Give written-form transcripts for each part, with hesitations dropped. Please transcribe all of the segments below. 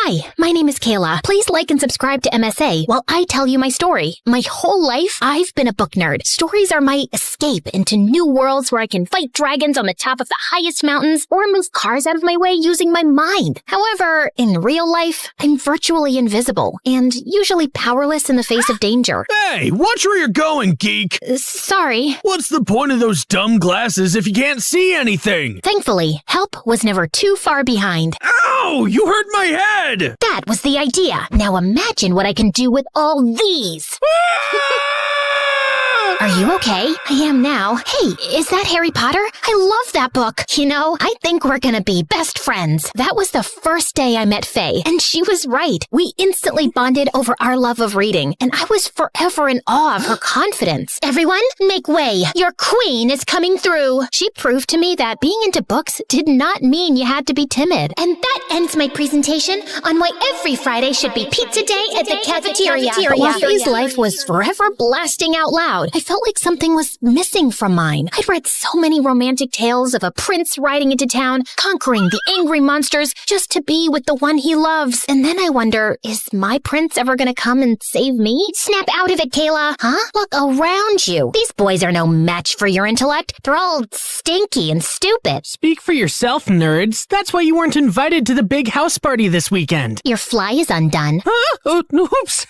Hi, my name is Kayla. Please like and subscribe to MSA while I tell you my story. My whole life, I've been a book nerd. Stories are my escape into new worlds where I can fight dragons on the top of the highest mountains or move cars out of my way using my mind. However, in real life, I'm virtually invisible and usually powerless in the face of danger. Hey, watch where you're going, geek! Sorry. What's the point of those dumb glasses if you can't see anything? Thankfully, help was never too far behind. Ow! You hurt my head! That was the idea. Now imagine what I can do with all these. Are you okay? I am now. Hey, is that Harry Potter? I love that book. You know, I think we're gonna be best friends. That was the first day I met Faye, and she was right. We instantly bonded over our love of reading, and I was forever in awe of her confidence. Everyone, make way. Your queen is coming through. She proved to me that being into books did not mean you had to be timid. And that ends my presentation on why every Friday should be pizza day at the cafeteria. But while Faye's life was forever blasting out loud, I felt like something was missing from mine. I'd read so many romantic tales of a prince riding into town, conquering the angry monsters just to be with the one he loves. And then I wonder, is my prince ever gonna come and save me? Snap out of it, Kayla. Huh? Look around you. These boys are no match for your intellect. They're all stinky and stupid. Speak for yourself, nerds. That's why you weren't invited to the big house party this weekend. Your fly is undone. Huh? Oh, oops.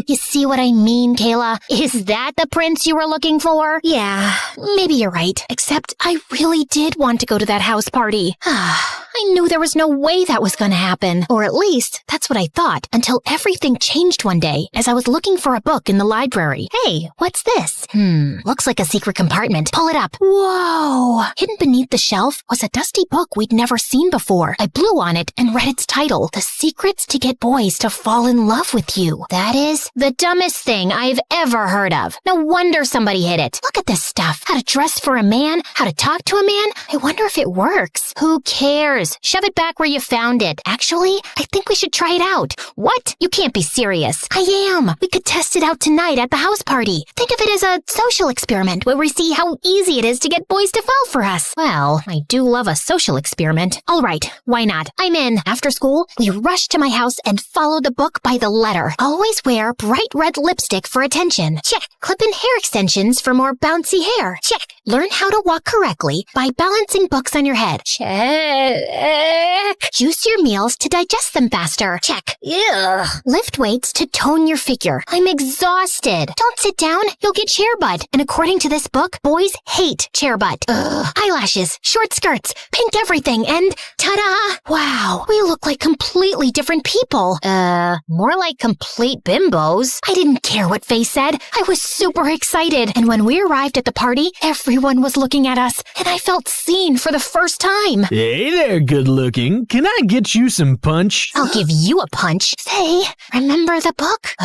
You see what I mean, Kayla? Is that the prince you were looking for? Yeah, maybe you're right. Except I really did want to go to that house party. I knew there was no way that was gonna happen. Or at least, that's what I thought, until everything changed one day as I was looking for a book in the library. Hey, what's this? Looks like a secret compartment. Pull it up. Whoa! Hidden beneath the shelf was a dusty book we'd never seen before. I blew on it and read its title, The Secrets to Get Boys to Fall in Love with You. That is the dumbest thing I've ever heard of. No wonder somebody hid it. Look at this stuff. How to dress for a man, how to talk to a man. I wonder if it works. Who cares? Shove it back where you found it. Actually, I think we should try it out. What? You can't be serious. I am. We could test it out tonight at the house party. Think of it as a social experiment where we see how easy it is to get boys to fall for us. Well, I do love a social experiment. All right, why not? I'm in. After school, we rush to my house and follow the book by the letter. Always wear bright red lipstick for attention. Check. Clip in hair extensions for more bouncy hair. Check. Learn how to walk correctly by balancing books on your head. Check. Juice your meals to digest them faster. Check. Ugh. Lift weights to tone your figure. I'm exhausted. Don't sit down. You'll get chair butt. And according to this book, boys hate chair butt. Ugh. Eyelashes, short skirts, pink everything, and ta-da! Wow, we look like completely different people. More like complete bimbos. I didn't care what Faye said. I was super excited. And when we arrived at the party, everyone was looking at us, and I felt seen for the first time. Hey there, good looking. Can I get you some punch? I'll give you a punch. Faye, remember the book?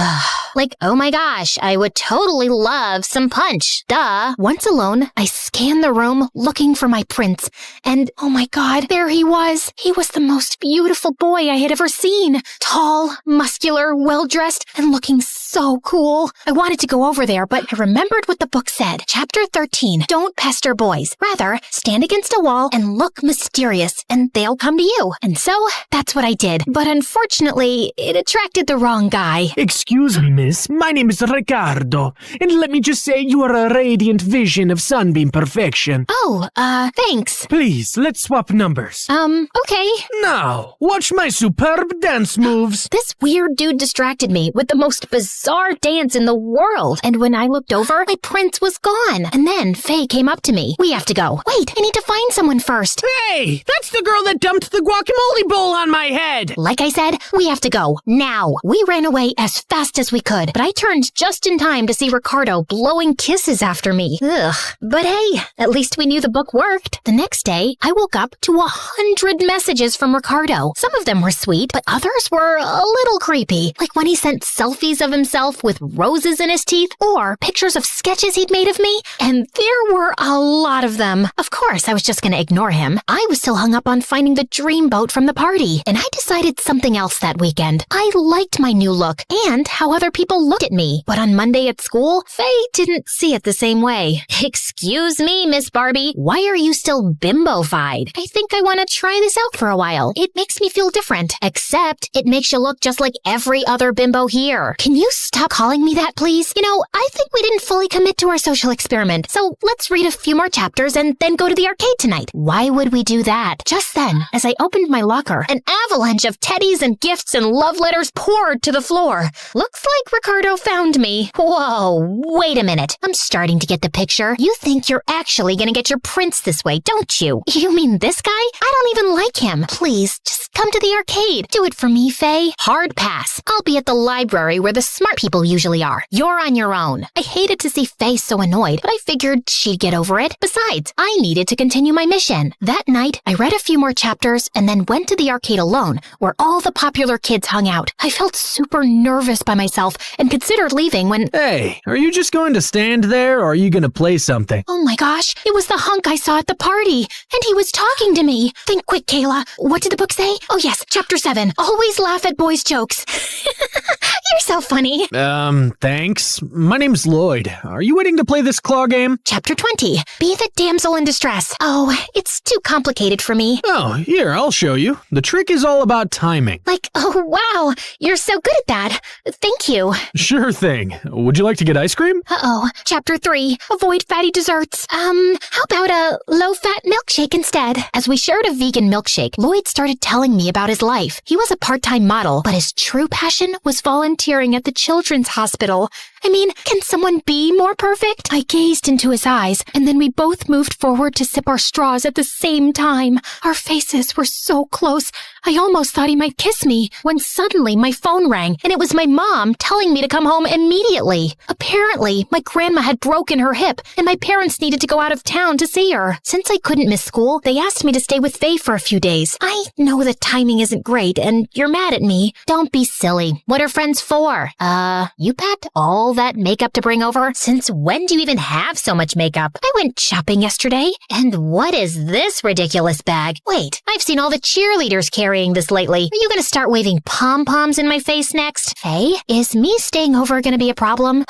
Like, oh my gosh, I would totally love some punch. Duh. Once alone, I scanned the room looking for my prince. And oh my god, there he was. He was the most beautiful boy I had ever seen. Tall, muscular, well-dressed, and looking so cool. I wanted to go over there, but I remembered what the book said. Chapter 13. Don't pester boys. Rather, stand against a wall and look mysterious, and they'll come to you. And so, that's what I did. But unfortunately, it attracted the wrong guy. Excuse me, miss. My name is Ricardo. And let me just say you are a radiant vision of sunbeam perfection. Oh, thanks. Please, let's swap numbers. Okay. Now, watch my superb dance moves. This weird dude distracted me with the most bizarre dance in the world. And when I looked over, my prince was gone. And then Faye came up to me. We have to go. Wait, I need to find someone first. Hey, that's the girl that dumped the guacamole bowl on my head. Like I said, we have to go. Now. We ran away as fast as we could, but I turned just in time to see Ricardo blowing kisses after me. Ugh. But hey, at least we knew the book worked. The next day, I woke up to 100 messages from Ricardo. Some of them were sweet, but others were a little creepy. Like when he sent selfies of himself with roses in his teeth, or pictures of sketches he'd made of me, and there were a lot of them. Of course, I was just gonna ignore him. I was still hung up on finding the dream boat from the party, and I decided something else that weekend. I liked my new look, and how other people looked at me. But on Monday at school, Faye didn't see it the same way. Excuse me, Miss Barbie. Why are you still bimbo-fied? I think I want to try this out for a while. It makes me feel different. Except, it makes you look just like every other bimbo here. Can you stop calling me that, please? You know, I think we didn't fully commit to our social experiment. So let's read a few more chapters and then go to the arcade tonight. Why would we do that? Just then, as I opened my locker, an avalanche of teddies and gifts and love letters poured to the floor. Looks like Ricardo found me. Whoa, wait a minute. I'm starting to get the picture. You think you're actually gonna get your prince this way, don't you? You mean this guy? I don't even like him. Please, just come to the arcade. Do it for me, Faye. Hard pass. I'll be at the library where the smart people usually are. You're on your own. I hated to see Faye so annoyed, but I figured she'd get over it. Besides, I needed to continue my mission. That night, I read a few more chapters and then went to the arcade alone, where all the popular kids hung out. I felt super nervous by myself and considered leaving when— Hey, are you just going to stand there or are you going to play something? Oh my gosh, it was the hunk I saw at the party, and he was talking to me. Think quick, Kayla. What did the book say? Oh yes, chapter 7. Always laugh at boys' jokes. You're so funny. Thanks. My name's Lloyd. Are you waiting to play this claw game? Chapter 20. Be the damsel in distress. Oh, it's too complicated for me. Oh, here, I'll show you. The trick is all about timing. Like, oh wow, you're so good at that. Thank you. Sure thing. Would you like to get ice cream? Uh-oh. Chapter 3. Avoid fatty desserts. How about a low-fat milkshake instead? As we shared a vegan milkshake, Lloyd started telling me about his life. He was a part-time model, but his true passion was volunteering at the children's hospital. I mean, can someone be more perfect? I gazed into his eyes, and then we both moved forward to sip our straws at the same time. Our faces were so close, I almost thought he might kiss me, when suddenly my phone rang, and it was my mom telling me to come home immediately. Apparently, my grandma had broken her hip, and my parents needed to go out of town to see her. Since I couldn't miss school, they asked me to stay with Faye for a few days. I know the timing isn't great, and you're mad at me. Don't be silly. What are friends for? You packed all that makeup to bring over? Since when do you even have so much makeup? I went shopping yesterday. And what is this ridiculous bag? Wait, I've seen all the cheerleaders carrying this lately. Are you gonna start waving pom-poms in my face next? Faye, is me staying over gonna be a problem?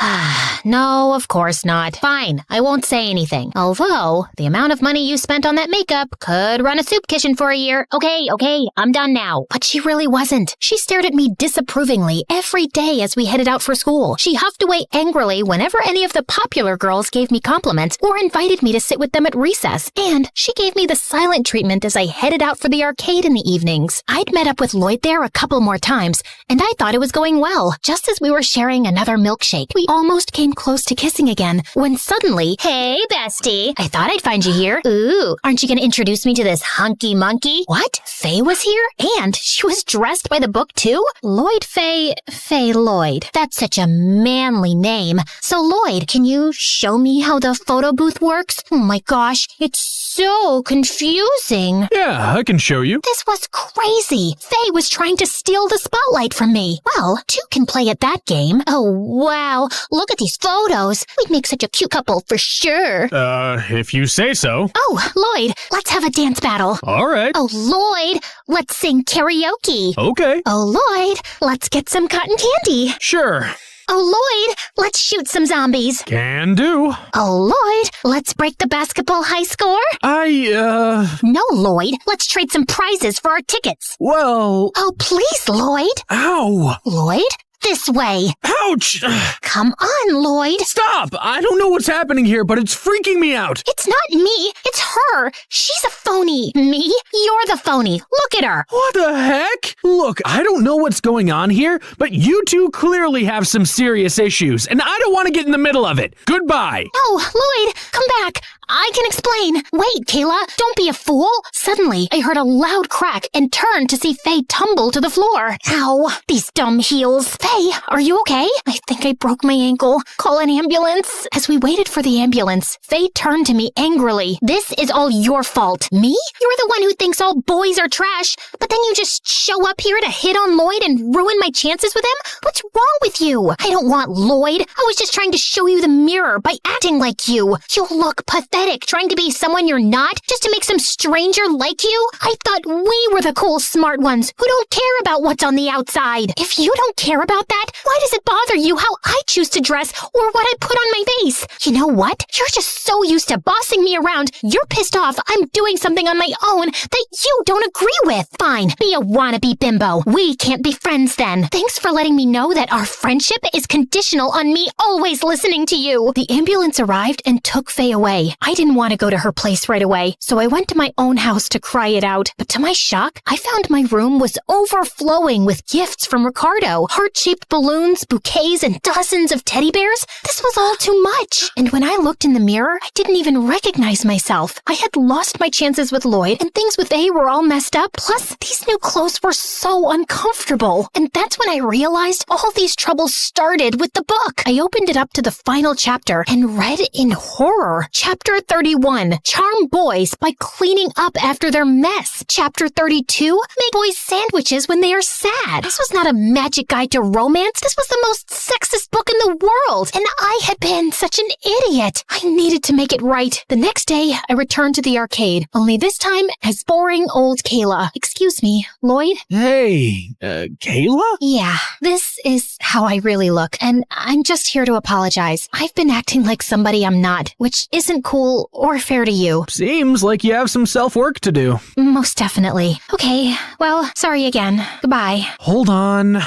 No, of course not. Fine, I won't say anything. Although, the amount of money you spent on that makeup could run a soup kitchen for a year. Okay, I'm done now. But she really wasn't. She stared at me disapprovingly every day as we headed out for school. She huffed away angrily whenever any of the popular girls gave me compliments or invited me to sit with them at recess. And she gave me the silent treatment as I headed out for the arcade in the evenings. I'd met up with Lloyd there a couple more times, and I thought it was going well. Just as we were sharing another milkshake, we almost came close to kissing again, when suddenly— Hey, bestie. I thought I'd find you here. Ooh, aren't you gonna introduce me to this hunky monkey? What? Faye was here? And she was dressed by the book too? Lloyd Faye Lloyd. That's such a manly name. So Lloyd, can you show me how the photo booth works? Oh my gosh, it's so confusing. Yeah, I can show you. This was crazy. Faye was trying to steal the spotlight from me. Well, two can play at that game. Oh wow, look at these photos. We'd make such a cute couple for sure. If you say so. Oh, Lloyd, let's have a dance battle. All right. Oh, Lloyd, let's sing karaoke. Okay. Oh, Lloyd, let's get some cotton candy. Sure. Oh, Lloyd, let's shoot some zombies. Can do. Oh, Lloyd, let's break the basketball high score. No, Lloyd, let's trade some prizes for our tickets. Well... Oh, please, Lloyd. Ow! Lloyd, this way. Ouch! Come on, Lloyd. Stop! I don't know what's happening here, but it's freaking me out. It's not me. It's her. She's a phony. Me? You're the phony. Look at her. What the heck? Look, I don't know what's going on here, but you two clearly have some serious issues, and I don't want to get in the middle of it. Goodbye. No, Lloyd, come back. I can explain. Wait, Kayla, don't be a fool. Suddenly, I heard a loud crack and turned to see Faye tumble to the floor. Ow, these dumb heels. Faye, are you okay? I think I broke my ankle. Call an ambulance. As we waited for the ambulance, Faye turned to me angrily. This is all your fault. Me? You're the one who thinks all boys are trash, but then you just show up here to hit on Lloyd and ruin my chances with him? What's wrong with you? I don't want Lloyd. I was just trying to show you the mirror by acting like you. You look pathetic. pathetic trying to be someone you're not just to make some stranger like you? I thought we were the cool, smart ones who don't care about what's on the outside. If you don't care about that, why does it bother you how I choose to dress or what I put on my face? You know what? You're just so used to bossing me around, you're pissed off I'm doing something on my own that you don't agree with. Fine, be a wannabe bimbo. We can't be friends then. Thanks for letting me know that our friendship is conditional on me always listening to you. The ambulance arrived and took Faye away. I didn't want to go to her place right away, so I went to my own house to cry it out. But to my shock, I found my room was overflowing with gifts from Ricardo. Heart-shaped balloons, bouquets, and dozens of teddy bears. This was all too much. And when I looked in the mirror, I didn't even recognize myself. I had lost my chances with Lloyd, and things with A were all messed up. Plus, these new clothes were so uncomfortable. And that's when I realized all these troubles started with the book. I opened it up to the final chapter and read in horror. Chapter 31, Charm Boys by cleaning up after their mess. Chapter 32, make boys sandwiches when they are sad. This was not a magic guide to romance. This was the most sexist book in the world. And I had been such an idiot. I needed to make it right. The next day, I returned to the arcade, only this time as boring old Kayla. Excuse me, Lloyd? Hey, Kayla? Yeah, this is how I really look, and I'm just here to apologize. I've been acting like somebody I'm not, which isn't cool or fair to you. Seems like you have some self-work to do. Most definitely. Okay, well, sorry again. Goodbye. Hold on.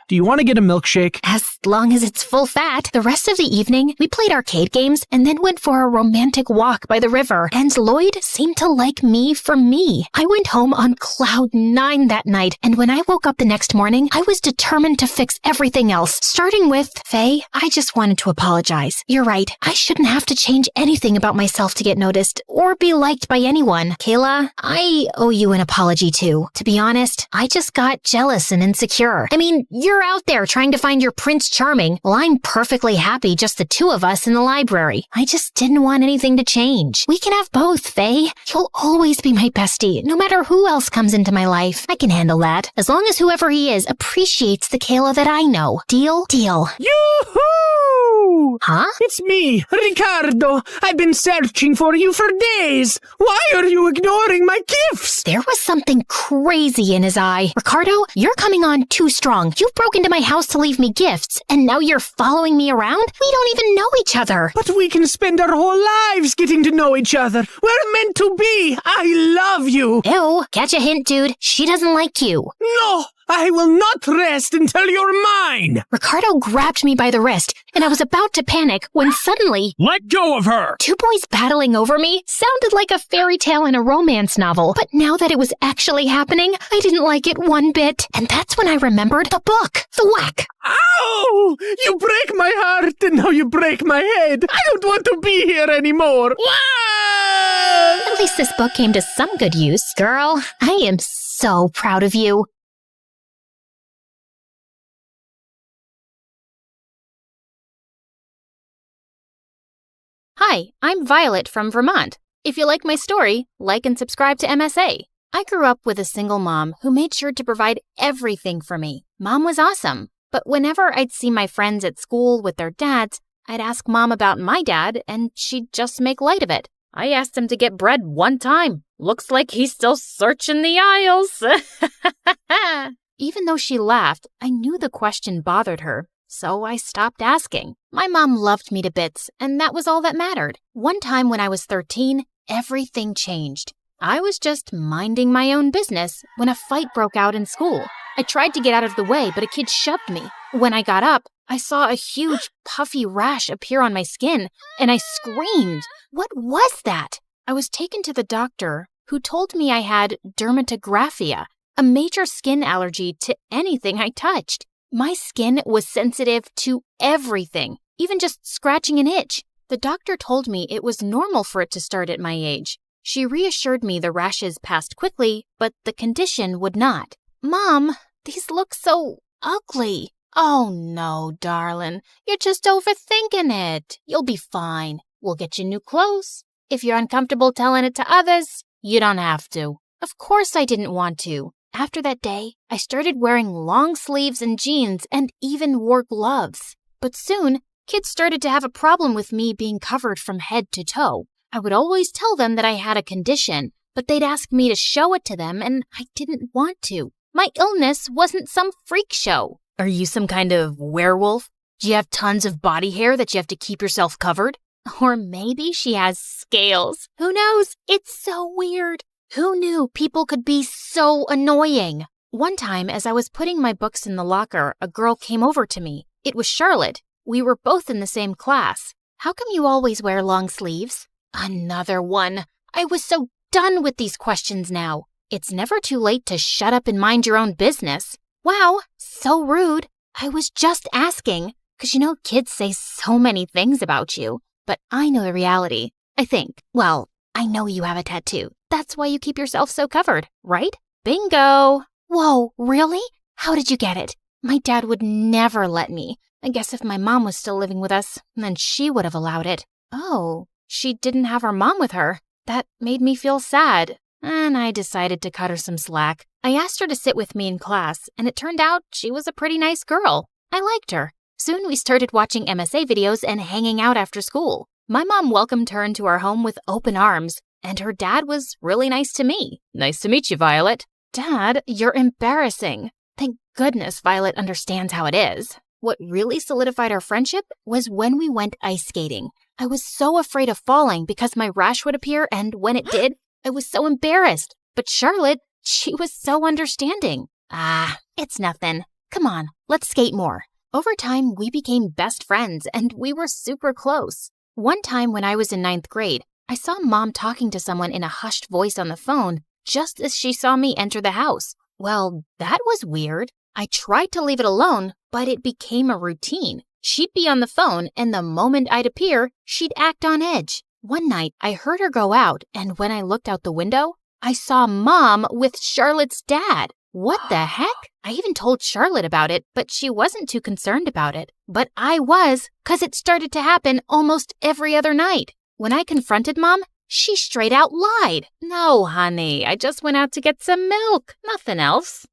Do you want to get a milkshake? As long as it's full fat. The rest of the evening, we played arcade games and then went for a romantic walk by the river. And Lloyd seemed to like me for me. I went home on cloud 9 that night, and when I woke up the next morning, I was determined to fix everything else. Starting with, Faye, I just wanted to apologize. You're right, I shouldn't have to change anything about myself to get noticed or be liked by anyone. Kayla, I owe you an apology too. To be honest, I just got jealous and insecure. I mean, you're out there trying to find your Prince Charming, while I'm perfectly happy just the two of us in the library. I just didn't want anything to change. We can have both, Faye. You'll always be my bestie, no matter who else comes into my life. I can handle that, as long as whoever he is appreciates the Kayla that I know. Deal? Deal. Yoo-hoo! Huh? It's me, Ricardo. I've been searching for you for days. Why are you ignoring my gifts? There was something crazy in his eye. Ricardo, you're coming on too strong. You've broke into my house to leave me gifts, and now you're following me around? We don't even know each other. But we can spend our whole lives getting to know each other. We're meant to be. I love you. Ew, catch a hint, dude. She doesn't like you. No, I will not rest until you're mine. Ricardo grabbed me by the wrist, and I was about to panic when suddenly, Let go of her! two boys battling over me sounded like a fairy tale in a romance novel. But now that it was actually happening, I didn't like it one bit. And that's when I remembered the book, The Whack. Ow! You break my heart, and now you break my head. I don't want to be here anymore. At least this book came to some good use. Girl, I am so proud of you. Hi, I'm Violet from Vermont. If you like my story, like and subscribe to MSA. I grew up with a single mom who made sure to provide everything for me. Mom was awesome, but whenever I'd see my friends at school with their dads, I'd ask Mom about my dad, and she'd just make light of it. I asked him to get bread one time. Looks like he's still searching the aisles. Even though she laughed, I knew the question bothered her. So I stopped asking. My mom loved me to bits, and that was all that mattered. One time when I was 13, everything changed. I was just minding my own business when a fight broke out in school. I tried to get out of the way, but a kid shoved me. When I got up, I saw a huge puffy rash appear on my skin, and I screamed. What was that? I was taken to the doctor, who told me I had dermatographia, a major skin allergy to anything I touched. My skin was sensitive to everything, even just scratching an itch. The doctor told me it was normal for it to start at my age. She reassured me the rashes passed quickly, but the condition would not. Mom, these look so ugly. Oh no, darling, you're just overthinking it. You'll be fine. We'll get you new clothes. If you're uncomfortable telling it to others, you don't have to. Of course I didn't want to. After that day, I started wearing long sleeves and jeans and even wore gloves. But soon, kids started to have a problem with me being covered from head to toe. I would always tell them that I had a condition, but they'd ask me to show it to them, and I didn't want to. My illness wasn't some freak show. Are you some kind of werewolf? Do you have tons of body hair that you have to keep yourself covered? Or maybe she has scales. Who knows? It's so weird. Who knew people could be so annoying? One time, as I was putting my books in the locker, a girl came over to me. It was Charlotte. We were both in the same class. How come you always wear long sleeves? Another one. I was so done with these questions now. It's never too late to shut up and mind your own business. Wow, so rude. I was just asking, 'cause kids say so many things about you, but I know the reality. I think. Well, I know you have a tattoo. That's why you keep yourself so covered, right? Bingo! Whoa, really? How did you get it? My dad would never let me. I guess if my mom was still living with us, then she would have allowed it. Oh, she didn't have her mom with her. That made me feel sad, and I decided to cut her some slack. I asked her to sit with me in class, and it turned out she was a pretty nice girl. I liked her. Soon we started watching MSA videos and hanging out after school. My mom welcomed her into our home with open arms, and her dad was really nice to me. Nice to meet you, Violet. Dad, you're embarrassing. Thank goodness Violet understands how it is. What really solidified our friendship was when we went ice skating. I was so afraid of falling because my rash would appear, and when it did, I was so embarrassed. But Charlotte, she was so understanding. It's nothing. Come on, let's skate more. Over time, we became best friends, and we were super close. One time when I was in 9th grade, I saw Mom talking to someone in a hushed voice on the phone just as she saw me enter the house. Well, that was weird. I tried to leave it alone, but it became a routine. She'd be on the phone, and the moment I'd appear, she'd act on edge. One night, I heard her go out, and when I looked out the window, I saw Mom with Charlotte's dad. What the heck? I even told Charlotte about it, but she wasn't too concerned about it. But I was, 'cause it started to happen almost every other night. When I confronted Mom, she straight out lied. No, honey, I just went out to get some milk. Nothing else.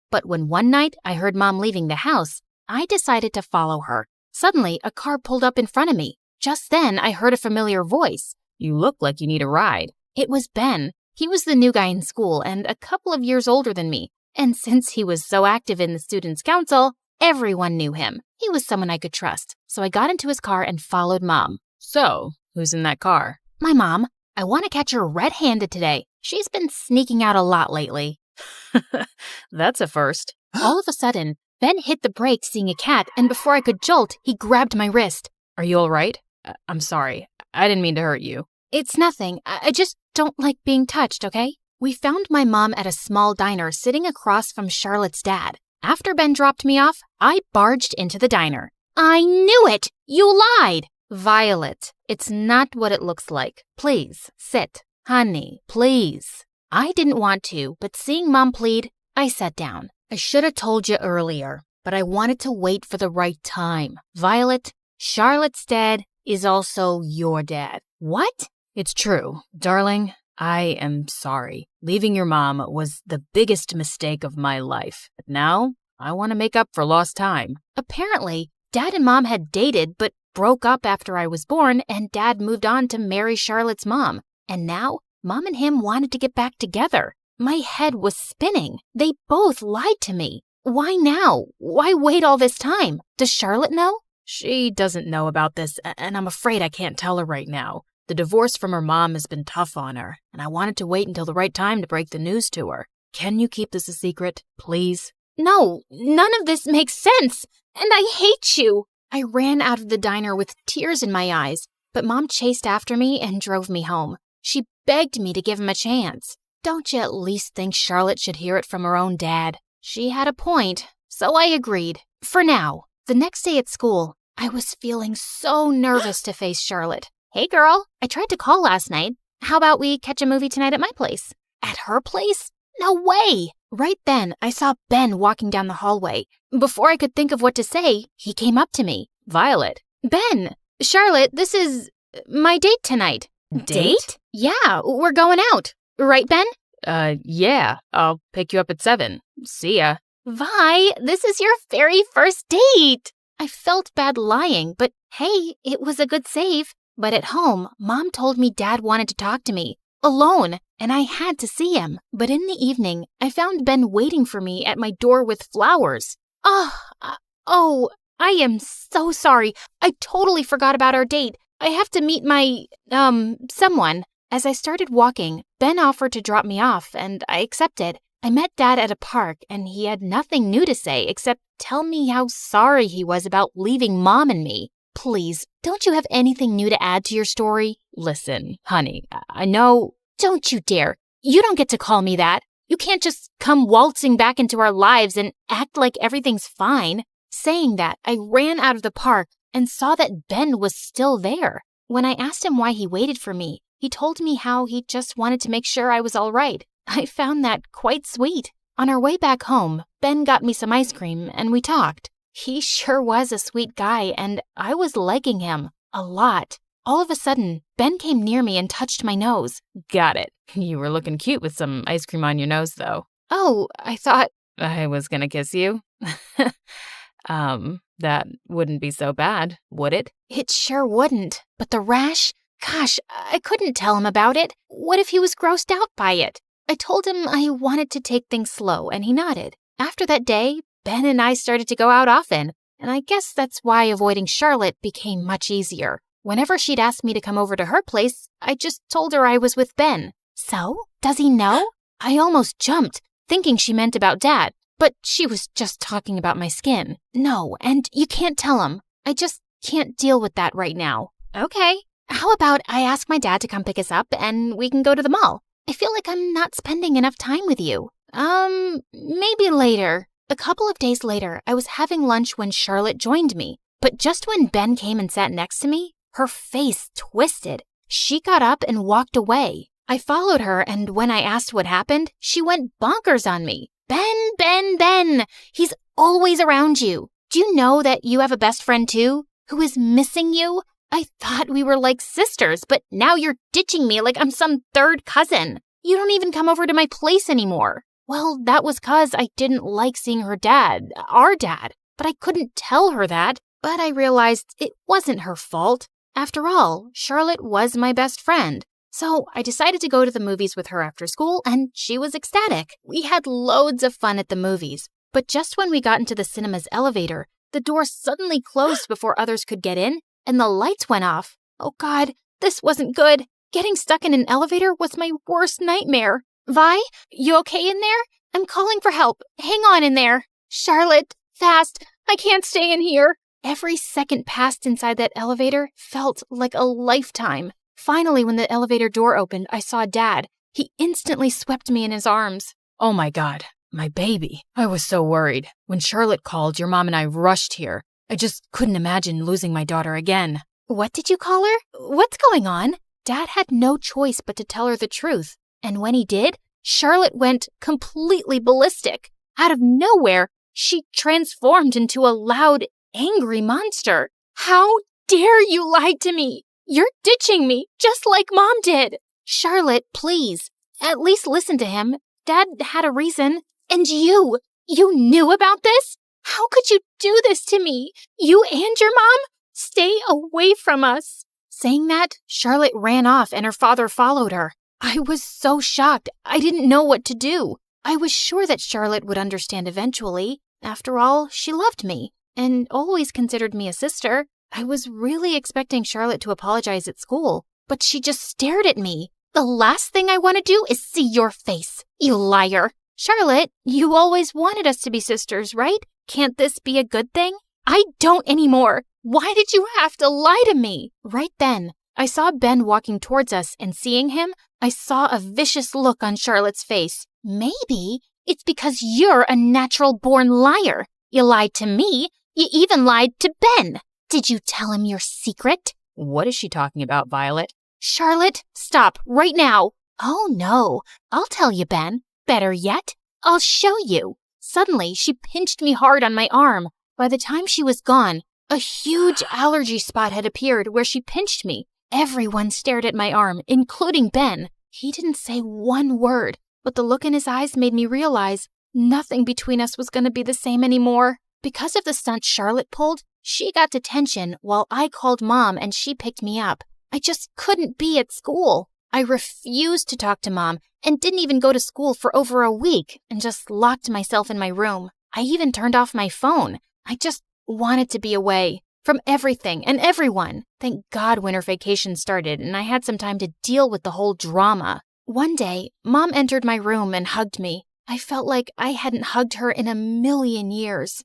But when one night I heard Mom leaving the house, I decided to follow her. Suddenly, a car pulled up in front of me. Just then, I heard a familiar voice. You look like you need a ride. It was Ben. He was the new guy in school and a couple of years older than me. And since he was so active in the Students' Council, everyone knew him. He was someone I could trust. So I got into his car and followed Mom. So, who's in that car? My mom. I want to catch her red-handed today. She's been sneaking out a lot lately. That's a first. All of a sudden, Ben hit the brake seeing a cat, and before I could jolt, he grabbed my wrist. Are you all right? I'm sorry. I didn't mean to hurt you. It's nothing. I just don't like being touched, okay? We found my mom at a small diner sitting across from Charlotte's dad. After Ben dropped me off, I barged into the diner. I knew it! You lied! Violet, it's not what it looks like. Please, sit. Honey, please. I didn't want to, but seeing Mom plead, I sat down. I should have told you earlier, but I wanted to wait for the right time. Violet, Charlotte's dad is also your dad. What? It's true. Darling, I am sorry. Leaving your mom was the biggest mistake of my life. But now, I want to make up for lost time. Apparently, Dad and Mom had dated, but broke up after I was born, and Dad moved on to marry Charlotte's mom. And now, Mom and him wanted to get back together. My head was spinning. They both lied to me. Why now? Why wait all this time? Does Charlotte know? She doesn't know about this, and I'm afraid I can't tell her right now. The divorce from her mom has been tough on her, and I wanted to wait until the right time to break the news to her. Can you keep this a secret, please? No, none of this makes sense, and I hate you. I ran out of the diner with tears in my eyes, but Mom chased after me and drove me home. She begged me to give him a chance. Don't you at least think Charlotte should hear it from her own dad? She had a point, so I agreed. For now. The next day at school, I was feeling so nervous to face Charlotte. Hey girl, I tried to call last night. How about we catch a movie tonight at my place? At her place? No way! Right then, I saw Ben walking down the hallway. Before I could think of what to say, he came up to me. Violet. Ben! Charlotte, this is my date tonight. Date? Yeah, we're going out. Right, Ben? Yeah. I'll pick you up at 7. See ya. Vi, this is your very first date. I felt bad lying, but hey, it was a good save. But at home, Mom told me Dad wanted to talk to me, alone, and I had to see him. But in the evening, I found Ben waiting for me at my door with flowers. Oh, I am so sorry. I totally forgot about our date. I have to meet someone. As I started walking, Ben offered to drop me off, and I accepted. I met Dad at a park, and he had nothing new to say except tell me how sorry he was about leaving Mom and me. Please, don't you have anything new to add to your story? Listen, honey, I know. Don't you dare. You don't get to call me that. You can't just come waltzing back into our lives and act like everything's fine. Saying that, I ran out of the park and saw that Ben was still there. When I asked him why he waited for me, he told me how he just wanted to make sure I was all right. I found that quite sweet. On our way back home, Ben got me some ice cream and we talked. He sure was a sweet guy and I was liking him a lot. All of a sudden, Ben came near me and touched my nose. Got it. You were looking cute with some ice cream on your nose, though. Oh, I thought I was gonna kiss you. That wouldn't be so bad, would it? It sure wouldn't. But the rash? Gosh, I couldn't tell him about it. What if he was grossed out by it? I told him I wanted to take things slow, and he nodded. After that day, Ben and I started to go out often, and I guess that's why avoiding Charlotte became much easier. Whenever she'd ask me to come over to her place, I just told her I was with Ben. So, does he know? I almost jumped, thinking she meant about Dad, but she was just talking about my skin. No, and you can't tell him. I just can't deal with that right now. Okay. How about I ask my dad to come pick us up and we can go to the mall? I feel like I'm not spending enough time with you. Maybe later. A couple of days later, I was having lunch when Charlotte joined me. But just when Ben came and sat next to me, her face twisted. She got up and walked away. I followed her, and when I asked what happened, she went bonkers on me. Ben! He's always around you. Do you know that you have a best friend too, who is missing you? I thought we were like sisters, but now you're ditching me like I'm some third cousin. You don't even come over to my place anymore. Well, that was 'cause I didn't like seeing her dad, our dad, but I couldn't tell her that. But I realized it wasn't her fault. After all, Charlotte was my best friend. So I decided to go to the movies with her after school, and she was ecstatic. We had loads of fun at the movies. But just when we got into the cinema's elevator, the door suddenly closed before others could get in, and the lights went off. Oh God, this wasn't good. Getting stuck in an elevator was my worst nightmare. Vi, you okay in there? I'm calling for help. Hang on in there. Charlotte, fast. I can't stay in here. Every second passed inside that elevator felt like a lifetime. Finally, when the elevator door opened, I saw Dad. He instantly swept me in his arms. Oh my God, my baby. I was so worried. When Charlotte called, your mom and I rushed here. I just couldn't imagine losing my daughter again. What did you call her? What's going on? Dad had no choice but to tell her the truth. And when he did, Charlotte went completely ballistic. Out of nowhere, she transformed into a loud, angry monster. How dare you lie to me? You're ditching me, just like Mom did. Charlotte, please, at least listen to him. Dad had a reason. And you knew about this? How could you do this to me? You and your mom? Stay away from us. Saying that, Charlotte ran off and her father followed her. I was so shocked. I didn't know what to do. I was sure that Charlotte would understand eventually. After all, she loved me and always considered me a sister. I was really expecting Charlotte to apologize at school, but she just stared at me. The last thing I want to do is see your face, you liar. Charlotte, you always wanted us to be sisters, right? Can't this be a good thing? I don't anymore. Why did you have to lie to me? Right then, I saw Ben walking towards us, and seeing him, I saw a vicious look on Charlotte's face. Maybe it's because you're a natural-born liar. You lied to me. You even lied to Ben. Did you tell him your secret? What is she talking about, Violet? Charlotte, stop right now. Oh no, I'll tell you, Ben. Better yet, I'll show you. Suddenly, she pinched me hard on my arm. By the time she was gone, a huge allergy spot had appeared where she pinched me. Everyone stared at my arm, including Ben. He didn't say one word, but the look in his eyes made me realize nothing between us was going to be the same anymore. Because of the stunt Charlotte pulled, she got detention while I called Mom and she picked me up. I just couldn't be at school. I refused to talk to Mom and didn't even go to school for over a week and just locked myself in my room. I even turned off my phone. I just wanted to be away from everything and everyone. Thank God winter vacation started and I had some time to deal with the whole drama. One day, Mom entered my room and hugged me. I felt like I hadn't hugged her in a million years.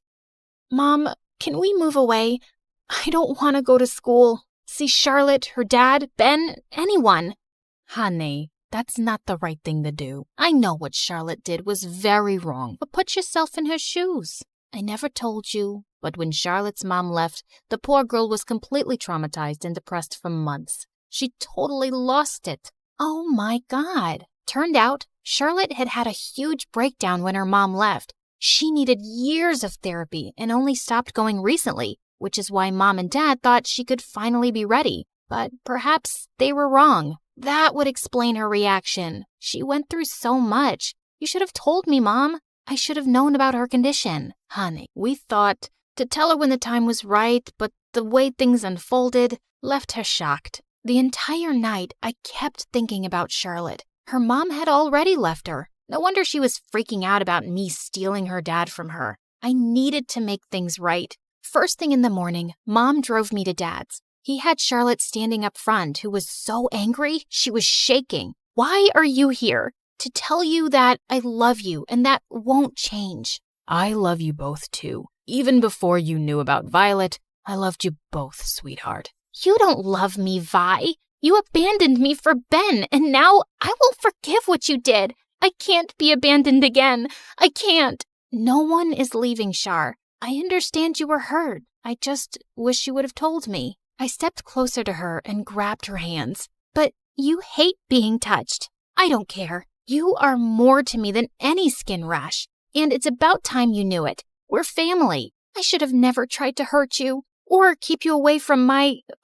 Mom, can we move away? I don't want to go to school, see Charlotte, her dad, Ben, anyone. Honey, that's not the right thing to do. I know what Charlotte did was very wrong, but put yourself in her shoes. I never told you, but when Charlotte's mom left, the poor girl was completely traumatized and depressed for months. She totally lost it. Oh my God. Turned out, Charlotte had had a huge breakdown when her mom left. She needed years of therapy and only stopped going recently, which is why Mom and Dad thought she could finally be ready. But perhaps they were wrong. That would explain her reaction. She went through so much. You should have told me, Mom. I should have known about her condition. Honey, we thought to tell her when the time was right, but the way things unfolded left her shocked. The entire night, I kept thinking about Charlotte. Her mom had already left her. No wonder she was freaking out about me stealing her dad from her. I needed to make things right. First thing in the morning, Mom drove me to Dad's. He had Charlotte standing up front, who was so angry, she was shaking. Why are you here? To tell you that I love you and that won't change. I love you both too. Even before you knew about Violet, I loved you both, sweetheart. You don't love me, Vi. You abandoned me for Ben, and now I won't forgive what you did. I can't be abandoned again. I can't. No one is leaving, Char. I understand you were hurt. I just wish you would have told me. I stepped closer to her and grabbed her hands. But you hate being touched. I don't care. You are more to me than any skin rash. And it's about time you knew it. We're family. I should have never tried to hurt you or keep you away from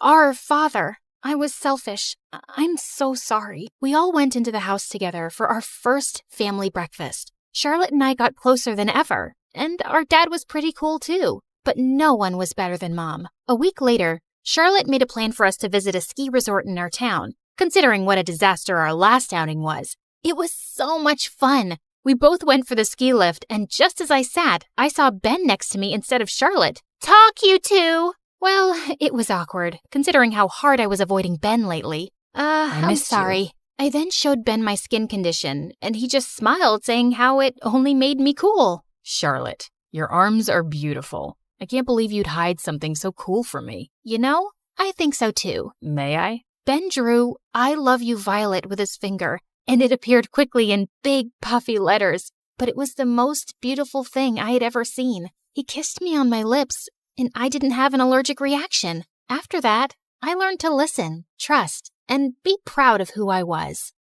our father. I was selfish. I'm so sorry. We all went into the house together for our first family breakfast. Charlotte and I got closer than ever, and our dad was pretty cool too. But no one was better than Mom. A week later, Charlotte made a plan for us to visit a ski resort in our town, considering what a disaster our last outing was. It was so much fun. We both went for the ski lift, and just as I sat, I saw Ben next to me instead of Charlotte. Talk, you two! Well, it was awkward, considering how hard I was avoiding Ben lately. I'm sorry. I then showed Ben my skin condition, and he just smiled, saying how it only made me cool. Charlotte, your arms are beautiful. I can't believe you'd hide something so cool from me. You know, I think so too. May I? Ben drew, I love you, Violet, with his finger, and it appeared quickly in big, puffy letters. But it was the most beautiful thing I had ever seen. He kissed me on my lips, and I didn't have an allergic reaction. After that, I learned to listen, trust, and be proud of who I was.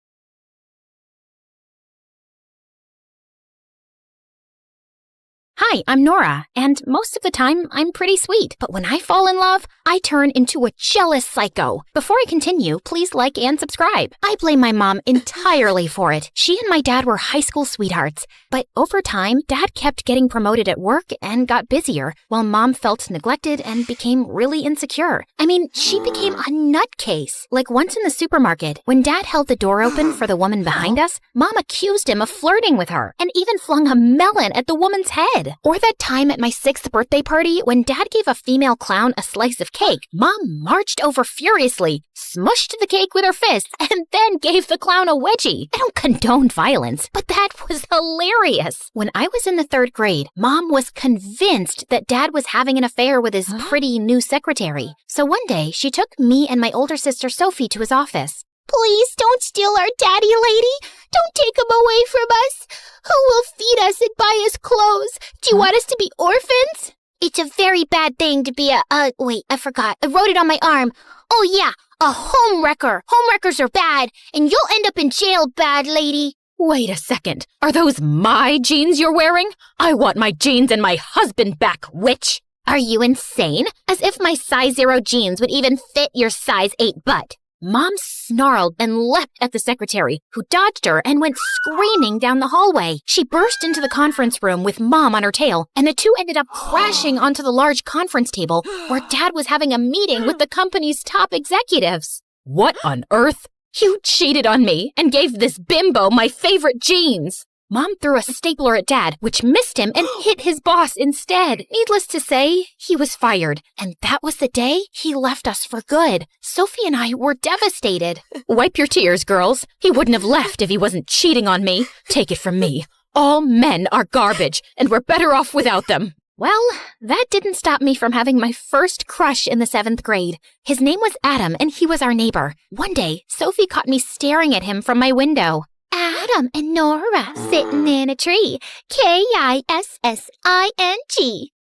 Hi, I'm Nora, and most of the time, I'm pretty sweet. But when I fall in love, I turn into a jealous psycho. Before I continue, please like and subscribe. I blame my mom entirely for it. She and my dad were high school sweethearts. But over time, Dad kept getting promoted at work and got busier, while Mom felt neglected and became really insecure. I mean, she became a nutcase. Like once in the supermarket, when Dad held the door open for the woman behind us, Mom accused him of flirting with her and even flung a melon at the woman's head. Or that time at my 6th birthday party when Dad gave a female clown a slice of cake. Mom marched over furiously, smushed the cake with her fist, and then gave the clown a wedgie. I don't condone violence, but that was hilarious. When I was in the 3rd grade, Mom was convinced that Dad was having an affair with his pretty new secretary. So one day, she took me and my older sister Sophie to his office. Please don't steal our daddy, lady. Don't take him away from us. Who will feed us and buy us clothes? Do you want us to be orphans? It's a very bad thing to be wait, I forgot. I wrote it on my arm. Oh yeah, a homewrecker. Homewreckers are bad, and you'll end up in jail, bad lady. Wait a second. Are those my jeans you're wearing? I want my jeans and my husband back, witch. Are you insane? As if my size 0 jeans would even fit your size 8 butt. Mom snarled and leapt at the secretary, who dodged her and went screaming down the hallway. She burst into the conference room with Mom on her tail, and the two ended up crashing onto the large conference table where Dad was having a meeting with the company's top executives. What on earth? You cheated on me and gave this bimbo my favorite jeans. Mom threw a stapler at Dad, which missed him and hit his boss instead. Needless to say, he was fired. And that was the day he left us for good. Sophie and I were devastated. Wipe your tears, girls. He wouldn't have left if he wasn't cheating on me. Take it from me. All men are garbage, and we're better off without them. Well, that didn't stop me from having my first crush in the 7th grade. His name was Adam, and he was our neighbor. One day, Sophie caught me staring at him from my window. Adam and Nora sitting in a tree. Kissing.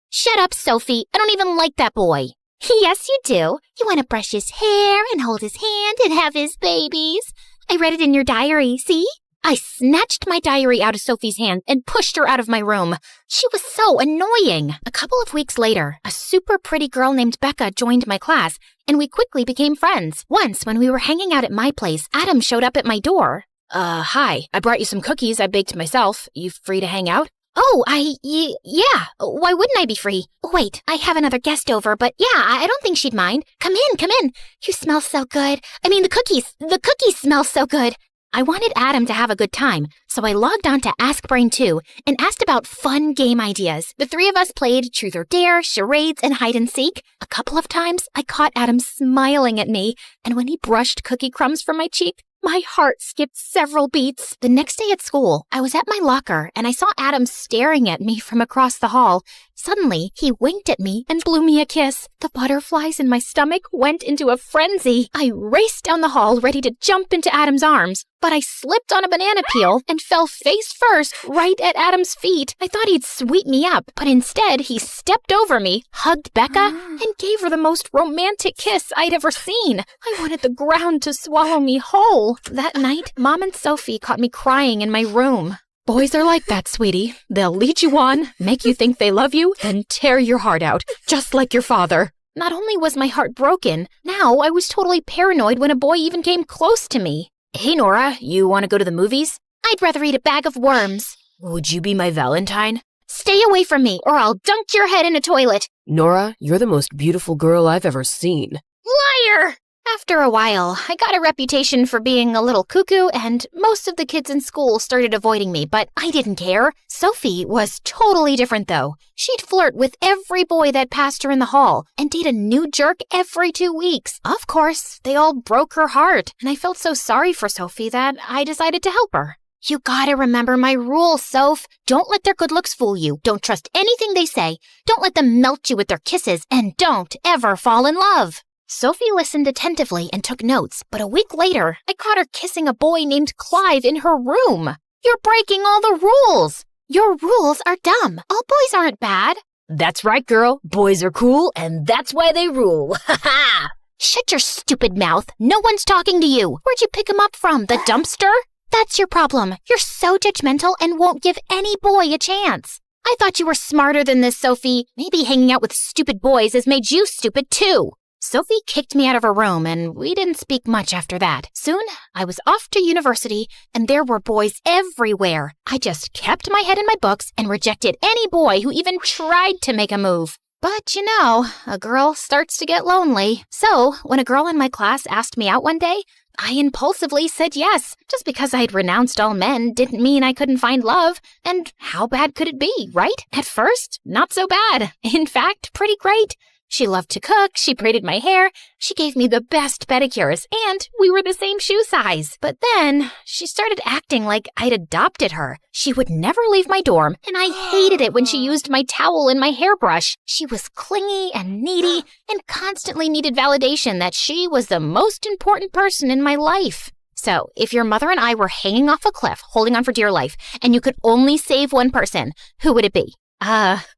Shut up, Sophie. I don't even like that boy. Yes, you do. You want to brush his hair and hold his hand and have his babies. I read it in your diary, see? I snatched my diary out of Sophie's hand and pushed her out of my room. She was so annoying. A couple of weeks later, a super pretty girl named Becca joined my class, and we quickly became friends. Once, when we were hanging out at my place, Adam showed up at my door. Hi. I brought you some cookies I baked myself. You free to hang out? Oh, yeah. Why wouldn't I be free? Wait, I have another guest over, but yeah, I don't think she'd mind. Come in. You smell so good. I mean, the cookies smell so good. I wanted Adam to have a good time, so I logged on to Ask Brain 2 and asked about fun game ideas. The three of us played Truth or Dare, charades, and hide and seek. A couple of times, I caught Adam smiling at me, and when he brushed cookie crumbs from my cheek, my heart skipped several beats. The next day at school, I was at my locker, and I saw Adam staring at me from across the hall. Suddenly, he winked at me and blew me a kiss. The butterflies in my stomach went into a frenzy. I raced down the hall, ready to jump into Adam's arms, but I slipped on a banana peel and fell face first right at Adam's feet. I thought he'd sweep me up, but instead, he stepped over me, hugged Becca, and gave her the most romantic kiss I'd ever seen. I wanted the ground to swallow me whole. That night, Mom and Sophie caught me crying in my room. Boys are like that, sweetie. They'll lead you on, make you think they love you, then tear your heart out, just like your father. Not only was my heart broken, now I was totally paranoid when a boy even came close to me. Hey, Nora, you want to go to the movies? I'd rather eat a bag of worms. Would you be my Valentine? Stay away from me, or I'll dunk your head in a toilet. Nora, you're the most beautiful girl I've ever seen. Liar! After a while, I got a reputation for being a little cuckoo, and most of the kids in school started avoiding me, but I didn't care. Sophie was totally different, though. She'd flirt with every boy that passed her in the hall and date a new jerk every 2 weeks. Of course, they all broke her heart, and I felt so sorry for Sophie that I decided to help her. You gotta remember my rule, Soph. Don't let their good looks fool you. Don't trust anything they say. Don't let them melt you with their kisses, and don't ever fall in love. Sophie listened attentively and took notes, but a week later, I caught her kissing a boy named Clive in her room. You're breaking all the rules. Your rules are dumb. All boys aren't bad. That's right, girl. Boys are cool, and that's why they rule. Ha ha! Shut your stupid mouth. No one's talking to you. Where'd you pick him up from? The dumpster? That's your problem. You're so judgmental and won't give any boy a chance. I thought you were smarter than this, Sophie. Maybe hanging out with stupid boys has made you stupid too. Sophie kicked me out of her room, and we didn't speak much after that. Soon, I was off to university, and there were boys everywhere. I just kept my head in my books and rejected any boy who even tried to make a move. But you know, a girl starts to get lonely. So, when a girl in my class asked me out one day, I impulsively said yes. Just because I'd renounced all men didn't mean I couldn't find love. And how bad could it be, right? At first, not so bad. In fact, pretty great. She loved to cook, she braided my hair, she gave me the best pedicures, and we were the same shoe size. But then, she started acting like I'd adopted her. She would never leave my dorm, and I hated it when she used my towel and my hairbrush. She was clingy and needy, and constantly needed validation that she was the most important person in my life. So, if your mother and I were hanging off a cliff, holding on for dear life, and you could only save one person, who would it be?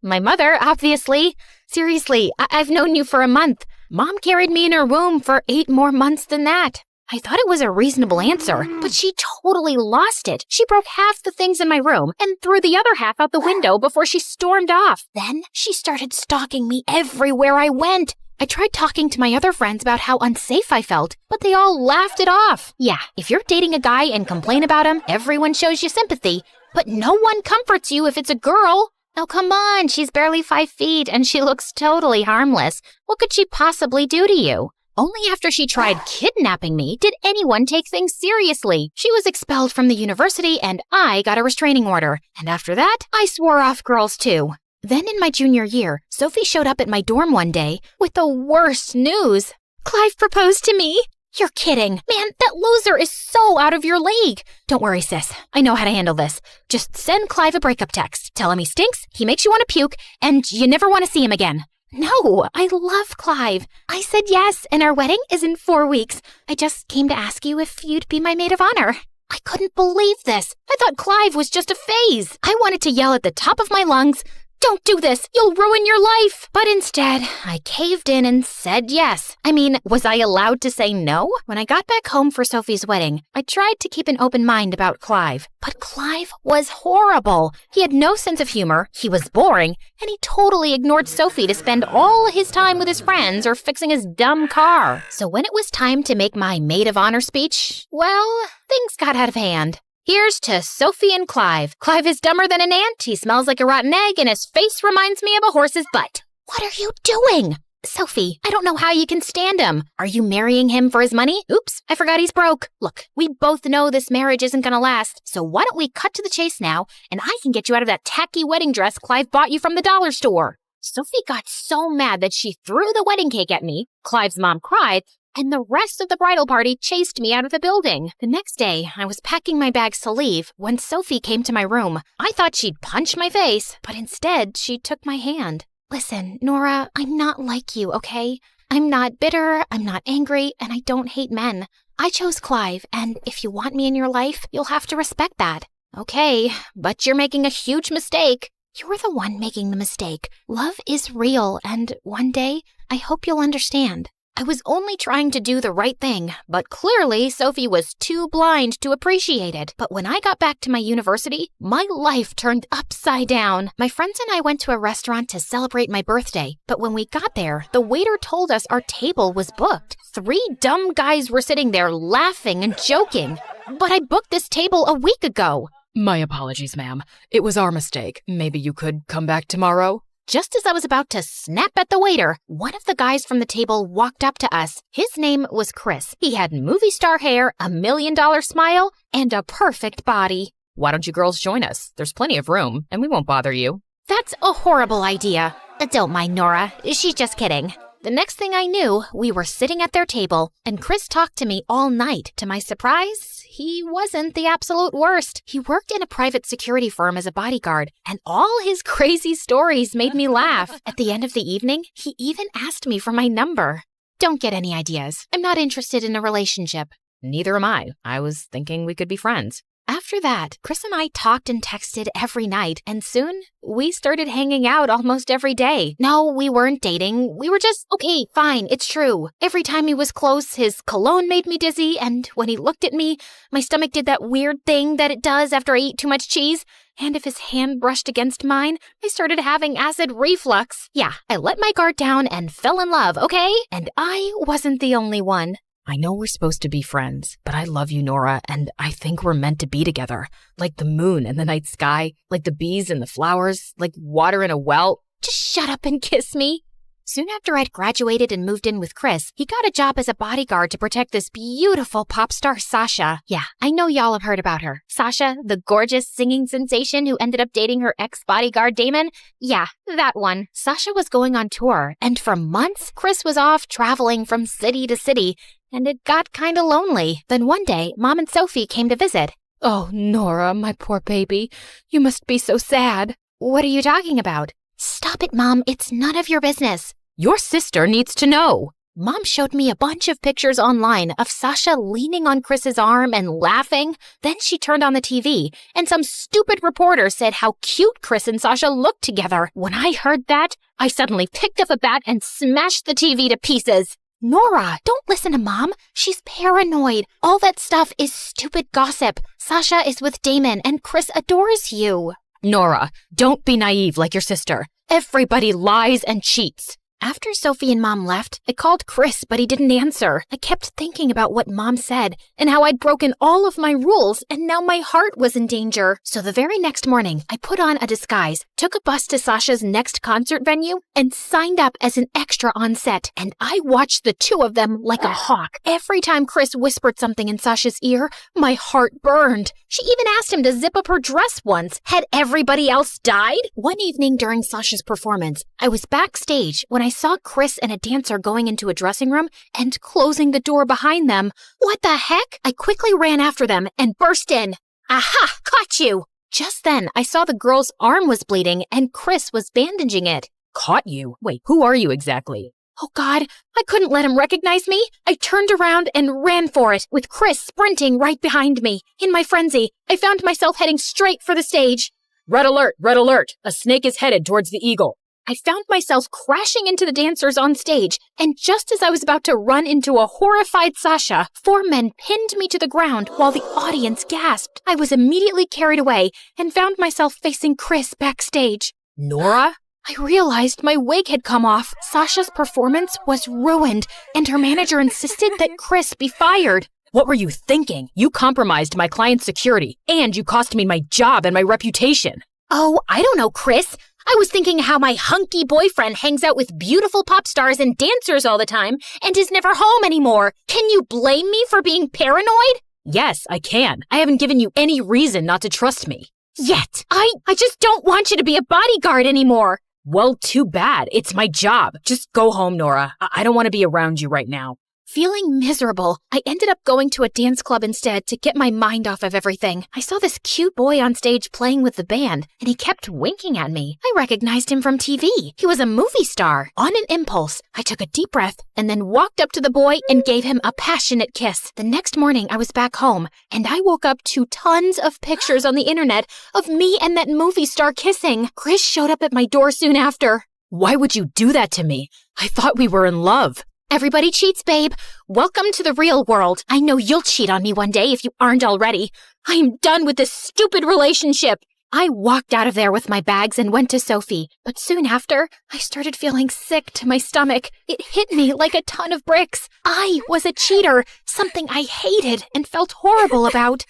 My mother, obviously. Seriously, I've known you for a month. Mom carried me in her womb for 8 more months than that. I thought it was a reasonable answer, but she totally lost it. She broke half the things in my room and threw the other half out the window before she stormed off. Then she started stalking me everywhere I went. I tried talking to my other friends about how unsafe I felt, but they all laughed it off. Yeah, if you're dating a guy and complain about him, everyone shows you sympathy, but no one comforts you if it's a girl. Oh, come on, she's barely 5 feet and she looks totally harmless. What could she possibly do to you? Only after she tried kidnapping me did anyone take things seriously. She was expelled from the university and I got a restraining order. And after that, I swore off girls too. Then in my junior year, Sophie showed up at my dorm one day with the worst news. Clive proposed to me. You're kidding. Man, that loser is so out of your league. Don't worry, sis. I know how to handle this. Just send Clive a breakup text. Tell him he stinks, he makes you want to puke, and you never want to see him again. No, I love Clive. I said yes, and our wedding is in 4 weeks. I just came to ask you if you'd be my maid of honor. I couldn't believe this. I thought Clive was just a phase. I wanted to yell at the top of my lungs, "Don't do this! You'll ruin your life!" But instead, I caved in and said yes. I mean, was I allowed to say no? When I got back home for Sophie's wedding, I tried to keep an open mind about Clive. But Clive was horrible. He had no sense of humor, he was boring, and he totally ignored Sophie to spend all his time with his friends or fixing his dumb car. So when it was time to make my maid of honor speech, well, things got out of hand. Here's to Sophie and Clive. Clive is dumber than an ant, he smells like a rotten egg, and his face reminds me of a horse's butt. What are you doing? Sophie, I don't know how you can stand him. Are you marrying him for his money? Oops, I forgot he's broke. Look, we both know this marriage isn't gonna last, so why don't we cut to the chase now, and I can get you out of that tacky wedding dress Clive bought you from the dollar store. Sophie got so mad that she threw the wedding cake at me, Clive's mom cried, and the rest of the bridal party chased me out of the building. The next day, I was packing my bags to leave when Sophie came to my room. I thought she'd punch my face, but instead, she took my hand. Listen, Nora, I'm not like you, okay? I'm not bitter, I'm not angry, and I don't hate men. I chose Clive, and if you want me in your life, you'll have to respect that. Okay, but you're making a huge mistake. You're the one making the mistake. Love is real, and one day, I hope you'll understand. I was only trying to do the right thing, but clearly Sophie was too blind to appreciate it. But when I got back to my university, my life turned upside down. My friends and I went to a restaurant to celebrate my birthday, but when we got there, the waiter told us our table was booked. 3 dumb guys were sitting there laughing and joking. But I booked this table a week ago. My apologies, ma'am. It was our mistake. Maybe you could come back tomorrow? Just as I was about to snap at the waiter, one of the guys from the table walked up to us. His name was Chris. He had movie star hair, a $1 million smile, and a perfect body. Why don't you girls join us? There's plenty of room, and we won't bother you. That's a horrible idea. Don't mind Nora. She's just kidding. The next thing I knew, we were sitting at their table, and Chris talked to me all night. To my surprise, he wasn't the absolute worst. He worked in a private security firm as a bodyguard, and all his crazy stories made me laugh. At the end of the evening, he even asked me for my number. Don't get any ideas. I'm not interested in a relationship. Neither am I. I was thinking we could be friends. After that, Chris and I talked and texted every night, and soon we started hanging out almost every day. No, we weren't dating. We were just, okay, fine, it's true. Every time he was close, his cologne made me dizzy, and when he looked at me, my stomach did that weird thing that it does after I eat too much cheese. And if his hand brushed against mine, I started having acid reflux. Yeah, I let my guard down and fell in love, okay? And I wasn't the only one. I know we're supposed to be friends, but I love you, Nora, and I think we're meant to be together. Like the moon and the night sky, like the bees and the flowers, like water in a well. Just shut up and kiss me. Soon after I'd graduated and moved in with Chris, he got a job as a bodyguard to protect this beautiful pop star Sasha. Yeah, I know y'all have heard about her. Sasha, the gorgeous singing sensation who ended up dating her ex-bodyguard Damon? Yeah, that one. Sasha was going on tour, and for months, Chris was off traveling from city to city, and it got kinda lonely. Then one day, Mom and Sophie came to visit. Oh, Nora, my poor baby. You must be so sad. What are you talking about? Stop it, Mom. It's none of your business. Your sister needs to know. Mom showed me a bunch of pictures online of Sasha leaning on Chris's arm and laughing. Then she turned on the TV, and some stupid reporter said how cute Chris and Sasha looked together. When I heard that, I suddenly picked up a bat and smashed the TV to pieces. Nora, don't listen to Mom. She's paranoid. All that stuff is stupid gossip. Sasha is with Damon, and Chris adores you. Nora, don't be naive like your sister. Everybody lies and cheats. After Sophie and Mom left, I called Chris, but he didn't answer. I kept thinking about what Mom said and how I'd broken all of my rules and now my heart was in danger. So the very next morning, I put on a disguise, took a bus to Sasha's next concert venue, and signed up as an extra on set. And I watched the two of them like a hawk. Every time Chris whispered something in Sasha's ear, my heart burned. She even asked him to zip up her dress once. Had everybody else died? One evening during Sasha's performance, I was backstage when I saw Chris and a dancer going into a dressing room and closing the door behind them. What the heck? I quickly ran after them and burst in. Aha! Caught you! Just then, I saw the girl's arm was bleeding and Chris was bandaging it. Caught you? Wait, who are you exactly? Oh God, I couldn't let him recognize me. I turned around and ran for it, with Chris sprinting right behind me. In my frenzy, I found myself heading straight for the stage. Red alert! Red alert! A snake is headed towards the eagle. I found myself crashing into the dancers on stage, and just as I was about to run into a horrified Sasha, 4 men pinned me to the ground while the audience gasped. I was immediately carried away and found myself facing Chris backstage. Nora? I realized my wig had come off. Sasha's performance was ruined, and her manager insisted that Chris be fired. What were you thinking? You compromised my client's security, and you cost me my job and my reputation. Oh, I don't know, Chris. I was thinking how my hunky boyfriend hangs out with beautiful pop stars and dancers all the time and is never home anymore. Can you blame me for being paranoid? Yes, I can. I haven't given you any reason not to trust me. Yet. I just don't want you to be a bodyguard anymore. Well, too bad. It's my job. Just go home, Nora. I don't want to be around you right now. Feeling miserable, I ended up going to a dance club instead to get my mind off of everything. I saw this cute boy on stage playing with the band, and he kept winking at me. I recognized him from TV. He was a movie star. On an impulse, I took a deep breath and then walked up to the boy and gave him a passionate kiss. The next morning, I was back home, and I woke up to tons of pictures on the internet of me and that movie star kissing. Chris showed up at my door soon after. Why would you do that to me? I thought we were in love. Everybody cheats, babe. Welcome to the real world. I know you'll cheat on me one day if you aren't already. I am done with this stupid relationship. I walked out of there with my bags and went to Sophie, but soon after, I started feeling sick to my stomach. It hit me like a ton of bricks. I was a cheater, something I hated and felt horrible about.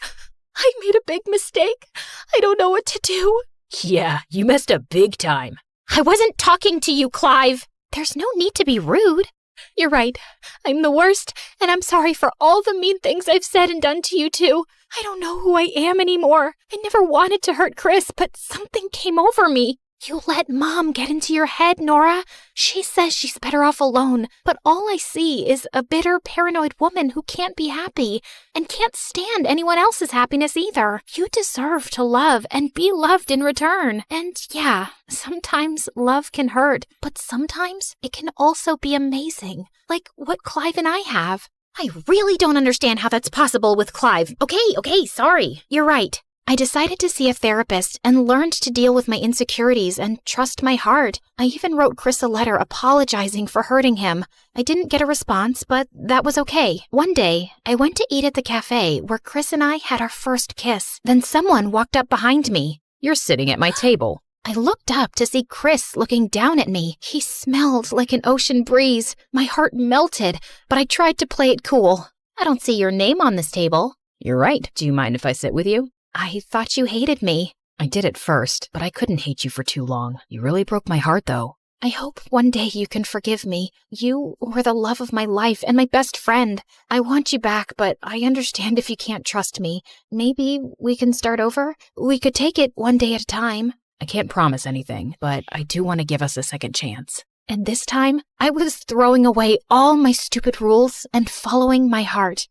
I made a big mistake. I don't know what to do. Yeah, you messed up big time. I wasn't talking to you, Clive. There's no need to be rude. You're right. I'm the worst, and I'm sorry for all the mean things I've said and done to you too. I don't know who I am anymore. I never wanted to hurt Chris, but something came over me. You let Mom get into your head, Nora. She says she's better off alone, but all I see is a bitter, paranoid woman who can't be happy and can't stand anyone else's happiness either. You deserve to love and be loved in return. And yeah, sometimes love can hurt, but sometimes it can also be amazing, like what Clive and I have. I really don't understand how that's possible with Clive. Okay, sorry. You're right. I decided to see a therapist and learned to deal with my insecurities and trust my heart. I even wrote Chris a letter apologizing for hurting him. I didn't get a response, but that was okay. One day, I went to eat at the cafe where Chris and I had our first kiss. Then someone walked up behind me. You're sitting at my table. I looked up to see Chris looking down at me. He smelled like an ocean breeze. My heart melted, but I tried to play it cool. I don't see your name on this table. You're right. Do you mind if I sit with you? I thought you hated me. I did at first, but I couldn't hate you for too long. You really broke my heart, though. I hope one day you can forgive me. You were the love of my life and my best friend. I want you back, but I understand if you can't trust me. Maybe we can start over? We could take it one day at a time. I can't promise anything, but I do want to give us a second chance. And this time, I was throwing away all my stupid rules and following my heart.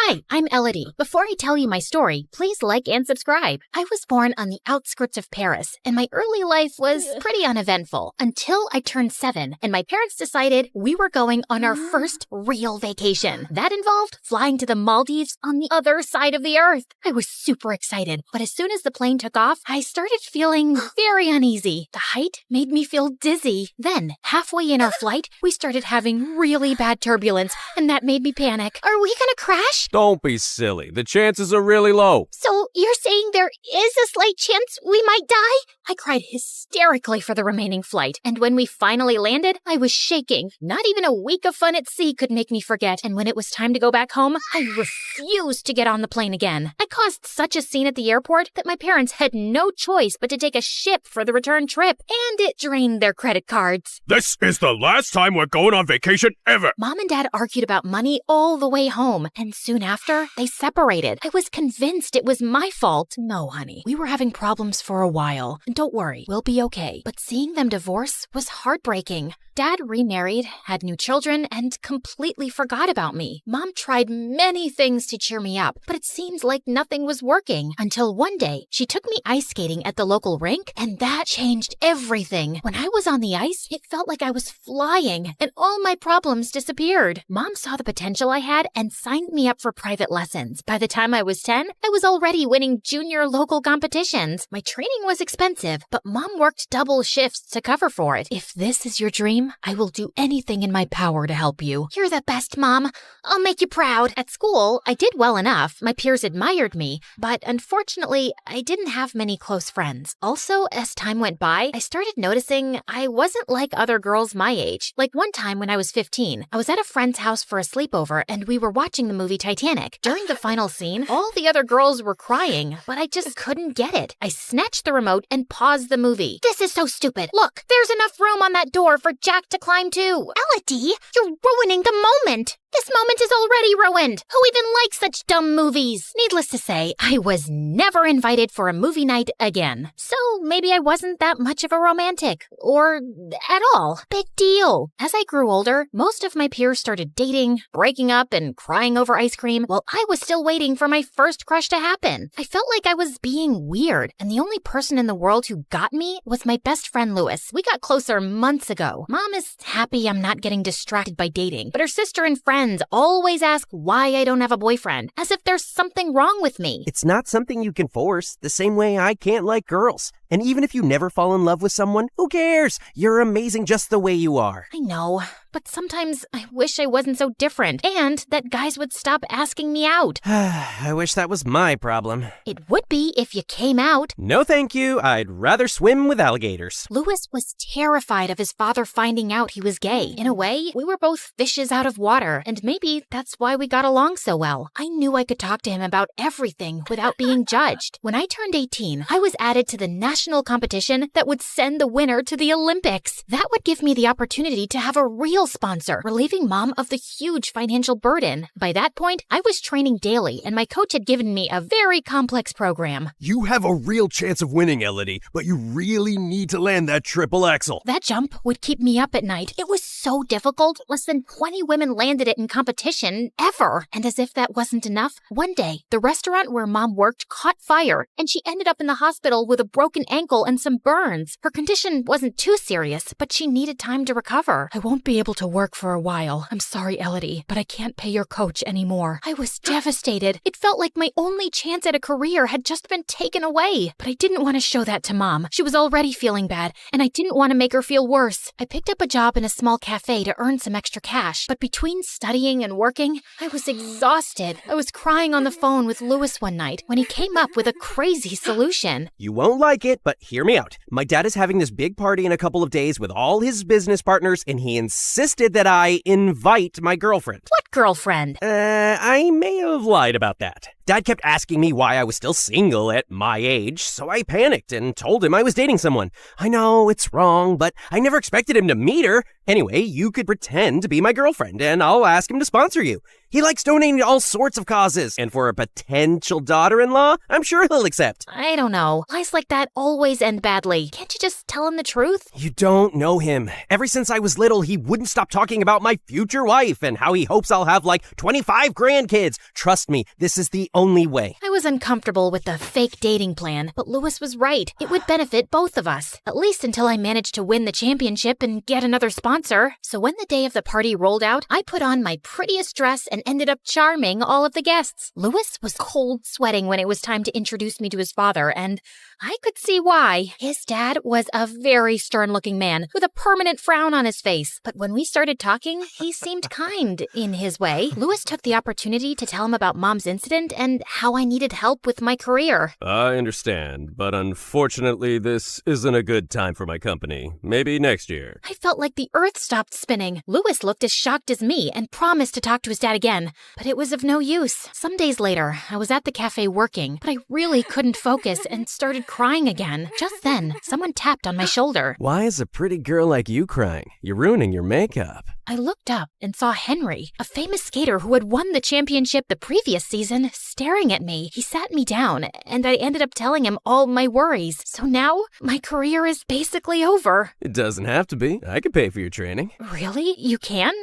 Hi, I'm Elodie. Before I tell you my story, please like and subscribe. I was born on the outskirts of Paris, and my early life was pretty uneventful until I turned 7, and my parents decided we were going on our first real vacation. That involved flying to the Maldives on the other side of the earth. I was super excited, but as soon as the plane took off, I started feeling very uneasy. The height made me feel dizzy. Then, halfway in our flight, we started having really bad turbulence, and that made me panic. Are we gonna crash? Don't be silly. The chances are really low. So you're saying there is a slight chance we might die? I cried hysterically for the remaining flight, and when we finally landed, I was shaking. Not even a week of fun at sea could make me forget, and when it was time to go back home, I refused to get on the plane again. I caused such a scene at the airport that my parents had no choice but to take a ship for the return trip, and it drained their credit cards. This is the last time we're going on vacation ever. Mom and Dad argued about money all the way home, and soon after, they separated. I was convinced it was my fault. No, honey, we were having problems for a while. Don't worry, we'll be okay. But seeing them divorce was heartbreaking. Dad remarried, had new children, and completely forgot about me. Mom tried many things to cheer me up, but it seems like nothing was working. Until one day, she took me ice skating at the local rink, and that changed everything. When I was on the ice, it felt like I was flying, and all my problems disappeared. Mom saw the potential I had and signed me up for private lessons. By the time I was 10, I was already winning junior local competitions. My training was expensive, but Mom worked double shifts to cover for it. If this is your dream, I will do anything in my power to help you. You're the best, Mom. I'll make you proud. At school, I did well enough. My peers admired me, but unfortunately, I didn't have many close friends. Also, as time went by, I started noticing I wasn't like other girls my age. Like one time when I was 15, I was at a friend's house for a sleepover, and we were watching the movie Titanic. During the final scene, all the other girls were crying, but I just couldn't get it. I snatched the remote and paused the movie. This is so stupid. Look, there's enough room on that door for Jack to climb too. Elodie, you're ruining the moment. This moment is already ruined. Who even likes such dumb movies? Needless to say, I was never invited for a movie night again. So maybe I wasn't that much of a romantic. Or at all. Big deal. As I grew older, most of my peers started dating, breaking up, and crying over ice cream, while I was still waiting for my first crush to happen. I felt like I was being weird, and the only person in the world who got me was my best friend Louis. We got closer months ago. Mom is happy I'm not getting distracted by dating, but her sister and friends always ask why I don't have a boyfriend, as if there's something wrong with me. It's not something you can force, the same way I can't like girls. And even if you never fall in love with someone, who cares? You're amazing just the way you are. I know, but sometimes I wish I wasn't so different, and that guys would stop asking me out. I wish that was my problem. It would be if you came out. No thank you, I'd rather swim with alligators. Louis was terrified of his father finding out he was gay. In a way, we were both fishes out of water, and maybe that's why we got along so well. I knew I could talk to him about everything without being judged. When I turned 18, I was added to the national competition that would send the winner to the Olympics. That would give me the opportunity to have a real sponsor, relieving Mom of the huge financial burden. By that point, I was training daily, and my coach had given me a very complex program. You have a real chance of winning, Elodie, but you really need to land that triple axel. That jump would keep me up at night. It was so difficult. Less than 20 women landed it in competition ever. And as if that wasn't enough, one day, the restaurant where Mom worked caught fire, and she ended up in the hospital with a broken ankle and some burns. Her condition wasn't too serious, but she needed time to recover. I won't be able to work for a while. I'm sorry, Elodie, but I can't pay your coach anymore. I was devastated. It felt like my only chance at a career had just been taken away. But I didn't want to show that to Mom. She was already feeling bad, and I didn't want to make her feel worse. I picked up a job in a small cafe to earn some extra cash, but between studying and working, I was exhausted. I was crying on the phone with Louis one night when he came up with a crazy solution. You won't like it, but hear me out. My dad is having this big party in a couple of days with all his business partners, and he insisted that I invite my girlfriend. What girlfriend? I may have lied about that. Dad kept asking me why I was still single at my age, so I panicked and told him I was dating someone. I know, it's wrong, but I never expected him to meet her. Anyway, you could pretend to be my girlfriend, and I'll ask him to sponsor you. He likes donating to all sorts of causes, and for a potential daughter-in-law, I'm sure he'll accept. I don't know. Lies like that always end badly. Can't you just tell him the truth? You don't know him. Ever since I was little, he wouldn't stop talking about my future wife and how he hopes I'll I'll have like 25 grandkids. Trust me, this is the only way. I was uncomfortable with the fake dating plan, but Louis was right. It would benefit both of us, at least until I managed to win the championship and get another sponsor. So when the day of the party rolled out, I put on my prettiest dress and ended up charming all of the guests. Louis was cold sweating when it was time to introduce me to his father, and I could see why. His dad was a very stern-looking man with a permanent frown on his face. But when we started talking, he seemed kind in his way. Louis took the opportunity to tell him about Mom's incident and how I needed help with my career. I understand, but unfortunately, this isn't a good time for my company. Maybe next year. I felt like the earth stopped spinning. Louis looked as shocked as me and promised to talk to his dad again, but it was of no use. Some days later, I was at the cafe working, but I really couldn't focus and started crying again. Just then, someone tapped on my shoulder. Why is a pretty girl like you crying? You're ruining your makeup. I looked up and saw Henry, a famous skater who had won the championship the previous season, staring at me. He sat me down, and I ended up telling him all my worries. So now, my career is basically over. It doesn't have to be. I could pay for your training. Really? You can?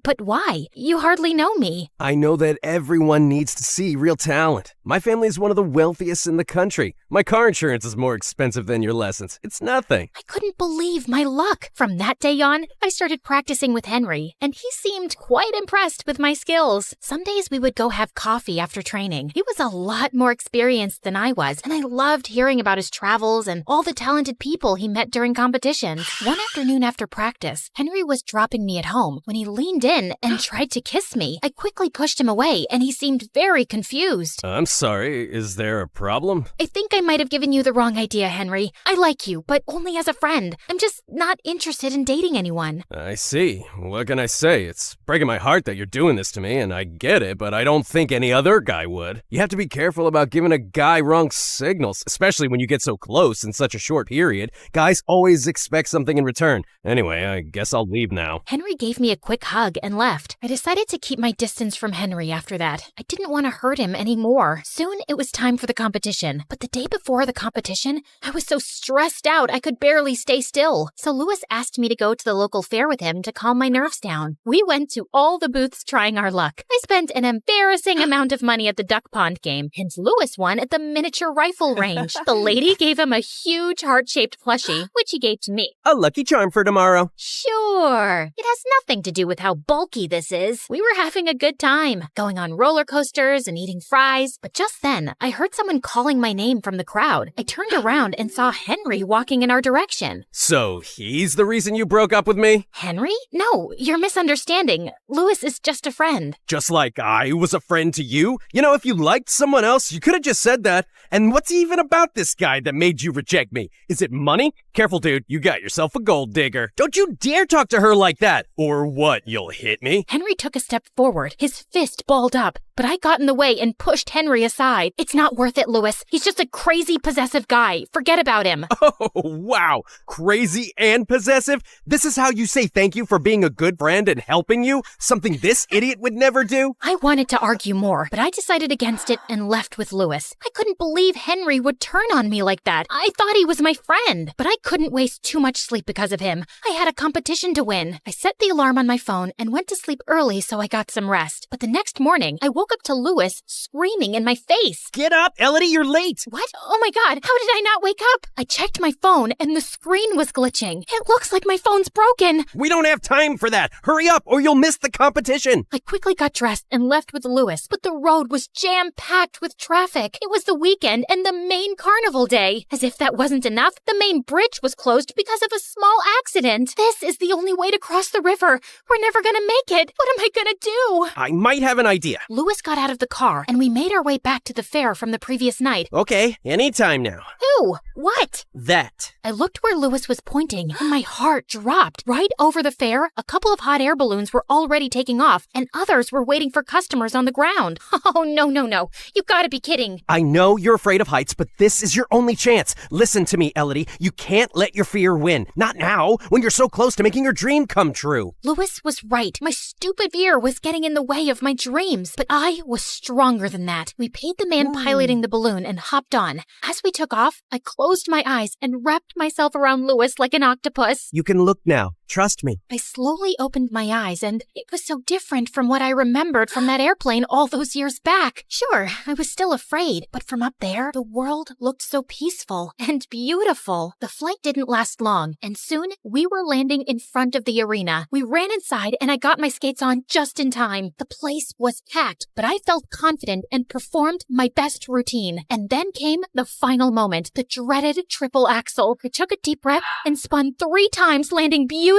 But why? You hardly know me. I know that everyone needs to see real talent. My family is one of the wealthiest in the country. My car insurance is more expensive than your lessons. It's nothing. I couldn't believe my luck. From that day on, I started practicing with Henry, and he seemed quite impressed with my skills. Some days we would go have coffee after training. He was a lot more experienced than I was, and I loved hearing about his travels and all the talented people he met during competitions. One afternoon after practice, Henry was dropping me at home when he leaned in and tried to kiss me. I quickly pushed him away, and he seemed very confused. I'm sorry, is there a problem? I think I might have given you the wrong idea, Henry. I like you, but only as a friend. I'm just not interested in dating anyone. I see. What can I say? It's breaking my heart that you're doing this to me, and I get it, but I don't think any other guy would. You have to be careful about giving a guy wrong signals, especially when you get so close in such a short period. Guys always expect something in return. Anyway, I guess I'll leave now. Henry gave me a quick hug and left. I decided to keep my distance from Henry after that. I didn't want to hurt him anymore. Soon it was time for the competition, but the day before the competition, I was so stressed out I could barely stay still. So Louis asked me to go to the local fair with him to calm my nerves down. We went to all the booths trying our luck. I spent an embarrassing amount of money at the duck pond game, and Louis won at the miniature rifle range. The lady gave him a huge heart-shaped plushie, which he gave to me. A lucky charm for tomorrow. Sure. It has nothing to do with how bulky this is. We were having a good time, going on roller coasters and eating fries. But just then, I heard someone calling my name from the crowd. I turned around and saw Henry walking in our direction. So he's the reason you broke up with me? Henry? No, you're misunderstanding. Louis is just a friend. Just like I was a friend to you? You know, if you liked someone else, you could have just said that. And what's even about this guy that made you reject me? Is it money? Careful, dude. You got yourself a gold digger. Don't you dare talk to her like that. Or what, you'll hit me? Henry took a step forward, his fist balled up. But I got in the way and pushed Henry aside. It's not worth it, Louis. He's just a crazy, possessive guy. Forget about him. Oh, wow. Crazy and possessive? This is how you say thank you for being a good friend and helping you? Something this idiot would never do? I wanted to argue more, but I decided against it and left with Louis. I couldn't believe Henry would turn on me like that. I thought he was my friend, but I couldn't waste too much sleep because of him. I had a competition to win. I set the alarm on my phone and went to sleep early so I got some rest. But the next morning, I woke up to Louis screaming in my face. Get up, Elodie, you're late. What? Oh my God, how did I not wake up? I checked my phone and the screen was glitching. It looks like my phone's broken. We don't have time for that. Hurry up or you'll miss the competition. I quickly got dressed and left with Louis, but the road was jam-packed with traffic. It was the weekend and the main carnival day. As if that wasn't enough, the main bridge was closed because of a small accident. This is the only way to cross the river. We're never gonna make it. What am I gonna do? I might have an idea. Louis got out of the car and we made our way back to the fair from the previous night. Okay, anytime now. Who? What? That. I looked where Louis was pointing and my heart dropped. Right over the fair, a couple of hot air balloons were already taking off and others were waiting for customers on the ground. Oh, no. You gotta be kidding. I know you're afraid of heights, but this is your only chance. Listen to me, Elodie. You can't let your fear win. Not now, when you're so close to making your dream come true. Louis was right. My stupid fear was getting in the way of my dreams, but I I was stronger than that. We paid the man piloting the balloon and hopped on. As we took off, I closed my eyes and wrapped myself around Louis like an octopus. You can look now. Trust me. I slowly opened my eyes, and it was so different from what I remembered from that airplane all those years back. Sure, I was still afraid, but from up there, the world looked so peaceful and beautiful. The flight didn't last long, and soon we were landing in front of the arena. We ran inside, and I got my skates on just in time. The place was packed, but I felt confident and performed my best routine. And then came the final moment, the dreaded triple axel. I took a deep breath and spun 3 times, landing beautifully.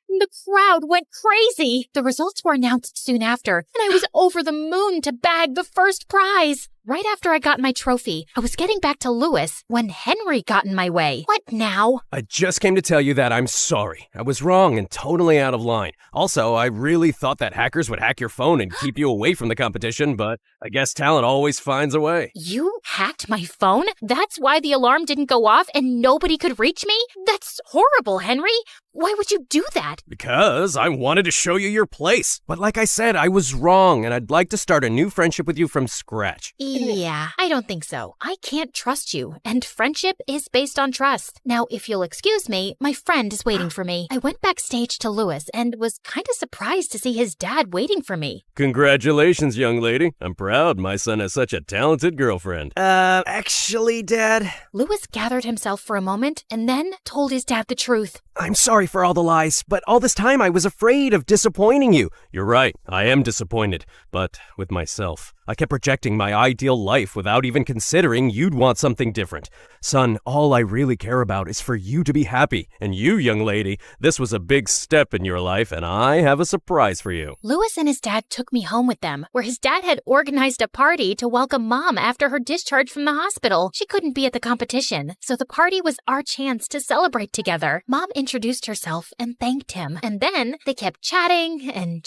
The crowd went crazy. The results were announced soon after, and I was over the moon to bag the first prize. Right after I got my trophy, I was getting back to Louis when Henry got in my way. What now? I just came to tell you that I'm sorry. I was wrong and totally out of line. Also, I really thought that hackers would hack your phone and keep you away from the competition, but I guess talent always finds a way. You hacked my phone? That's why the alarm didn't go off and nobody could reach me? That's horrible, Henry. Why would you do that? Because I wanted to show you your place. But like I said, I was wrong, and I'd like to start a new friendship with you from scratch. Yeah, I don't think so. I can't trust you, and friendship is based on trust. Now, if you'll excuse me, my friend is waiting for me. I went backstage to Louis and was kind of surprised to see his dad waiting for me. Congratulations, young lady. I'm proud my son has such a talented girlfriend. Actually, Dad, Louis gathered himself for a moment and then told his dad the truth. I'm sorry for all the lies, but all this time I was afraid of disappointing you. You're right. I am disappointed, but with myself. I kept projecting my ideal life without even considering you'd want something different. Son, all I really care about is for you to be happy. And you, young lady, this was a big step in your life, and I have a surprise for you. Louis and his dad took me home with them, where his dad had organized a party to welcome Mom after her discharge from the hospital. She couldn't be at the competition, so the party was our chance to celebrate together. Mom introduced herself and thanked him, and then they kept chatting, and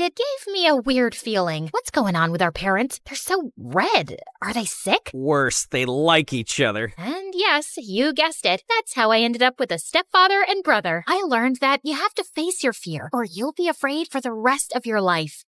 it gave me a weird feeling. What's going on with our parents? They're so red. Are they sick? Worse, they like each other. And yes, you guessed it. That's how I ended up with a stepfather and brother. I learned that you have to face your fear, or you'll be afraid for the rest of your life.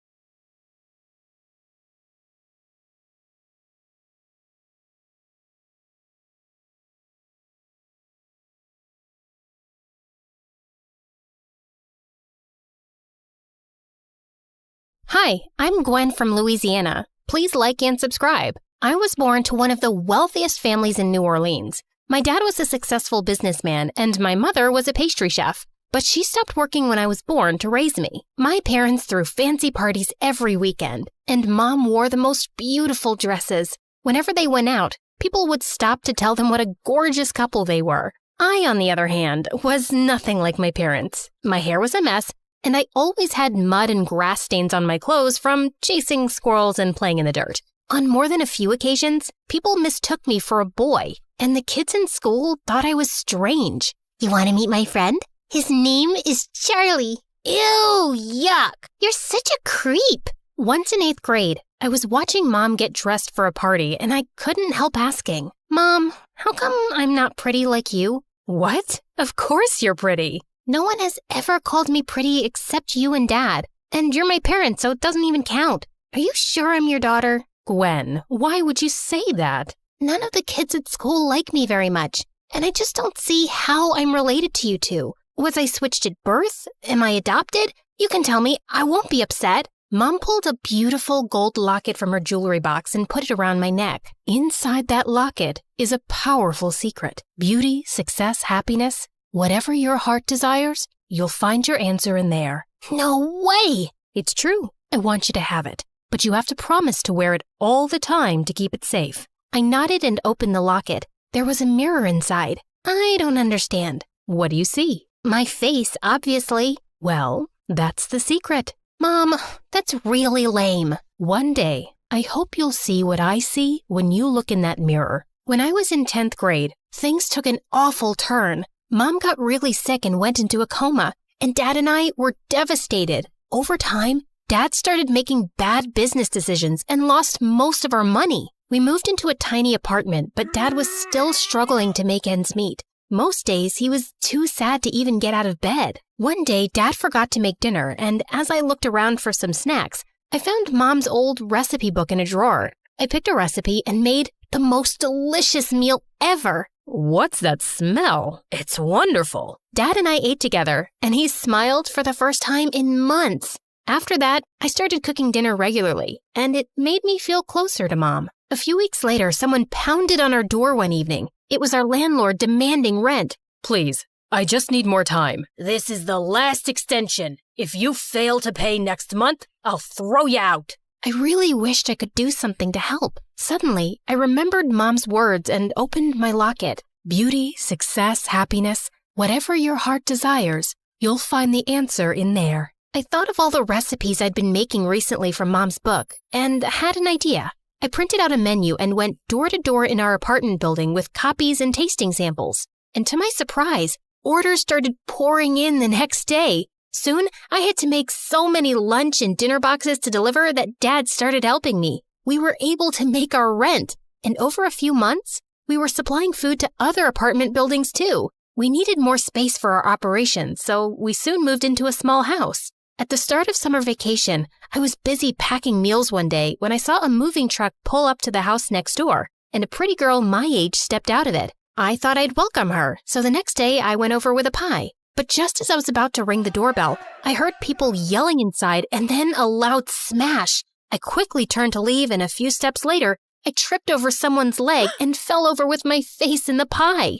Hi, I'm Gwen from Louisiana. Please like and subscribe. I was born to one of the wealthiest families in New Orleans. My dad was a successful businessman, and my mother was a pastry chef. But she stopped working when I was born to raise me. My parents threw fancy parties every weekend, and Mom wore the most beautiful dresses. Whenever they went out, people would stop to tell them what a gorgeous couple they were. I, on the other hand, was nothing like my parents. My hair was a mess, and I always had mud and grass stains on my clothes from chasing squirrels and playing in the dirt. On more than a few occasions, people mistook me for a boy, and the kids in school thought I was strange. You want to meet my friend? His name is Charlie. Ew, yuck. You're such a creep. Once in 8th grade, I was watching Mom get dressed for a party, and I couldn't help asking, Mom, how come I'm not pretty like you? What? Of course you're pretty. No one has ever called me pretty except you and Dad. And you're my parent, so it doesn't even count. Are you sure I'm your daughter? Gwen, why would you say that? None of the kids at school like me very much, and I just don't see how I'm related to you two. Was I switched at birth? Am I adopted? You can tell me. I won't be upset. Mom pulled a beautiful gold locket from her jewelry box and put it around my neck. Inside that locket is a powerful secret. Beauty, success, happiness. Whatever your heart desires, you'll find your answer in there. No way! It's true. I want you to have it. But you have to promise to wear it all the time to keep it safe. I nodded and opened the locket. There was a mirror inside. I don't understand. What do you see? My face, obviously. Well, that's the secret. Mom, that's really lame. One day, I hope you'll see what I see when you look in that mirror. When I was in 10th grade, things took an awful turn. Mom got really sick and went into a coma, and Dad and I were devastated. Over time, Dad started making bad business decisions and lost most of our money. We moved into a tiny apartment, but Dad was still struggling to make ends meet. Most days, he was too sad to even get out of bed. One day, Dad forgot to make dinner, and as I looked around for some snacks, I found Mom's old recipe book in a drawer. I picked a recipe and made the most delicious meal ever. What's that smell? It's wonderful. Dad and I ate together, and he smiled for the first time in months. After that, I started cooking dinner regularly, and it made me feel closer to Mom. A few weeks later, someone pounded on our door one evening. It was our landlord demanding rent. Please, I just need more time. This is the last extension. If you fail to pay next month, I'll throw you out. I really wished I could do something to help. Suddenly, I remembered Mom's words and opened my locket. Beauty, success, happiness, whatever your heart desires, you'll find the answer in there. I thought of all the recipes I'd been making recently from Mom's book and had an idea. I printed out a menu and went door to door in our apartment building with copies and tasting samples. And to my surprise, orders started pouring in the next day. Soon, I had to make so many lunch and dinner boxes to deliver that Dad started helping me. We were able to make our rent, and over a few months, we were supplying food to other apartment buildings too. We needed more space for our operation, so we soon moved into a small house. At the start of summer vacation, I was busy packing meals one day when I saw a moving truck pull up to the house next door, and a pretty girl my age stepped out of it. I thought I'd welcome her, so the next day I went over with a pie. But just as I was about to ring the doorbell, I heard people yelling inside and then a loud smash. I quickly turned to leave, and a few steps later, I tripped over someone's leg and fell over with my face in the pie.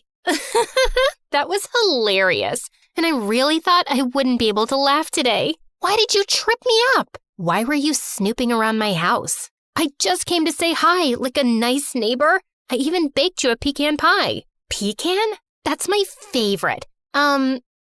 That was hilarious, and I really thought I wouldn't be able to laugh today. Why did you trip me up? Why were you snooping around my house? I just came to say hi, like a nice neighbor. I even baked you a pecan pie. Pecan? That's my favorite.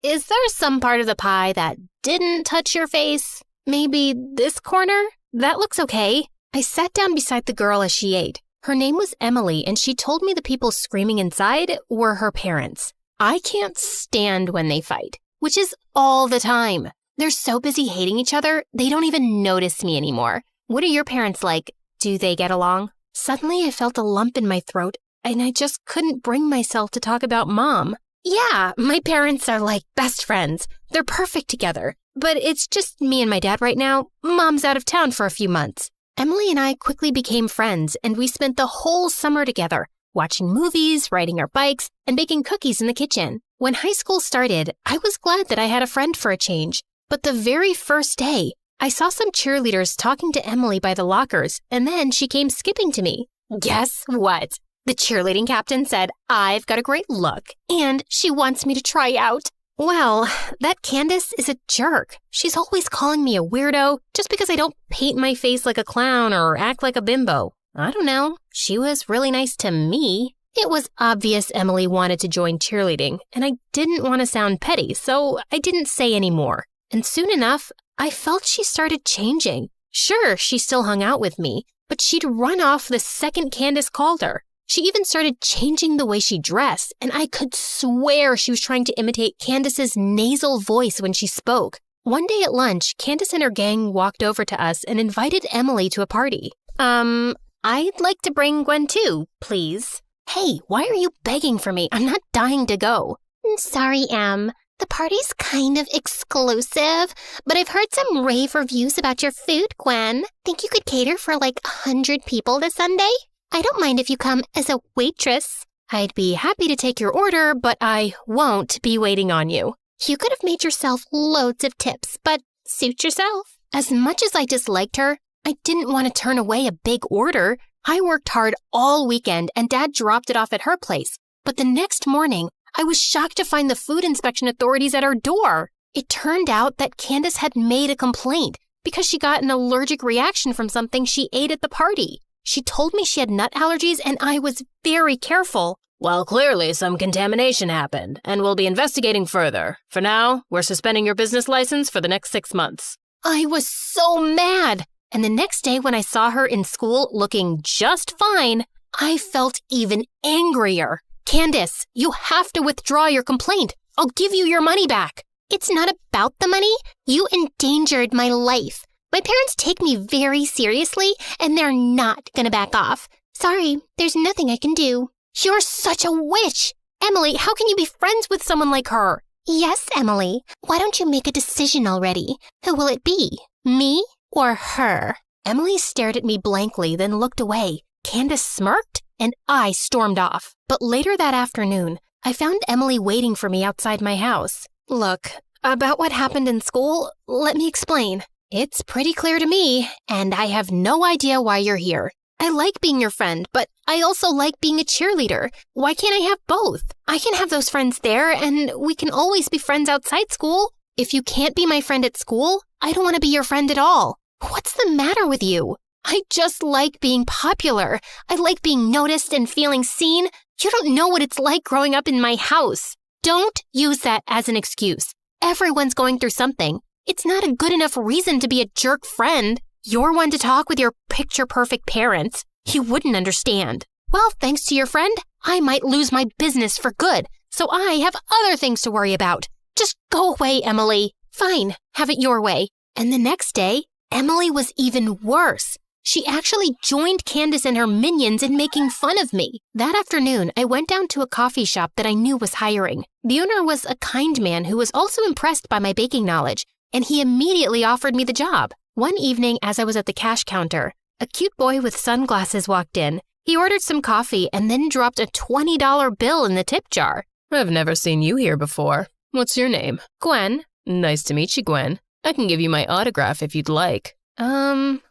Is there some part of the pie that didn't touch your face? Maybe this corner? That looks okay. I sat down beside the girl as she ate. Her name was Emily, and she told me the people screaming inside were her parents. I can't stand when they fight, which is all the time. They're so busy hating each other, they don't even notice me anymore. What are your parents like? Do they get along? Suddenly, I felt a lump in my throat, and I just couldn't bring myself to talk about Mom. Yeah, my parents are like best friends. They're perfect together. But it's just me and my dad right now. Mom's out of town for a few months. Emily and I quickly became friends, and we spent the whole summer together, watching movies, riding our bikes, and baking cookies in the kitchen. When high school started, I was glad that I had a friend for a change. But the very first day, I saw some cheerleaders talking to Emily by the lockers, and then she came skipping to me. Guess what? The cheerleading captain said I've got a great look, and she wants me to try out. Well, that Candace is a jerk. She's always calling me a weirdo just because I don't paint my face like a clown or act like a bimbo. I don't know. She was really nice to me. It was obvious Emily wanted to join cheerleading, and I didn't want to sound petty, so I didn't say any more. And soon enough, I felt she started changing. Sure, she still hung out with me, but she'd run off the second Candace called her. She even started changing the way she dressed, and I could swear she was trying to imitate Candace's nasal voice when she spoke. One day at lunch, Candace and her gang walked over to us and invited Emily to a party. I'd like to bring Gwen too, please. Hey, why are you begging for me? I'm not dying to go. Sorry, Em. The party's kind of exclusive, but I've heard some rave reviews about your food, Gwen. Think you could cater for like 100 people this Sunday? I don't mind if you come as a waitress. I'd be happy to take your order, but I won't be waiting on you. You could have made yourself loads of tips, but suit yourself. As much as I disliked her, I didn't want to turn away a big order. I worked hard all weekend, and Dad dropped it off at her place. But the next morning, I was shocked to find the food inspection authorities at our door. It turned out that Candace had made a complaint because she got an allergic reaction from something she ate at the party. She told me she had nut allergies, and I was very careful. Well, clearly some contamination happened, and we'll be investigating further. For now, we're suspending your business license for the next 6 months. I was so mad. And the next day when I saw her in school looking just fine, I felt even angrier. Candace, you have to withdraw your complaint. I'll give you your money back. It's not about the money. You endangered my life. My parents take me very seriously, and they're not gonna back off. Sorry, there's nothing I can do. You're such a witch! Emily, how can you be friends with someone like her? Yes, Emily. Why don't you make a decision already? Who will it be? Me or her? Emily stared at me blankly, then looked away. Candace smirked, and I stormed off. But later that afternoon, I found Emily waiting for me outside my house. Look, about what happened in school, let me explain. It's pretty clear to me, and I have no idea why you're here. I like being your friend, but I also like being a cheerleader. Why can't I have both? I can have those friends there, and we can always be friends outside school. If you can't be my friend at school, I don't want to be your friend at all. What's the matter with you? I just like being popular. I like being noticed and feeling seen. You don't know what it's like growing up in my house. Don't use that as an excuse. Everyone's going through something. It's not a good enough reason to be a jerk friend. You're one to talk with your picture-perfect parents. You wouldn't understand. Well, thanks to your friend, I might lose my business for good, so I have other things to worry about. Just go away, Emily. Fine, have it your way. And the next day, Emily was even worse. She actually joined Candace and her minions in making fun of me. That afternoon, I went down to a coffee shop that I knew was hiring. The owner was a kind man who was also impressed by my baking knowledge, and he immediately offered me the job. One evening, as I was at the cash counter, a cute boy with sunglasses walked in. He ordered some coffee and then dropped a $20 bill in the tip jar. I've never seen you here before. What's your name? Gwen. Nice to meet you, Gwen. I can give you my autograph if you'd like.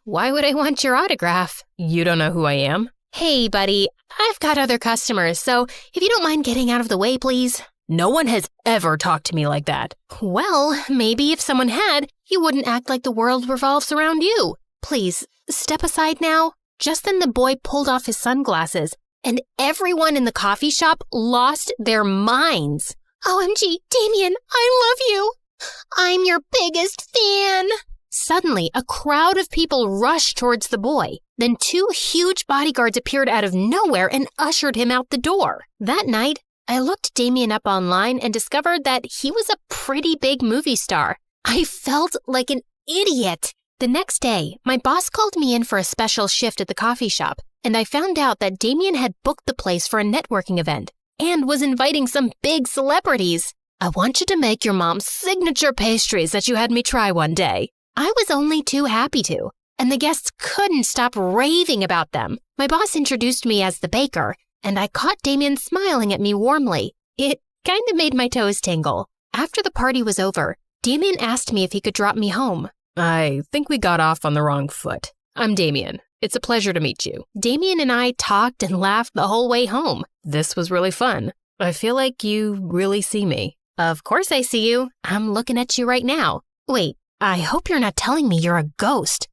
Why would I want your autograph? You don't know who I am? Hey, buddy, I've got other customers, so if you don't mind getting out of the way, please. No one has ever talked to me like that. Well, maybe if someone had, you wouldn't act like the world revolves around you. Please, step aside now. Just then the boy pulled off his sunglasses, and everyone in the coffee shop lost their minds. OMG, Damien, I love you. I'm your biggest fan. Suddenly, a crowd of people rushed towards the boy. Then 2 huge bodyguards appeared out of nowhere and ushered him out the door. That night, I looked Damien up online and discovered that he was a pretty big movie star. I felt like an idiot. The next day, my boss called me in for a special shift at the coffee shop, and I found out that Damien had booked the place for a networking event and was inviting some big celebrities. I want you to make your mom's signature pastries that you had me try one day. I was only too happy to, and the guests couldn't stop raving about them. My boss introduced me as the baker, and I caught Damien smiling at me warmly. It kind of made my toes tingle. After the party was over, Damien asked me if he could drop me home. I think we got off on the wrong foot. I'm Damien. It's a pleasure to meet you. Damien and I talked and laughed the whole way home. This was really fun. I feel like you really see me. Of course I see you. I'm looking at you right now. Wait, I hope you're not telling me you're a ghost.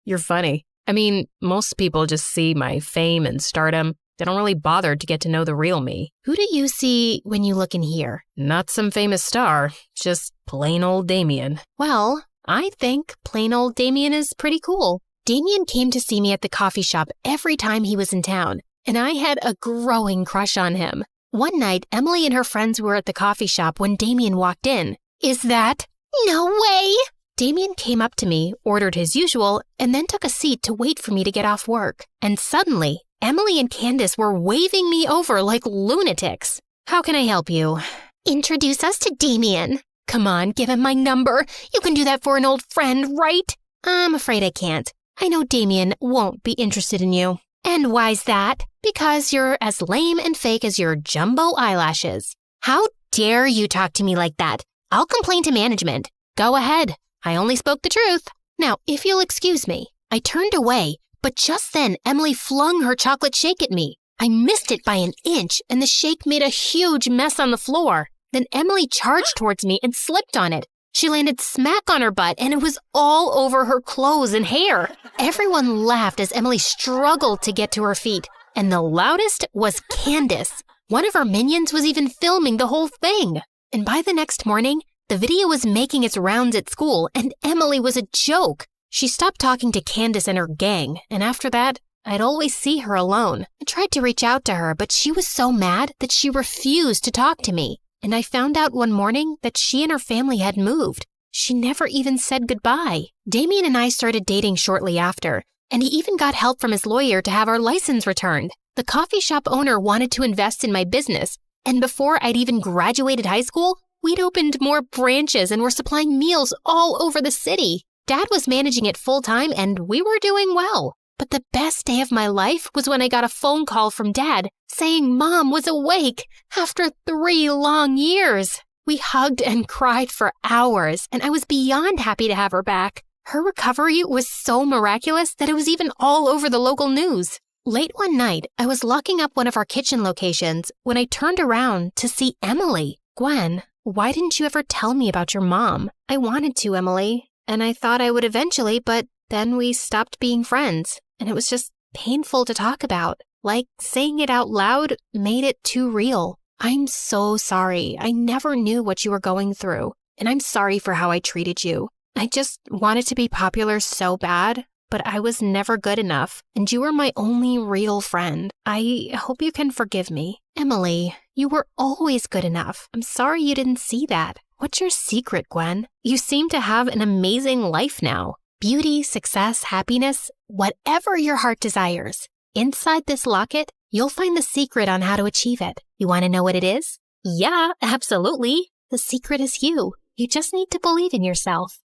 You're funny. I mean, most people just see my fame and stardom. They don't really bother to get to know the real me. Who do you see when you look in here? Not some famous star, just plain old Damien. Well, I think plain old Damien is pretty cool. Damien came to see me at the coffee shop every time he was in town, and I had a growing crush on him. One night, Emily and her friends were at the coffee shop when Damien walked in. Is that? No way! Damien came up to me, ordered his usual, and then took a seat to wait for me to get off work. And suddenly, Emily and Candace were waving me over like lunatics. How can I help you? Introduce us to Damien. Come on, give him my number. You can do that for an old friend, right? I'm afraid I can't. I know Damien won't be interested in you. And why's that? Because you're as lame and fake as your jumbo eyelashes. How dare you talk to me like that? I'll complain to management. Go ahead. I only spoke the truth. Now, if you'll excuse me. I turned away, but just then Emily flung her chocolate shake at me. I missed it by an inch, and the shake made a huge mess on the floor. Then Emily charged towards me and slipped on it. She landed smack on her butt, and it was all over her clothes and hair. Everyone laughed as Emily struggled to get to her feet, and the loudest was Candace. One of her minions was even filming the whole thing. And by the next morning, the video was making its rounds at school, and Emily was a joke. She stopped talking to Candace and her gang, and after that, I'd always see her alone. I tried to reach out to her, but she was so mad that she refused to talk to me. And I found out one morning that she and her family had moved. She never even said goodbye. Damien and I started dating shortly after, and he even got help from his lawyer to have our license returned. The coffee shop owner wanted to invest in my business, and before I'd even graduated high school, we'd opened more branches and were supplying meals all over the city. Dad was managing it full-time and we were doing well. But the best day of my life was when I got a phone call from Dad saying Mom was awake after 3 long years. We hugged and cried for hours, and I was beyond happy to have her back. Her recovery was so miraculous that it was even all over the local news. Late one night, I was locking up one of our kitchen locations when I turned around to see Emily. Gwen, why didn't you ever tell me about your mom? I wanted to, Emily, and I thought I would eventually, but then we stopped being friends, and it was just painful to talk about. Like saying it out loud made it too real. I'm so sorry. I never knew what you were going through, and I'm sorry for how I treated you. I just wanted to be popular so bad, but I was never good enough, and you were my only real friend. I hope you can forgive me. Emily, you were always good enough. I'm sorry you didn't see that. What's your secret, Gwen? You seem to have an amazing life now. Beauty, success, happiness, whatever your heart desires. Inside this locket, you'll find the secret on how to achieve it. You want to know what it is? Yeah, absolutely. The secret is you. You just need to believe in yourself.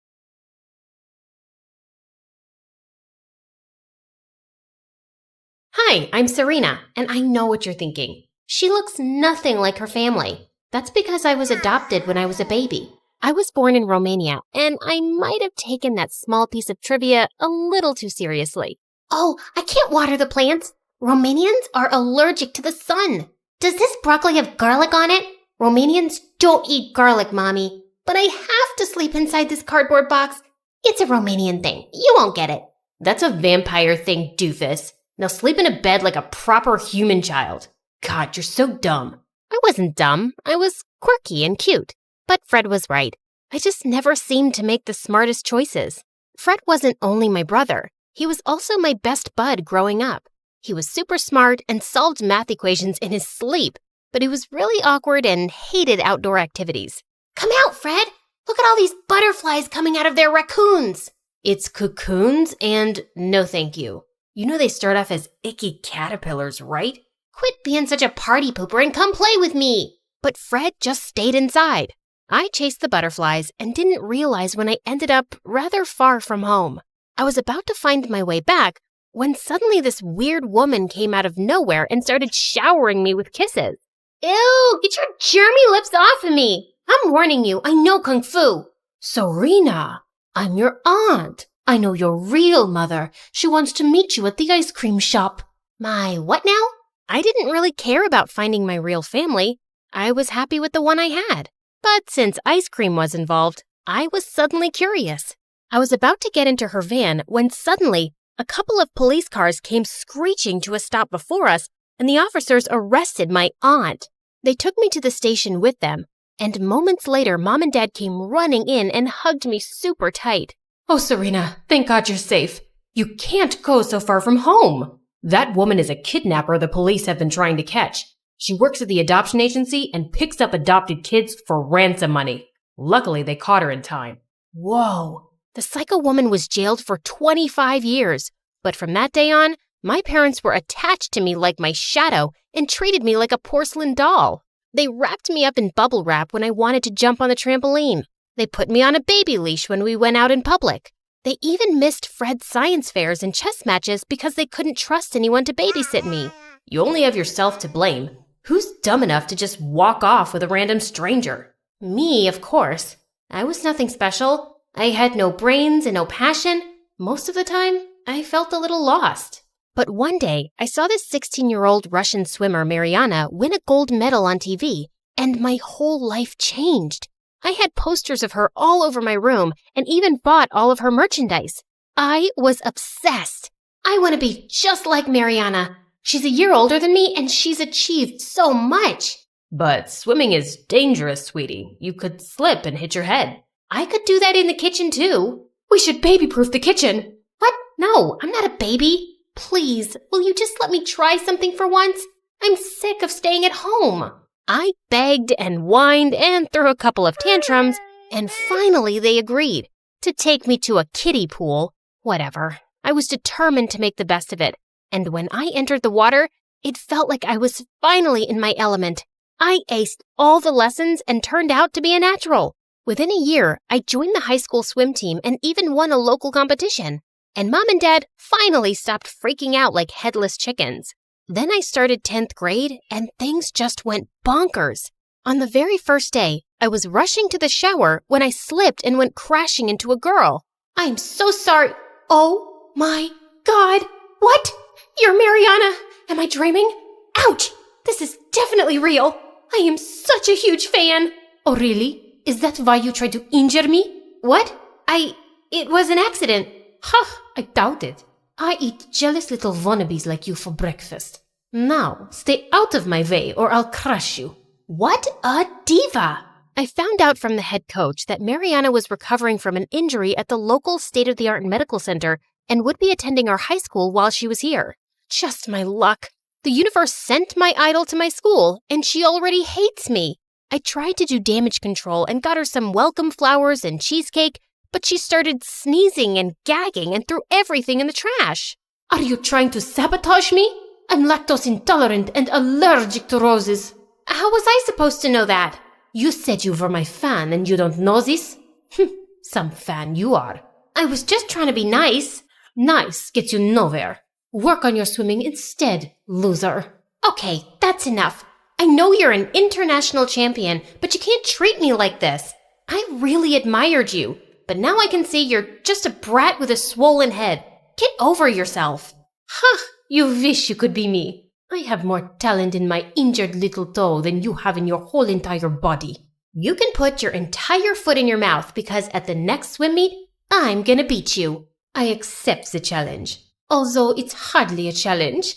Hi, I'm Serena, and I know what you're thinking. She looks nothing like her family. That's because I was adopted when I was a baby. I was born in Romania, and I might have taken that small piece of trivia a little too seriously. Oh, I can't water the plants. Romanians are allergic to the sun. Does this broccoli have garlic on it? Romanians don't eat garlic, Mommy. But I have to sleep inside this cardboard box. It's a Romanian thing. You won't get it. That's a vampire thing, doofus. Now sleep in a bed like a proper human child. God, you're so dumb. I wasn't dumb. I was quirky and cute. But Fred was right. I just never seemed to make the smartest choices. Fred wasn't only my brother. He was also my best bud growing up. He was super smart and solved math equations in his sleep, but he was really awkward and hated outdoor activities. Come out, Fred. Look at all these butterflies coming out of their raccoons. It's cocoons and no thank you. You know they start off as icky caterpillars, right? Quit being such a party pooper and come play with me. But Fred just stayed inside. I chased the butterflies and didn't realize when I ended up rather far from home. I was about to find my way back when suddenly this weird woman came out of nowhere and started showering me with kisses. Ew, get your germy lips off of me. I'm warning you, I know Kung Fu. Serena, I'm your aunt. I know your real mother. She wants to meet you at the ice cream shop. My what now? I didn't really care about finding my real family. I was happy with the one I had. But since ice cream was involved, I was suddenly curious. I was about to get into her van when suddenly a couple of police cars came screeching to a stop before us, and the officers arrested my aunt. They took me to the station with them, and moments later, Mom and Dad came running in and hugged me super tight. Oh, Serena, thank God you're safe. You can't go so far from home. That woman is a kidnapper the police have been trying to catch. She works at the adoption agency and picks up adopted kids for ransom money. Luckily, they caught her in time. Whoa. The psycho woman was jailed for 25 years. But from that day on, my parents were attached to me like my shadow and treated me like a porcelain doll. They wrapped me up in bubble wrap when I wanted to jump on the trampoline. They put me on a baby leash when we went out in public. They even missed Fred's science fairs and chess matches because they couldn't trust anyone to babysit me. You only have yourself to blame. Who's dumb enough to just walk off with a random stranger? Me, of course. I was nothing special. I had no brains and no passion. Most of the time, I felt a little lost. But one day, I saw this 16-year-old Russian swimmer, Mariana, win a gold medal on TV, and my whole life changed. I had posters of her all over my room and even bought all of her merchandise. I was obsessed. I want to be just like Mariana. She's a year older than me and she's achieved so much. But swimming is dangerous, sweetie. You could slip and hit your head. I could do that in the kitchen too. We should baby-proof the kitchen. What? No, I'm not a baby. Please, will you just let me try something for once? I'm sick of staying at home. I begged and whined and threw a couple of tantrums, and finally they agreed to take me to a kiddie pool. Whatever. I was determined to make the best of it, and when I entered the water, it felt like I was finally in my element. I aced all the lessons and turned out to be a natural. Within a year, I joined the high school swim team and even won a local competition. And Mom and Dad finally stopped freaking out like headless chickens. Then I started 10th grade and things just went bonkers. On the very first day, I was rushing to the shower when I slipped and went crashing into a girl. I'm so sorry. Oh my God. What? You're Mariana. Am I dreaming? Ouch. This is definitely real. I am such a huge fan. Oh, really? Is that why you tried to injure me? What? It was an accident. Ha, I doubt it. I eat jealous little wannabes like you for breakfast. Now, stay out of my way or I'll crush you. What a diva! I found out from the head coach that Mariana was recovering from an injury at the local state-of-the-art medical center and would be attending our high school while she was here. Just my luck. The universe sent my idol to my school, and she already hates me. I tried to do damage control and got her some welcome flowers and cheesecake, but she started sneezing and gagging and threw everything in the trash. Are you trying to sabotage me? I'm lactose intolerant and allergic to roses. How was I supposed to know that? You said you were my fan and you don't know this? Some fan you are. I was just trying to be nice. Nice gets you nowhere. Work on your swimming instead, loser. Okay, that's enough. I know you're an international champion, but you can't treat me like this. I really admired you, but now I can see you're just a brat with a swollen head. Get over yourself. You wish you could be me. I have more talent in my injured little toe than you have in your whole entire body. You can put your entire foot in your mouth because at the next swim meet, I'm gonna beat you. I accept the challenge, although it's hardly a challenge.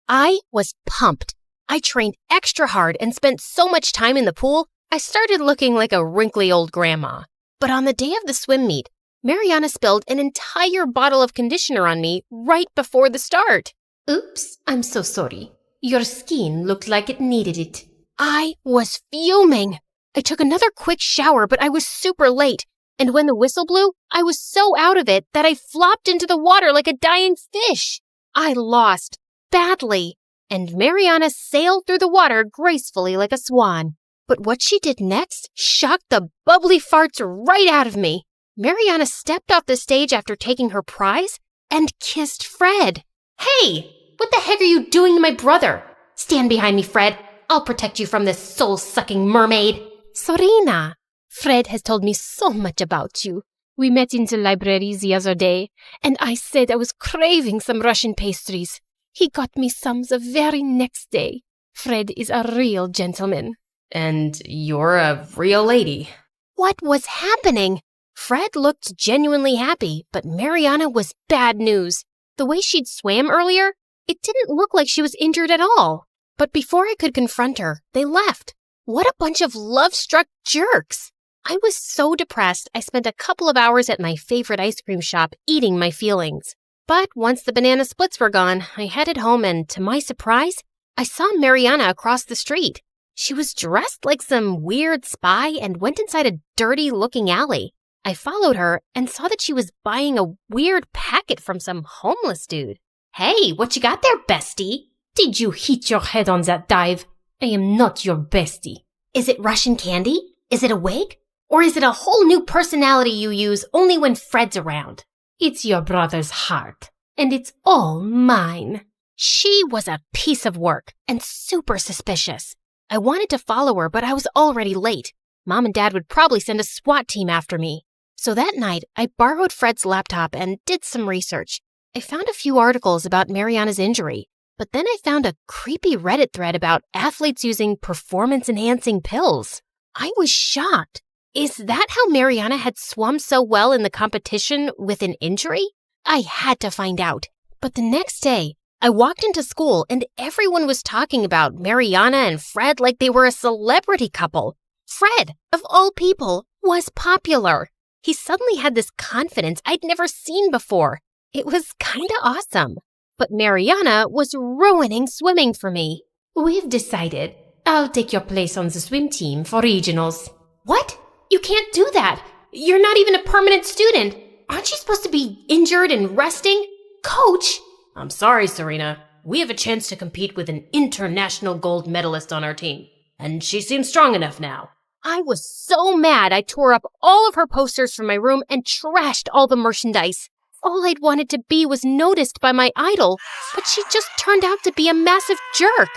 I was pumped. I trained extra hard and spent so much time in the pool, I started looking like a wrinkly old grandma. But on the day of the swim meet, Mariana spilled an entire bottle of conditioner on me right before the start. Oops, I'm so sorry. Your skin looked like it needed it. I was fuming. I took another quick shower, but I was super late. And when the whistle blew, I was so out of it that I flopped into the water like a dying fish. I lost badly. And Mariana sailed through the water gracefully like a swan. But what she did next shocked the bubbly farts right out of me. Mariana stepped off the stage after taking her prize and kissed Fred. Hey, what the heck are you doing to my brother? Stand behind me, Fred. I'll protect you from this soul-sucking mermaid. Sorina, Fred has told me so much about you. We met in the library the other day, and I said I was craving some Russian pastries. He got me some the very next day. Fred is a real gentleman. And you're a real lady. What was happening? Fred looked genuinely happy, but Mariana was bad news. The way she'd swam earlier, it didn't look like she was injured at all. But before I could confront her, they left. What a bunch of love-struck jerks! I was so depressed, I spent a couple of hours at my favorite ice cream shop eating my feelings. But once the banana splits were gone, I headed home and, to my surprise, I saw Mariana across the street. She was dressed like some weird spy and went inside a dirty-looking alley. I followed her and saw that she was buying a weird packet from some homeless dude. Hey, what you got there, bestie? Did you hit your head on that dive? I am not your bestie. Is it Russian candy? Is it a wig? Or is it a whole new personality you use only when Fred's around? It's your brother's heart, and it's all mine. She was a piece of work and super suspicious. I wanted to follow her, but I was already late. Mom and Dad would probably send a SWAT team after me. So that night, I borrowed Fred's laptop and did some research. I found a few articles about Mariana's injury, but then I found a creepy Reddit thread about athletes using performance-enhancing pills. I was shocked. Is that how Mariana had swum so well in the competition with an injury? I had to find out. But the next day, I walked into school and everyone was talking about Mariana and Fred like they were a celebrity couple. Fred, of all people, was popular. He suddenly had this confidence I'd never seen before. It was kinda awesome. But Mariana was ruining swimming for me. We've decided. I'll take your place on the swim team for regionals. What? You can't do that. You're not even a permanent student. Aren't you supposed to be injured and resting? Coach! I'm sorry, Serena. We have a chance to compete with an international gold medalist on our team, and she seems strong enough now. I was so mad I tore up all of her posters from my room and trashed all the merchandise. All I'd wanted to be was noticed by my idol, but she just turned out to be a massive jerk.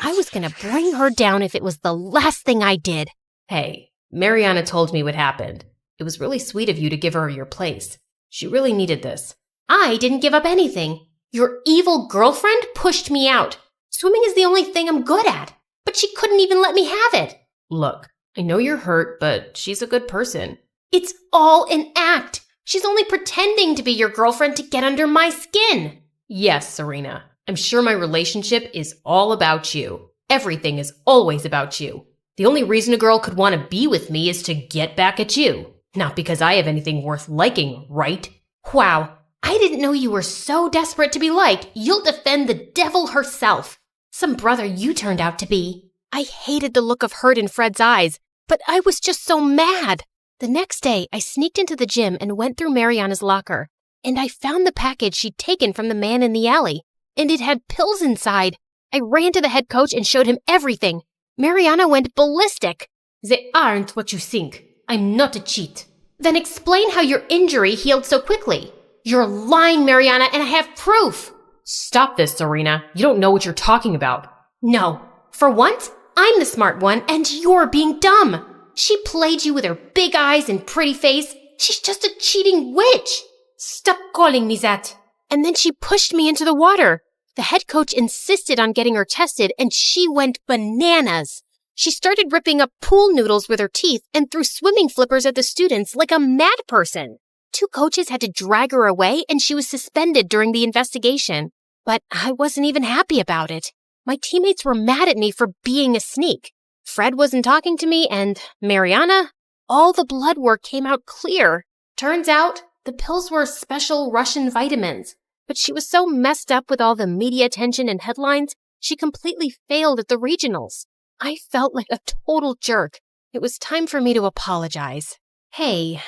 I was gonna bring her down if it was the last thing I did. Hey, Mariana told me what happened. It was really sweet of you to give her your place. She really needed this. I didn't give up anything. Your evil girlfriend pushed me out. Swimming is the only thing I'm good at, but she couldn't even let me have it. Look, I know you're hurt, but she's a good person. It's all an act. She's only pretending to be your girlfriend to get under my skin. Yes, Serena. I'm sure my relationship is all about you. Everything is always about you. The only reason a girl could want to be with me is to get back at you. Not because I have anything worth liking, right? Wow, I didn't know you were so desperate to be liked, you'll defend the devil herself. Some brother you turned out to be. I hated the look of hurt in Fred's eyes, but I was just so mad. The next day, I sneaked into the gym and went through Mariana's locker, and I found the package she'd taken from the man in the alley, and it had pills inside. I ran to the head coach and showed him everything. Mariana went ballistic. They aren't what you think. I'm not a cheat. Then explain how your injury healed so quickly. You're lying, Mariana, and I have proof. Stop this, Serena. You don't know what you're talking about. No. For once, I'm the smart one, and you're being dumb. She played you with her big eyes and pretty face. She's just a cheating witch. Stop calling me that. And then she pushed me into the water. The head coach insisted on getting her tested, and she went bananas. She started ripping up pool noodles with her teeth and threw swimming flippers at the students like a mad person. 2 coaches had to drag her away, and she was suspended during the investigation. But I wasn't even happy about it. My teammates were mad at me for being a sneak. Fred wasn't talking to me, and Mariana, all the blood work came out clear. Turns out, the pills were special Russian vitamins. But she was so messed up with all the media attention and headlines, she completely failed at the regionals. I felt like a total jerk. It was time for me to apologize. Hey,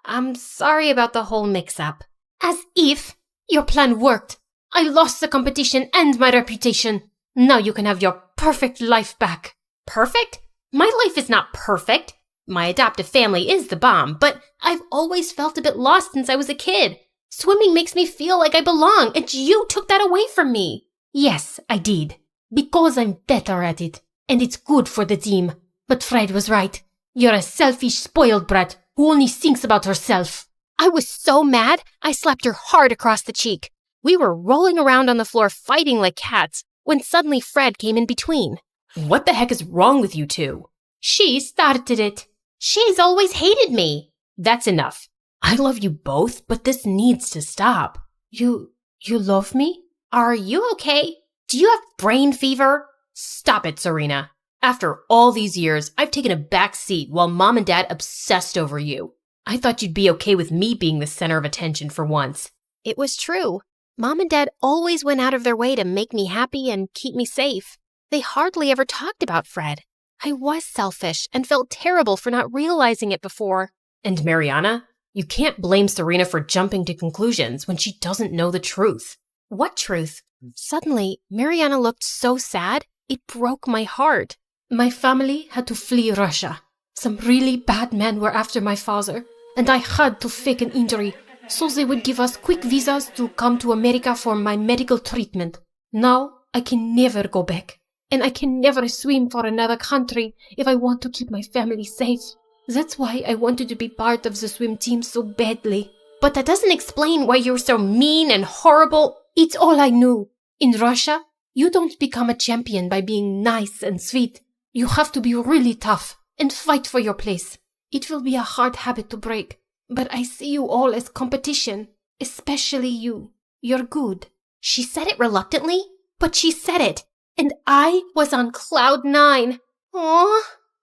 I'm sorry about the whole mix-up. As if your plan worked. I lost the competition and my reputation. Now you can have your perfect life back. Perfect? My life is not perfect. My adoptive family is the bomb, but I've always felt a bit lost since I was a kid. Swimming makes me feel like I belong, and you took that away from me. Yes, I did. Because I'm better at it, and it's good for the team. But Fred was right. You're a selfish, spoiled brat who only thinks about herself. I was so mad, I slapped her hard across the cheek. We were rolling around on the floor fighting like cats when suddenly Fred came in between. What the heck is wrong with you two? She started it. She's always hated me. That's enough. I love you both, but this needs to stop. You love me? Are you okay? Do you have brain fever? Stop it, Serena. After all these years, I've taken a back seat while Mom and Dad obsessed over you. I thought you'd be okay with me being the center of attention for once. It was true. Mom and Dad always went out of their way to make me happy and keep me safe. They hardly ever talked about Fred. I was selfish and felt terrible for not realizing it before. And Mariana, you can't blame Serena for jumping to conclusions when she doesn't know the truth. What truth? Suddenly, Mariana looked so sad, it broke my heart. My family had to flee Russia. Some really bad men were after my father, and I had to fake an injury so they would give us quick visas to come to America for my medical treatment. Now I can never go back, and I can never swim for another country if I want to keep my family safe. That's why I wanted to be part of the swim team so badly. But that doesn't explain why you're so mean and horrible. It's all I knew. In Russia, you don't become a champion by being nice and sweet. You have to be really tough and fight for your place. It will be a hard habit to break, but I see you all as competition, especially you. You're good. She said it reluctantly, but she said it, and I was on cloud 9. Aw,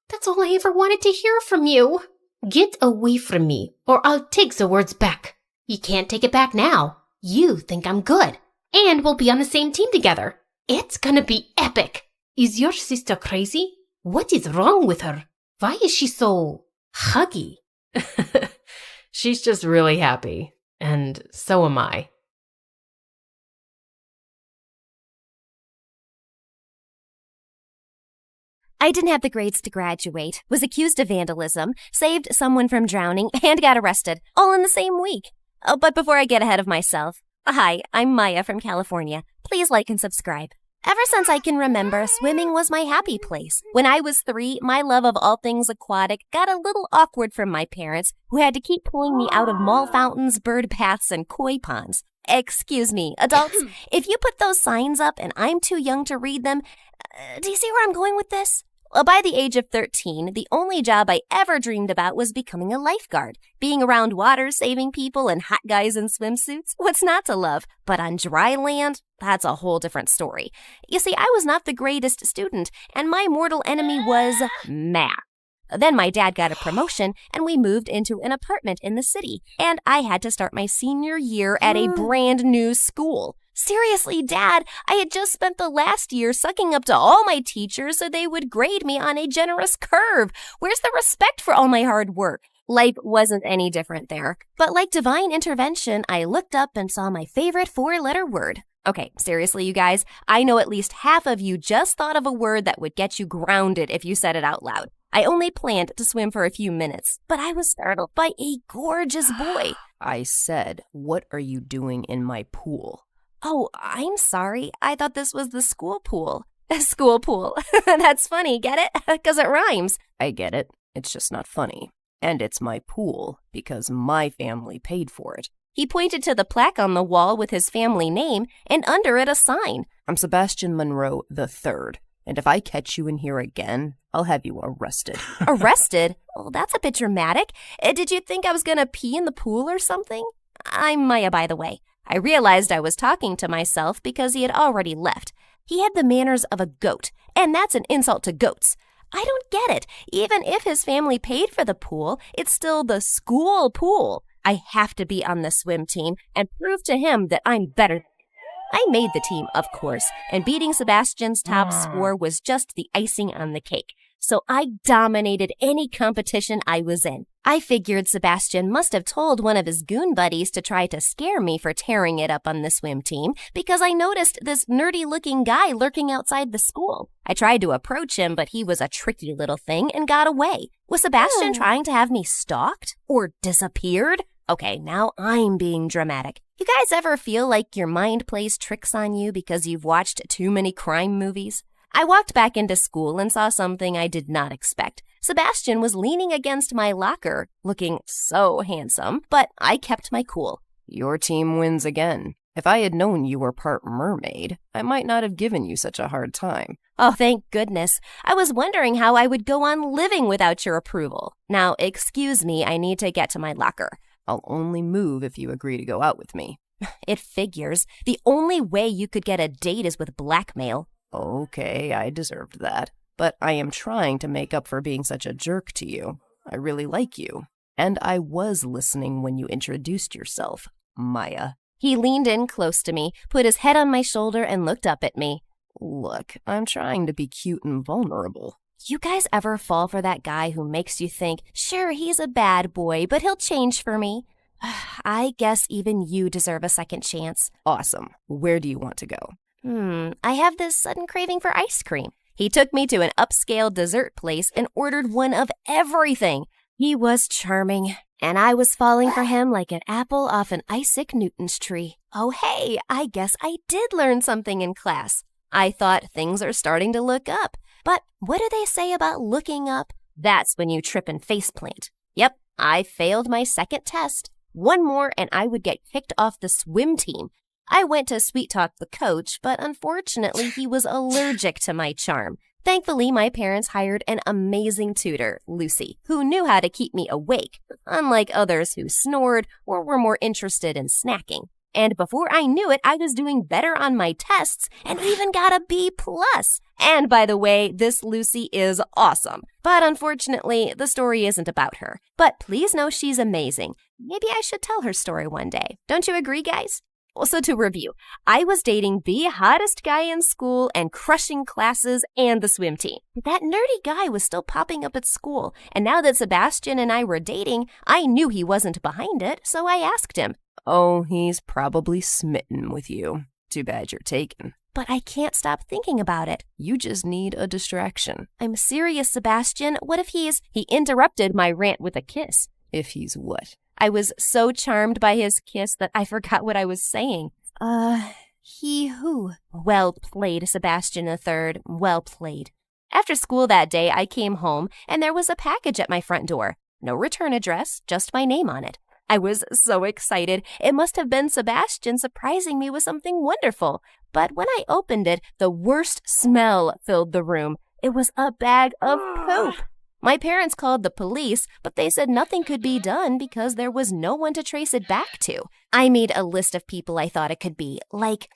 that's all I ever wanted to hear from you. Get away from me, or I'll take the words back. You can't take it back now. You think I'm good, and we'll be on the same team together. It's gonna be epic. Is your sister crazy? What is wrong with her? Why is she so huggy? She's just really happy, and so am I. I didn't have the grades to graduate, was accused of vandalism, saved someone from drowning, and got arrested, all in the same week. Oh, but before I get ahead of myself, hi, I'm Maya from California. Please like and subscribe. Ever since I can remember, swimming was my happy place. When I was 3, my love of all things aquatic got a little awkward from my parents, who had to keep pulling me out of mall fountains, bird baths, and koi ponds. Excuse me, adults, if you put those signs up and I'm too young to read them, do you see where I'm going with this? Well, by the age of 13, the only job I ever dreamed about was becoming a lifeguard. Being around water, saving people, and hot guys in swimsuits, what's not to love? But on dry land, that's a whole different story. You see, I was not the greatest student, and my mortal enemy was math. Then my dad got a promotion, and we moved into an apartment in the city, and I had to start my senior year at a brand new school. Seriously, Dad, I had just spent the last year sucking up to all my teachers so they would grade me on a generous curve. Where's the respect for all my hard work? Life wasn't any different there. But like divine intervention, I looked up and saw my favorite 4-letter word. Okay, seriously, you guys, I know at least half of you just thought of a word that would get you grounded if you said it out loud. I only planned to swim for a few minutes, but I was startled by a gorgeous boy. I said, "What are you doing in my pool?" Oh, I'm sorry. I thought this was the school pool. A school pool. That's funny, get it? Because it rhymes. I get it. It's just not funny. And it's my pool because my family paid for it. He pointed to the plaque on the wall with his family name and under it a sign. I'm Sebastian Monroe III, and if I catch you in here again, I'll have you arrested. Arrested? Oh, that's a bit dramatic. Did you think I was going to pee in the pool or something? I'm Maya, by the way. I realized I was talking to myself because he had already left. He had the manners of a goat, and that's an insult to goats. I don't get it. Even if his family paid for the pool, it's still the school pool. I have to be on the swim team and prove to him that I'm better. I made the team, of course, and beating Sebastian's top score was just the icing on the cake. So I dominated any competition I was in. I figured Sebastian must have told one of his goon buddies to try to scare me for tearing it up on the swim team because I noticed this nerdy-looking guy lurking outside the school. I tried to approach him, but he was a tricky little thing and got away. Was Sebastian trying to have me stalked or disappeared? Okay, now I'm being dramatic. You guys ever feel like your mind plays tricks on you because you've watched too many crime movies? I walked back into school and saw something I did not expect. Sebastian was leaning against my locker, looking so handsome, but I kept my cool. Your team wins again. If I had known you were part mermaid, I might not have given you such a hard time. Oh, thank goodness. I was wondering how I would go on living without your approval. Now, excuse me, I need to get to my locker. I'll only move if you agree to go out with me. It figures. The only way you could get a date is with blackmail. Okay, I deserved that. But I am trying to make up for being such a jerk to you. I really like you. And I was listening when you introduced yourself, Maya. He leaned in close to me, put his head on my shoulder, and looked up at me. Look, I'm trying to be cute and vulnerable. You guys ever fall for that guy who makes you think, sure, he's a bad boy, but he'll change for me? I guess even you deserve a second chance. Awesome. Where do you want to go? I have this sudden craving for ice cream. He took me to an upscale dessert place and ordered one of everything. He was charming, and I was falling for him like an apple off an Isaac Newton's tree. Oh, hey, I guess I did learn something in class. I thought things are starting to look up. But what do they say about looking up? That's when you trip and faceplant. Yep, I failed my second test. One more and I would get kicked off the swim team. I went to sweet talk the coach, but unfortunately he was allergic to my charm. Thankfully, my parents hired an amazing tutor, Lucy, who knew how to keep me awake, unlike others who snored or were more interested in snacking. And before I knew it, I was doing better on my tests and even got a B+. And by the way, this Lucy is awesome. But unfortunately, the story isn't about her. But please know she's amazing. Maybe I should tell her story one day. Don't you agree, guys? So to review, I was dating the hottest guy in school and crushing classes and the swim team. That nerdy guy was still popping up at school, and now that Sebastian and I were dating, I knew he wasn't behind it, so I asked him. Oh, he's probably smitten with you. Too bad you're taken. but I can't stop thinking about it. You just need a distraction. I'm serious, Sebastian. What if He interrupted my rant with a kiss. If he's what? I was so charmed by his kiss that I forgot what I was saying. He who? Well played, Sebastian III. Well played. After school that day, I came home, and there was a package at my front door. No return address, just my name on it. I was so excited. It must have been Sebastian surprising me with something wonderful. But when I opened it, the worst smell filled the room. It was a bag of poop. My parents called the police, but they said nothing could be done because there was no one to trace it back to. I made a list of people I thought it could be, like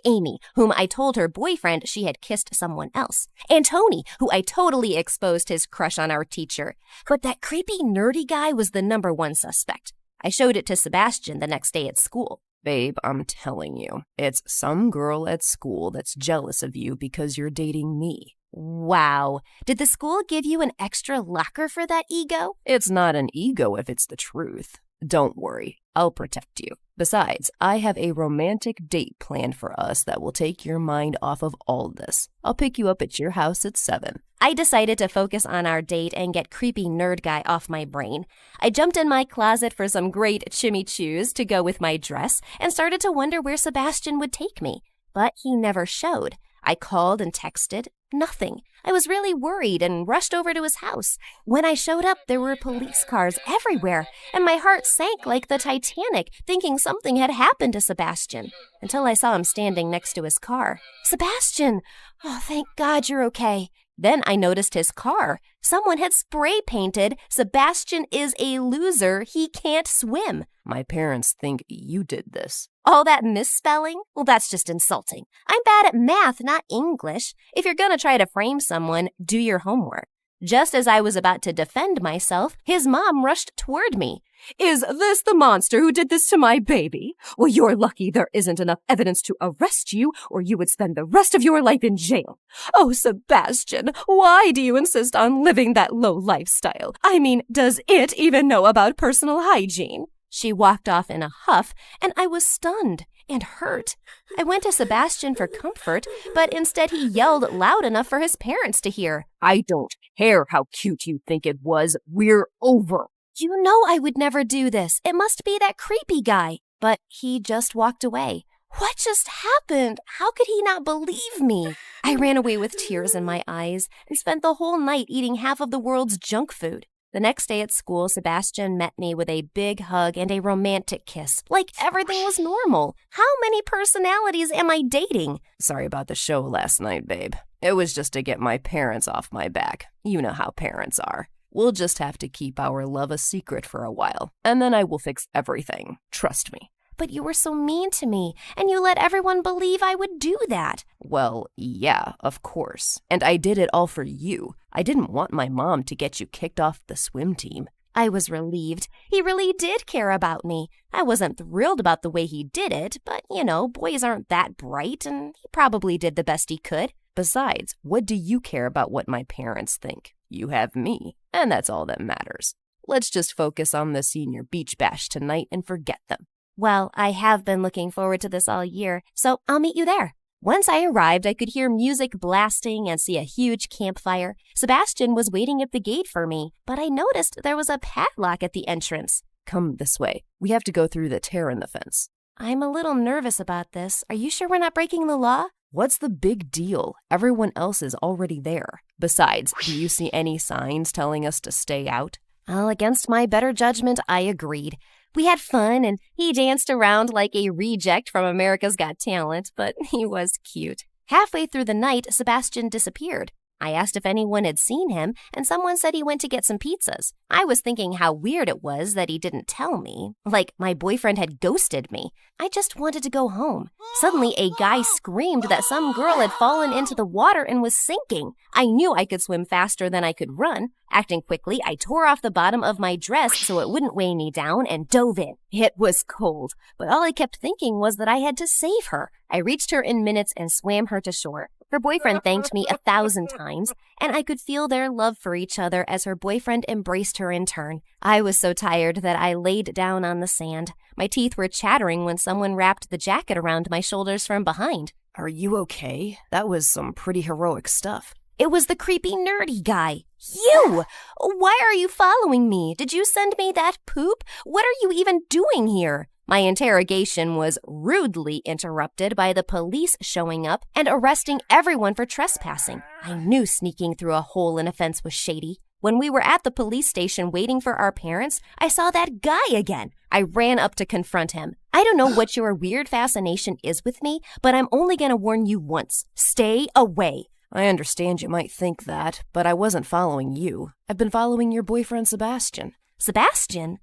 Amy, whom I told her boyfriend she had kissed someone else, and Tony, who I totally exposed his crush on our teacher. But that creepy, nerdy guy was the number one suspect. I showed it to Sebastian the next day at school. Babe, I'm telling you, it's some girl at school that's jealous of you because you're dating me. Wow. Did the school give you an extra locker for that ego? It's not an ego if it's the truth. Don't worry, I'll protect you. Besides, I have a romantic date planned for us that will take your mind off of all this. I'll pick you up at your house at 7. I decided to focus on our date and get creepy nerd guy off my brain. I jumped in my closet for some great chimichurris to go with my dress and started to wonder where Sebastian would take me. But he never showed. I called and texted. Nothing. I was really worried and rushed over to his house. When I showed up, there were police cars everywhere, and my heart sank like the Titanic, thinking something had happened to Sebastian, until I saw him standing next to his car. Sebastian! Oh, thank God you're okay. Then I noticed his car. Someone had spray painted, "Sebastian is a loser, he can't swim." My parents think you did this. All that misspelling? Well, that's just insulting. I'm bad at math, not English. If you're gonna try to frame someone, do your homework. Just as I was about to defend myself, his mom rushed toward me. "Is this the monster who did this to my baby? Well, you're lucky there isn't enough evidence to arrest you, or you would spend the rest of your life in jail. Oh, Sebastian, why do you insist on living that low lifestyle? I mean, does it even know about personal hygiene?" She walked off in a huff, and I was stunned and hurt. I went to Sebastian for comfort, but instead he yelled loud enough for his parents to hear. "I don't care how cute you think it was. We're over." You know I would never do this. It must be that creepy guy. But he just walked away. What just happened? How could he not believe me? I ran away with tears in my eyes and spent the whole night eating half of the world's junk food. The next day at school, Sebastian met me with a big hug and a romantic kiss, like everything was normal. How many personalities am I dating? Sorry about the show last night, babe. It was just to get my parents off my back. You know how parents are. We'll just have to keep our love a secret for a while, and then I will fix everything. Trust me. But you were so mean to me, and you let everyone believe I would do that. Well, yeah, of course. And I did it all for you. I didn't want my mom to get you kicked off the swim team. I was relieved. He really did care about me. I wasn't thrilled about the way he did it, but, you know, boys aren't that bright, and he probably did the best he could. Besides, what do you care about what my parents think? You have me, and that's all that matters. Let's just focus on the senior beach bash tonight and forget them. Well, I have been looking forward to this all year, so I'll meet you there. Once I arrived, I could hear music blasting and see a huge campfire. Sebastian was waiting at the gate for me, but I noticed there was a padlock at the entrance. Come this way. We have to go through the tear in the fence. I'm a little nervous about this. Are you sure we're not breaking the law? What's the big deal? Everyone else is already there. Besides, do you see any signs telling us to stay out? Well, against my better judgment, I agreed. We had fun, and he danced around like a reject from America's Got Talent, but he was cute. Halfway through the night, Sebastian disappeared. I asked if anyone had seen him, and someone said he went to get some pizzas. I was thinking how weird it was that he didn't tell me, like my boyfriend had ghosted me. I just wanted to go home. Suddenly, a guy screamed that some girl had fallen into the water and was sinking. I knew I could swim faster than I could run. Acting quickly, I tore off the bottom of my dress so it wouldn't weigh me down and dove in. It was cold, but all I kept thinking was that I had to save her. I reached her in minutes and swam her to shore. Her boyfriend thanked me 1,000 times, and I could feel their love for each other as her boyfriend embraced her in turn. I was so tired that I laid down on the sand. My teeth were chattering when someone wrapped the jacket around my shoulders from behind. Are you okay? That was some pretty heroic stuff. It was the creepy nerdy guy. You! Why are you following me? Did you send me that poop? What are you even doing here? My interrogation was rudely interrupted by the police showing up and arresting everyone for trespassing. I knew sneaking through a hole in a fence was shady. When we were at the police station waiting for our parents, I saw that guy again. I ran up to confront him. I don't know what your weird fascination is with me, but I'm only going to warn you once. Stay away. I understand you might think that, but I wasn't following you. I've been following your boyfriend, Sebastian. Sebastian?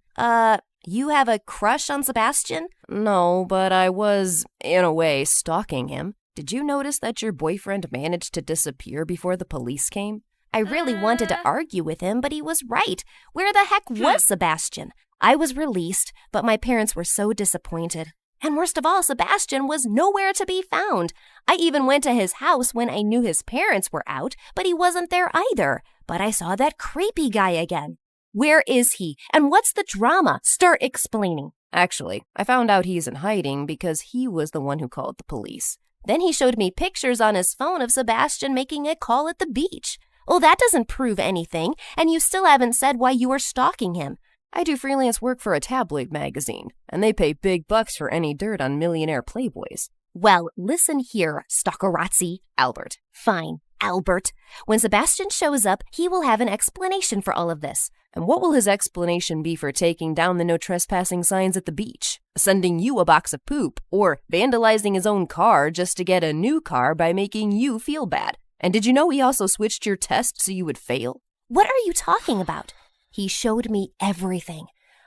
You have a crush on Sebastian? No, but I was, in a way, stalking him. Did you notice that your boyfriend managed to disappear before the police came? I really wanted to argue with him, but he was right. Where the heck was Sebastian? I was released, but my parents were so disappointed. And worst of all, Sebastian was nowhere to be found. I even went to his house when I knew his parents were out, but he wasn't there either. But I saw that creepy guy again. Where is he? And what's the drama? Start explaining. Actually, I found out he's in hiding because he was the one who called the police. Then he showed me pictures on his phone of Sebastian making a call at the beach. Well, that doesn't prove anything, and you still haven't said why you were stalking him. I do freelance work for a tabloid magazine, and they pay big bucks for any dirt on millionaire playboys. Well, listen here, stalkerazzi. Albert. Fine, Albert. When Sebastian shows up, he will have an explanation for all of this. And what will his explanation be for taking down the no trespassing signs at the beach, sending you a box of poop, or vandalizing his own car just to get a new car by making you feel bad? And did you know he also switched your test so you would fail? What are you talking about? He showed me everything.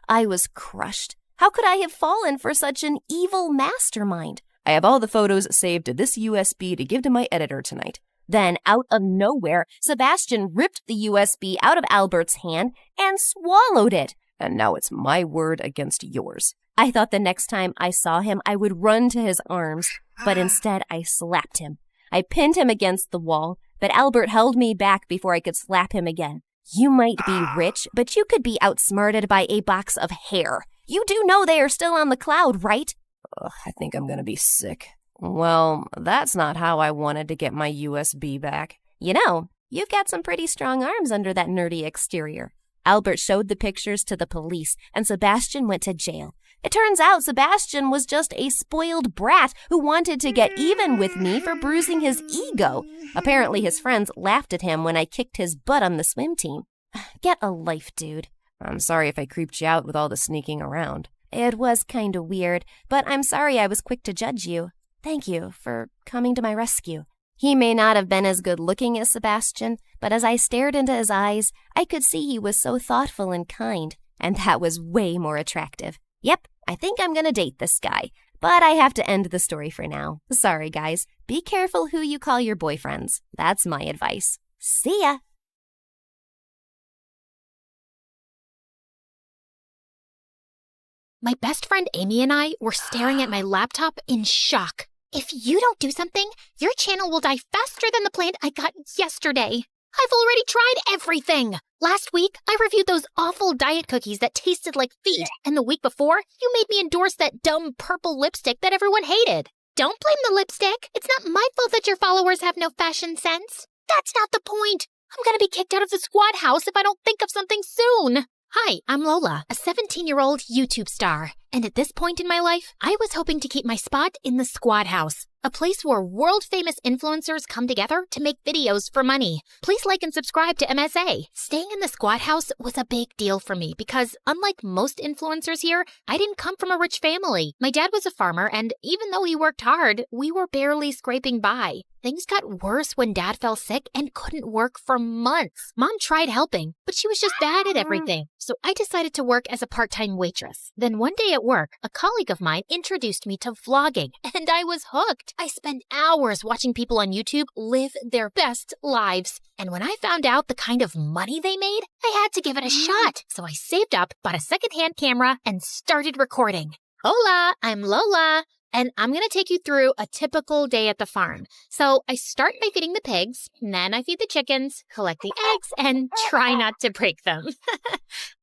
I was crushed. How could I have fallen for such an evil mastermind? I have all the photos saved to this USB to give to my editor tonight. Then, out of nowhere, Sebastian ripped the USB out of Albert's hand and swallowed it. And now it's my word against yours. I thought the next time I saw him, I would run to his arms, but instead I slapped him. I pinned him against the wall, but Albert held me back before I could slap him again. You might be rich, but you could be outsmarted by a box of hair. You do know they are still on the cloud, right? I think I'm gonna be sick. Well, that's not how I wanted to get my USB back. You know, you've got some pretty strong arms under that nerdy exterior. Albert showed the pictures to the police, and Sebastian went to jail. It turns out Sebastian was just a spoiled brat who wanted to get even with me for bruising his ego. Apparently his friends laughed at him when I kicked his butt on the swim team. Get a life, dude. I'm sorry if I creeped you out with all the sneaking around. It was kind of weird, but I'm sorry I was quick to judge you. Thank you for coming to my rescue. He may not have been as good looking as Sebastian, but as I stared into his eyes, I could see he was so thoughtful and kind, and that was way more attractive. Yep, I think I'm gonna date this guy, but I have to end the story for now. Sorry, guys. Be careful who you call your boyfriends. That's my advice. See ya! My best friend Amy and I were staring at my laptop in shock. If you don't do something, your channel will die faster than the plant I got yesterday. I've already tried everything. Last week, I reviewed those awful diet cookies that tasted like feet, and the week before, you made me endorse that dumb purple lipstick that everyone hated. Don't blame the lipstick. It's not my fault that your followers have no fashion sense. That's not the point. I'm gonna be kicked out of the squad house if I don't think of something soon. Hi, I'm Lola, a 17-year-old YouTube star. And at this point in my life, I was hoping to keep my spot in the squad house, a place where world-famous influencers come together to make videos for money. Please like and subscribe to MSA. Staying in the squad house was a big deal for me because, unlike most influencers here, I didn't come from a rich family. My dad was a farmer, and even though he worked hard, we were barely scraping by. Things got worse when Dad fell sick and couldn't work for months. Mom tried helping, but she was just bad at everything. So I decided to work as a part-time waitress. Then one day at work, a colleague of mine introduced me to vlogging, and I was hooked. I spent hours watching people on YouTube live their best lives. And when I found out the kind of money they made, I had to give it a shot. So I saved up, bought a secondhand camera, and started recording. Hola, I'm Lola. And I'm going to take you through a typical day at the farm. So I start by feeding the pigs, and then I feed the chickens, collect the eggs, and try not to break them.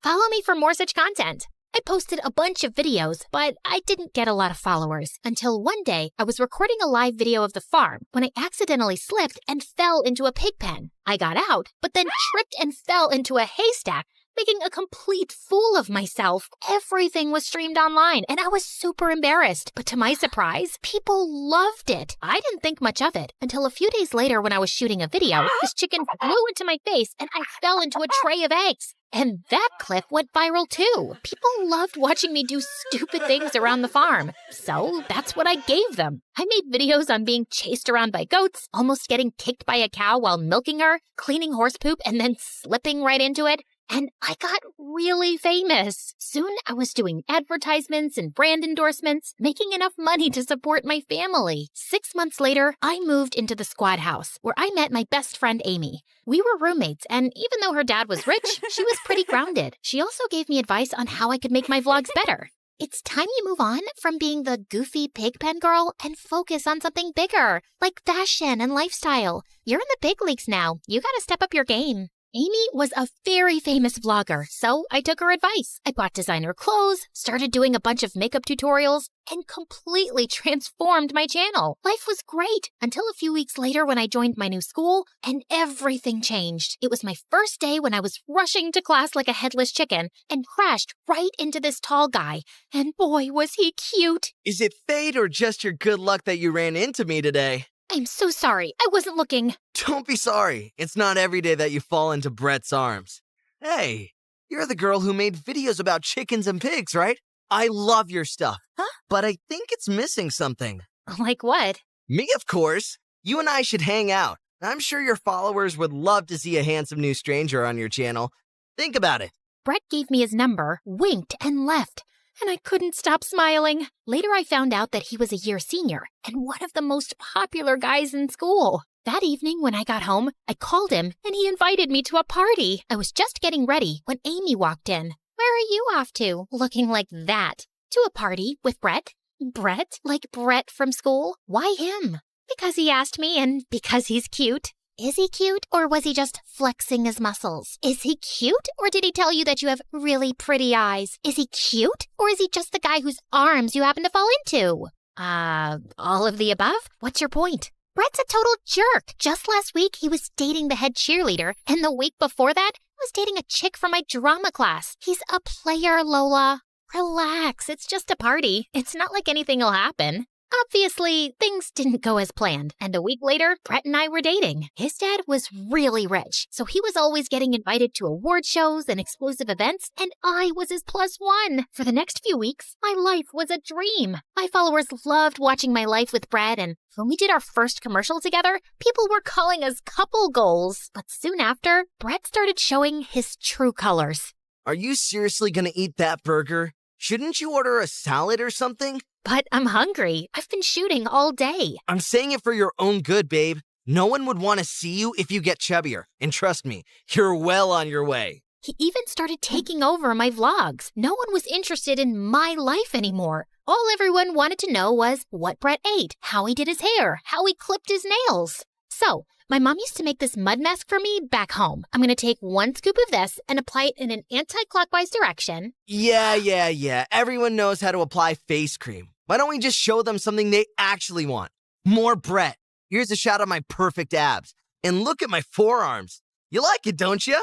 Follow me for more such content. I I posted a bunch of videos, but I didn't get a lot of followers. Until one day, I was recording a live video of the farm when I accidentally slipped and fell into a pig pen. I got out, but then tripped and fell into a haystack, making a complete fool of myself. Everything was streamed online, and I was super embarrassed. But to my surprise, people loved it. I didn't think much of it until a few days later when I was shooting a video. This chicken flew into my face, and I fell into a tray of eggs. And that clip went viral too. People loved watching me do stupid things around the farm. So that's what I gave them. I made videos on being chased around by goats, almost getting kicked by a cow while milking her, cleaning horse poop, and then slipping right into it. And I got really famous. Soon I was doing advertisements and brand endorsements, making enough money to support my family. 6 months later, I moved into the squad house where I met my best friend Amy. We were roommates, and even though her dad was rich, she was pretty grounded. She also gave me advice on how I could make my vlogs better. It's time you move on from being the goofy pigpen girl and focus on something bigger, like fashion and lifestyle. You're in the big leagues now. You gotta step up your game. Amy was a very famous vlogger, so I took her advice. I bought designer clothes, started doing a bunch of makeup tutorials, and completely transformed my channel. Life was great until a few weeks later when I joined my new school, and everything changed. It was my first day when I was rushing to class like a headless chicken and crashed right into this tall guy. And boy, was he cute. Is it fate or just your good luck that you ran into me today? I'm so sorry. I wasn't looking. Don't be sorry. It's not every day that you fall into Brett's arms. Hey, you're the girl who made videos about chickens and pigs, right? I love your stuff. Huh? But I think it's missing something. Like what? Me, of course. You and I should hang out. I'm sure your followers would love to see a handsome new stranger on your channel. Think about it. Brett gave me his number, winked, and left. And I couldn't stop smiling. Later, I found out that he was a year senior and one of the most popular guys in school. That evening, when I got home, I called him and he invited me to a party. I was just getting ready when Amy walked in. Where are you off to, looking like that? To a party with Brett. Brett? Like Brett from school? Why him? Because he asked me and because he's cute. Is he cute, or was he just flexing his muscles? Is he cute, or did he tell you that you have really pretty eyes? Is he cute, or is he just the guy whose arms you happen to fall into? All of the above? What's your point? Brett's a total jerk. Just last week, he was dating the head cheerleader, and the week before that, he was dating a chick from my drama class. He's a player, Lola. Relax, it's just a party. It's not like anything will happen. Obviously, things didn't go as planned, and a week later, Brett and I were dating. His dad was really rich, so he was always getting invited to award shows and exclusive events, and I was his +1. For the next few weeks, my life was a dream. My followers loved watching my life with Brett, and when we did our first commercial together, people were calling us couple goals. But soon after, Brett started showing his true colors. Are you seriously gonna eat that burger? Shouldn't you order a salad or something? But I'm hungry. I've been shooting all day. I'm saying it for your own good, babe. No one would want to see you if you get chubbier. And trust me, you're well on your way. He even started taking over my vlogs. No one was interested in my life anymore. All everyone wanted to know was what Brett ate, how he did his hair, how he clipped his nails. So, my mom used to make this mud mask for me back home. I'm going to take 1 scoop of this and apply it in an anti-clockwise direction. Yeah. Everyone knows how to apply face cream. Why don't we just show them something they actually want? More Brett. Here's a shot of my perfect abs. And look at my forearms. You like it, don't you?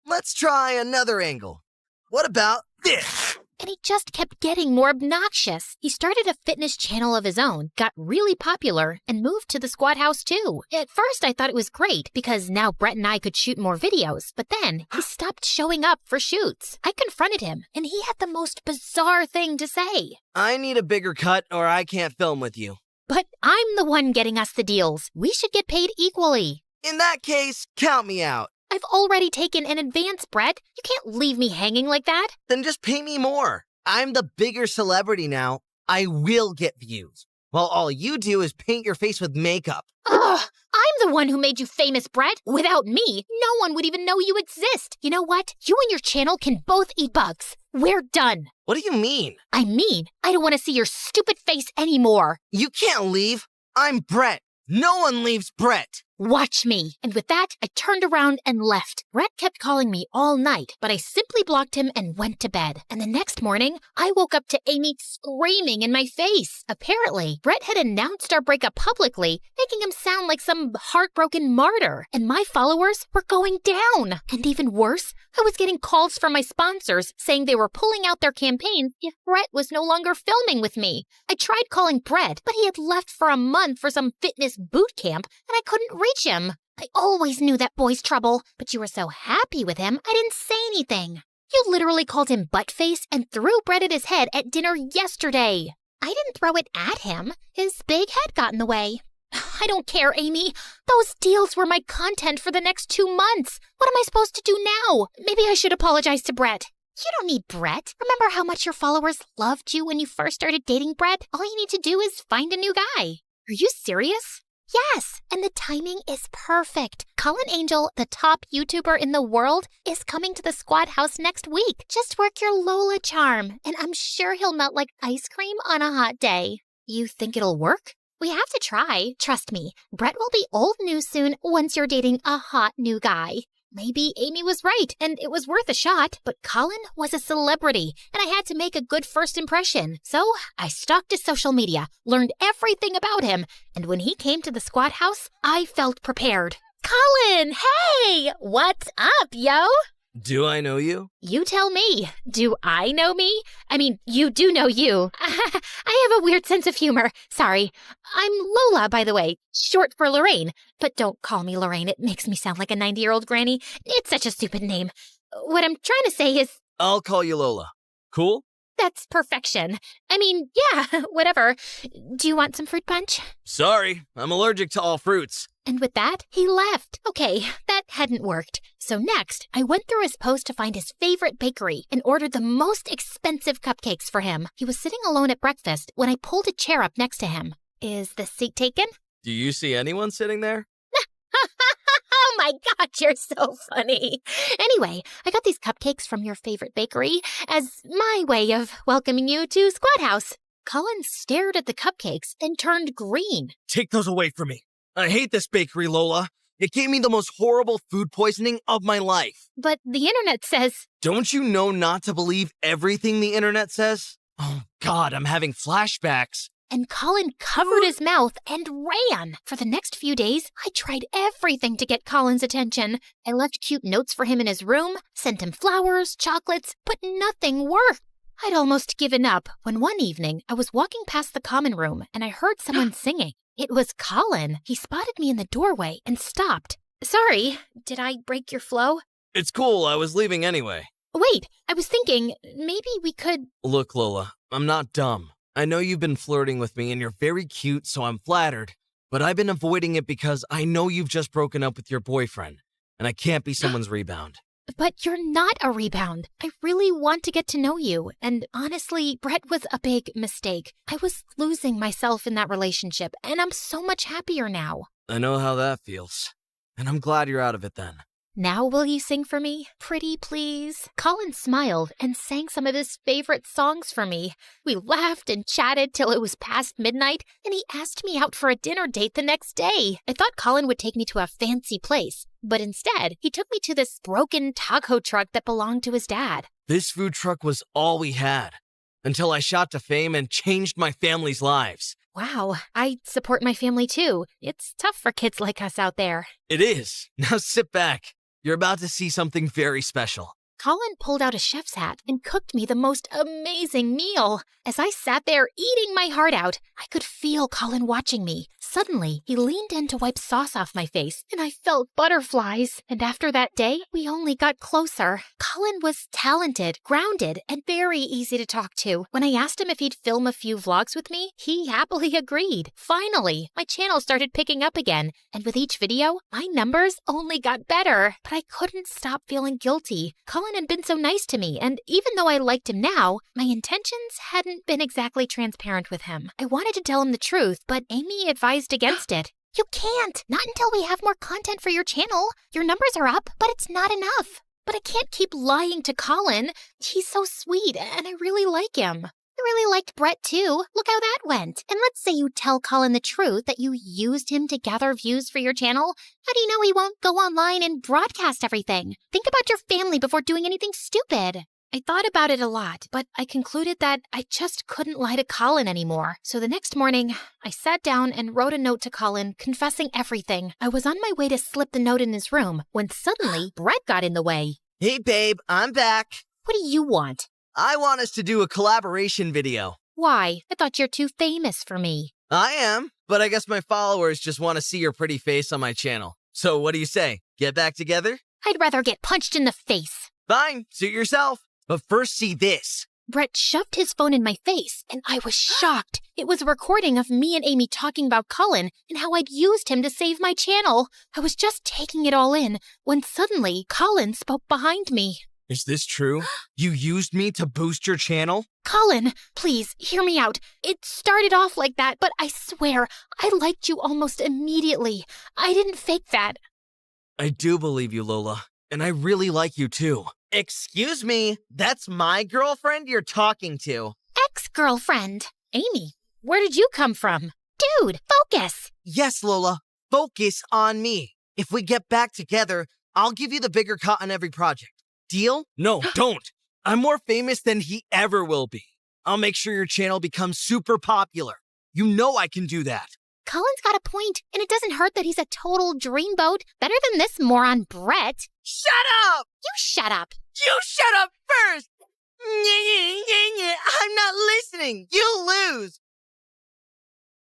Let's try another angle. What about this? And he just kept getting more obnoxious. He started a fitness channel of his own, got really popular, and moved to the squad house too. At first, I thought it was great because now Brett and I could shoot more videos. But then he stopped showing up for shoots. I confronted him, and he had the most bizarre thing to say. I need a bigger cut or I can't film with you. But I'm the one getting us the deals. We should get paid equally. In that case, count me out. I've already taken an advance, Brett. You can't leave me hanging like that. Then just pay me more. I'm the bigger celebrity now. I will get views. While all you do is paint your face with makeup. Ugh! I'm the one who made you famous, Brett. Without me, no one would even know you exist. You know what? You and your channel can both eat bugs. We're done. What do you mean? I mean, I don't want to see your stupid face anymore. You can't leave. I'm Brett. No one leaves Brett. Watch me. And with that, I turned around and left. Brett kept calling me all night, but I simply blocked him and went to bed. And the next morning, I woke up to Amy screaming in my face. Apparently, Brett had announced our breakup publicly, making him sound like some heartbroken martyr. And my followers were going down. And even worse, I was getting calls from my sponsors saying they were pulling out their campaigns if Brett was no longer filming with me. I tried calling Brett, but he had left for a month for some fitness boot camp, and I couldn't reach him. I always knew that boy's trouble, but you were so happy with him, I didn't say anything. You literally called him buttface and threw bread at his head at dinner yesterday. I didn't throw it at him. His big head got in the way. I don't care, Amy. Those deals were my content for the next 2 months. What am I supposed to do now? Maybe I should apologize to Brett. You don't need Brett. Remember how much your followers loved you when you first started dating Brett? All you need to do is find a new guy. Are you serious? Yes, and the timing is perfect. Colin Angel, the top YouTuber in the world, is coming to the Squad House next week. Just work your Lola charm, and I'm sure he'll melt like ice cream on a hot day. You think it'll work? We have to try. Trust me, Brett will be old news soon once you're dating a hot new guy. Maybe Amy was right, and it was worth a shot, but Colin was a celebrity, and I had to make a good first impression. So I stalked his social media, learned everything about him, and when he came to the Squad House, I felt prepared. Colin, hey! What's up, yo? Do I know you? You tell me. Do I know me? I mean, you do know you. I have a weird sense of humor. Sorry. I'm Lola, by the way, short for Lorraine. But don't call me Lorraine. It makes me sound like a 90-year-old granny. It's such a stupid name. What I'm trying to say is... I'll call you Lola. Cool? That's perfection. I mean, yeah, whatever. Do you want some fruit punch? Sorry, I'm allergic to all fruits. And with that, he left. Okay, that hadn't worked. So next, I went through his post to find his favorite bakery and ordered the most expensive cupcakes for him. He was sitting alone at breakfast when I pulled a chair up next to him. Is the seat taken? Do you see anyone sitting there? Oh my God, you're so funny. Anyway, I got these cupcakes from your favorite bakery as my way of welcoming you to Squad House. Colin stared at the cupcakes and turned green. Take those away from me. I hate this bakery, Lola. It gave me the most horrible food poisoning of my life. But the internet says... Don't you know not to believe everything the internet says? Oh God, I'm having flashbacks. And Colin covered his mouth and ran. For the next few days, I tried everything to get Colin's attention. I left cute notes for him in his room, sent him flowers, chocolates, but nothing worked. I'd almost given up when one evening I was walking past the common room and I heard someone singing. It was Colin. He spotted me in the doorway and stopped. Sorry, did I break your flow? It's cool, I was leaving anyway. Wait, I was thinking maybe we could... Look, Lola, I'm not dumb. I know you've been flirting with me and you're very cute, so I'm flattered. But I've been avoiding it because I know you've just broken up with your boyfriend, and I can't be someone's rebound. But you're not a rebound. I really want to get to know you. And honestly, Brett was a big mistake. I was losing myself in that relationship, and I'm so much happier now. I know how that feels. And I'm glad you're out of it then. Now will you sing for me? Pretty please. Colin smiled and sang some of his favorite songs for me. We laughed and chatted till it was past midnight, and he asked me out for a dinner date the next day. I thought Colin would take me to a fancy place, but instead, he took me to this broken taco truck that belonged to his dad. This food truck was all we had, until I shot to fame and changed my family's lives. Wow, I support my family too. It's tough for kids like us out there. It is. Now sit back. You're about to see something very special. Colin pulled out a chef's hat and cooked me the most amazing meal. As I sat there eating my heart out, I could feel Colin watching me. Suddenly, he leaned in to wipe sauce off my face, and I felt butterflies. And after that day, we only got closer. Colin was talented, grounded, and very easy to talk to. When I asked him if he'd film a few vlogs with me, he happily agreed. Finally, my channel started picking up again, and with each video, my numbers only got better. But I couldn't stop feeling guilty. Colin had been so nice to me, and even though I liked him now, my intentions hadn't been exactly transparent with him. I wanted to tell him the truth, but Amy advised against it. You can't! Not until we have more content for your channel. Your numbers are up, but it's not enough. But I can't keep lying to Colin. He's so sweet, and I really like him. I really liked Brett too. Look how that went. And let's say you tell Colin the truth that you used him to gather views for your channel. How do you know he won't go online and broadcast everything? Think about your family before doing anything stupid. I thought about it a lot, but I concluded that I just couldn't lie to Colin anymore. So the next morning, I sat down and wrote a note to Colin confessing everything. I was on my way to slip the note in his room when suddenly Brett got in the way. Hey babe, I'm back. What do you want? I want us to do a collaboration video. Why? I thought you're too famous for me. I am, but I guess my followers just want to see your pretty face on my channel. So what do you say? Get back together? I'd rather get punched in the face. Fine, suit yourself. But first see this. Brett shoved his phone in my face, and I was shocked. It was a recording of me and Amy talking about Colin and how I'd used him to save my channel. I was just taking it all in when suddenly Colin spoke behind me. Is this true? You used me to boost your channel? Colin, please, hear me out. It started off like that, but I swear, I liked you almost immediately. I didn't fake that. I do believe you, Lola. And I really like you too. Excuse me, that's my girlfriend you're talking to. Ex-girlfriend. Amy, where did you come from? Dude, focus. Yes, Lola, focus on me. If we get back together, I'll give you the bigger cut on every project. Deal? No, don't. I'm more famous than he ever will be. I'll make sure your channel becomes super popular. You know I can do that. Colin's got a point, and it doesn't hurt that he's a total dreamboat. Better than this moron Brett. Shut up! You shut up. You shut up first! I'm not listening. You lose.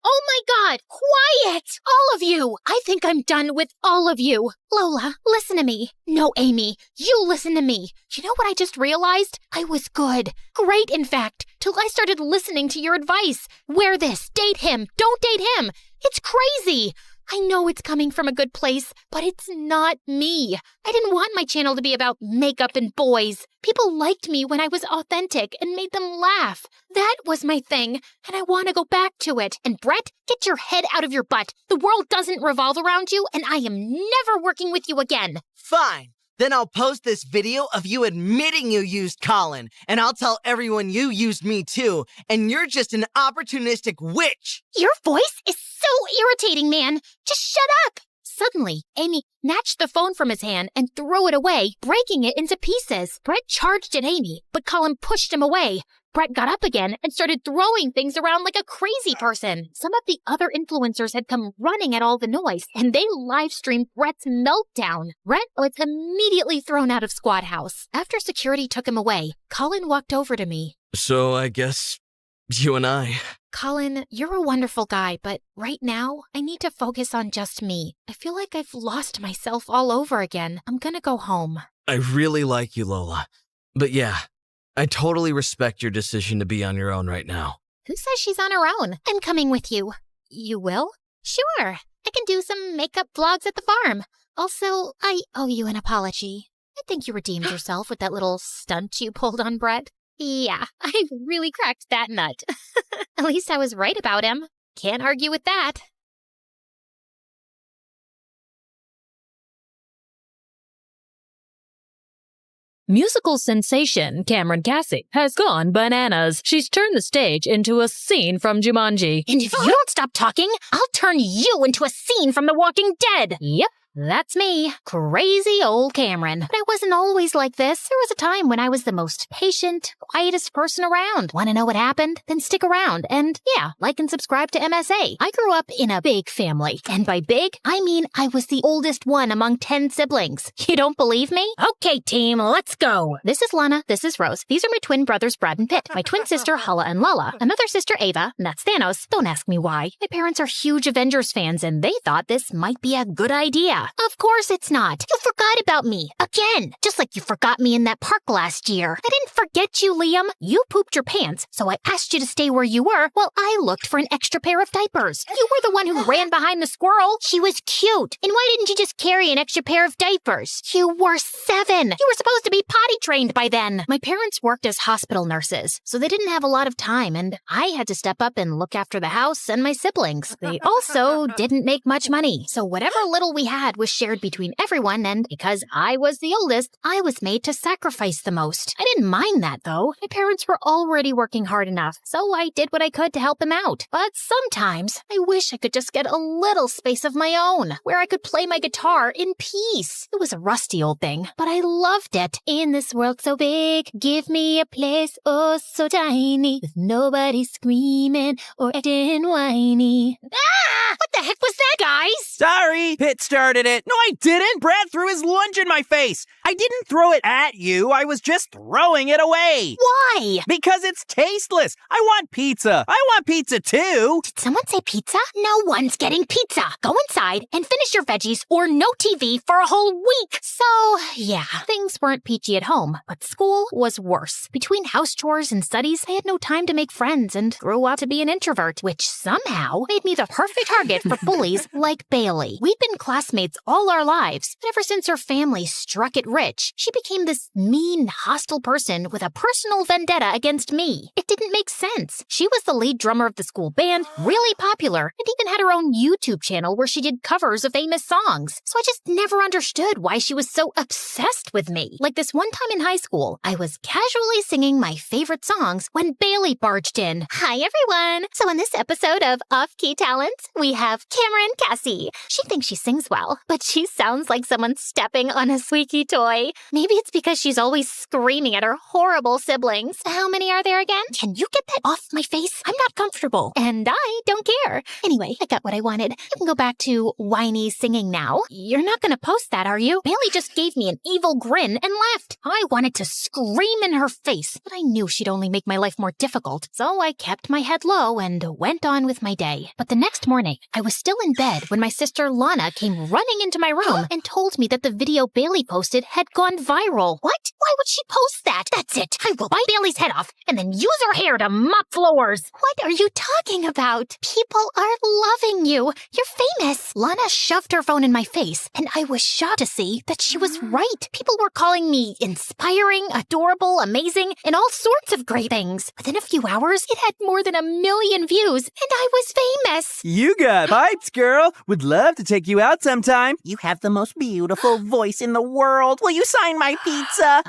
Oh my God, quiet! All of you! I think I'm done with all of you. Lola, listen to me. No, Amy, you listen to me. You know what I just realized? I was good. Great, in fact, till I started listening to your advice. Wear this, date him, don't date him. It's crazy. I know it's coming from a good place, but it's not me. I didn't want my channel to be about makeup and boys. People liked me when I was authentic and made them laugh. That was my thing, and I want to go back to it. And Brett, get your head out of your butt. The world doesn't revolve around you, and I am never working with you again. Fine. Then I'll post this video of you admitting you used Colin, and I'll tell everyone you used me too, and you're just an opportunistic witch. Your voice is so irritating, man. Just shut up. Suddenly, Amy snatched the phone from his hand and threw it away, breaking it into pieces. Brett charged at Amy, but Colin pushed him away. Brett got up again and started throwing things around like a crazy person. Some of the other influencers had come running at all the noise, and they live-streamed Brett's meltdown. Brett was immediately thrown out of Squad House. After security took him away, Colin walked over to me. So I guess you and I... Colin, you're a wonderful guy, but right now, I need to focus on just me. I feel like I've lost myself all over again. I'm gonna go home. I really like you, Lola. But yeah, I totally respect your decision to be on your own right now. Who says she's on her own? I'm coming with you. You will? Sure. I can do some makeup vlogs at the farm. Also, I owe you an apology. I think you redeemed yourself with that little stunt you pulled on Brett. Yeah, I really cracked that nut. At least I was right about him. Can't argue with that. Musical sensation Cameron Cassie has gone bananas. She's turned the stage into a scene from Jumanji. And if you don't stop talking, I'll turn you into a scene from The Walking Dead. Yep. That's me, crazy old Cameron. But I wasn't always like this. There was a time when I was the most patient, quietest person around. Want to know what happened? Then stick around. And yeah, like and subscribe to MSA. I grew up in a big family. And by big, I mean I was the oldest one among 10 siblings. You don't believe me? Okay, team, let's go. This is Lana, this is Rose. These are my twin brothers, Brad and Pitt. My twin sister, Hala and Lala. Another sister, Ava, and that's Thanos. Don't ask me why. My parents are huge Avengers fans, and they thought this might be a good idea. Of course it's not. You forgot about me. Again. Just like you forgot me in that park last year. I didn't forget you, Liam. You pooped your pants, so I asked you to stay where you were while I looked for an extra pair of diapers. You were the one who ran behind the squirrel. She was cute. And why didn't you just carry an extra pair of diapers? You were 7. You were supposed to be potty trained by then. My parents worked as hospital nurses, so they didn't have a lot of time, and I had to step up and look after the house and my siblings. They also didn't make much money, so whatever little we had dad was shared between everyone, and because I was the oldest, I was made to sacrifice the most. I didn't mind that, though. My parents were already working hard enough, so I did what I could to help them out. But sometimes, I wish I could just get a little space of my own, where I could play my guitar in peace. It was a rusty old thing, but I loved it. In this world so big, give me a place oh so tiny, with nobody screaming or acting whiny. Ah! What the heck was that, guys? Sorry, Pitt started it. No, I didn't. Brad threw his lunch in my face. I didn't throw it at you. I was just throwing it away. Why? Because it's tasteless. I want pizza. I want pizza too. Did someone say pizza? No one's getting pizza. Go inside and finish your veggies or no TV for a whole week. So, yeah, things weren't peachy at home, but school was worse. Between house chores and studies, I had no time to make friends and grew up to be an introvert, which somehow made me the perfect target for bullies like Bailey. We'd been classmates all our lives, but ever since her family struck it rich, she became this mean, hostile person with a personal vendetta against me. It didn't make sense. She was the lead drummer of the school band, really popular, and even had her own YouTube channel where she did covers of famous songs. So I just never understood why she was so obsessed with me. Like this one time in high school, I was casually singing my favorite songs when Bailey barged in. Hi, everyone. So in this episode of Off-Key Talents, we have Cameron Cassie. She thinks she sings well, but she sounds like someone stepping on a squeaky toy. Maybe it's because she's always screaming at her horrible siblings. How many are there again? Can you get that off my face? I'm not comfortable, and I don't care. Anyway, I got what I wanted. You can go back to whiny singing now. You're not going to post that, are you? Bailey just gave me an evil grin and left. I wanted to scream in her face, but I knew she'd only make my life more difficult, so I kept my head low and went on with my day. But the next morning, I was still in bed when my sister Lana came running into my room and told me that the video Bailey posted had gone viral. What? Why would she post that? That's it. I will bite Bailey's head off and then use her hair to mop floors. What are you talking about? People are loving you. You're famous. Lana shoved her phone in my face, and I was shocked to see that she was right. People were calling me inspiring, adorable, amazing, and all sorts of great things. Within a few hours, it had more than 1 million views, and I was famous. You got pipes, girl. Would love to take you out sometime. You have the most beautiful voice in the world. Will you sign my pizza?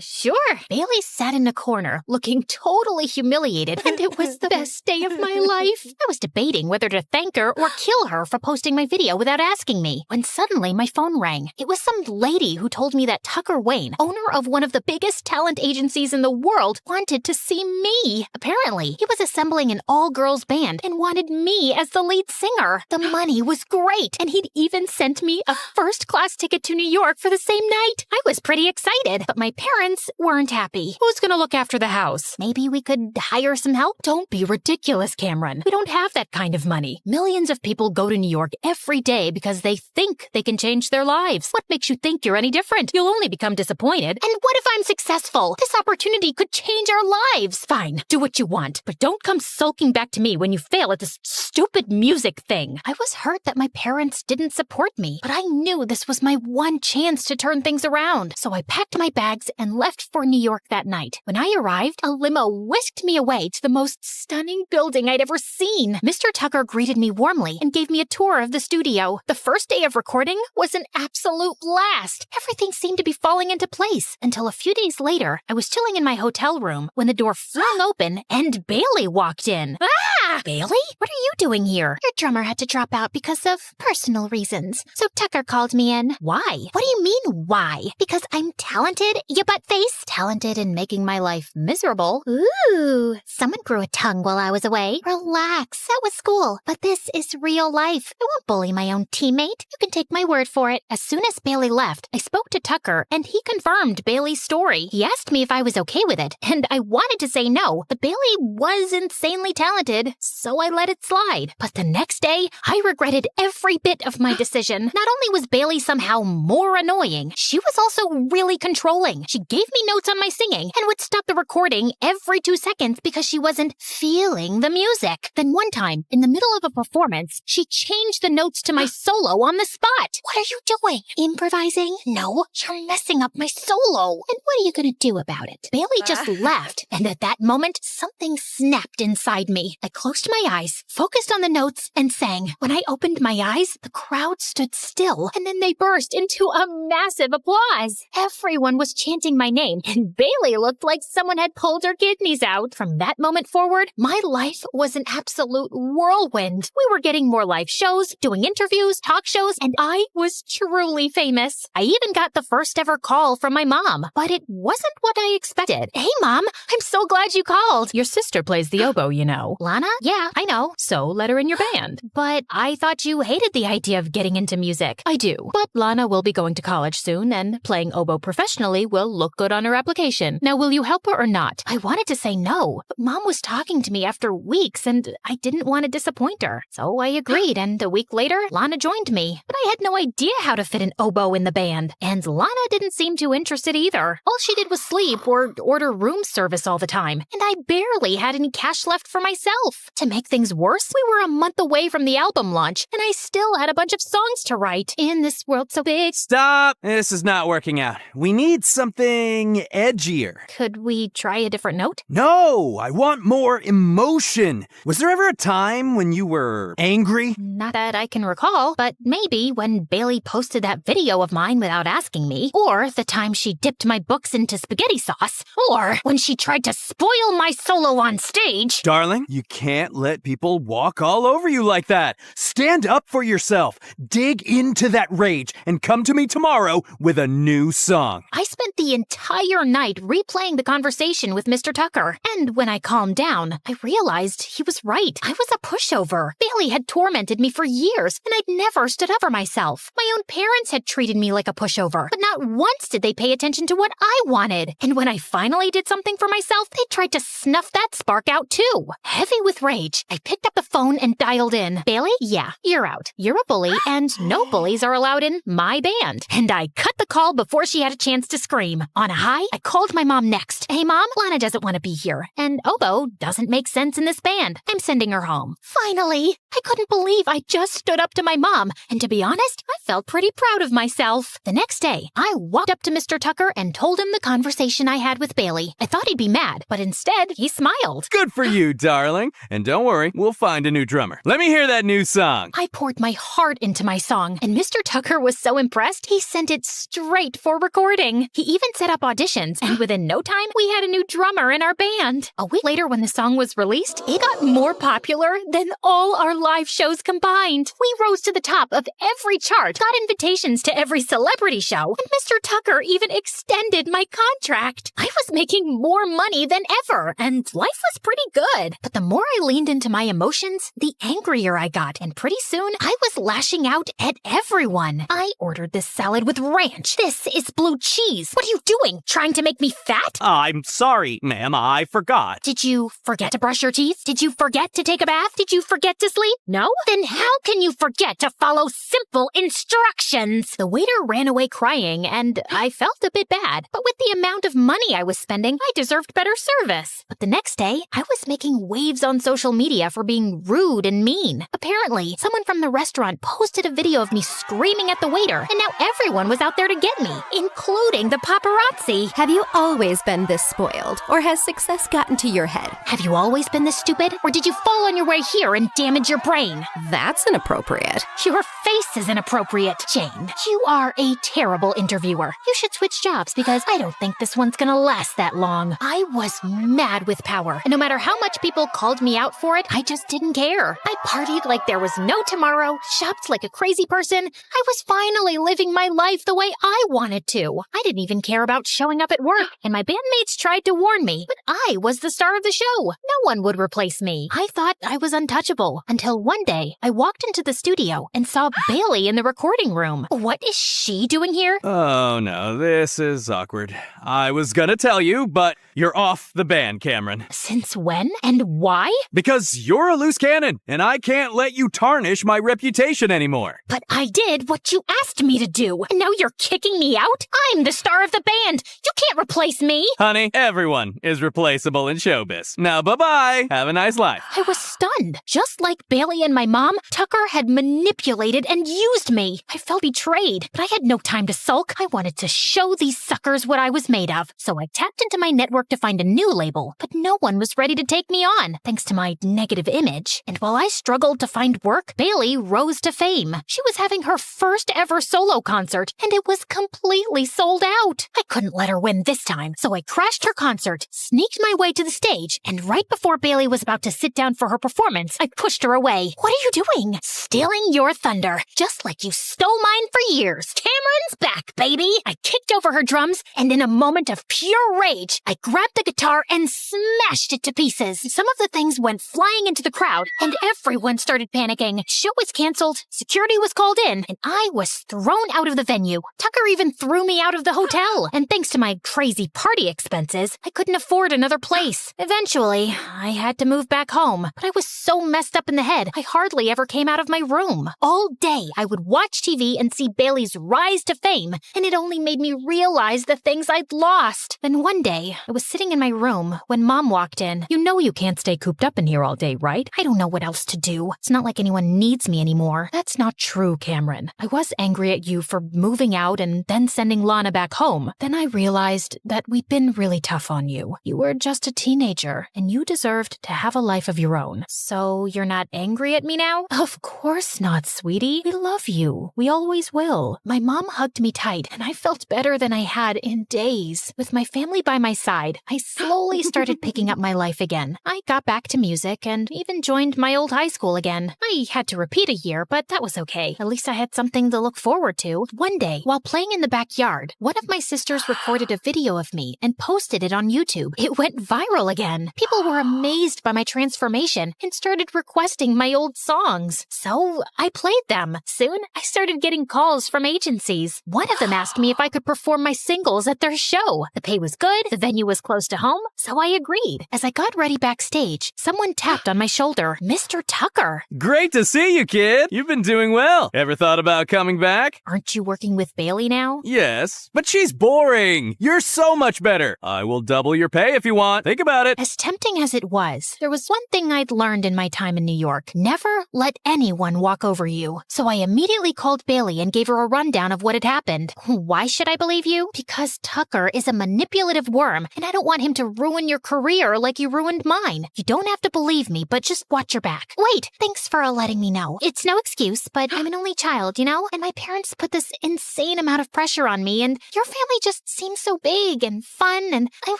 Sure. Bailey sat in a corner, looking totally humiliated, and it was the best day of my life. I was debating whether to thank her or kill her for posting my video without asking me, when suddenly my phone rang. It was some lady who told me that Tucker Wayne, owner of one of the biggest talent agencies in the world, wanted to see me. Apparently, he was assembling an all-girls band and wanted me as the lead singer. The money was great, and he'd even sent me a first-class ticket to New York for the same night. I was pretty excited, but my parents weren't happy. Who's gonna look after the house? Maybe we could hire some help? Don't be ridiculous, Cameron. We don't have that kind of money. Millions of people go to New York every day because they think they can change their lives. What makes you think you're any different? You'll only become disappointed. And what if I'm successful? This opportunity could change our lives. Fine, do what you want, but don't come sulking back to me when you fail at this stupid music thing. I was hurt that my parents didn't support me, but I knew this was my one chance to turn things around. So I packed my bags and left for New York that night. When I arrived, a limo whisked me away to the most stunning building I'd ever seen. Mr. Tucker greeted me warmly and gave me a tour of the studio. The first day of recording was an absolute blast. Everything seemed to be falling into place until a few days later, I was chilling in my hotel room when the door flung open and Bailey walked in. Ah! Bailey? What are you doing here? Your drummer had to drop out because of personal reasons. So Tucker called me in. Why? What do you mean, why? Because I'm talented, you butt face? Talented in making my life miserable? Ooh, someone grew a tongue while I was away. Relax, that was school. But this is real life. I won't bully my own teammate. You can take my word for it. As soon as Bailey left, I spoke to Tucker, and he confirmed Bailey's story. He asked me if I was okay with it, and I wanted to say no, but Bailey was insanely talented, so I let it slide. But the next day, I regretted every bit of my decision. Not only was Bailey somehow more annoying, she was also really controlling. She gave me notes on my singing and would stop the recording every 2 seconds because she wasn't feeling the music. Then one time, in the middle of a performance, she changed the notes to my solo on the spot. What are you doing? Improvising? No, you're messing up my solo. And what are you gonna do about it? Bailey just laughed, and at that moment, something snapped inside me. I closed closed my eyes, focused on the notes, and sang. When I opened my eyes, the crowd stood still, and then they burst into a massive applause. Everyone was chanting my name, and Bailey looked like someone had pulled her kidneys out. From that moment forward, my life was an absolute whirlwind. We were getting more live shows, doing interviews, talk shows, and I was truly famous. I even got the first ever call from my mom, but it wasn't what I expected. Hey, Mom, I'm so glad you called. Your sister plays the oboe, you know. Lana? Yeah, I know. So let her in your band. But I thought you hated the idea of getting into music. I do. But Lana will be going to college soon, and playing oboe professionally will look good on her application. Now, will you help her or not? I wanted to say no, but Mom was talking to me after weeks, and I didn't want to disappoint her. So I agreed, and a week later, Lana joined me. But I had no idea how to fit an oboe in the band, and Lana didn't seem too interested either. All she did was sleep or order room service all the time, and I barely had any cash left for myself. To make things worse, we were a month away from the album launch, and I still had a bunch of songs to write. In this world so big. Stop! This is not working out. We need something edgier. Could we try a different note? No! I want more emotion. Was there ever a time when you were angry? Not that I can recall, but maybe when Bailey posted that video of mine without asking me, or the time she dipped my books into spaghetti sauce, or when she tried to spoil my solo on stage. Darling, you can't let people walk all over you like that. Stand up for yourself. Dig into that rage and come to me tomorrow with a new song. I spent the entire night replaying the conversation with Mr. Tucker, and when I calmed down, I realized he was right. I was a pushover. Bailey had tormented me for years, and I'd never stood up for myself. My own parents had treated me like a pushover, but not once did they pay attention to what I wanted. And when I finally did something for myself, they tried to snuff that spark out too. Heavy with rage, I picked up the phone and dialed in. Bailey? Yeah, you're out. You're a bully, and no bullies are allowed in my band. And I cut the call before she had a chance to scream. On a high, I called my mom next. Hey, Mom, Lana doesn't want to be here, and oboe doesn't make sense in this band. I'm sending her home. Finally! I couldn't believe I just stood up to my mom, and to be honest, I felt pretty proud of myself. The next day, I walked up to Mr. Tucker and told him the conversation I had with Bailey. I thought he'd be mad, but instead, he smiled. Good for you, darling. And don't worry, we'll find a new drummer. Let me hear that new song. I poured my heart into my song, and Mr. Tucker was so impressed, he sent it straight for recording. He even set up auditions, and within no time, we had a new drummer in our band. A week later, when the song was released, it got more popular than all our live shows combined. We rose to the top of every chart, got invitations to every celebrity show, and Mr. Tucker even extended my contract. I was making more money than ever, and life was pretty good. But the more I leaned into my emotions, the angrier I got, and pretty soon, I was lashing out at everyone. I ordered this salad with ranch. This is blue cheese. What are you doing? Trying to make me fat? I'm sorry, ma'am. I forgot. Did you forget to brush your teeth? Did you forget to take a bath? Did you forget to sleep? No? Then how can you forget to follow simple instructions? The waiter ran away crying, and I felt a bit bad. But with the amount of money I was spending, I deserved better service. But the next day, I was making waves on social media for being rude and mean. Apparently, someone from the restaurant posted a video of me screaming at the waiter, and now everyone was out there to get me, including the paparazzi. Have you always been this spoiled, or has success gotten to your head? Have you always been this stupid, or did you fall on your way here and damage your brain? That's inappropriate. Your face is inappropriate, Jane. You are a terrible interviewer. You should switch jobs because I don't think this one's gonna last that long. I was mad with power, and no matter how much people called me out for it, I just didn't care. I partied like there was no tomorrow, shopped like a crazy person. I was finally living my life the way I wanted to. I didn't even care about showing up at work, and my bandmates tried to warn me, but I was the star of the show. No one would replace me. I thought I was untouchable until one day I walked into the studio and saw Bailey in the recording room. What is she doing here? Oh no, this is awkward. I was gonna tell you, but you're off the band, Cameron. Since when? And why? Because you're a loose cannon, and I can't let you tarnish my reputation anymore. But I did what you asked me to do, and now you're kicking me out? I'm the star of the band. You can't replace me. Honey, everyone is replaceable in showbiz. Now, bye-bye. Have a nice life. I was stunned. Just like Bailey and my mom, Tucker had manipulated and used me. I felt betrayed, but I had no time to sulk. I wanted to show these suckers what I was made of. So I tapped into my network to find a new label, but no one was ready to take me on, thanks to my negative image. And while I struggled to find work, Bailey rose to fame. She was having her first ever solo concert, and it was completely sold out. I couldn't let her win this time, so I crashed her concert, sneaked my way to the stage, and right before Bailey was about to sit down for her performance, I pushed her away. What are you doing? Stealing your thunder, just like you stole mine for years. Cameron's back, baby! I kicked over her drums, and in a moment of pure rage, I grabbed the guitar and smashed it to pieces. Some of the things went flying into the crowd, and everyone started panicking. Show was canceled, security was called in, and I was thrown out of the venue. Tucker even threw me out of the hotel, and thanks to my crazy party expenses, I couldn't afford another place. Eventually, I had to move back home, but I was so messed up in the head, I hardly ever came out of my room. All day, I would watch TV and see Bailey's rise to fame, and it only made me realize the things I'd lost. Then one day, I was sitting in my room when Mom walked in. You know you can't stay cooped up in here all day, right? I don't know what else to do. It's not like anyone needs me anymore. That's not true, Cameron. I was angry at you for moving out and then sending Lana back home. Then I realized that we'd been really tough on you. You were just a teenager, and you deserved to have a life of your own. So you're not angry at me now? Of course not, sweetie. We love you. We always will. My mom hugged me tight, and I felt better than I had in days. With my family by my side, I slowly started picking up my life again. I got back to music and even joined my old high school again. I had to repeat a year, but that was okay. At least I had something to look forward to. One day, while playing in the backyard, one of my sisters recorded a video of me and posted it on YouTube. It went viral again. People were amazed by my transformation and started requesting my old songs. So I played them. Soon, I started getting calls from agencies. One of them asked me if I could perform my singles at their show. The pay was good, the venue was close to home, so I agreed. As I got ready backstage, someone tapped on my shoulder. Mr. Tucker. Great to see you, kid. You've been doing well. Ever thought about coming back? Aren't you working with Bailey now? Yes, but she's boring. You're so much better. I will double your pay if you want. Think about it. As tempting as it was, there was one thing I'd learned in my time in New York. Never let anyone walk over you. So I immediately called Bailey and gave her a rundown of what had happened. Why should I believe you? Because Tucker is a manipulative worm, and I don't want him to ruin your career like you ruined mine. You don't have to believe me, but just watch your back. Wait, thanks for letting me know. It's no excuse, but I'm an only child, you know? And my parents put this insane amount of pressure on me, and your family just seems so big and fun, and I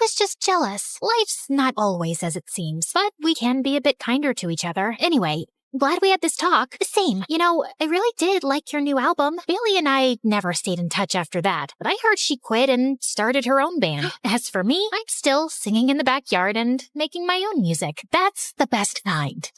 was just jealous. Life's not always as it seems, but we can be a bit kinder to each other. Anyway, glad we had this talk. Same. You know, I really did like your new album. Bailey and I never stayed in touch after that, but I heard she quit and started her own band. As for me, I'm still singing in the backyard and making my own music. That's the best kind.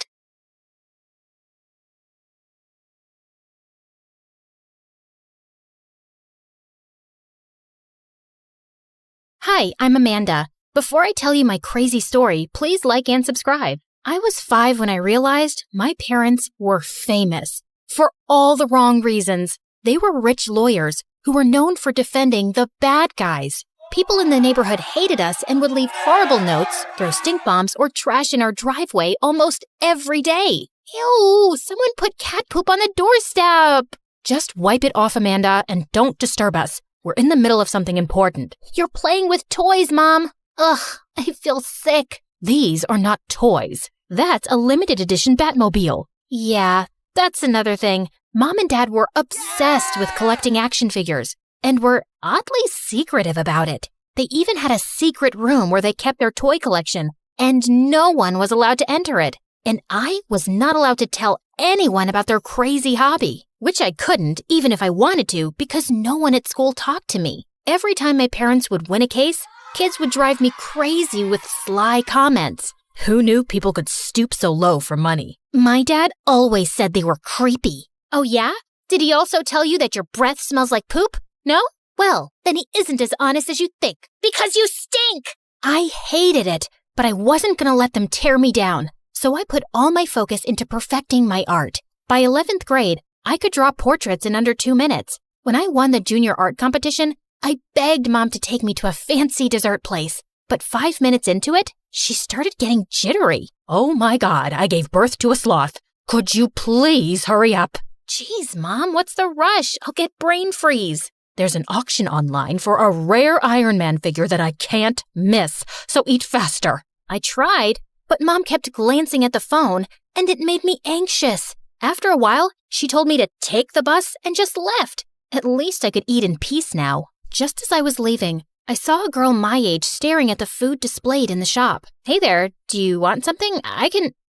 Hi, I'm Amanda. Before I tell you my crazy story, please like and subscribe. I was 5 when I realized my parents were famous for all the wrong reasons. They were rich lawyers who were known for defending the bad guys. People in the neighborhood hated us and would leave horrible notes, throw stink bombs, or trash in our driveway almost every day. Ew, someone put cat poop on the doorstep. Just wipe it off, Amanda, and don't disturb us. We're in the middle of something important. You're playing with toys, Mom. Ugh, I feel sick. These are not toys. That's a limited edition Batmobile. Yeah, that's another thing. Mom and Dad were obsessed with collecting action figures and were oddly secretive about it. They even had a secret room where they kept their toy collection, and no one was allowed to enter it. And I was not allowed to tell anyone about their crazy hobby, which I couldn't even if I wanted to because no one at school talked to me. Every time my parents would win a case, kids would drive me crazy with sly comments. Who knew people could stoop so low for money? My dad always said they were creepy. Oh yeah? Did he also tell you that your breath smells like poop? No? Well, then he isn't as honest as you think. Because you stink! I hated it, but I wasn't gonna let them tear me down. So I put all my focus into perfecting my art. By 11th grade, I could draw portraits in under 2 minutes. When I won the junior art competition, I begged Mom to take me to a fancy dessert place. But 5 minutes into it, she started getting jittery. Oh my God, I gave birth to a sloth. Could you please hurry up? Jeez, Mom, what's the rush? I'll get brain freeze. There's an auction online for a rare Iron Man figure that I can't miss, so eat faster. I tried, but Mom kept glancing at the phone, and it made me anxious. After a while, she told me to take the bus and just left. At least I could eat in peace now. Just as I was leaving, I saw a girl my age staring at the food displayed in the shop. Hey there, do you want something?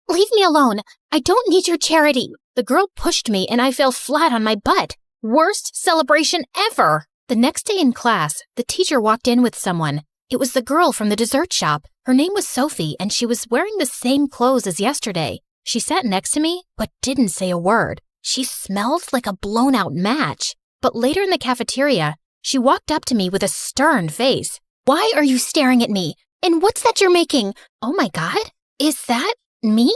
Leave me alone. I don't need your charity. The girl pushed me and I fell flat on my butt. Worst celebration ever. The next day in class, the teacher walked in with someone. It was the girl from the dessert shop. Her name was Sophie, and she was wearing the same clothes as yesterday. She sat next to me, but didn't say a word. She smelled like a blown-out match. But later in the cafeteria, she walked up to me with a stern face. Why are you staring at me? And what's that you're making? Oh my God, is that me?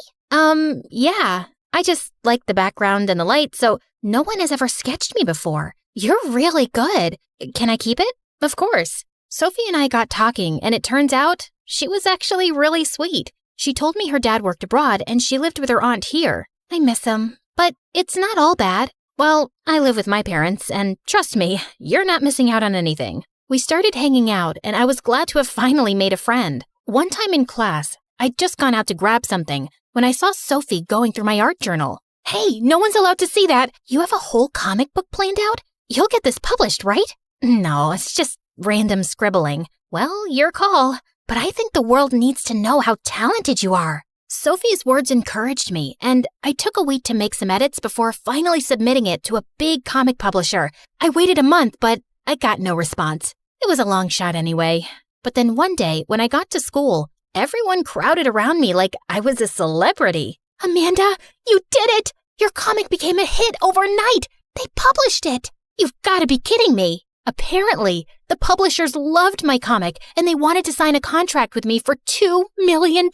Yeah. I just like the background and the light, so no one has ever sketched me before. You're really good. Can I keep it? Of course. Sophie and I got talking, and it turns out she was actually really sweet. She told me her dad worked abroad, and she lived with her aunt here. I miss him, but it's not all bad. Well, I live with my parents, and trust me, you're not missing out on anything. We started hanging out, and I was glad to have finally made a friend. One time in class, I'd just gone out to grab something when I saw Sophie going through my art journal. Hey, no one's allowed to see that. You have a whole comic book planned out? You'll get this published, right? No, it's just random scribbling. Well, your call. But I think the world needs to know how talented you are. Sophie's words encouraged me, and I took a week to make some edits before finally submitting it to a big comic publisher. I waited a month, but I got no response. It was a long shot anyway. But then one day, when I got to school, everyone crowded around me like I was a celebrity. Amanda, you did it! Your comic became a hit overnight! They published it! You've got to be kidding me! Apparently, the publishers loved my comic and they wanted to sign a contract with me for $2 million.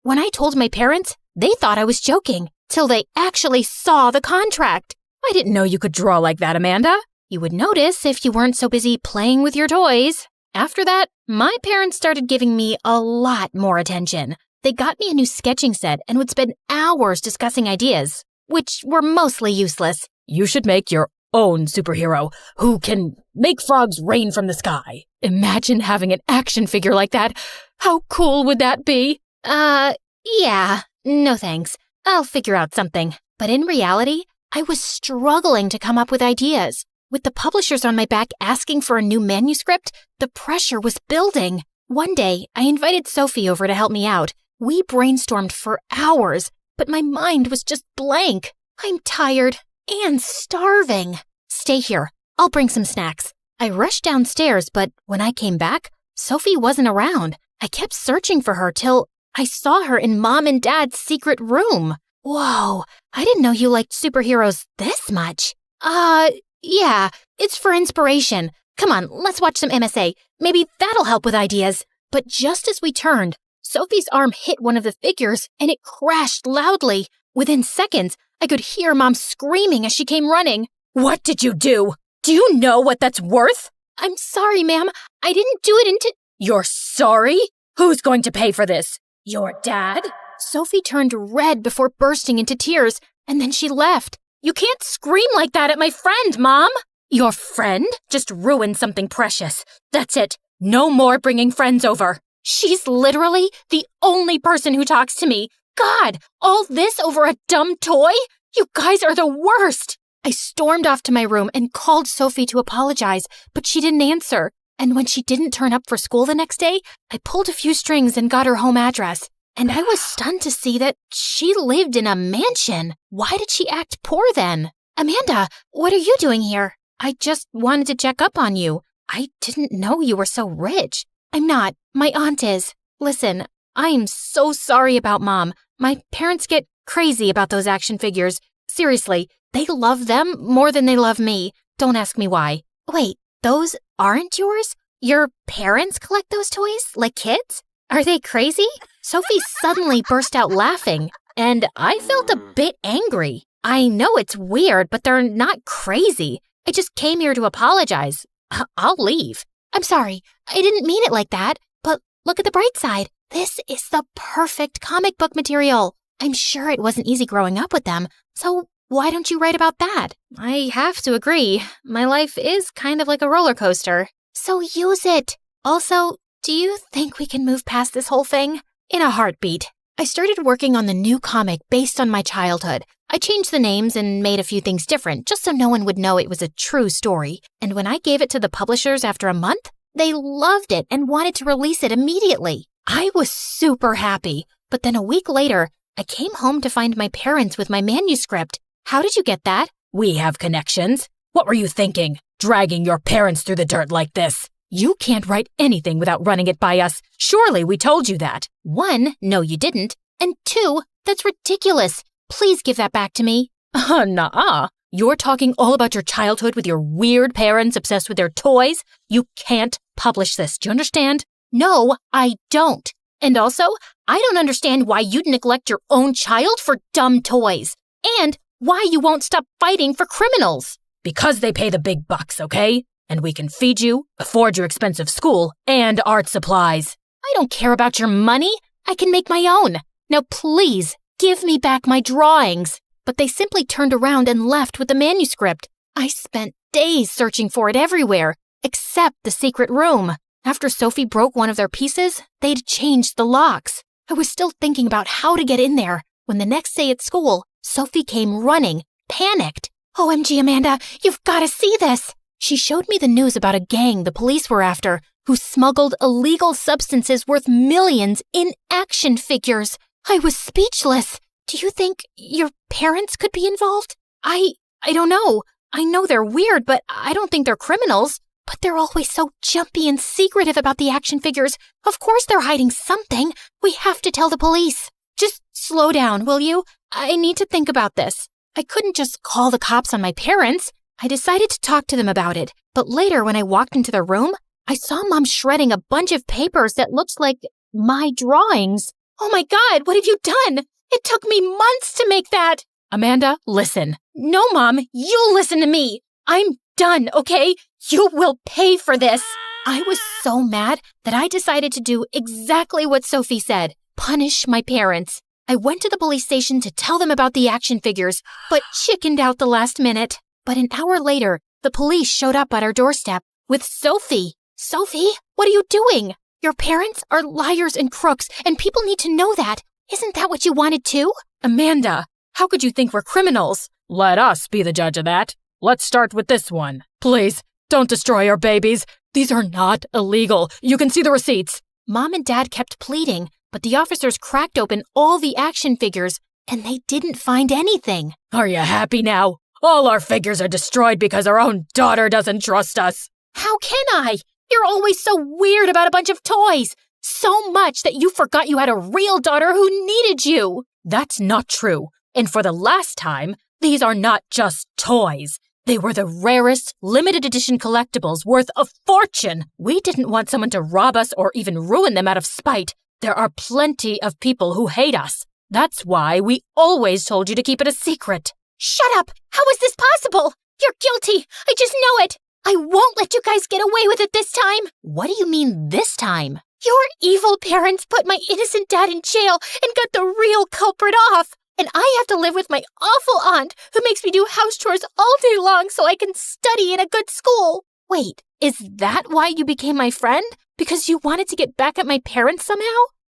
When I told my parents, they thought I was joking, till they actually saw the contract. I didn't know you could draw like that, Amanda. You would notice if you weren't so busy playing with your toys. After that, my parents started giving me a lot more attention. They got me a new sketching set and would spend hours discussing ideas, which were mostly useless. You should make your own superhero who can make frogs rain from the sky. Imagine having an action figure like that. How cool would that be? Yeah, no thanks. I'll figure out something. But in reality, I was struggling to come up with ideas. With the publishers on my back asking for a new manuscript, the pressure was building. One day, I invited Sophie over to help me out. We brainstormed for hours, but my mind was just blank. I'm tired and starving. Stay here. I'll bring some snacks. I rushed downstairs, but when I came back, Sophie wasn't around. I kept searching for her till I saw her in Mom and Dad's secret room. Whoa, I didn't know you liked superheroes this much. Yeah, it's for inspiration. Come on, let's watch some MSA. Maybe that'll help with ideas. But just as we turned, Sophie's arm hit one of the figures and it crashed loudly. Within seconds, I could hear Mom screaming as she came running. What did you do? Do you know what that's worth? I'm sorry, ma'am. I didn't do it You're sorry? Who's going to pay for this? Your dad? Sophie turned red before bursting into tears, and then she left. You can't scream like that at my friend, Mom. Your friend just ruined something precious. That's it. No more bringing friends over. She's literally the only person who talks to me. God, all this over a dumb toy? You guys are the worst. I stormed off to my room and called Sophie to apologize, but she didn't answer. And when she didn't turn up for school the next day, I pulled a few strings and got her home address. And I was stunned to see that she lived in a mansion. Why did she act poor then? Amanda, what are you doing here? I just wanted to check up on you. I didn't know you were so rich. I'm not. My aunt is. Listen, I am so sorry about Mom. My parents get crazy about those action figures. Seriously, they love them more than they love me. Don't ask me why. Wait, those aren't yours? Your parents collect those toys like kids? Are they crazy? Sophie suddenly burst out laughing, and I felt a bit angry. I know it's weird, but they're not crazy. I just came here to apologize. I'll leave. I'm sorry. I didn't mean it like that. But look at the bright side. This is the perfect comic book material. I'm sure it wasn't easy growing up with them, so why don't you write about that? I have to agree. My life is kind of like a roller coaster. So use it. Also, do you think we can move past this whole thing? In a heartbeat. I started working on the new comic based on my childhood. I changed the names and made a few things different just so no one would know it was a true story. And when I gave it to the publishers after a month, they loved it and wanted to release it immediately. I was super happy. But then a week later, I came home to find my parents with my manuscript. How did you get that? We have connections. What were you thinking? Dragging your parents through the dirt like this? You can't write anything without running it by us. Surely we told you that. 1, no you didn't. And 2, that's ridiculous. Please give that back to me. Nuh-uh. You're talking all about your childhood with your weird parents obsessed with their toys? You can't publish this. Do you understand? No, I don't. And also, I don't understand why you'd neglect your own child for dumb toys. And why you won't stop fighting for criminals. Because they pay the big bucks, okay? And we can feed you, afford your expensive school, and art supplies. I don't care about your money. I can make my own. Now please, give me back my drawings. But they simply turned around and left with the manuscript. I spent days searching for it everywhere, except the secret room. After Sophie broke one of their pieces, they'd changed the locks. I was still thinking about how to get in there when the next day at school, Sophie came running, panicked. OMG, Amanda, you've got to see this. She showed me the news about a gang the police were after who smuggled illegal substances worth millions in action figures. I was speechless. Do you think your parents could be involved? I don't know. I know they're weird, but I don't think they're criminals. But they're always so jumpy and secretive about the action figures. Of course they're hiding something. We have to tell the police. Just slow down, will you? I need to think about this. I couldn't just call the cops on my parents. I decided to talk to them about it. But later, when I walked into their room, I saw Mom shredding a bunch of papers that looked like my drawings. Oh my God, what have you done? It took me months to make that. Amanda, listen. No, Mom, you listen to me. I'm done, okay? You will pay for this. I was so mad that I decided to do exactly what Sophie said. Punish my parents. I went to the police station to tell them about the action figures, but chickened out the last minute. But an hour later, the police showed up at our doorstep with Sophie. Sophie, what are you doing? Your parents are liars and crooks, and people need to know that. Isn't that what you wanted too? Amanda, how could you think we're criminals? Let us be the judge of that. Let's start with this one. Please, don't destroy our babies. These are not illegal. You can see the receipts. Mom and Dad kept pleading, but the officers cracked open all the action figures, and they didn't find anything. Are you happy now? All our figures are destroyed because our own daughter doesn't trust us. How can I? You're always so weird about a bunch of toys. So much that you forgot you had a real daughter who needed you. That's not true. And for the last time, these are not just toys. They were the rarest, limited edition collectibles worth a fortune. We didn't want someone to rob us or even ruin them out of spite. There are plenty of people who hate us. That's why we always told you to keep it a secret. Shut up! How is this possible? You're guilty! I just know it! I won't let you guys get away with it this time! What do you mean this time? Your evil parents put my innocent dad in jail and got the real culprit off. And I have to live with my awful aunt who makes me do house chores all day long so I can study in a good school. Wait, is that why you became my friend? Because you wanted to get back at my parents somehow?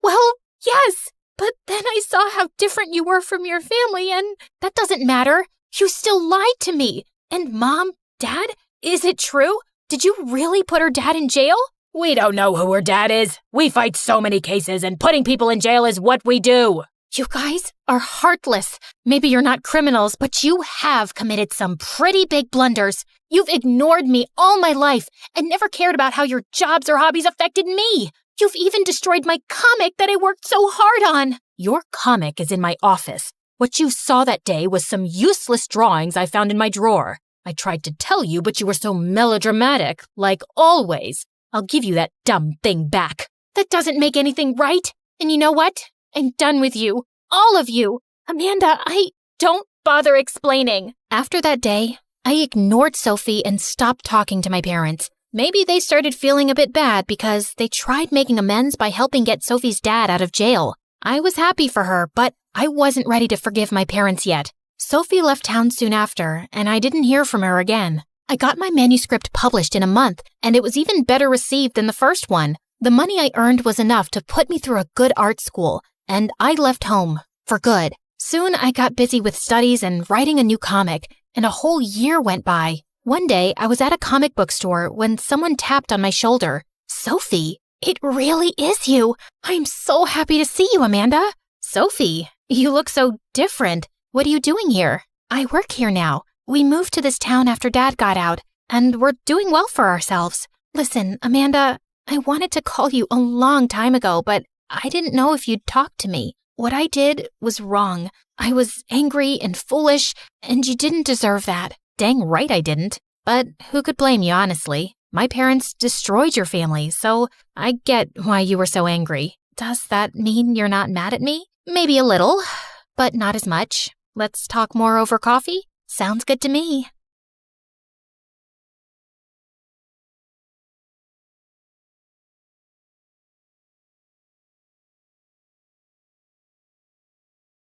Well, yes. But then I saw how different you were from your family, and that doesn't matter. You still lied to me. And Mom, Dad, is it true? Did you really put her dad in jail? We don't know who her dad is. We fight so many cases, and putting people in jail is what we do. You guys are heartless. Maybe you're not criminals, but you have committed some pretty big blunders. You've ignored me all my life and never cared about how your jobs or hobbies affected me. You've even destroyed my comic that I worked so hard on. Your comic is in my office. What you saw that day was some useless drawings I found in my drawer. I tried to tell you, but you were so melodramatic, like always. I'll give you that dumb thing back. That doesn't make anything right. And you know what? I'm done with you. All of you. Amanda, don't bother explaining. After that day, I ignored Sophie and stopped talking to my parents. Maybe they started feeling a bit bad because they tried making amends by helping get Sophie's dad out of jail. I was happy for her, but I wasn't ready to forgive my parents yet. Sophie left town soon after, and I didn't hear from her again. I got my manuscript published in a month, and it was even better received than the first one. The money I earned was enough to put me through a good art school, and I left home for good. Soon I got busy with studies and writing a new comic, and a whole year went by. One day, I was at a comic book store when someone tapped on my shoulder. Sophie, it really is you. I'm so happy to see you, Amanda. Sophie, you look so different. What are you doing here? I work here now. We moved to this town after Dad got out, and we're doing well for ourselves. Listen, Amanda, I wanted to call you a long time ago, but I didn't know if you'd talk to me. What I did was wrong. I was angry and foolish, and you didn't deserve that. Dang right I didn't. But who could blame you, honestly? My parents destroyed your family, so I get why you were so angry. Does that mean you're not mad at me? Maybe a little, but not as much. Let's talk more over coffee? Sounds good to me.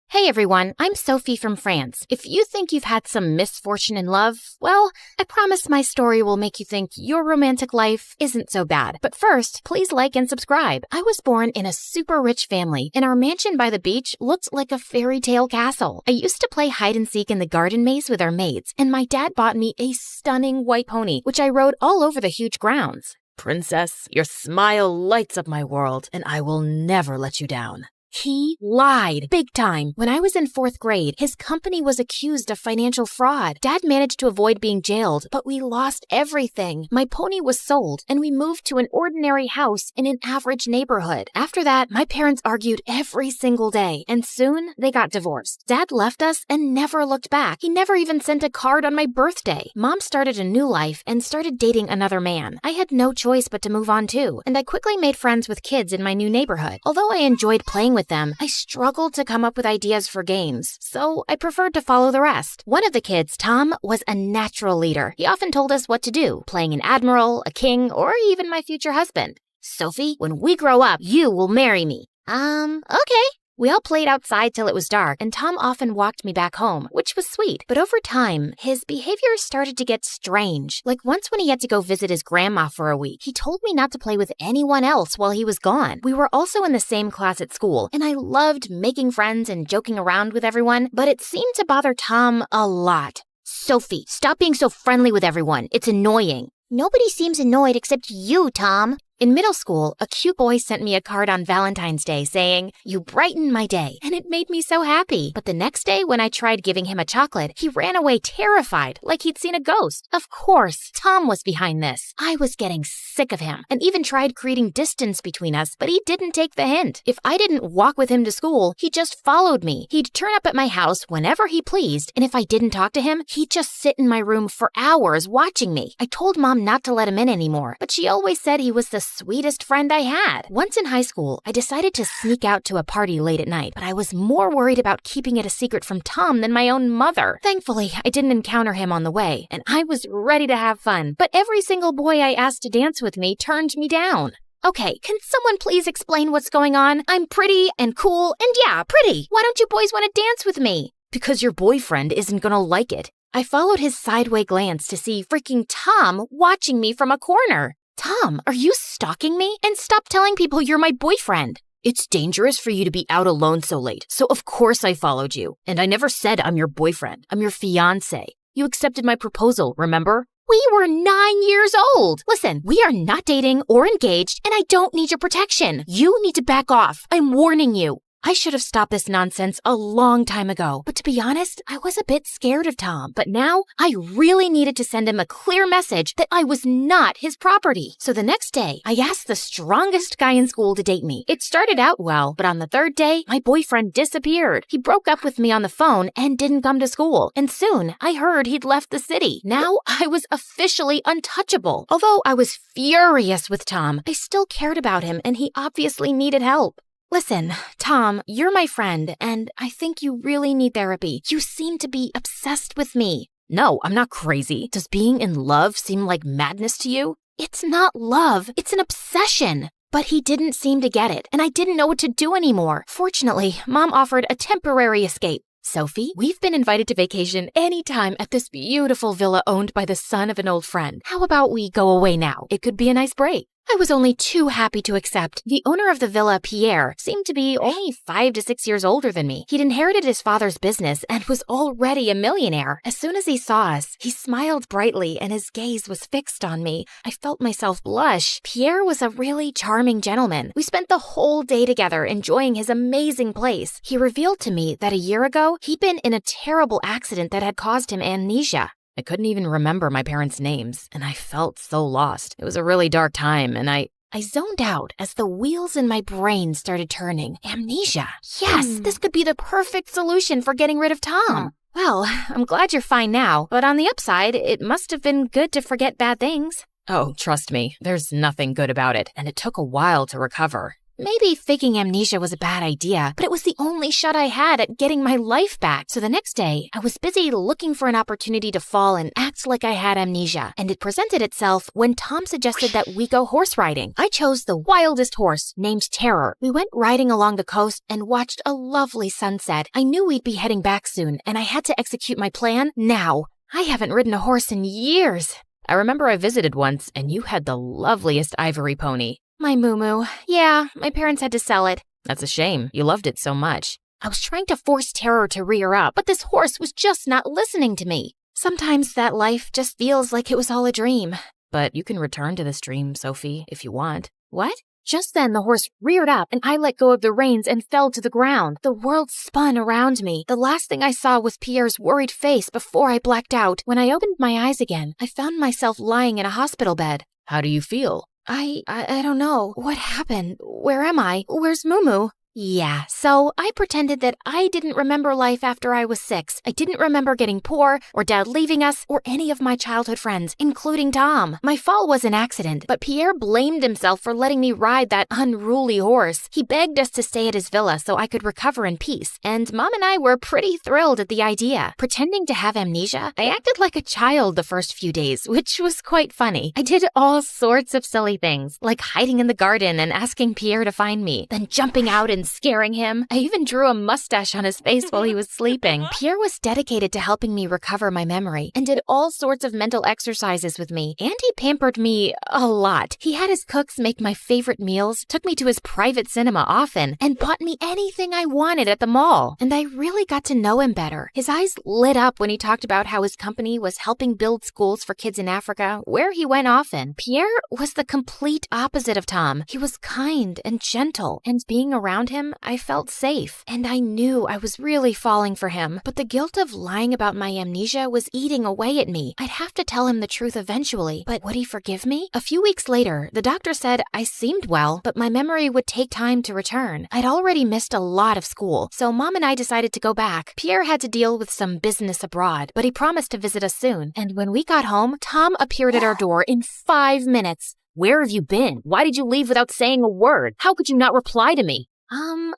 Hey everyone, I'm Sophie from France. If you think you've had some misfortune in love, well, I promise my story will make you think your romantic life isn't so bad. But first, please like and subscribe. I was born in a super rich family, and our mansion by the beach looked like a fairy tale castle. I used to play hide and seek in the garden maze with our maids, and my dad bought me a stunning white pony, which I rode all over the huge grounds. Princess, your smile lights up my world, and I will never let you down. He lied big time. When I was in 4th grade, his company was accused of financial fraud. Dad managed to avoid being jailed, but we lost everything. My pony was sold, and we moved to an ordinary house in an average neighborhood. After that, my parents argued every single day, and soon they got divorced. Dad left us and never looked back. He never even sent a card on my birthday. Mom started a new life and started dating another man. I had no choice but to move on too, and I quickly made friends with kids in my new neighborhood. Although I enjoyed playing with them, I struggled to come up with ideas for games, so I preferred to follow the rest. One of the kids, Tom, was a natural leader. He often told us what to do, playing an admiral, a king, or even my future husband. Sophie, when we grow up, you will marry me. Okay. We all played outside till it was dark, and Tom often walked me back home, which was sweet. But over time, his behavior started to get strange. Like once when he had to go visit his grandma for a week, he told me not to play with anyone else while he was gone. We were also in the same class at school, and I loved making friends and joking around with everyone, but it seemed to bother Tom a lot. Sophie, stop being so friendly with everyone. It's annoying. Nobody seems annoyed except you, Tom. In middle school, a cute boy sent me a card on Valentine's Day saying, "You brighten my day," and it made me so happy. But the next day, when I tried giving him a chocolate, he ran away terrified, like he'd seen a ghost. Of course, Tom was behind this. I was getting sick of him, and even tried creating distance between us, but he didn't take the hint. If I didn't walk with him to school, he just followed me. He'd turn up at my house whenever he pleased, and if I didn't talk to him, he'd just sit in my room for hours watching me. I told Mom not to let him in anymore, but she always said he was the sweetest friend I had. Once in high school, I decided to sneak out to a party late at night, but I was more worried about keeping it a secret from Tom than my own mother. Thankfully, I didn't encounter him on the way, and I was ready to have fun, but every single boy I asked to dance with me turned me down. Okay, can someone please explain what's going on? I'm pretty and cool, and yeah, pretty. Why don't you boys want to dance with me? Because your boyfriend isn't gonna like it. I followed his sideway glance to see freaking Tom watching me from a corner. Tom, are you stalking me? And stop telling people you're my boyfriend. It's dangerous for you to be out alone so late, so of course I followed you. And I never said I'm your boyfriend. I'm your fiancé. You accepted my proposal, remember? We were 9 years old. Listen, we are not dating or engaged, and I don't need your protection. You need to back off. I'm warning you. I should have stopped this nonsense a long time ago, but to be honest, I was a bit scared of Tom. But now, I really needed to send him a clear message that I was not his property. So the next day, I asked the strongest guy in school to date me. It started out well, but on the 3rd day, my boyfriend disappeared. He broke up with me on the phone and didn't come to school. And soon, I heard he'd left the city. Now, I was officially untouchable. Although I was furious with Tom, I still cared about him, and he obviously needed help. Listen, Tom, you're my friend, and I think you really need therapy. You seem to be obsessed with me. No, I'm not crazy. Does being in love seem like madness to you? It's not love, it's an obsession. But he didn't seem to get it, and I didn't know what to do anymore. Fortunately, Mom offered a temporary escape. Sophie, we've been invited to vacation anytime at this beautiful villa owned by the son of an old friend. How about we go away now? It could be a nice break. I was only too happy to accept. The owner of the villa, Pierre, seemed to be only 5 to 6 years older than me. He'd inherited his father's business and was already a millionaire. As soon as he saw us, he smiled brightly and his gaze was fixed on me. I felt myself blush. Pierre was a really charming gentleman. We spent the whole day together enjoying his amazing place. He revealed to me that a year ago, he'd been in a terrible accident that had caused him amnesia. I couldn't even remember my parents' names, and I felt so lost. It was a really dark time, and I zoned out as the wheels in my brain started turning. Amnesia. Yes, this could be the perfect solution for getting rid of Tom. Well, I'm glad you're fine now, but on the upside, it must have been good to forget bad things. Oh, trust me, there's nothing good about it, and it took a while to recover. Maybe faking amnesia was a bad idea, but it was the only shot I had at getting my life back. So the next day, I was busy looking for an opportunity to fall and act like I had amnesia. And it presented itself when Tom suggested that we go horse riding. I chose the wildest horse, named Terror. We went riding along the coast and watched a lovely sunset. I knew we'd be heading back soon, and I had to execute my plan now. I haven't ridden a horse in years. I remember I visited once, and you had the loveliest ivory pony. My moo-moo. Yeah, my parents had to sell it. That's a shame. You loved it so much. I was trying to force Terror to rear up, but this horse was just not listening to me. Sometimes that life just feels like it was all a dream. But you can return to this dream, Sophie, if you want. What? Just then, the horse reared up, and I let go of the reins and fell to the ground. The world spun around me. The last thing I saw was Pierre's worried face before I blacked out. When I opened my eyes again, I found myself lying in a hospital bed. How do you feel? I don't know. What happened? Where am I? Where's Moo? Yeah, so I pretended that I didn't remember life after I was 6. I didn't remember getting poor, or Dad leaving us, or any of my childhood friends, including Tom. My fall was an accident, but Pierre blamed himself for letting me ride that unruly horse. He begged us to stay at his villa so I could recover in peace, and Mom and I were pretty thrilled at the idea. Pretending to have amnesia, I acted like a child the first few days, which was quite funny. I did all sorts of silly things, like hiding in the garden and asking Pierre to find me, then jumping out and scaring him. I even drew a mustache on his face while he was sleeping. Pierre was dedicated to helping me recover my memory and did all sorts of mental exercises with me, and he pampered me a lot. He had his cooks make my favorite meals, took me to his private cinema often, and bought me anything I wanted at the mall. And I really got to know him better. His eyes lit up when he talked about how his company was helping build schools for kids in Africa, where he went often. Pierre was the complete opposite of Tom. He was kind and gentle, and being around him, I felt safe, and I knew I was really falling for him, but the guilt of lying about my amnesia was eating away at me. I'd have to tell him the truth eventually, but would he forgive me? A few weeks later, the doctor said I seemed well, but my memory would take time to return. I'd already missed a lot of school, so Mom and I decided to go back. Pierre had to deal with some business abroad, but he promised to visit us soon, and when we got home, Tom appeared at our door in 5 minutes. Where have you been? Why did you leave without saying a word? How could you not reply to me?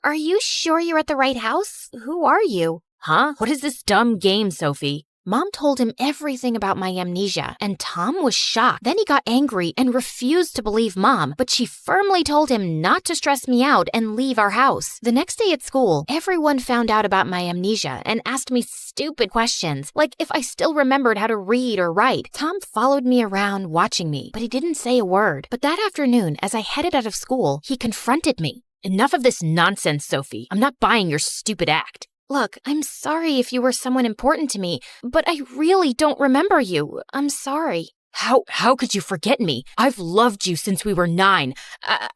Are you sure you're at the right house? Who are you? Huh? What is this dumb game, Sophie? Mom told him everything about my amnesia, and Tom was shocked. Then he got angry and refused to believe Mom, but she firmly told him not to stress me out and leave our house. The next day at school, everyone found out about my amnesia and asked me stupid questions, like if I still remembered how to read or write. Tom followed me around watching me, but he didn't say a word. But that afternoon, as I headed out of school, he confronted me. Enough of this nonsense, Sophie. I'm not buying your stupid act. Look, I'm sorry if you were someone important to me, but I really don't remember you. I'm sorry. How could you forget me? I've loved you since we were 9.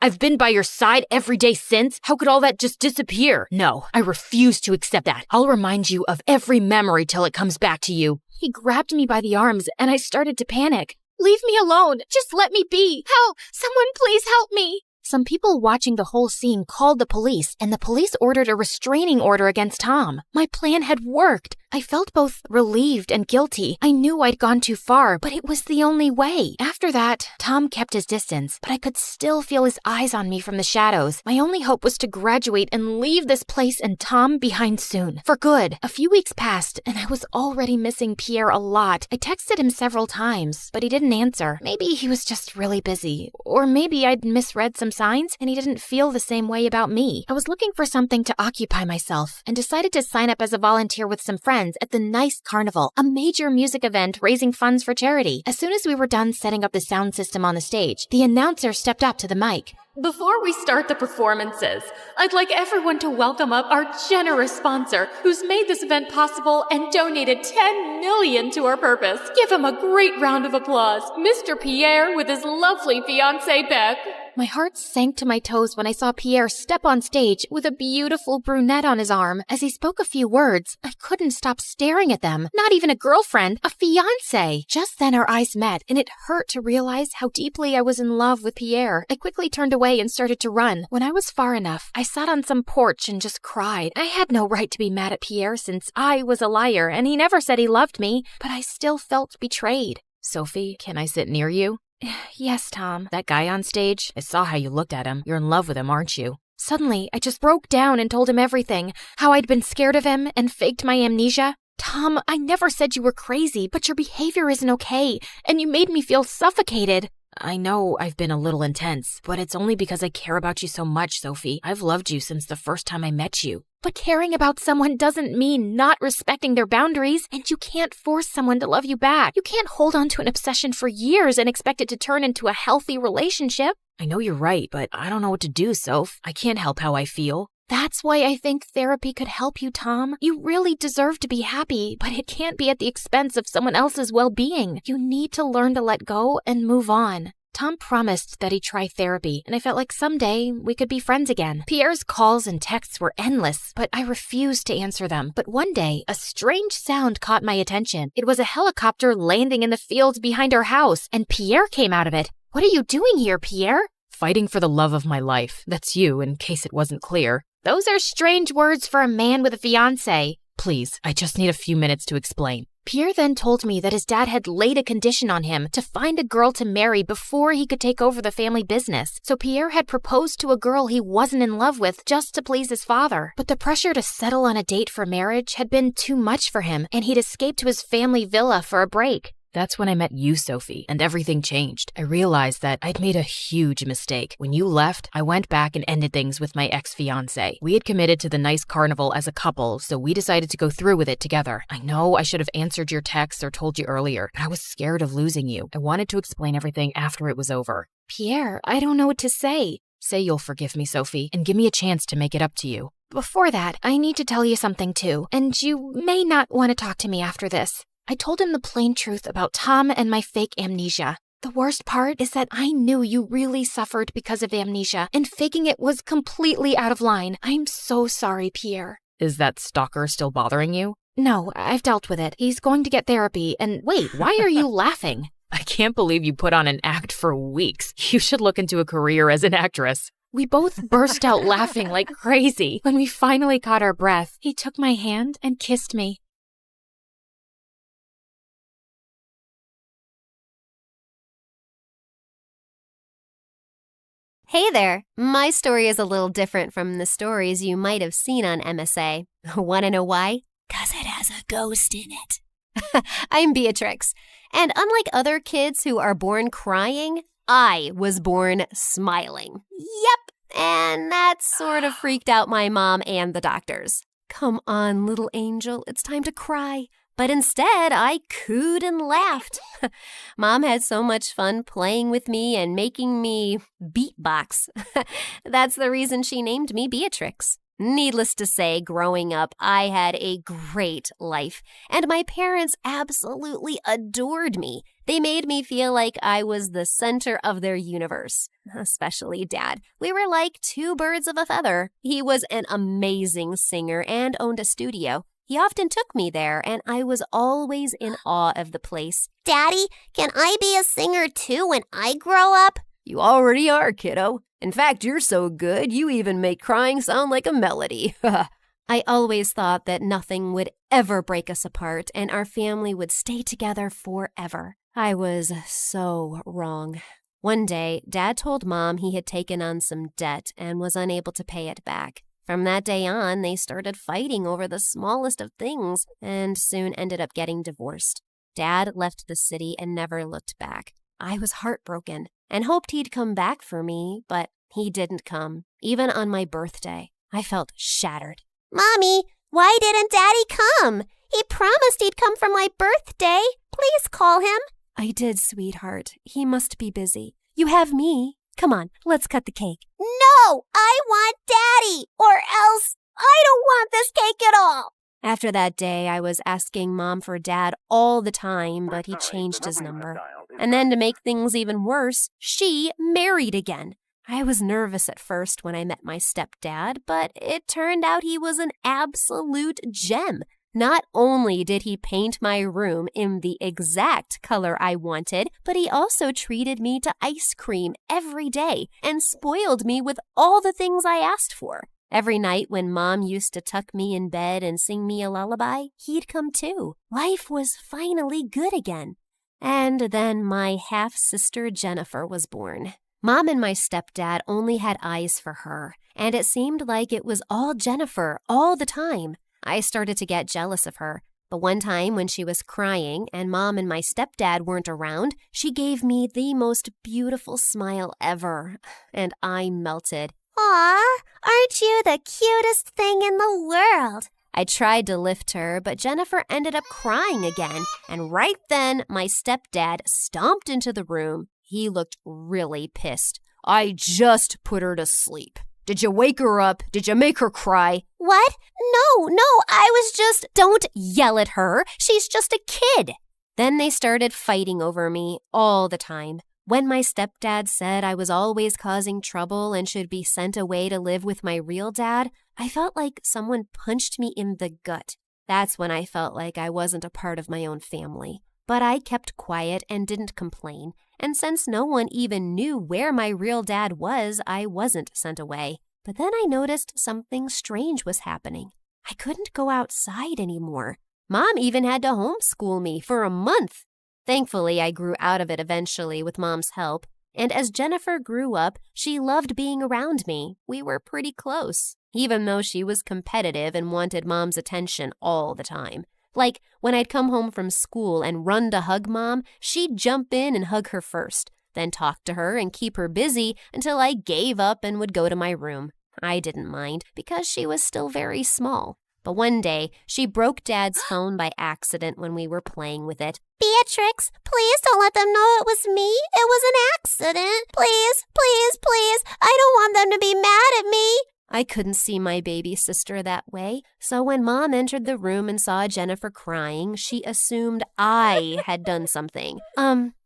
I've been by your side every day since. How could all that just disappear? No, I refuse to accept that. I'll remind you of every memory till it comes back to you. He grabbed me by the arms and I started to panic. Leave me alone. Just let me be. Help! Someone please help me. Some people watching the whole scene called the police, and the police ordered a restraining order against Tom. My plan had worked. I felt both relieved and guilty. I knew I'd gone too far, but it was the only way. After that, Tom kept his distance, but I could still feel his eyes on me from the shadows. My only hope was to graduate and leave this place and Tom behind soon. For good. A few weeks passed, and I was already missing Pierre a lot. I texted him several times, but he didn't answer. Maybe he was just really busy. Or maybe I'd misread some signs, and he didn't feel the same way about me. I was looking for something to occupy myself, and decided to sign up as a volunteer with some friends at the Nice Carnival, a major music event raising funds for charity. As soon as we were done setting up the sound system on the stage, the announcer stepped up to the mic. Before we start the performances, I'd like everyone to welcome up our generous sponsor who's made this event possible and donated $10 million to our purpose. Give him a great round of applause. Mr. Pierre with his lovely fiancée, Beth. My heart sank to my toes when I saw Pierre step on stage with a beautiful brunette on his arm. As he spoke a few words, I couldn't stop staring at them. Not even a girlfriend, a fiancé. Just then our eyes met, and it hurt to realize how deeply I was in love with Pierre. I quickly turned away and started to run. When I was far enough, I sat on some porch and just cried. I had no right to be mad at Pierre since I was a liar, and he never said he loved me, but I still felt betrayed. Sophie, can I sit near you? Yes, Tom. That guy on stage, I saw how you looked at him. You're in love with him, aren't you? Suddenly, I just broke down and told him everything. How I'd been scared of him and faked my amnesia. Tom, I never said you were crazy, but your behavior isn't okay, and you made me feel suffocated. I know I've been a little intense, but it's only because I care about you so much, Sophie. I've loved you since the first time I met you. But caring about someone doesn't mean not respecting their boundaries, and you can't force someone to love you back. You can't hold on to an obsession for years and expect it to turn into a healthy relationship. I know you're right, but I don't know what to do, Soph. I can't help how I feel. That's why I think therapy could help you, Tom. You really deserve to be happy, but it can't be at the expense of someone else's well-being. You need to learn to let go and move on. Tom promised that he'd try therapy, and I felt like someday we could be friends again. Pierre's calls and texts were endless, but I refused to answer them. But one day, a strange sound caught my attention. It was a helicopter landing in the fields behind our house, and Pierre came out of it. What are you doing here, Pierre? Fighting for the love of my life. That's you, in case it wasn't clear. Those are strange words for a man with a fiancée. Please, I just need a few minutes to explain. Pierre then told me that his dad had laid a condition on him to find a girl to marry before he could take over the family business. So Pierre had proposed to a girl he wasn't in love with just to please his father. But the pressure to settle on a date for marriage had been too much for him, and he'd escaped to his family villa for a break. That's when I met you, Sophie, and everything changed. I realized that I'd made a huge mistake. When you left, I went back and ended things with my ex-fiancé. We had committed to the Nice Carnival as a couple, so we decided to go through with it together. I know I should have answered your texts or told you earlier, but I was scared of losing you. I wanted to explain everything after it was over. Pierre, I don't know what to say. Say you'll forgive me, Sophie, and give me a chance to make it up to you. Before that, I need to tell you something too, and you may not want to talk to me after this. I told him the plain truth about Tom and my fake amnesia. The worst part is that I knew you really suffered because of amnesia, and faking it was completely out of line. I'm so sorry, Pierre. Is that stalker still bothering you? No, I've dealt with it. He's going to get therapy, and wait, why are you laughing? I can't believe you put on an act for weeks. You should look into a career as an actress. We both burst out laughing like crazy. When we finally caught our breath, he took my hand and kissed me. Hey there! My story is a little different from the stories you might have seen on MSA. Want to know why? 'Cause it has a ghost in it. I'm Beatrix, and unlike other kids who are born crying, I was born smiling. Yep, and that sort of freaked out my mom and the doctors. Come on, little angel, it's time to cry. But instead, I cooed and laughed. Mom had so much fun playing with me and making me beatbox. That's the reason she named me Beatrix. Needless to say, growing up, I had a great life, and my parents absolutely adored me. They made me feel like I was the center of their universe, especially Dad. We were like two birds of a feather. He was an amazing singer and owned a studio. He often took me there, and I was always in awe of the place. Daddy, can I be a singer too when I grow up? You already are, kiddo. In fact, you're so good, you even make crying sound like a melody. I always thought that nothing would ever break us apart and our family would stay together forever. I was so wrong. One day, Dad told Mom he had taken on some debt and was unable to pay it back. From that day on, they started fighting over the smallest of things and soon ended up getting divorced. Dad left the city and never looked back. I was heartbroken and hoped he'd come back for me, but he didn't come, even on my birthday. I felt shattered. Mommy, why didn't Daddy come? He promised he'd come for my birthday. Please call him. I did, sweetheart. He must be busy. You have me. Come on, let's cut the cake. No, I want Daddy, or else I don't want this cake at all. After that day, I was asking Mom for Dad all the time, but he changed his number. And then to make things even worse, she married again. I was nervous at first when I met my stepdad, but it turned out he was an absolute gem. Not only did he paint my room in the exact color I wanted, but he also treated me to ice cream every day and spoiled me with all the things I asked for. Every night when Mom used to tuck me in bed and sing me a lullaby, he'd come too. Life was finally good again. And then my half-sister Jennifer was born. Mom and my stepdad only had eyes for her, and it seemed like it was all Jennifer all the time. I started to get jealous of her, but one time when she was crying and Mom and my stepdad weren't around, she gave me the most beautiful smile ever, and I melted. Aw, aren't you the cutest thing in the world? I tried to lift her, but Jennifer ended up crying again, and right then my stepdad stomped into the room. He looked really pissed. I just put her to sleep. Did you wake her up? Did you make her cry? What? No, I was just... Don't yell at her. She's just a kid. Then they started fighting over me all the time. When my stepdad said I was always causing trouble and should be sent away to live with my real dad, I felt like someone punched me in the gut. That's when I felt like I wasn't a part of my own family. But I kept quiet and didn't complain. And since no one even knew where my real dad was, I wasn't sent away. But then I noticed something strange was happening. I couldn't go outside anymore. Mom even had to homeschool me for a month. Thankfully, I grew out of it eventually with Mom's help. And as Jennifer grew up, she loved being around me. We were pretty close, even though she was competitive and wanted Mom's attention all the time. Like, when I'd come home from school and run to hug Mom, she'd jump in and hug her first, then talk to her and keep her busy until I gave up and would go to my room. I didn't mind, because she was still very small. But one day, she broke Dad's phone by accident when we were playing with it. Beatrix, please don't let them know it was me. It was an accident. Please, please, please. I don't want them to be mad at me. I couldn't see my baby sister that way, so when Mom entered the room and saw Jennifer crying, she assumed I had done something.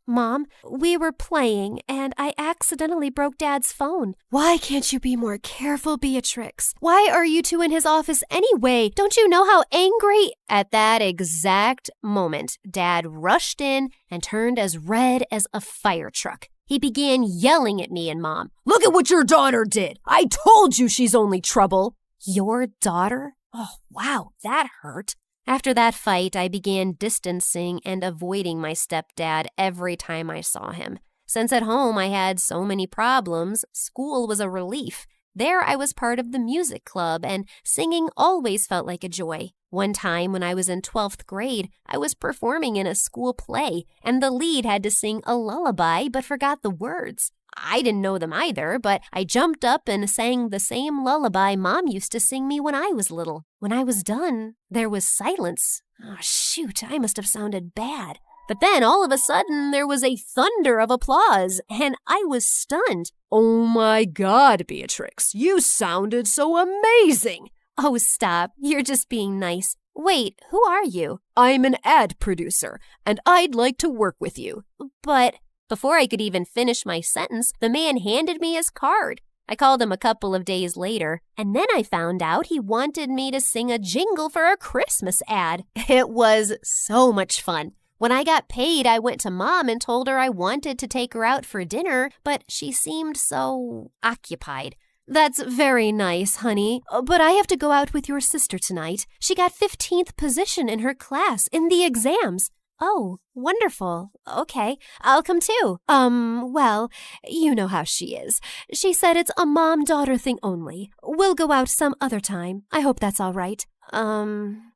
Mom, we were playing, and I accidentally broke Dad's phone. Why can't you be more careful, Beatrix? Why are you two in his office anyway? Don't you know how angry? At that exact moment, Dad rushed in and turned as red as a fire truck. He began yelling at me and Mom. Look at what your daughter did. I told you she's only trouble. Your daughter? Oh, wow, that hurt. After that fight, I began distancing and avoiding my stepdad every time I saw him. Since at home I had so many problems, school was a relief. There I was part of the music club, and singing always felt like a joy. One time when I was in 12th grade, I was performing in a school play, and the lead had to sing a lullaby but forgot the words. I didn't know them either, but I jumped up and sang the same lullaby Mom used to sing me when I was little. When I was done, there was silence. Oh, shoot, I must have sounded bad. But then, all of a sudden, there was a thunder of applause, and I was stunned. Oh my God, Beatrix, you sounded so amazing! Oh, stop, you're just being nice. Wait, who are you? I'm an ad producer, and I'd like to work with you. But... Before I could even finish my sentence, the man handed me his card. I called him a couple of days later, and then I found out he wanted me to sing a jingle for a Christmas ad. It was so much fun. When I got paid, I went to Mom and told her I wanted to take her out for dinner, but she seemed so occupied. That's very nice, honey, but I have to go out with your sister tonight. She got 15th position in her class in the exams. Oh, wonderful. Okay, I'll come too. Well, you know how she is. She said it's a mom-daughter thing only. We'll go out some other time. I hope that's all right.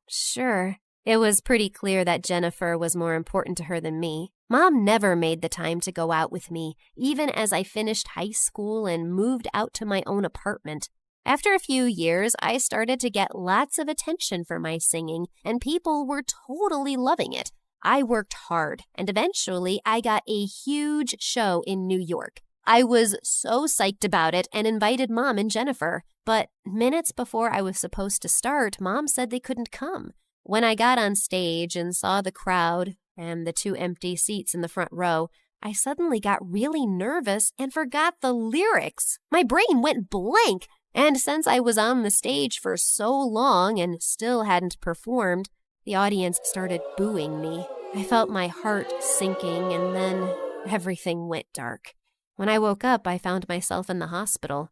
Sure. It was pretty clear that Jennifer was more important to her than me. Mom never made the time to go out with me, even as I finished high school and moved out to my own apartment. After a few years, I started to get lots of attention for my singing, and people were totally loving it. I worked hard, and eventually I got a huge show in New York. I was so psyched about it and invited Mom and Jennifer, but minutes before I was supposed to start, Mom said they couldn't come. When I got on stage and saw the crowd and the 2 empty seats in the front row, I suddenly got really nervous and forgot the lyrics. My brain went blank, and since I was on the stage for so long and still hadn't performed, the audience started booing me. I felt my heart sinking, and then everything went dark. When I woke up, I found myself in the hospital.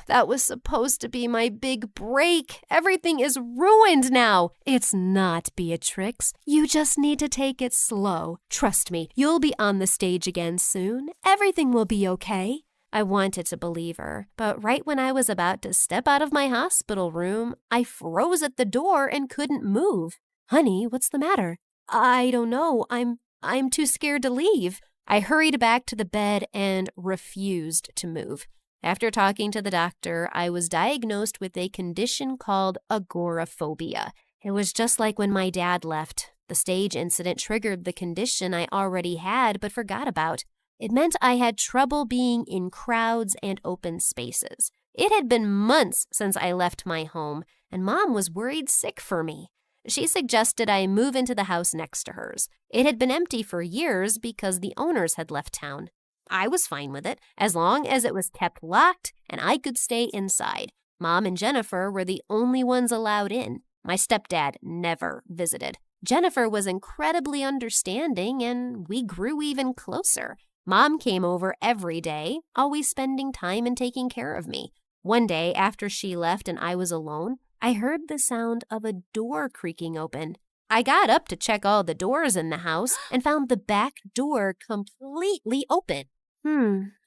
That was supposed to be my big break. Everything is ruined now. It's not, Beatrix. You just need to take it slow. Trust me, you'll be on the stage again soon. Everything will be okay. I wanted to believe her, but right when I was about to step out of my hospital room, I froze at the door and couldn't move. Honey, what's the matter? I don't know. I'm too scared to leave. I hurried back to the bed and refused to move. After talking to the doctor, I was diagnosed with a condition called agoraphobia. It was just like when my dad left. The stage incident triggered the condition I already had but forgot about. It meant I had trouble being in crowds and open spaces. It had been months since I left my home, and Mom was worried sick for me. She suggested I move into the house next to hers. It had been empty for years because the owners had left town. I was fine with it, as long as it was kept locked and I could stay inside. Mom and Jennifer were the only ones allowed in. My stepdad never visited. Jennifer was incredibly understanding, and we grew even closer. Mom came over every day, always spending time and taking care of me. One day, after she left and I was alone, I heard the sound of a door creaking open. I got up to check all the doors in the house and found the back door completely open.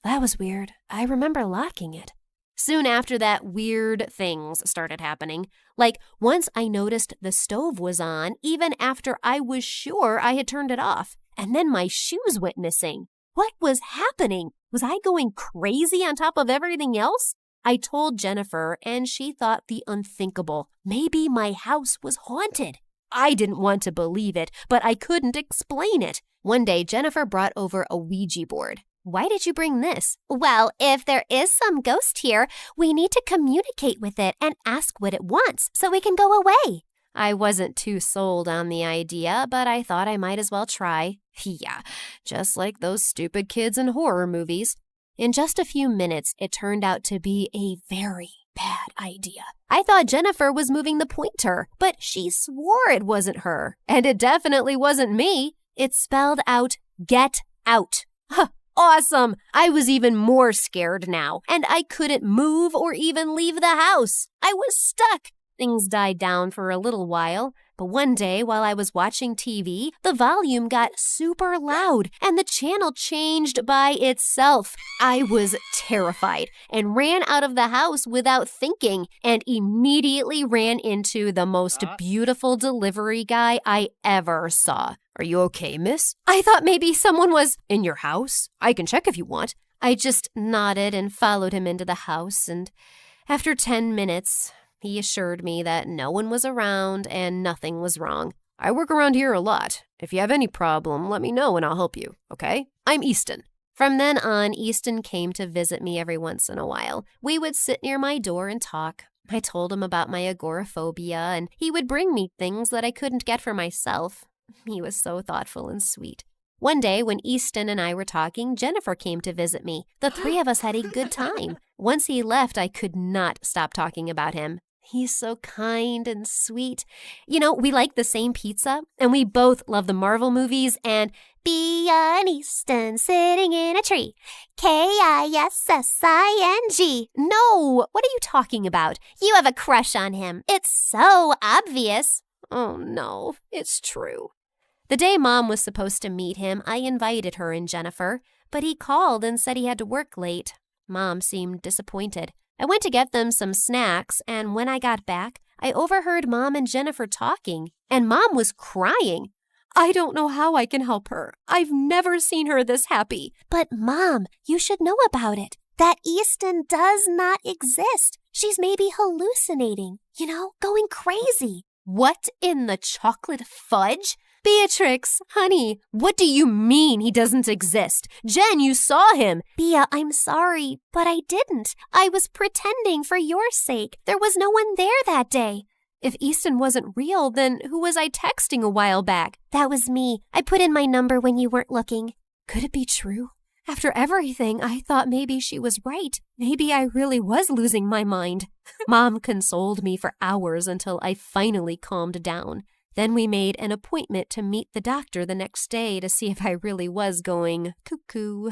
That was weird. I remember locking it. Soon after that, weird things started happening. Like, once I noticed the stove was on, even after I was sure I had turned it off. And then my shoes went missing. What was happening? Was I going crazy on top of everything else? I told Jennifer, and she thought the unthinkable. Maybe my house was haunted. I didn't want to believe it, but I couldn't explain it. One day, Jennifer brought over a Ouija board. Why did you bring this? Well, if there is some ghost here, we need to communicate with it and ask what it wants so we can go away. I wasn't too sold on the idea, but I thought I might as well try. Yeah, just like those stupid kids in horror movies. In just a few minutes, it turned out to be a very bad idea. I thought Jennifer was moving the pointer, but she swore it wasn't her. And it definitely wasn't me. It spelled out, "Get out." Huh. Awesome! I was even more scared now, and I couldn't move or even leave the house. I was stuck. Things died down for a little while, but one day while I was watching TV, the volume got super loud and the channel changed by itself. I was terrified and ran out of the house without thinking and immediately ran into the most beautiful delivery guy I ever saw. "Are you okay, miss? I thought maybe someone was in your house. I can check if you want." I just nodded and followed him into the house, and after 10 minutes, he assured me that no one was around and nothing was wrong. "I work around here a lot. If you have any problem, let me know and I'll help you, okay? I'm Easton." From then on, Easton came to visit me every once in a while. We would sit near my door and talk. I told him about my agoraphobia, and he would bring me things that I couldn't get for myself. He was so thoughtful and sweet. One day, when Easton and I were talking, Jennifer came to visit me. The three of us had a good time. Once he left, I could not stop talking about him. He's so kind and sweet. You know, we like the same pizza, and we both love the Marvel movies and be an Easton sitting in a tree. Kissing. No, what are you talking about? You have a crush on him. It's so obvious. Oh no, it's true. The day Mom was supposed to meet him, I invited her and Jennifer, but he called and said he had to work late. Mom seemed disappointed. I went to get them some snacks, and when I got back, I overheard Mom and Jennifer talking, and Mom was crying. I don't know how I can help her. I've never seen her this happy. But Mom, you should know about it. That Easton does not exist. She's maybe hallucinating, going crazy. What in the chocolate fudge? Beatrix, honey, what do you mean he doesn't exist? Jen, you saw him. Bea, I'm sorry, but I didn't. I was pretending for your sake. There was no one there that day. If Easton wasn't real, then who was I texting a while back? That was me. I put in my number when you weren't looking. Could it be true? After everything, I thought maybe she was right. Maybe I really was losing my mind. Mom consoled me for hours until I finally calmed down. Then we made an appointment to meet the doctor the next day to see if I really was going cuckoo.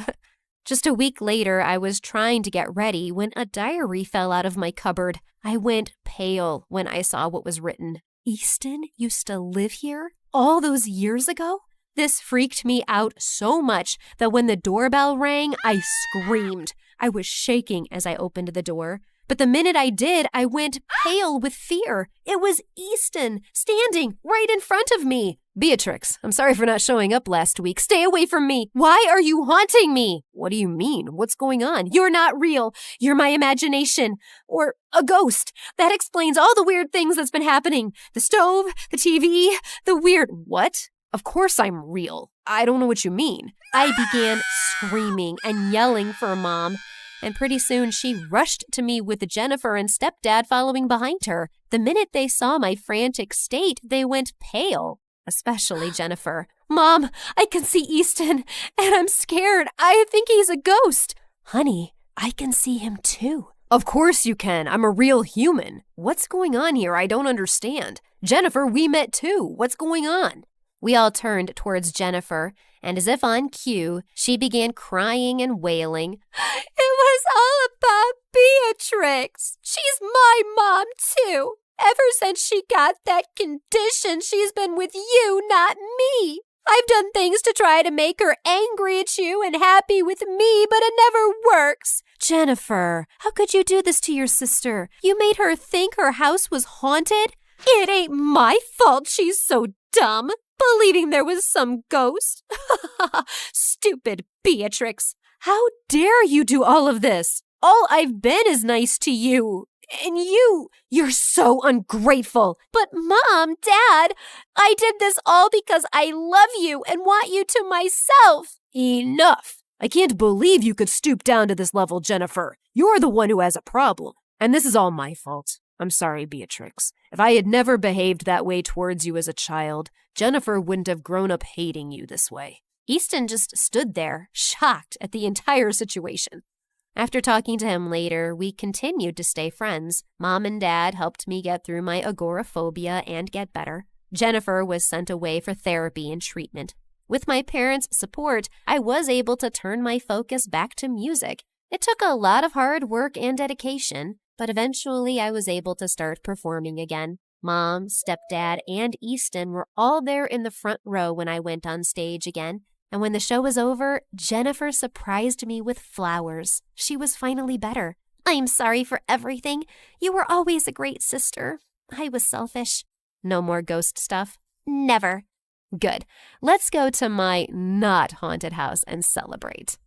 Just a week later, I was trying to get ready when a diary fell out of my cupboard. I went pale when I saw what was written. Easton used to live here all those years ago? This freaked me out so much that when the doorbell rang, I screamed. I was shaking as I opened the door. But the minute I did, I went pale with fear. It was Easton, standing right in front of me. Beatrix, I'm sorry for not showing up last week. Stay away from me. Why are you haunting me? What do you mean? What's going on? You're not real. You're my imagination. Or a ghost. That explains all the weird things that's been happening. The stove, the TV, the weird... What? Of course I'm real. I don't know what you mean. I began screaming and yelling for Mom. And pretty soon she rushed to me with Jennifer and stepdad following behind her. The minute they saw my frantic state, they went pale, especially Jennifer. Mom, I can see Easton, and I'm scared. I think he's a ghost. Honey, I can see him too. Of course you can. I'm a real human. What's going on here? I don't understand. Jennifer, we met too. What's going on? We all turned towards Jennifer, and as if on cue, she began crying and wailing. It was all about Beatrix. She's my mom, too. Ever since she got that condition, she's been with you, not me. I've done things to try to make her angry at you and happy with me, but it never works. Jennifer, how could you do this to your sister? You made her think her house was haunted? It ain't my fault she's so dumb. Believing there was some ghost. Stupid Beatrix. How dare you do all of this? All I've been is nice to you. And you're so ungrateful. But Mom, Dad, I did this all because I love you and want you to myself. Enough. I can't believe you could stoop down to this level, Jennifer. You're the one who has a problem. And this is all my fault. I'm sorry, Beatrix. If I had never behaved that way towards you as a child, Jennifer wouldn't have grown up hating you this way. Easton just stood there, shocked at the entire situation. After talking to him later, we continued to stay friends. Mom and Dad helped me get through my agoraphobia and get better. Jennifer was sent away for therapy and treatment. With my parents' support, I was able to turn my focus back to music. It took a lot of hard work and dedication, but eventually I was able to start performing again. Mom, stepdad, and Easton were all there in the front row when I went on stage again. And when the show was over, Jennifer surprised me with flowers. She was finally better. I'm sorry for everything. You were always a great sister. I was selfish. No more ghost stuff? Never. Good. Let's go to my not haunted house and celebrate.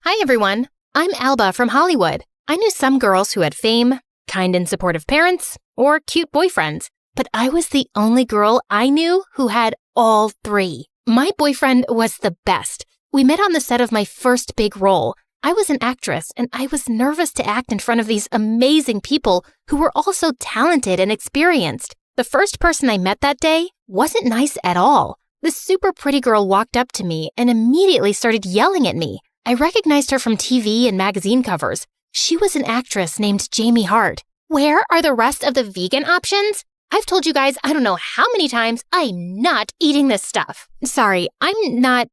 Hi, everyone. I'm Alba from Hollywood. I knew some girls who had fame, kind and supportive parents, or cute boyfriends, but I was the only girl I knew who had all three. My boyfriend was the best. We met on the set of my first big role. I was an actress, and I was nervous to act in front of these amazing people who were also talented and experienced. The first person I met that day wasn't nice at all. This super pretty girl walked up to me and immediately started yelling at me. I recognized her from TV and magazine covers. She was an actress named Jamie Hart. Where are the rest of the vegan options? I've told you guys I don't know how many times I'm not eating this stuff. Sorry, I'm not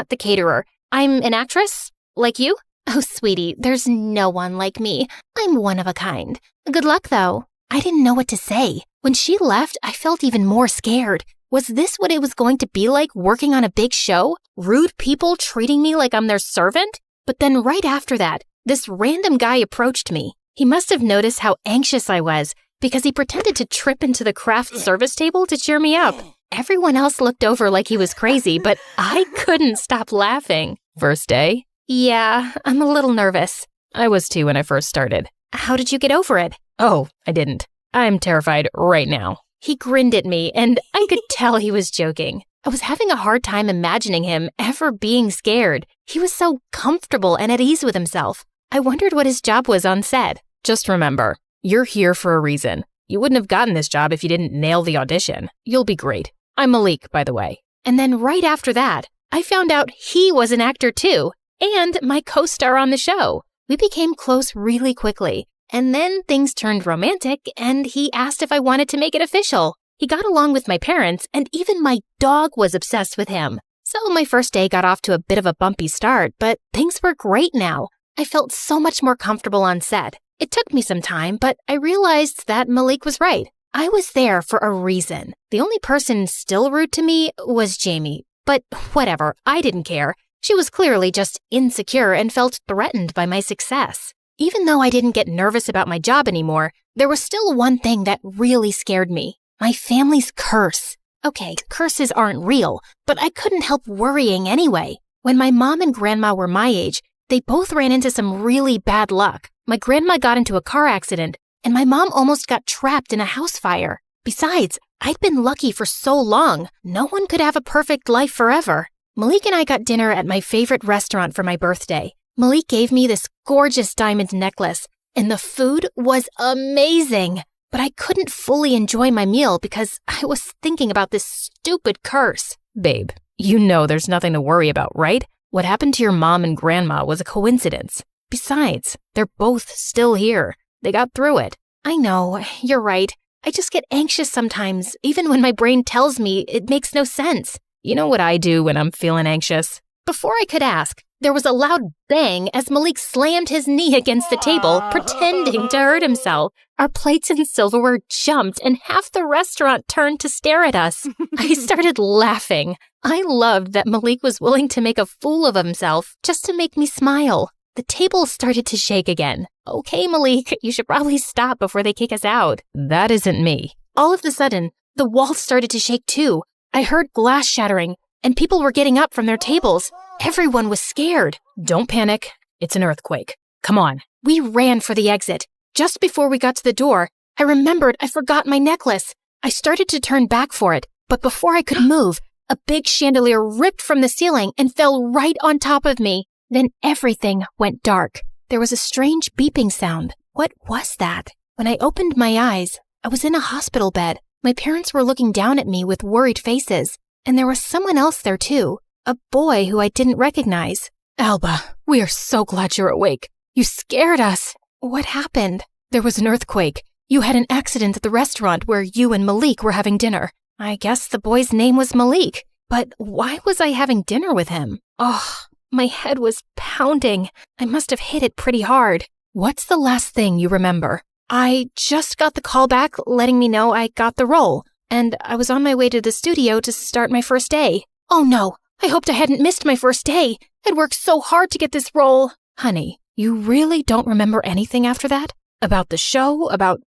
the caterer. I'm an actress, like you. Oh, sweetie, there's no one like me. I'm one of a kind. Good luck, though. I didn't know what to say. When she left, I felt even more scared. Was this what it was going to be like working on a big show? Rude people treating me like I'm their servant? But then right after that, this random guy approached me. He must have noticed how anxious I was because he pretended to trip into the craft service table to cheer me up. Everyone else looked over like he was crazy, but I couldn't stop laughing. First day? Yeah, I'm a little nervous. I was too when I first started. How did you get over it? Oh, I didn't. I'm terrified right now. He grinned at me, and I could tell he was joking. I was having a hard time imagining him ever being scared. He was so comfortable and at ease with himself. I wondered what his job was on set. Just remember, you're here for a reason. You wouldn't have gotten this job if you didn't nail the audition. You'll be great. I'm Malik, by the way. And then right after that, I found out he was an actor too, and my co-star on the show. We became close really quickly. And then things turned romantic, and he asked if I wanted to make it official. He got along with my parents, and even my dog was obsessed with him. So my first day got off to a bit of a bumpy start, but things were great now. I felt so much more comfortable on set. It took me some time, but I realized that Malik was right. I was there for a reason. The only person still rude to me was Jamie. But whatever, I didn't care. She was clearly just insecure and felt threatened by my success. Even though I didn't get nervous about my job anymore, there was still one thing that really scared me. My family's curse. Okay, curses aren't real, but I couldn't help worrying anyway. When my mom and grandma were my age, they both ran into some really bad luck. My grandma got into a car accident, and my mom almost got trapped in a house fire. Besides, I'd been lucky for so long. No one could have a perfect life forever. Malik and I got dinner at my favorite restaurant for my birthday. Malik gave me this gorgeous diamond necklace, and the food was amazing. But I couldn't fully enjoy my meal because I was thinking about this stupid curse. Babe, you know there's nothing to worry about, right? What happened to your mom and grandma was a coincidence. Besides, they're both still here. They got through it. I know, you're right. I just get anxious sometimes, even when my brain tells me it makes no sense. You know what I do when I'm feeling anxious? Before I could ask, there was a loud bang as Malik slammed his knee against the table, pretending to hurt himself. Our plates and silverware jumped, and half the restaurant turned to stare at us. I started laughing. I loved that Malik was willing to make a fool of himself just to make me smile. The table started to shake again. Okay, Malik, you should probably stop before they kick us out. That isn't me. All of a sudden, the walls started to shake too. I heard glass shattering, and people were getting up from their tables. Everyone was scared. Don't panic. It's an earthquake. Come on. We ran for the exit. Just before we got to the door, I remembered I forgot my necklace. I started to turn back for it, but before I could move, a big chandelier ripped from the ceiling and fell right on top of me. Then everything went dark. There was a strange beeping sound. What was that? When I opened my eyes, I was in a hospital bed. My parents were looking down at me with worried faces, and there was someone else there too. A boy who I didn't recognize. Alba, we are so glad you're awake. You scared us. What happened? There was an earthquake. You had an accident at the restaurant where you and Malik were having dinner. I guess the boy's name was Malik. But why was I having dinner with him? Oh, my head was pounding. I must have hit it pretty hard. What's the last thing you remember? I just got the call back letting me know I got the role, and I was on my way to the studio to start my first day. Oh no, I hoped I hadn't missed my first day. I'd worked so hard to get this role. Honey, you really don't remember anything after that? About the show? About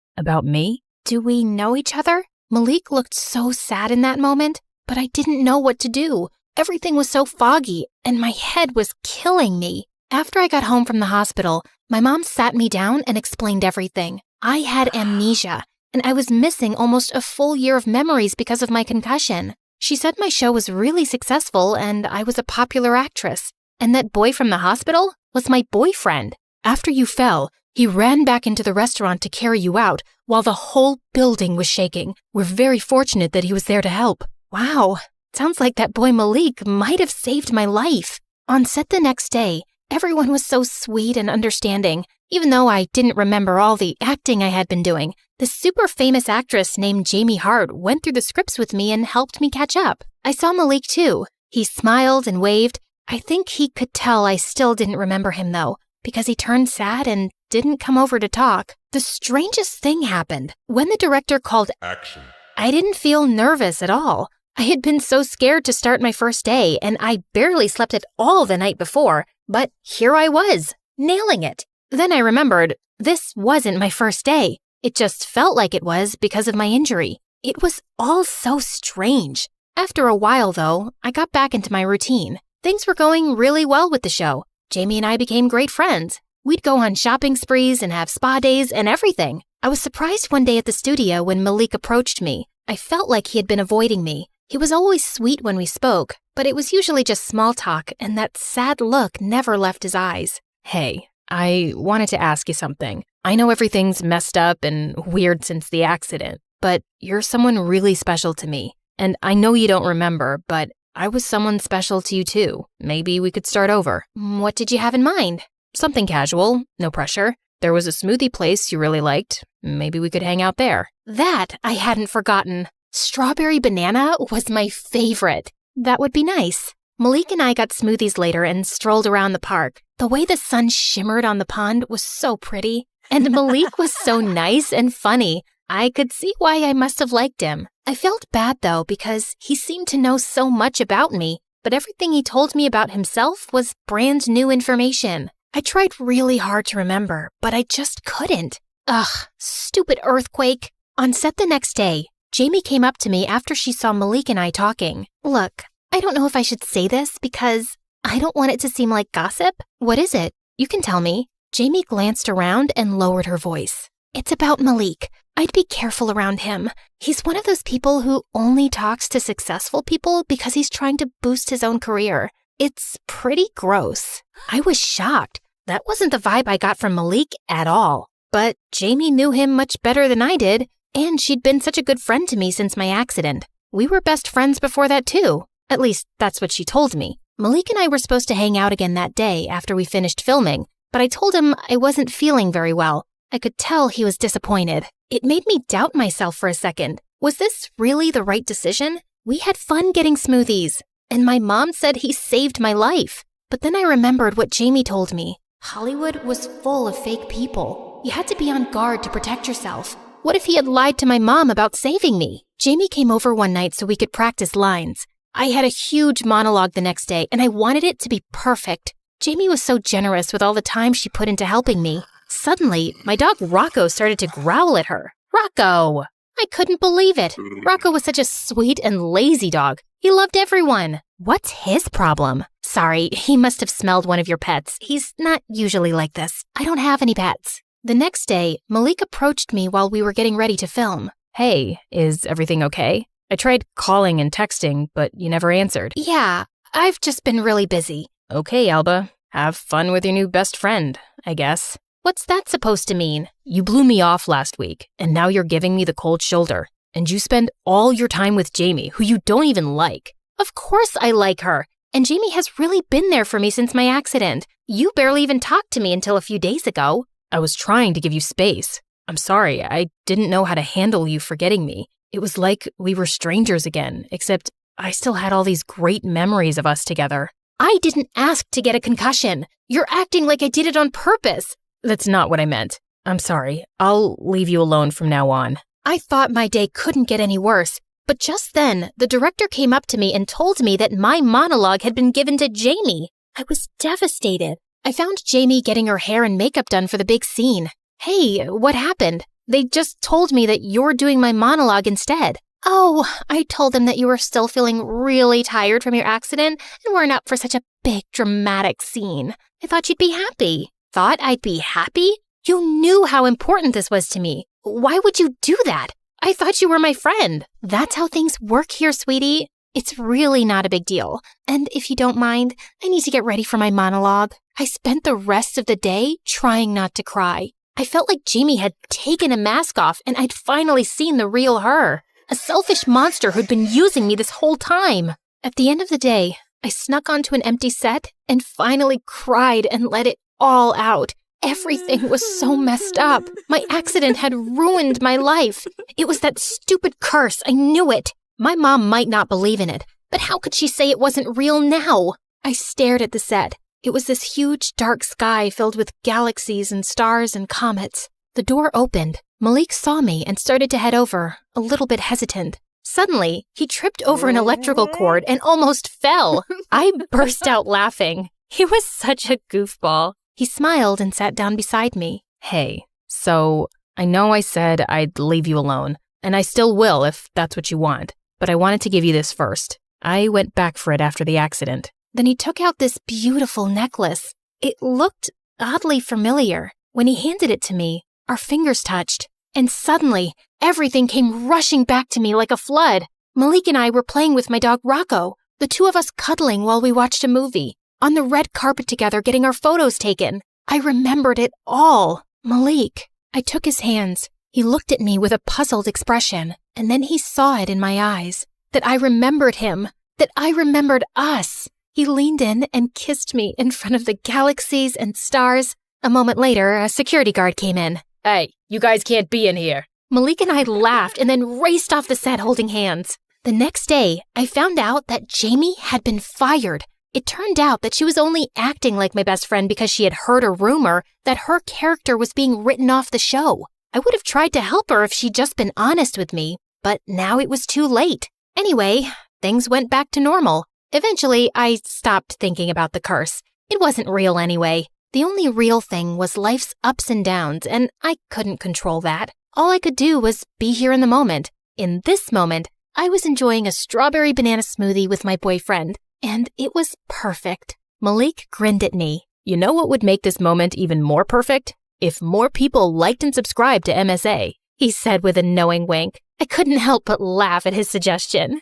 me? Do we know each other? Malik looked so sad in that moment, but I didn't know what to do. Everything was so foggy, and my head was killing me. After I got home from the hospital, my mom sat me down and explained everything. I had amnesia, and I was missing almost a full year of memories because of my concussion. She said my show was really successful and I was a popular actress, and that boy from the hospital was my boyfriend. After you fell, He ran back into the restaurant to carry you out while the whole building was shaking. We're very fortunate that he was there to help. Wow, sounds like that boy Malik might have saved my life. On set the next day, everyone was so sweet and understanding. Even though I didn't remember all the acting I had been doing, the super famous actress named Jamie Hart went through the scripts with me and helped me catch up. I saw Malik too. He smiled and waved. I think he could tell I still didn't remember him though, because he turned sad and didn't come over to talk. The strangest thing happened. When the director called action, I didn't feel nervous at all. I had been so scared to start my first day, and I barely slept at all the night before, but here I was, nailing it. Then I remembered, this wasn't my first day. It just felt like it was because of my injury. It was all so strange. After a while, though, I got back into my routine. Things were going really well with the show. Jamie and I became great friends. We'd go on shopping sprees and have spa days and everything. I was surprised one day at the studio when Malik approached me. I felt like he had been avoiding me. He was always sweet when we spoke, but it was usually just small talk, and that sad look never left his eyes. Hey, I wanted to ask you something. I know everything's messed up and weird since the accident, but you're someone really special to me. And I know you don't remember, but I was someone special to you too. Maybe we could start over. What did you have in mind? Something casual, no pressure. There was a smoothie place you really liked. Maybe we could hang out there. That I hadn't forgotten. Strawberry banana was my favorite. That would be nice. Malik and I got smoothies later and strolled around the park. The way the sun shimmered on the pond was so pretty. And Malik was so nice and funny. I could see why I must have liked him. I felt bad though because he seemed to know so much about me, but everything he told me about himself was brand new information. I tried really hard to remember, but I just couldn't. Ugh, stupid earthquake. On set the next day, Jamie came up to me after she saw Malik and I talking. Look, I don't know if I should say this because I don't want it to seem like gossip. What is it? You can tell me. Jamie glanced around and lowered her voice. It's about Malik. I'd be careful around him. He's one of those people who only talks to successful people because he's trying to boost his own career. It's pretty gross. I was shocked. That wasn't the vibe I got from Malik at all. But Jamie knew him much better than I did, and she'd been such a good friend to me since my accident. We were best friends before that too. At least that's what she told me. Malik and I were supposed to hang out again that day after we finished filming, but I told him I wasn't feeling very well. I could tell he was disappointed. It made me doubt myself for a second. Was this really the right decision? We had fun getting smoothies, and my mom said he saved my life. But then I remembered what Jamie told me. Hollywood was full of fake people. You had to be on guard to protect yourself. What if he had lied to my mom about saving me? Jamie came over one night so we could practice lines. I had a huge monologue the next day, and I wanted it to be perfect. Jamie was so generous with all the time she put into helping me. Suddenly, my dog Rocco started to growl at her. Rocco! I couldn't believe it. Rocco was such a sweet and lazy dog. He loved everyone. What's his problem? Sorry, he must have smelled one of your pets. He's not usually like this. I don't have any pets. The next day, Malik approached me while we were getting ready to film. Hey, is everything okay? I tried calling and texting, but you never answered. Yeah, I've just been really busy. Okay, Alba. Have fun with your new best friend, I guess. What's that supposed to mean? You blew me off last week, and now you're giving me the cold shoulder. And you spend all your time with Jamie, who you don't even like. Of course I like her. And Jamie has really been there for me since my accident. You barely even talked to me until a few days ago. I was trying to give you space. I'm sorry, I didn't know how to handle you forgetting me. It was like we were strangers again, except I still had all these great memories of us together. I didn't ask to get a concussion. You're acting like I did it on purpose. That's not what I meant. I'm sorry. I'll leave you alone from now on. I thought my day couldn't get any worse, but just then, the director came up to me and told me that my monologue had been given to Jamie. I was devastated. I found Jamie getting her hair and makeup done for the big scene. Hey, what happened? They just told me that you're doing my monologue instead. Oh, I told them that you were still feeling really tired from your accident and weren't up for such a big dramatic scene. I thought you'd be happy. Thought I'd be happy? You knew how important this was to me. Why would you do that? I thought you were my friend. That's how things work here, sweetie. It's really not a big deal. And if you don't mind, I need to get ready for my monologue. I spent the rest of the day trying not to cry. I felt like Jamie had taken a mask off and I'd finally seen the real her. A selfish monster who'd been using me this whole time. At the end of the day, I snuck onto an empty set and finally cried and let it all out. Everything was so messed up. My accident had ruined my life. It was that stupid curse. I knew it. My mom might not believe in it, but how could she say it wasn't real now? I stared at the set. It was this huge, dark sky filled with galaxies and stars and comets. The door opened. Malik saw me and started to head over, a little bit hesitant. Suddenly, he tripped over an electrical cord and almost fell. I burst out laughing. He was such a goofball. He smiled and sat down beside me. Hey, so I know I said I'd leave you alone, and I still will if that's what you want, but I wanted to give you this first. I went back for it after the accident. Then he took out this beautiful necklace. It looked oddly familiar. When he handed it to me, our fingers touched, and suddenly, everything came rushing back to me like a flood. Malik and I were playing with my dog Rocco, the two of us cuddling while we watched a movie, on the red carpet together getting our photos taken. I remembered it all. Malik. I took his hands. He looked at me with a puzzled expression, and then he saw it in my eyes. That I remembered him. That I remembered us. He leaned in and kissed me in front of the galaxies and stars. A moment later, a security guard came in. Hey, you guys can't be in here. Malik and I laughed and then raced off the set holding hands. The next day, I found out that Jamie had been fired. It turned out that she was only acting like my best friend because she had heard a rumor that her character was being written off the show. I would have tried to help her if she'd just been honest with me, but now it was too late. Anyway, things went back to normal. Eventually, I stopped thinking about the curse. It wasn't real anyway. The only real thing was life's ups and downs, and I couldn't control that. All I could do was be here in the moment. In this moment, I was enjoying a strawberry banana smoothie with my boyfriend, and it was perfect. Malik grinned at me. You know what would make this moment even more perfect? If more people liked and subscribed to MSA, he said with a knowing wink. I couldn't help but laugh at his suggestion.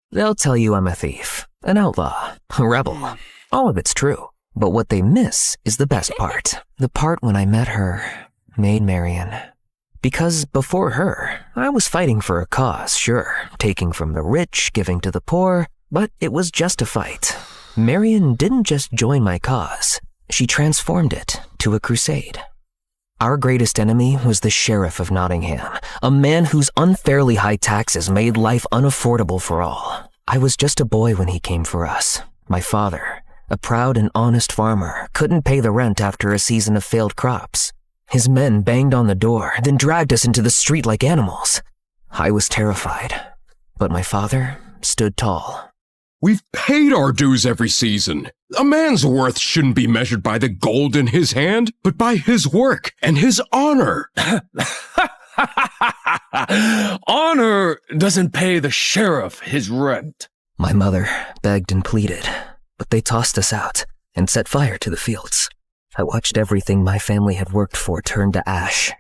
They'll tell you I'm a thief, an outlaw, a rebel. All of it's true. But what they miss is the best part. The part when I met her, Maid Marian. Because before her, I was fighting for a cause, sure. Taking from the rich, giving to the poor. But it was just a fight. Marian didn't just join my cause. She transformed it to a crusade. Our greatest enemy was the Sheriff of Nottingham, a man whose unfairly high taxes made life unaffordable for all. I was just a boy when he came for us. My father, a proud and honest farmer, couldn't pay the rent after a season of failed crops. His men banged on the door, then dragged us into the street like animals. I was terrified, but my father stood tall. We've paid our dues every season. A man's worth shouldn't be measured by the gold in his hand, but by his work and his honor. Honor doesn't pay the sheriff his rent. My mother begged and pleaded, but they tossed us out and set fire to the fields. I watched everything my family had worked for turn to ash.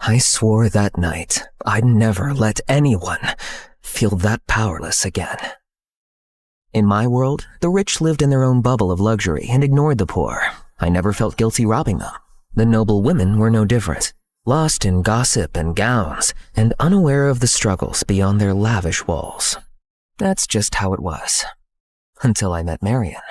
I swore that night I'd never let anyone feel that powerless again. In my world, the rich lived in their own bubble of luxury and ignored the poor. I never felt guilty robbing them. The noble women were no different, lost in gossip and gowns, and unaware of the struggles beyond their lavish walls. That's just how it was. Until I met Marian.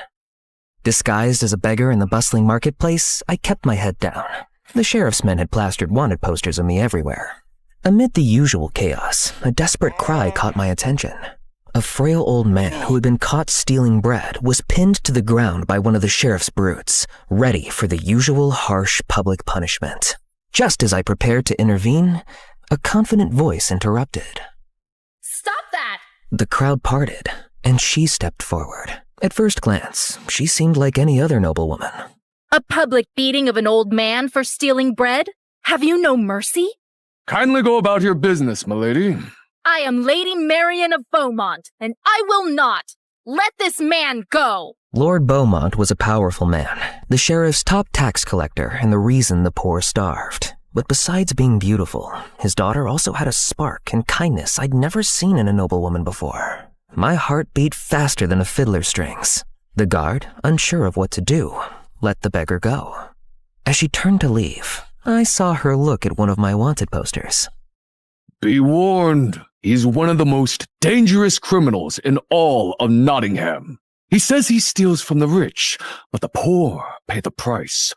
Disguised as a beggar in the bustling marketplace, I kept my head down. The sheriff's men had plastered wanted posters of me everywhere. Amid the usual chaos, a desperate cry caught my attention. A frail old man who had been caught stealing bread was pinned to the ground by one of the sheriff's brutes, ready for the usual harsh public punishment. Just as I prepared to intervene, a confident voice interrupted. Stop that! The crowd parted, and she stepped forward. At first glance, she seemed like any other noblewoman. A public beating of an old man for stealing bread? Have you no mercy? Kindly go about your business, milady. I am Lady Marian of Beaumont, and I will not let this man go. Lord Beaumont was a powerful man, the sheriff's top tax collector and the reason the poor starved. But besides being beautiful, his daughter also had a spark and kindness I'd never seen in a noblewoman before. My heart beat faster than a fiddler's strings. The guard, unsure of what to do, let the beggar go. As she turned to leave, I saw her look at one of my wanted posters. Be warned, he's one of the most dangerous criminals in all of Nottingham. He says he steals from the rich, but the poor pay the price.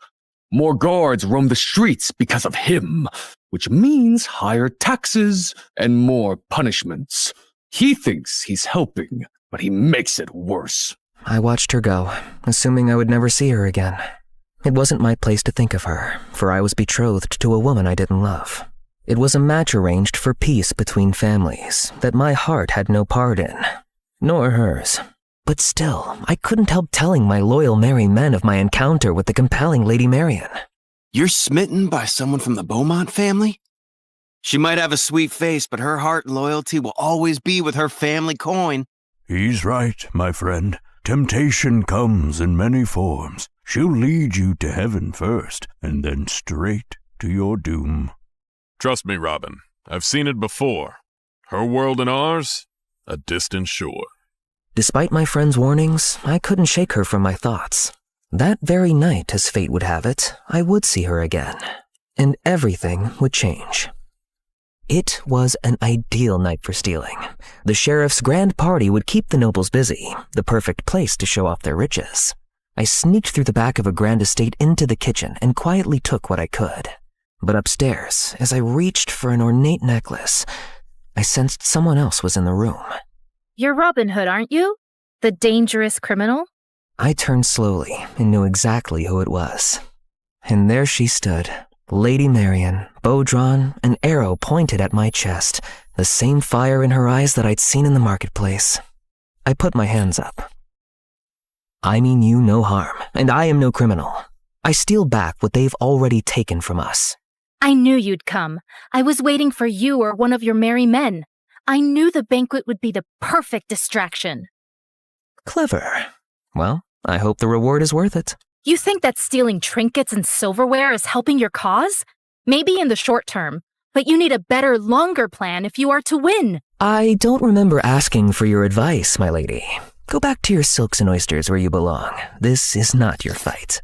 More guards roam the streets because of him, which means higher taxes and more punishments. He thinks he's helping, but he makes it worse. I watched her go, assuming I would never see her again. It wasn't my place to think of her, for I was betrothed to a woman I didn't love. It was a match arranged for peace between families that my heart had no part in, nor hers. But still, I couldn't help telling my loyal merry men of my encounter with the compelling Lady Marian. You're smitten by someone from the Beaumont family? She might have a sweet face, but her heart and loyalty will always be with her family coin. He's right, my friend. Temptation comes in many forms. She'll lead you to heaven first, and then straight to your doom. Trust me, Robin. I've seen it before. Her world and ours, a distant shore. Despite my friend's warnings, I couldn't shake her from my thoughts. That very night, as fate would have it, I would see her again, and everything would change. It was an ideal night for stealing. The sheriff's grand party would keep the nobles busy, the perfect place to show off their riches. I sneaked through the back of a grand estate into the kitchen and quietly took what I could. But upstairs, as I reached for an ornate necklace, I sensed someone else was in the room. You're Robin Hood, aren't you? The dangerous criminal? I turned slowly and knew exactly who it was. And there she stood, Lady Marian, bow drawn, an arrow pointed at my chest, the same fire in her eyes that I'd seen in the marketplace. I put my hands up. I mean you no harm, and I am no criminal. I steal back what they've already taken from us. I knew you'd come. I was waiting for you or one of your merry men. I knew the banquet would be the perfect distraction. Clever. Well, I hope the reward is worth it. You think that stealing trinkets and silverware is helping your cause? Maybe in the short term, but you need a better, longer plan if you are to win. I don't remember asking for your advice, my lady. Go back to your silks and oysters where you belong. This is not your fight.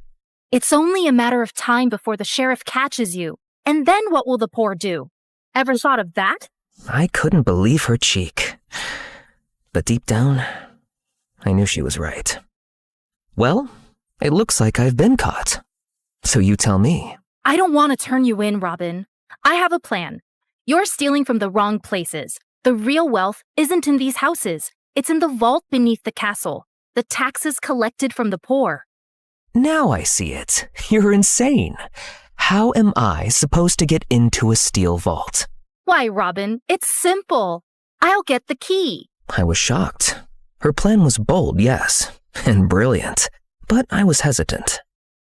It's only a matter of time before the sheriff catches you. And then what will the poor do? Ever thought of that? I couldn't believe her cheek. But deep down, I knew she was right. Well, it looks like I've been caught. So you tell me. I don't want to turn you in, Robin. I have a plan. You're stealing from the wrong places. The real wealth isn't in these houses. It's in the vault beneath the castle. The taxes collected from the poor. Now I see it. You're insane. How am I supposed to get into a steel vault? Why, Robin, it's simple. I'll get the key. I was shocked. Her plan was bold, yes, and brilliant, but I was hesitant.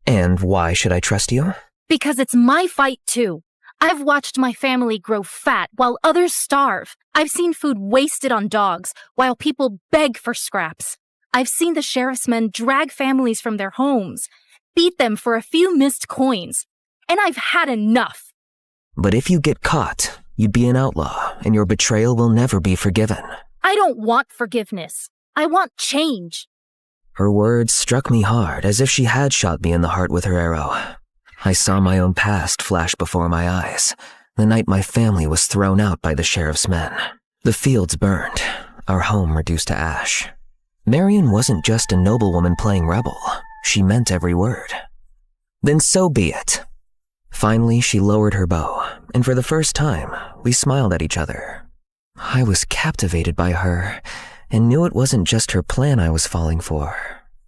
And why should I trust you? Because it's my fight, too. I've watched my family grow fat while others starve. I've seen food wasted on dogs while people beg for scraps. I've seen the sheriff's men drag families from their homes, beat them for a few missed coins. And I've had enough. But if you get caught, you'd be an outlaw, and your betrayal will never be forgiven. I don't want forgiveness. I want change. Her words struck me hard, as if she had shot me in the heart with her arrow. I saw my own past flash before my eyes, the night my family was thrown out by the sheriff's men. The fields burned, our home reduced to ash. Marian wasn't just a noblewoman playing rebel. She meant every word. Then so be it. Finally, she lowered her bow, and for the first time, we smiled at each other. I was captivated by her, and knew it wasn't just her plan I was falling for.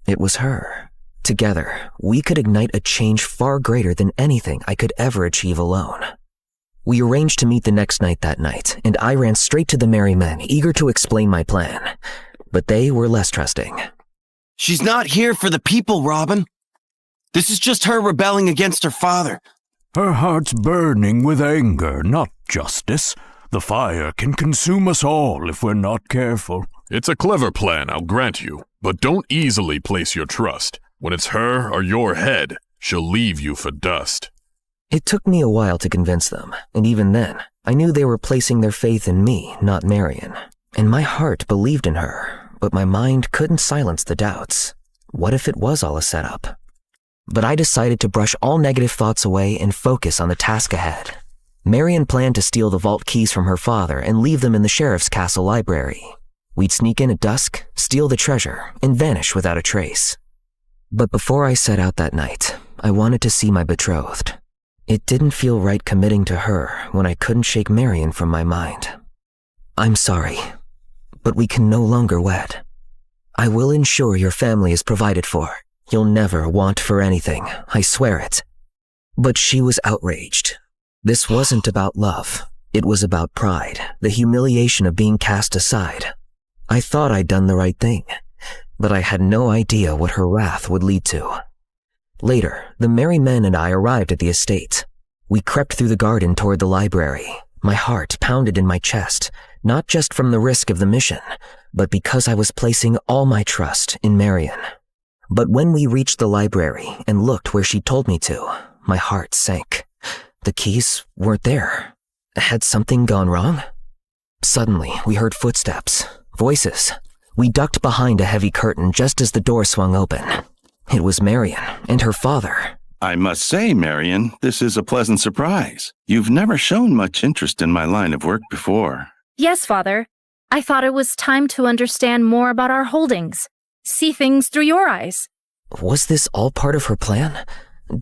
It was her. Together, we could ignite a change far greater than anything I could ever achieve alone. We arranged to meet the next night that night, and I ran straight to the merry men, eager to explain my plan. But they were less trusting. She's not here for the people, Robin. This is just her rebelling against her father. Her heart's burning with anger, not justice. The fire can consume us all if we're not careful. It's a clever plan, I'll grant you. But don't easily place your trust. When it's her or your head, she'll leave you for dust. It took me a while to convince them, and even then, I knew they were placing their faith in me, not Marion. And my heart believed in her, but my mind couldn't silence the doubts. What if it was all a setup? But I decided to brush all negative thoughts away and focus on the task ahead. Marion planned to steal the vault keys from her father and leave them in the sheriff's castle library. We'd sneak in at dusk, steal the treasure, and vanish without a trace. But before I set out that night, I wanted to see my betrothed. It didn't feel right committing to her when I couldn't shake Marion from my mind. I'm sorry, but we can no longer wed. I will ensure your family is provided for. You'll never want for anything, I swear it. But she was outraged. This wasn't about love. It was about pride, the humiliation of being cast aside. I thought I'd done the right thing, but I had no idea what her wrath would lead to. Later, the merry men and I arrived at the estate. We crept through the garden toward the library. My heart pounded in my chest, not just from the risk of the mission, but because I was placing all my trust in Marion. But when we reached the library and looked where she told me to, my heart sank. The keys weren't there. Had something gone wrong? Suddenly, we heard footsteps, voices. We ducked behind a heavy curtain just as the door swung open. It was Marion and her father. I must say, Marion, this is a pleasant surprise. You've never shown much interest in my line of work before. Yes, Father. I thought it was time to understand more about our holdings. See things through your eyes. Was this all part of her plan?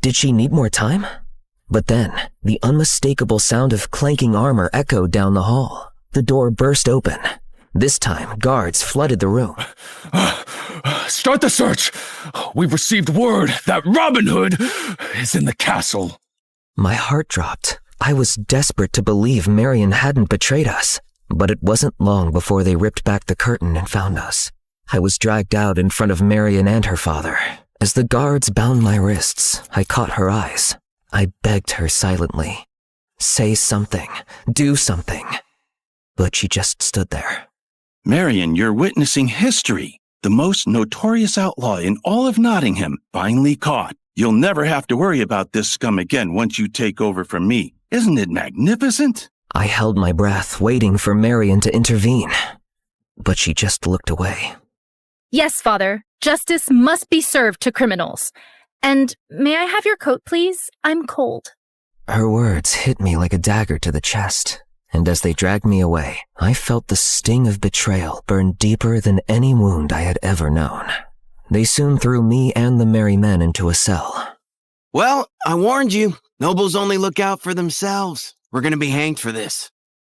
Did she need more time? But then, the unmistakable sound of clanking armor echoed down the hall. The door burst open. This time, guards flooded the room. Start the search! We've received word that Robin Hood is in the castle. My heart dropped. I was desperate to believe Marion hadn't betrayed us. But it wasn't long before they ripped back the curtain and found us. I was dragged out in front of Marion and her father. As the guards bound my wrists, I caught her eyes. I begged her silently. Say something. Do something. But she just stood there. Marion, you're witnessing history. The most notorious outlaw in all of Nottingham, finally caught. You'll never have to worry about this scum again once you take over from me. Isn't it magnificent? I held my breath, waiting for Marion to intervene. But she just looked away. Yes, Father. Justice must be served to criminals. And may I have your coat, please? I'm cold. Her words hit me like a dagger to the chest, and as they dragged me away, I felt the sting of betrayal burn deeper than any wound I had ever known. They soon threw me and the merry men into a cell. Well, I warned you. Nobles only look out for themselves. We're gonna be hanged for this.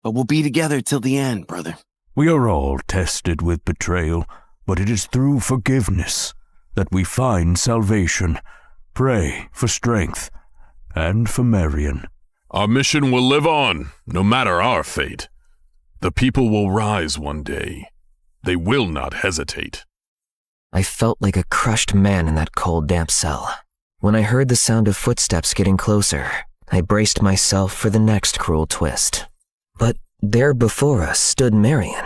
But we'll be together till the end, brother. We are all tested with betrayal, but it is through forgiveness that we find salvation. Pray for strength and for Marion. Our mission will live on, no matter our fate. The people will rise one day. They will not hesitate. I felt like a crushed man in that cold, damp cell. When I heard the sound of footsteps getting closer, I braced myself for the next cruel twist. But there before us stood Marion.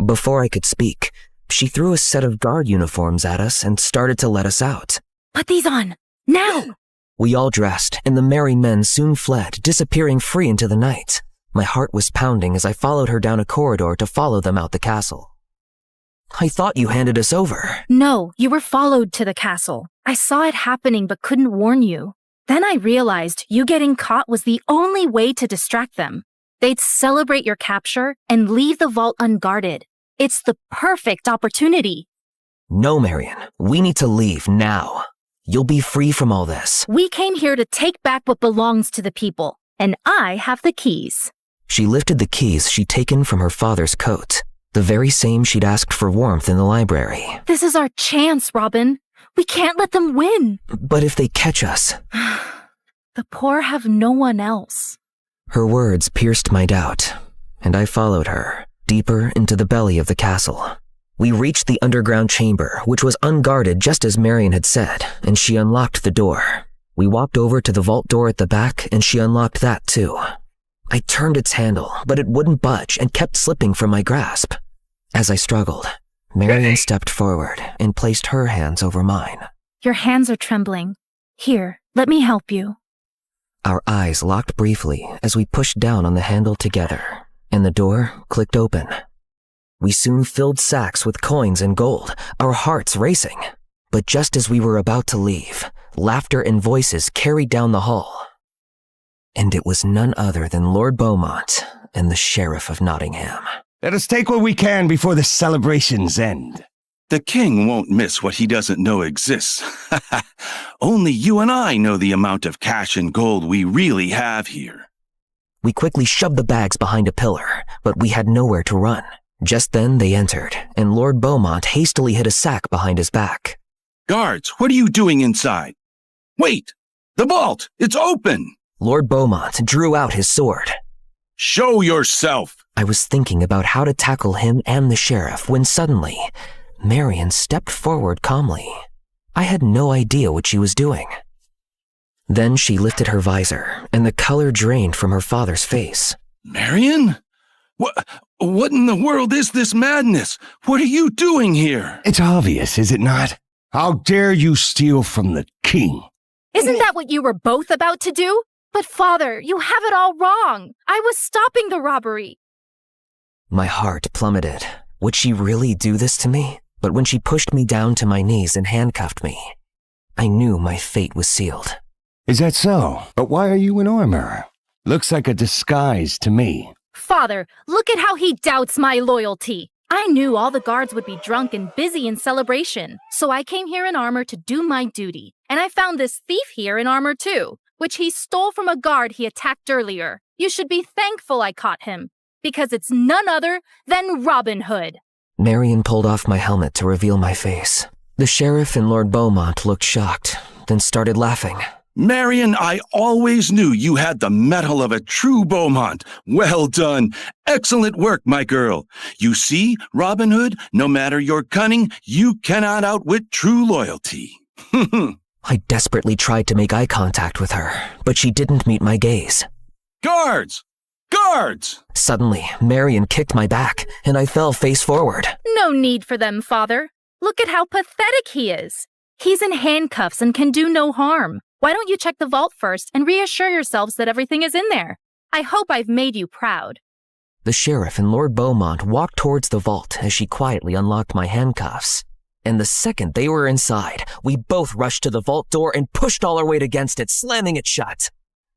Before I could speak, she threw a set of guard uniforms at us and started to let us out. Put these on, now! We all dressed, and the merry men soon fled, disappearing free into the night. My heart was pounding as I followed her down a corridor to follow them out the castle. I thought you handed us over. No, you were followed to the castle. I saw it happening but couldn't warn you. Then I realized you getting caught was the only way to distract them. They'd celebrate your capture and leave the vault unguarded. It's the perfect opportunity. No, Marion. We need to leave now. You'll be free from all this. We came here to take back what belongs to the people, and I have the keys. She lifted the keys she'd taken from her father's coat, the very same she'd asked for warmth in the library. This is our chance, Robin. We can't let them win. But if they catch us... The poor have no one else. Her words pierced my doubt, and I followed her, deeper into the belly of the castle. We reached the underground chamber, which was unguarded just as Marion had said, and she unlocked the door. We walked over to the vault door at the back, and she unlocked that too. I turned its handle, but it wouldn't budge and kept slipping from my grasp. As I struggled, Marion stepped forward and placed her hands over mine. Your hands are trembling. Here, let me help you. Our eyes locked briefly as we pushed down on the handle together, and the door clicked open. We soon filled sacks with coins and gold, our hearts racing. But just as we were about to leave, laughter and voices carried down the hall. And it was none other than Lord Beaumont and the Sheriff of Nottingham. Let us take what we can before the celebrations end. The king won't miss what he doesn't know exists. Only you and I know the amount of cash and gold we really have here. We quickly shoved the bags behind a pillar, but we had nowhere to run. Just then they entered, and Lord Beaumont hastily hid a sack behind his back. Guards, what are you doing inside? Wait! The vault! It's open! Lord Beaumont drew out his sword. Show yourself! I was thinking about how to tackle him and the sheriff when suddenly, Marion stepped forward calmly. I had no idea what she was doing. Then she lifted her visor, and the color drained from her father's face. Marion? What in the world is this madness? What are you doing here? It's obvious, is it not? How dare you steal from the king? Isn't that what you were both about to do? But father, you have it all wrong. I was stopping the robbery. My heart plummeted. Would she really do this to me? But when she pushed me down to my knees and handcuffed me, I knew my fate was sealed. Is that so? But why are you in armor? Looks like a disguise to me. Father, look at how he doubts my loyalty. I knew all the guards would be drunk and busy in celebration, so I came here in armor to do my duty. And I found this thief here in armor too, which he stole from a guard he attacked earlier. You should be thankful I caught him, because it's none other than Robin Hood. Marion pulled off my helmet to reveal my face. The sheriff and Lord Beaumont looked shocked, then started laughing. Marion, I always knew you had the mettle of a true Beaumont. Well done. Excellent work, my girl. You see, Robin Hood, no matter your cunning, you cannot outwit true loyalty. I desperately tried to make eye contact with her, but she didn't meet my gaze. Guards! Guards! Suddenly, Marion kicked my back, and I fell face forward. No need for them, father. Look at how pathetic he is. He's in handcuffs and can do no harm. Why don't you check the vault first and reassure yourselves that everything is in there? I hope I've made you proud. The sheriff and Lord Beaumont walked towards the vault as she quietly unlocked my handcuffs. And the second they were inside, we both rushed to the vault door and pushed all our weight against it, slamming it shut.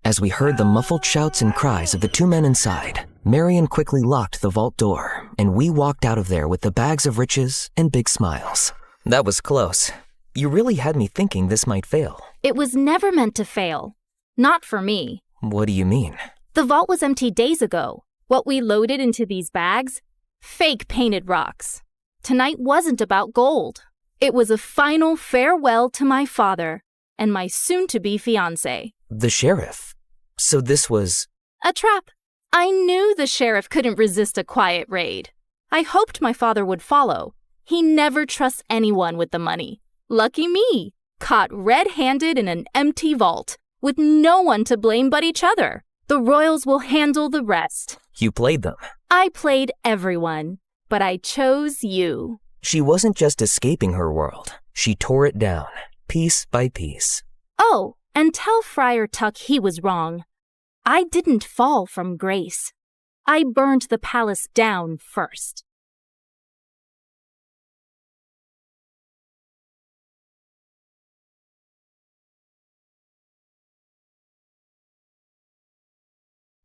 As we heard the muffled shouts and cries of the two men inside, Marion quickly locked the vault door, and we walked out of there with the bags of riches and big smiles. That was close. You really had me thinking this might fail. It was never meant to fail. Not for me. What do you mean? The vault was empty days ago. What we loaded into these bags? Fake painted rocks. Tonight wasn't about gold. It was a final farewell to my father and my soon-to-be fiancé. The sheriff? So this was... a trap. I knew the sheriff couldn't resist a quiet raid. I hoped my father would follow. He never trusts anyone with the money. Lucky me. Caught red-handed in an empty vault, with no one to blame but each other. The royals will handle the rest. You played them. I played everyone, but I chose you. She wasn't just escaping her world. She tore it down, piece by piece. Oh, and tell Friar Tuck he was wrong. I didn't fall from grace. I burned the palace down first.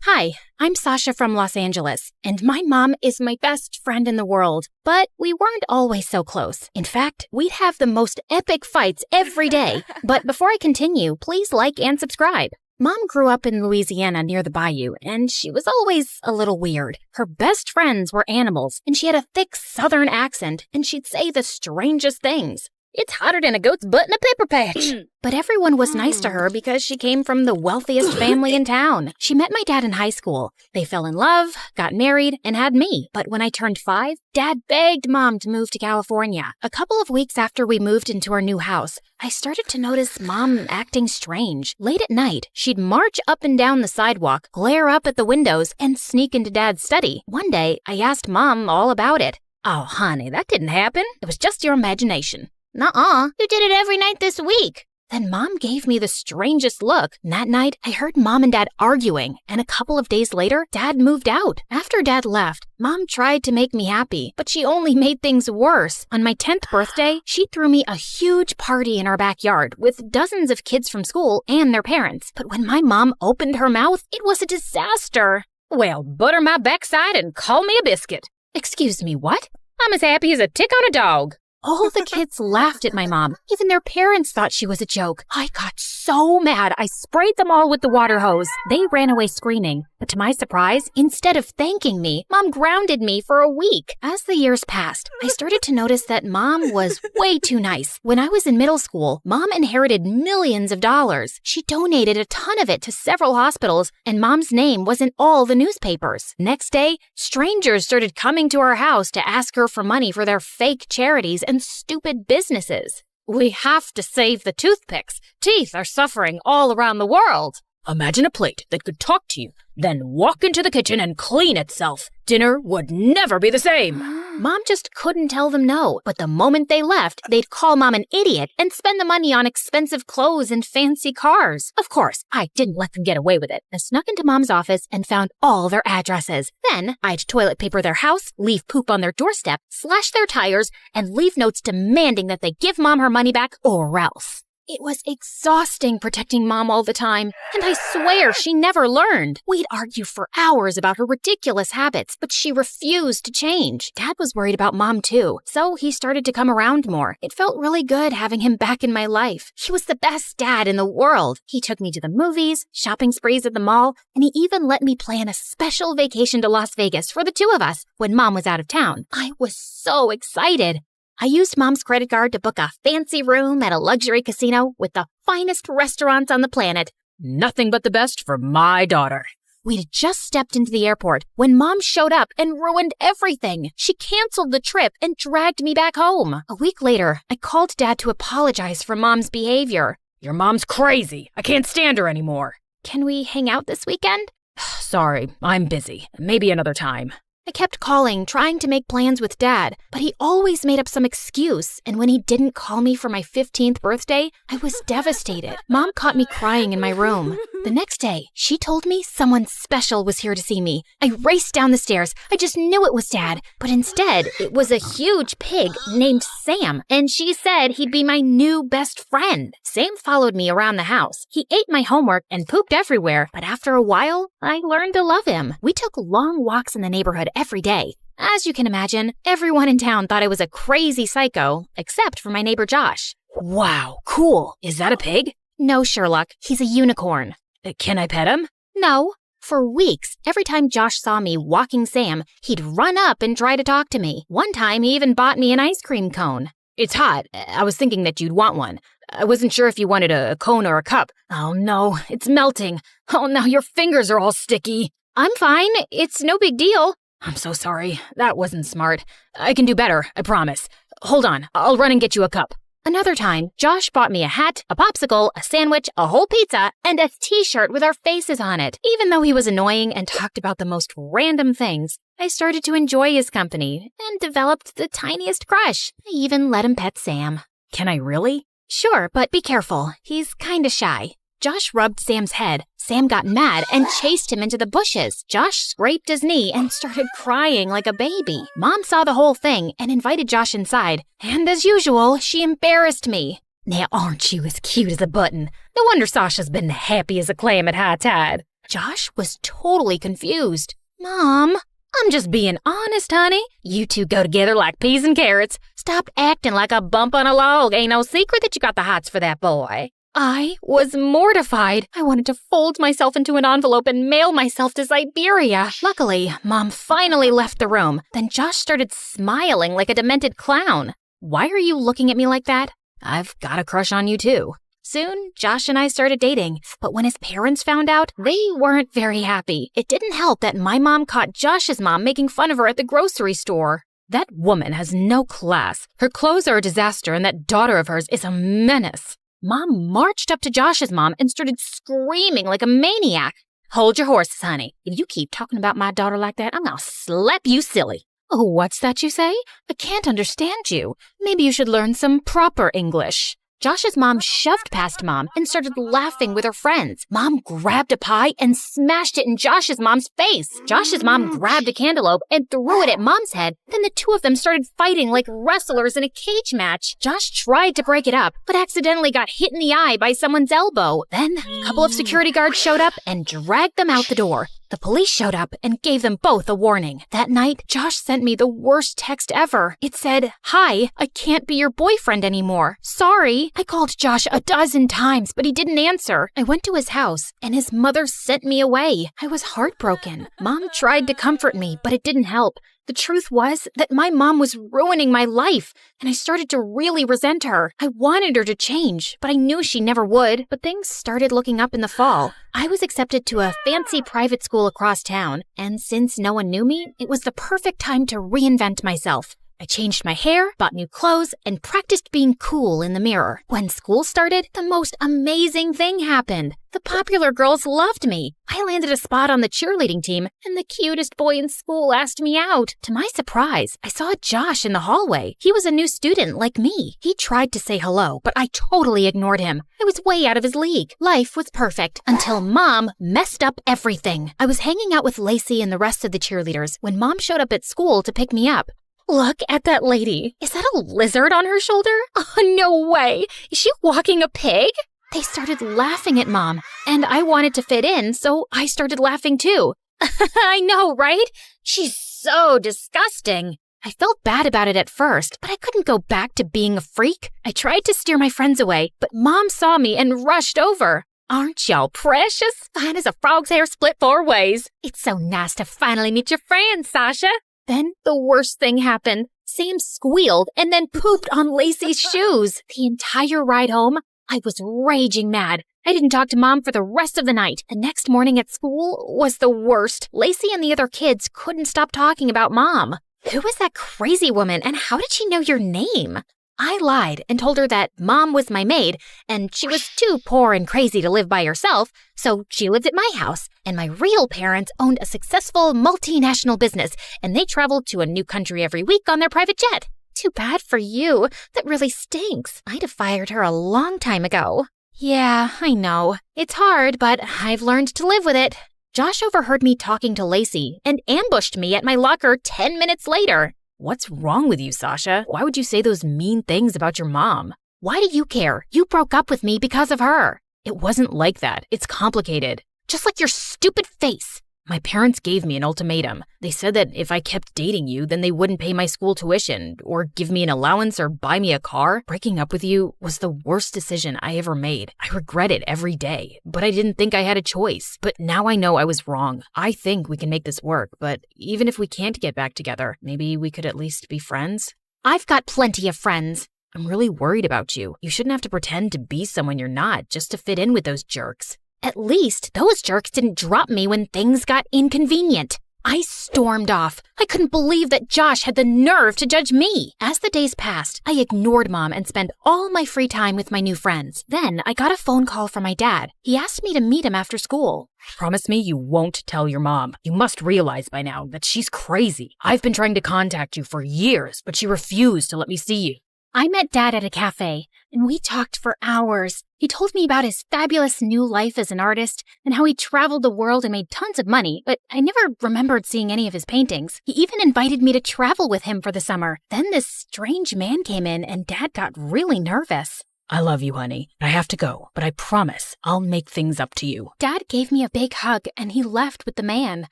Hi, I'm Sasha from Los Angeles, and my mom is my best friend in the world. But we weren't always so close. In fact, we'd have the most epic fights every day. But before I continue, please like and subscribe. Mom grew up in Louisiana near the bayou, and she was always a little weird. Her best friends were animals, and she had a thick southern accent, and she'd say the strangest things. It's hotter than a goat's butt in a pepper patch. But everyone was nice to her because she came from the wealthiest family in town. She met my dad in high school. They fell in love, got married, and had me. But when I turned 5, Dad begged Mom to move to California. A couple of weeks after we moved into our new house, I started to notice Mom acting strange. Late at night, she'd march up and down the sidewalk, glare up at the windows, and sneak into Dad's study. One day, I asked Mom all about it. Oh, honey, that didn't happen. It was just your imagination. Nuh-uh. You did it every night this week. Then Mom gave me the strangest look. And that night, I heard Mom and Dad arguing, and a couple of days later, Dad moved out. After Dad left, Mom tried to make me happy, but she only made things worse. On my 10th birthday, she threw me a huge party in our backyard with dozens of kids from school and their parents. But when my mom opened her mouth, it was a disaster. Well, butter my backside and call me a biscuit. Excuse me, what? I'm as happy as a tick on a dog. All the kids laughed at my mom. Even their parents thought she was a joke. I got so mad, I sprayed them all with the water hose. They ran away screaming. But to my surprise, instead of thanking me, Mom grounded me for a week. As the years passed, I started to notice that Mom was way too nice. When I was in middle school, Mom inherited millions of dollars. She donated a ton of it to several hospitals, and Mom's name was in all the newspapers. Next day, strangers started coming to our house to ask her for money for their fake charities and stupid businesses. We have to save the toothpicks. Teeth are suffering all around the world. Imagine a plate that could talk to you, then walk into the kitchen and clean itself. Dinner would never be the same. Mom just couldn't tell them no, but the moment they left, they'd call Mom an idiot and spend the money on expensive clothes and fancy cars. Of course, I didn't let them get away with it. I snuck into Mom's office and found all their addresses. Then, I'd toilet paper their house, leave poop on their doorstep, slash their tires, and leave notes demanding that they give Mom her money back or else. It was exhausting protecting Mom all the time, and I swear she never learned. We'd argue for hours about her ridiculous habits, but she refused to change. Dad was worried about Mom too, so he started to come around more. It felt really good having him back in my life. He was the best dad in the world. He took me to the movies, shopping sprees at the mall, and he even let me plan a special vacation to Las Vegas for the two of us when Mom was out of town. I was so excited. I used Mom's credit card to book a fancy room at a luxury casino with the finest restaurants on the planet. Nothing but the best for my daughter. We'd just stepped into the airport when Mom showed up and ruined everything. She canceled the trip and dragged me back home. A week later, I called Dad to apologize for Mom's behavior. Your mom's crazy. I can't stand her anymore. Can we hang out this weekend? Sorry, I'm busy. Maybe another time. I kept calling, trying to make plans with Dad, but he always made up some excuse, and when he didn't call me for my 15th birthday, I was devastated. Mom caught me crying in my room. The next day, she told me someone special was here to see me. I raced down the stairs. I just knew it was Dad, but instead, it was a huge pig named Sam, and she said he'd be my new best friend. Sam followed me around the house. He ate my homework and pooped everywhere, but after a while, I learned to love him. We took long walks in the neighborhood every day. As you can imagine, everyone in town thought I was a crazy psycho, except for my neighbor Josh. Wow, cool. Is that a pig? No, Sherlock. He's a unicorn. Can I pet him? No. For weeks, every time Josh saw me walking Sam, he'd run up and try to talk to me. One time, he even bought me an ice cream cone. It's hot. I was thinking that you'd want one. I wasn't sure if you wanted a cone or a cup. Oh no, it's melting. Oh, now your fingers are all sticky. I'm fine. It's no big deal. I'm so sorry. That wasn't smart. I can do better, I promise. Hold on, I'll run and get you a cup. Another time, Josh bought me a hat, a popsicle, a sandwich, a whole pizza, and a t-shirt with our faces on it. Even though he was annoying and talked about the most random things, I started to enjoy his company and developed the tiniest crush. I even let him pet Sam. Can I really? Sure, but be careful. He's kinda shy. Josh rubbed Sam's head. Sam got mad and chased him into the bushes. Josh scraped his knee and started crying like a baby. Mom saw the whole thing and invited Josh inside. And as usual, she embarrassed me. Now aren't you as cute as a button? No wonder Sasha's been happy as a clam at high tide. Josh was totally confused. Mom, I'm just being honest, honey. You two go together like peas and carrots. Stop acting like a bump on a log. Ain't no secret that you got the hots for that boy. I was mortified. I wanted to fold myself into an envelope and mail myself to Siberia. Luckily, Mom finally left the room. Then Josh started smiling like a demented clown. Why are you looking at me like that? I've got a crush on you too. Soon, Josh and I started dating, but when his parents found out, they weren't very happy. It didn't help that my mom caught Josh's mom making fun of her at the grocery store. That woman has no class. Her clothes are a disaster, and that daughter of hers is a menace. Mom marched up to Josh's mom and started screaming like a maniac. Hold your horses, honey. If you keep talking about my daughter like that, I'm gonna slap you silly. Oh, what's that you say? I can't understand you. Maybe you should learn some proper English. Josh's mom shoved past Mom and started laughing with her friends. Mom grabbed a pie and smashed it in Josh's mom's face. Josh's mom grabbed a cantaloupe and threw it at Mom's head. Then the two of them started fighting like wrestlers in a cage match. Josh tried to break it up, but accidentally got hit in the eye by someone's elbow. Then a couple of security guards showed up and dragged them out the door. The police showed up and gave them both a warning. That night, Josh sent me the worst text ever. It said, "Hi, I can't be your boyfriend anymore. Sorry." I called Josh a dozen times, but he didn't answer. I went to his house, and his mother sent me away. I was heartbroken. Mom tried to comfort me, but it didn't help. The truth was that my mom was ruining my life, and I started to really resent her. I wanted her to change, but I knew she never would. But things started looking up in the fall. I was accepted to a fancy private school across town, and since no one knew me, it was the perfect time to reinvent myself. I changed my hair, bought new clothes, and practiced being cool in the mirror. When school started, the most amazing thing happened. The popular girls loved me. I landed a spot on the cheerleading team, and the cutest boy in school asked me out. To my surprise, I saw Josh in the hallway. He was a new student like me. He tried to say hello, but I totally ignored him. I was way out of his league. Life was perfect until Mom messed up everything. I was hanging out with Lacey and the rest of the cheerleaders when Mom showed up at school to pick me up. Look at that lady. Is that a lizard on her shoulder? Oh, no way. Is she walking a pig? They started laughing at Mom, and I wanted to fit in, so I started laughing too. I know, right? She's so disgusting. I felt bad about it at first, but I couldn't go back to being a freak. I tried to steer my friends away, but Mom saw me and rushed over. Aren't y'all precious? Fine as a frog's hair split 4 ways. It's so nice to finally meet your friend, Sasha. Then the worst thing happened. Sam squealed and then pooped on Lacey's shoes. The entire ride home, I was raging mad. I didn't talk to Mom for the rest of the night. The next morning at school was the worst. Lacey and the other kids couldn't stop talking about Mom. Who was that crazy woman, and how did she know your name? I lied and told her that Mom was my maid, and she was too poor and crazy to live by herself, so she lived at my house. And my real parents owned a successful multinational business, and they traveled to a new country every week on their private jet. Too bad for you. That really stinks. I'd have fired her a long time ago. Yeah, I know. It's hard, but I've learned to live with it. Josh overheard me talking to Lacey and ambushed me at my locker 10 minutes later. What's wrong with you, Sasha? Why would you say those mean things about your mom? Why do you care? You broke up with me because of her. It wasn't like that. It's complicated. Just like your stupid face. My parents gave me an ultimatum. They said that if I kept dating you, then they wouldn't pay my school tuition, or give me an allowance, or buy me a car. Breaking up with you was the worst decision I ever made. I regret it every day, but I didn't think I had a choice. But now I know I was wrong. I think we can make this work, but even if we can't get back together, maybe we could at least be friends? I've got plenty of friends. I'm really worried about you. You shouldn't have to pretend to be someone you're not just to fit in with those jerks. At least those jerks didn't drop me when things got inconvenient. I stormed off. I couldn't believe that Josh had the nerve to judge me. As the days passed, I ignored Mom and spent all my free time with my new friends. Then I got a phone call from my dad. He asked me to meet him after school. Promise me you won't tell your mom. You must realize by now that she's crazy. I've been trying to contact you for years, but she refused to let me see you. I met Dad at a cafe, and we talked for hours. He told me about his fabulous new life as an artist and how he traveled the world and made tons of money, but I never remembered seeing any of his paintings. He even invited me to travel with him for the summer. Then this strange man came in, and Dad got really nervous. I love you, honey. I have to go, but I promise I'll make things up to you. Dad gave me a big hug, and he left with the man.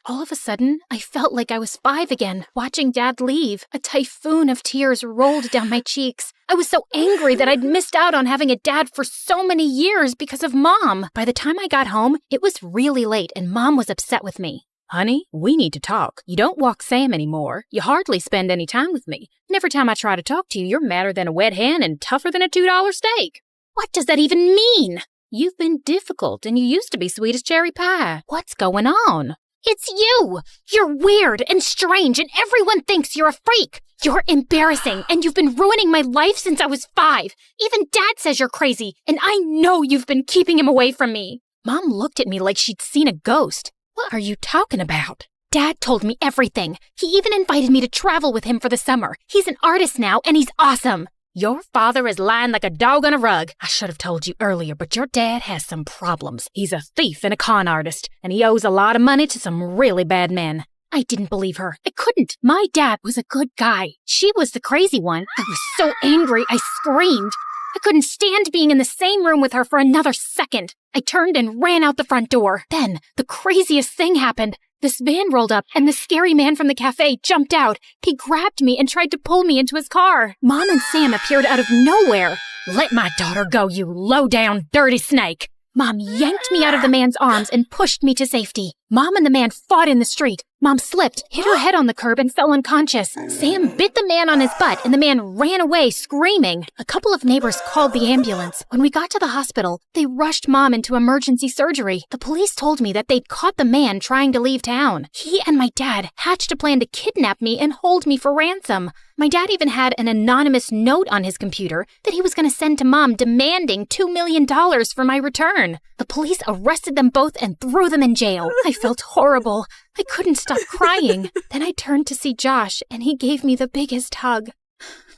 All of a sudden, I felt like I was 5 again, watching Dad leave. A typhoon of tears rolled down my cheeks. I was so angry that I'd missed out on having a dad for so many years because of Mom. By the time I got home, it was really late, and Mom was upset with me. Honey, we need to talk. You don't walk Sam anymore. You hardly spend any time with me. And every time I try to talk to you, you're madder than a wet hen and tougher than a $2 steak. What does that even mean? You've been difficult, and you used to be sweet as cherry pie. What's going on? It's you! You're weird and strange, and everyone thinks you're a freak. You're embarrassing, and you've been ruining my life since I was 5. Even Dad says you're crazy, and I know you've been keeping him away from me. Mom looked at me like she'd seen a ghost. What are you talking about? Dad told me everything. He even invited me to travel with him for the summer. He's an artist now, and he's awesome. Your father is lying like a dog on a rug. I should have told you earlier, but your dad has some problems. He's a thief and a con artist, and he owes a lot of money to some really bad men. I didn't believe her. I couldn't. My dad was a good guy. She was the crazy one. I was so angry, I screamed. I couldn't stand being in the same room with her for another second. I turned and ran out the front door. Then, the craziest thing happened. This van rolled up, and the scary man from the cafe jumped out. He grabbed me and tried to pull me into his car. Mom and Sam appeared out of nowhere. Let my daughter go, you low-down, dirty snake. Mom yanked me out of the man's arms and pushed me to safety. Mom and the man fought in the street. Mom slipped, hit her head on the curb, and fell unconscious. Sam bit the man on his butt, and the man ran away screaming. A couple of neighbors called the ambulance. When we got to the hospital, they rushed Mom into emergency surgery. The police told me that they'd caught the man trying to leave town. He and my dad hatched a plan to kidnap me and hold me for ransom. My dad even had an anonymous note on his computer that he was going to send to Mom demanding $2 million for my return. The police arrested them both and threw them in jail. I felt horrible. I couldn't stop crying. Then I turned to see Josh, and he gave me the biggest hug.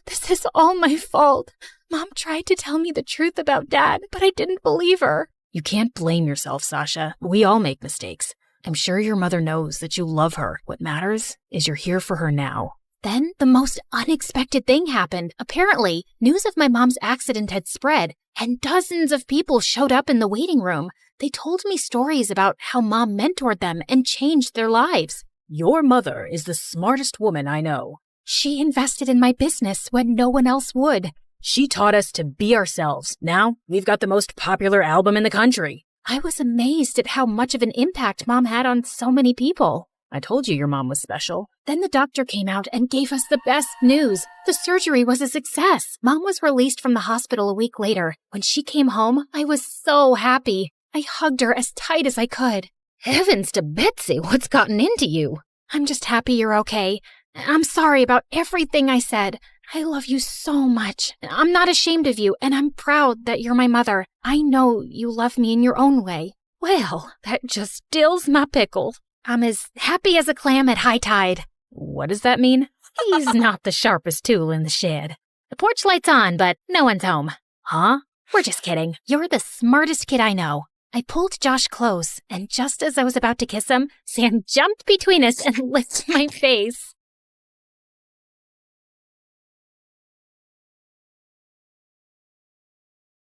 This is all my fault. Mom tried to tell me the truth about Dad, but I didn't believe her. You can't blame yourself, Sasha. We all make mistakes. I'm sure your mother knows that you love her. What matters is you're here for her now. Then the most unexpected thing happened. Apparently, news of my mom's accident had spread, and dozens of people showed up in the waiting room. They told me stories about how Mom mentored them and changed their lives. Your mother is the smartest woman I know. She invested in my business when no one else would. She taught us to be ourselves. Now, we've got the most popular album in the country. I was amazed at how much of an impact Mom had on so many people. I told you your mom was special. Then the doctor came out and gave us the best news. The surgery was a success. Mom was released from the hospital a week later. When she came home, I was so happy. I hugged her as tight as I could. Heavens to Betsy, what's gotten into you? I'm just happy you're okay. I'm sorry about everything I said. I love you so much. I'm not ashamed of you, and I'm proud that you're my mother. I know you love me in your own way. Well, that just stills my pickle. I'm as happy as a clam at high tide. What does that mean? He's not the sharpest tool in the shed. The porch light's on, but no one's home. Huh? We're just kidding. You're the smartest kid I know. I pulled Josh close, and just as I was about to kiss him, Sam jumped between us and licked my face.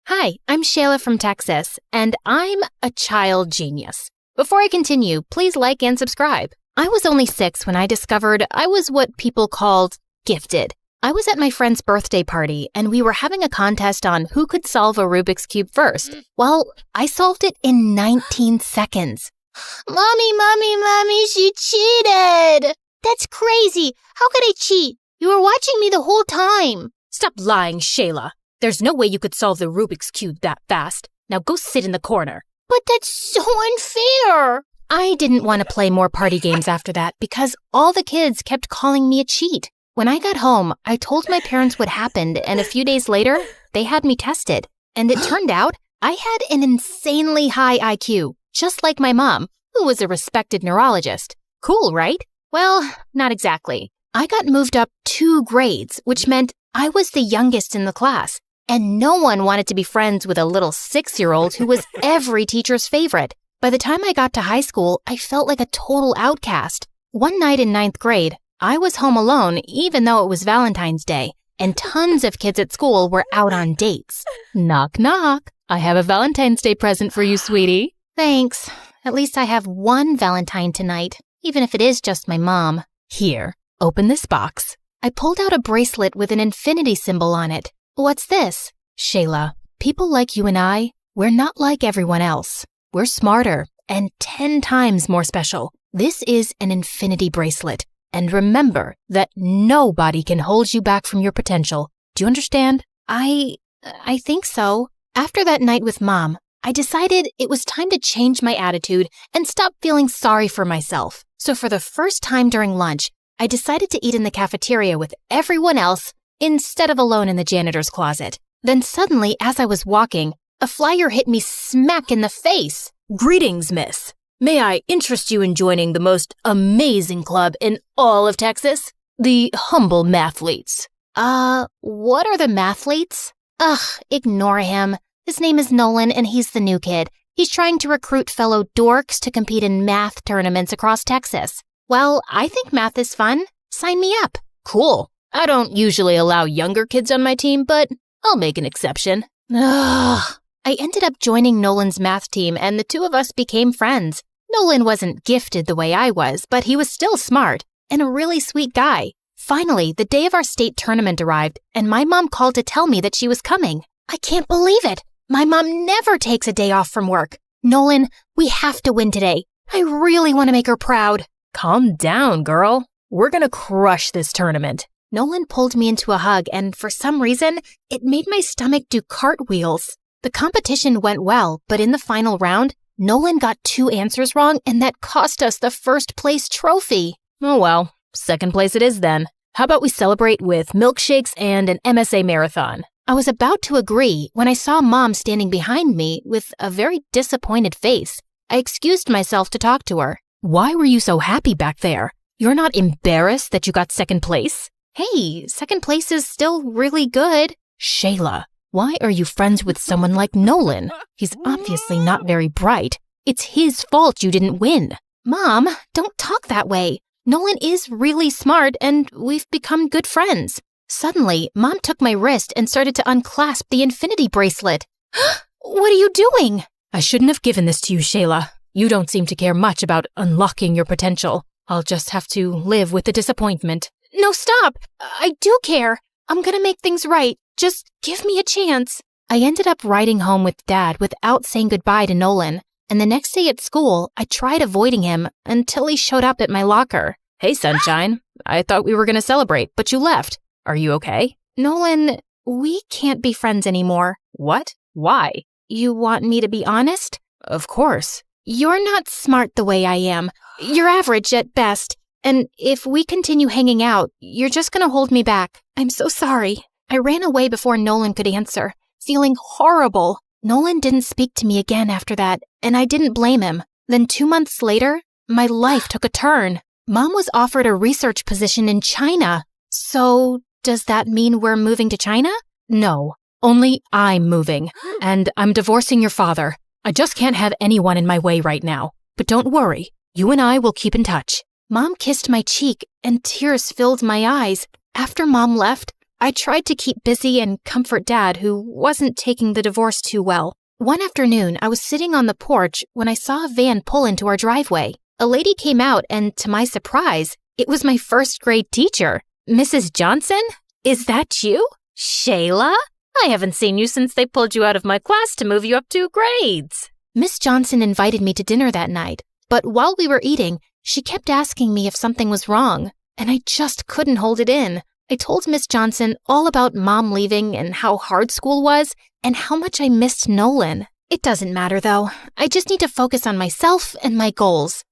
Hi, I'm Shayla from Texas, and I'm a child genius. Before I continue, please like and subscribe. I was only 6 when I discovered I was what people called gifted. I was at my friend's birthday party, and we were having a contest on who could solve a Rubik's Cube first. Well, I solved it in 19 seconds. Mommy, she cheated! That's crazy. How could I cheat? You were watching me the whole time. Stop lying, Shayla. There's no way you could solve the Rubik's Cube that fast. Now go sit in the corner. But that's so unfair. I didn't want to play more party games after that because all the kids kept calling me a cheat. When I got home, I told my parents what happened, and a few days later, they had me tested. And it turned out I had an insanely high IQ, just like my mom, who was a respected neurologist. Cool, right? Well, not exactly. I got moved up 2 grades, which meant I was the youngest in the class. And no one wanted to be friends with a little 6-year-old who was every teacher's favorite. By the time I got to high school, I felt like a total outcast. One night in 9th grade, I was home alone even though it was Valentine's Day, and tons of kids at school were out on dates. Knock, knock. I have a Valentine's Day present for you, sweetie. Thanks. At least I have one Valentine tonight, even if it is just my mom. Here, open this box. I pulled out a bracelet with an infinity symbol on it. What's this? Shayla, people like you and I, we're not like everyone else. We're smarter and 10 times more special. This is an infinity bracelet. And remember that nobody can hold you back from your potential. Do you understand? I think so. After that night with Mom, I decided it was time to change my attitude and stop feeling sorry for myself. So for the first time during lunch, I decided to eat in the cafeteria with everyone else instead of alone in the janitor's closet. Then suddenly, as I was walking, a flyer hit me smack in the face. Greetings, miss. May I interest you in joining the most amazing club in all of Texas? The Humble Mathletes. What are the mathletes? Ugh, ignore him. His name is Nolan and he's the new kid. He's trying to recruit fellow dorks to compete in math tournaments across Texas. Well, I think math is fun. Sign me up. Cool. I don't usually allow younger kids on my team, but I'll make an exception. Ugh. I ended up joining Nolan's math team and the two of us became friends. Nolan wasn't gifted the way I was, but he was still smart and a really sweet guy. Finally, the day of our state tournament arrived and my mom called to tell me that she was coming. I can't believe it. My mom never takes a day off from work. Nolan, we have to win today. I really want to make her proud. Calm down, girl. We're gonna crush this tournament. Nolan pulled me into a hug and for some reason, it made my stomach do cartwheels. The competition went well, but in the final round, Nolan got 2 answers wrong and that cost us the first place trophy. Oh well, second place it is then. How about we celebrate with milkshakes and an MSA marathon? I was about to agree when I saw Mom standing behind me with a very disappointed face. I excused myself to talk to her. Why were you so happy back there? You're not embarrassed that you got second place? Hey, second place is still really good. Shayla, why are you friends with someone like Nolan? He's obviously not very bright. It's his fault you didn't win. Mom, don't talk that way. Nolan is really smart and we've become good friends. Suddenly, Mom took my wrist and started to unclasp the infinity bracelet. What are you doing? I shouldn't have given this to you, Shayla. You don't seem to care much about unlocking your potential. I'll just have to live with the disappointment. No, stop. I do care. I'm gonna make things right. Just give me a chance. I ended up riding home with Dad without saying goodbye to Nolan. And the next day at school, I tried avoiding him until he showed up at my locker. Hey, sunshine. I thought we were gonna celebrate, but you left. Are you okay? Nolan, we can't be friends anymore. What? Why? You want me to be honest? Of course. You're not smart the way I am. You're average at best. And if we continue hanging out, you're just gonna hold me back. I'm so sorry. I ran away before Nolan could answer, feeling horrible. Nolan didn't speak to me again after that, and I didn't blame him. Then 2 months later, my life took a turn. Mom was offered a research position in China. So, does that mean we're moving to China? No, only I'm moving, and I'm divorcing your father. I just can't have anyone in my way right now. But don't worry, you and I will keep in touch. Mom kissed my cheek, and tears filled my eyes. After Mom left, I tried to keep busy and comfort Dad, who wasn't taking the divorce too well. One afternoon, I was sitting on the porch when I saw a van pull into our driveway. A lady came out, and to my surprise, it was my first grade teacher. Mrs. Johnson? Is that you? Shayla? I haven't seen you since they pulled you out of my class to move you up 2 grades. Miss Johnson invited me to dinner that night, but while we were eating, she kept asking me if something was wrong, and I just couldn't hold it in. I told Miss Johnson all about Mom leaving and how hard school was and how much I missed Nolan. It doesn't matter though. I just need to focus on myself and my goals.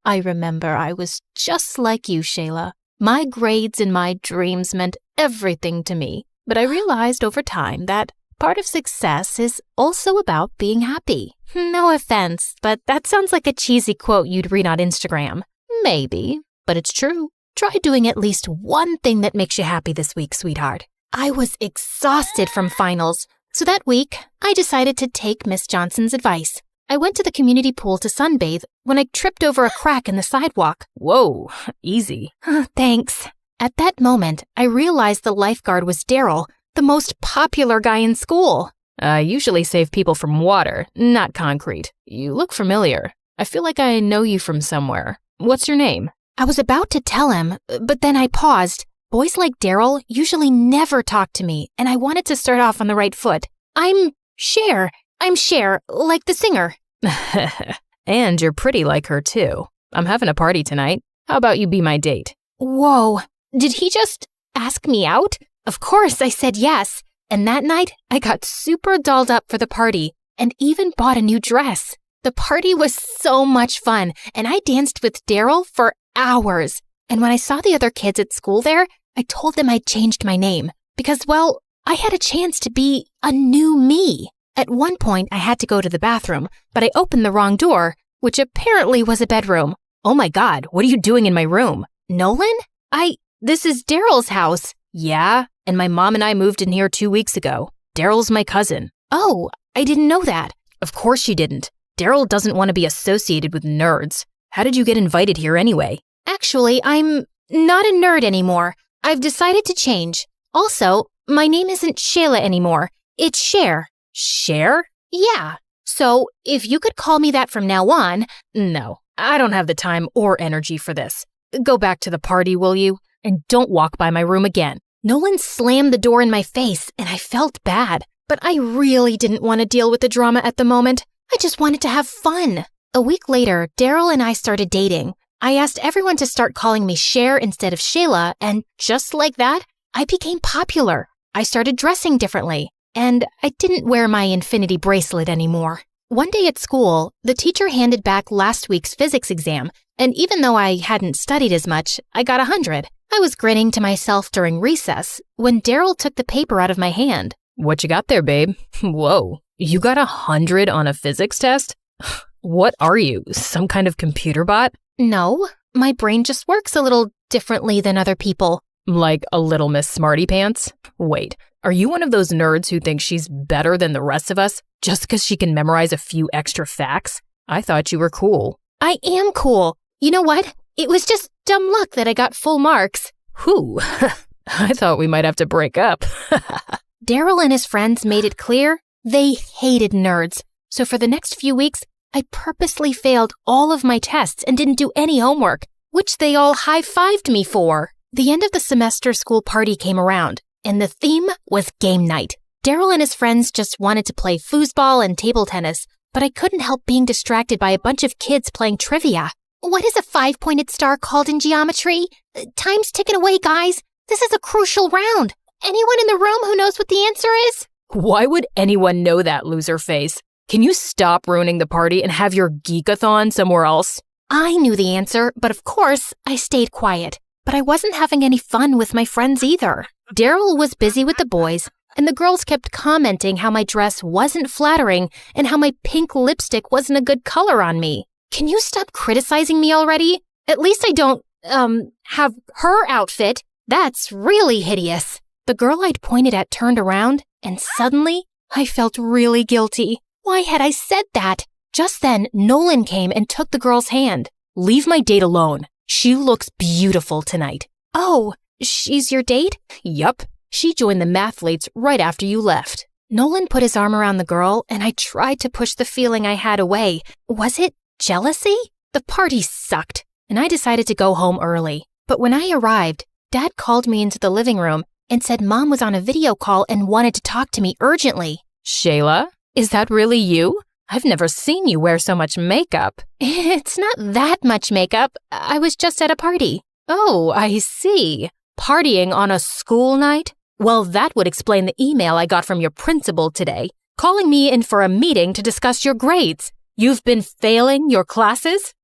I remember I was just like you, Shayla. My grades and my dreams meant everything to me, but I realized over time that part of success is also about being happy. No offense, but that sounds like a cheesy quote you'd read on Instagram. Maybe, but it's true. Try doing at least one thing that makes you happy this week, sweetheart. I was exhausted from finals, so that week I decided to take Miss Johnson's advice. I went to the community pool to sunbathe when I tripped over a crack in the sidewalk. Whoa, easy. Thanks. At that moment, I realized the lifeguard was Daryl, the most popular guy in school. I usually save people from water, not concrete. You look familiar. I feel like I know you from somewhere. What's your name? I was about to tell him, but then I paused. Boys like Daryl usually never talk to me, and I wanted to start off on the right foot. I'm Cher, like the singer. And you're pretty like her, too. I'm having a party tonight. How about you be my date? Whoa, did he just ask me out? Of course I said yes. And that night, I got super dolled up for the party and even bought a new dress. The party was so much fun, and I danced with Daryl for hours. And when I saw the other kids at school there, I told them I'd changed my name because, well, I had a chance to be a new me. At one point, I had to go to the bathroom, but I opened the wrong door, which apparently was a bedroom. Oh my God, what are you doing in my room? Nolan? This is Daryl's house. Yeah, and my mom and I moved in here 2 weeks ago. Daryl's my cousin. Oh, I didn't know that. Of course you didn't. Daryl doesn't want to be associated with nerds. How did you get invited here anyway? Actually, I'm not a nerd anymore. I've decided to change. Also, my name isn't Shayla anymore. It's Cher. Cher? Yeah. So, if you could call me that from now on. No, I don't have the time or energy for this. Go back to the party, will you? And don't walk by my room again. Nolan slammed the door in my face, and I felt bad. But I really didn't want to deal with the drama at the moment. I just wanted to have fun. A week later, Daryl and I started dating. I asked everyone to start calling me Cher instead of Shayla, and just like that, I became popular. I started dressing differently, and I didn't wear my infinity bracelet anymore. One day at school, the teacher handed back last week's physics exam, and even though I hadn't studied as much, I got 100. I was grinning to myself during recess when Daryl took the paper out of my hand. What you got there, babe? Whoa, you got 100 on a physics test? What are you, some kind of computer bot? No, my brain just works a little differently than other people. Like a little Miss Smarty Pants? Wait, are you one of those nerds who thinks she's better than the rest of us just because she can memorize a few extra facts? I thought you were cool. I am cool. You know what? It was just dumb luck that I got full marks. Whew, I thought we might have to break up. Daryl and his friends made it clear they hated nerds. So for the next few weeks, I purposely failed all of my tests and didn't do any homework, which they all high-fived me for. The end of the semester school party came around, and the theme was game night. Daryl and his friends just wanted to play foosball and table tennis, but I couldn't help being distracted by a bunch of kids playing trivia. What is a 5-pointed star called in geometry? Time's ticking away, guys. This is a crucial round. Anyone in the room who knows what the answer is? Why would anyone know that, loser face? Can you stop ruining the party and have your geekathon somewhere else? I knew the answer, but of course, I stayed quiet. But I wasn't having any fun with my friends either. Daryl was busy with the boys, and the girls kept commenting how my dress wasn't flattering and how my pink lipstick wasn't a good color on me. Can you stop criticizing me already? At least I don't, have her outfit. That's really hideous. The girl I'd pointed at turned around, and suddenly, I felt really guilty. Why had I said that? Just then, Nolan came and took the girl's hand. Leave my date alone. She looks beautiful tonight. Oh, she's your date? Yup. She joined the mathletes right after you left. Nolan put his arm around the girl, and I tried to push the feeling I had away. Was it jealousy? The party sucked, and I decided to go home early. But when I arrived, Dad called me into the living room and said Mom was on a video call and wanted to talk to me urgently. Shayla, is that really you? I've never seen you wear so much makeup. It's not that much makeup. I was just at a party. Oh, I see. Partying on a school night? Well, that would explain the email I got from your principal today, calling me in for a meeting to discuss your grades. You've been failing your classes?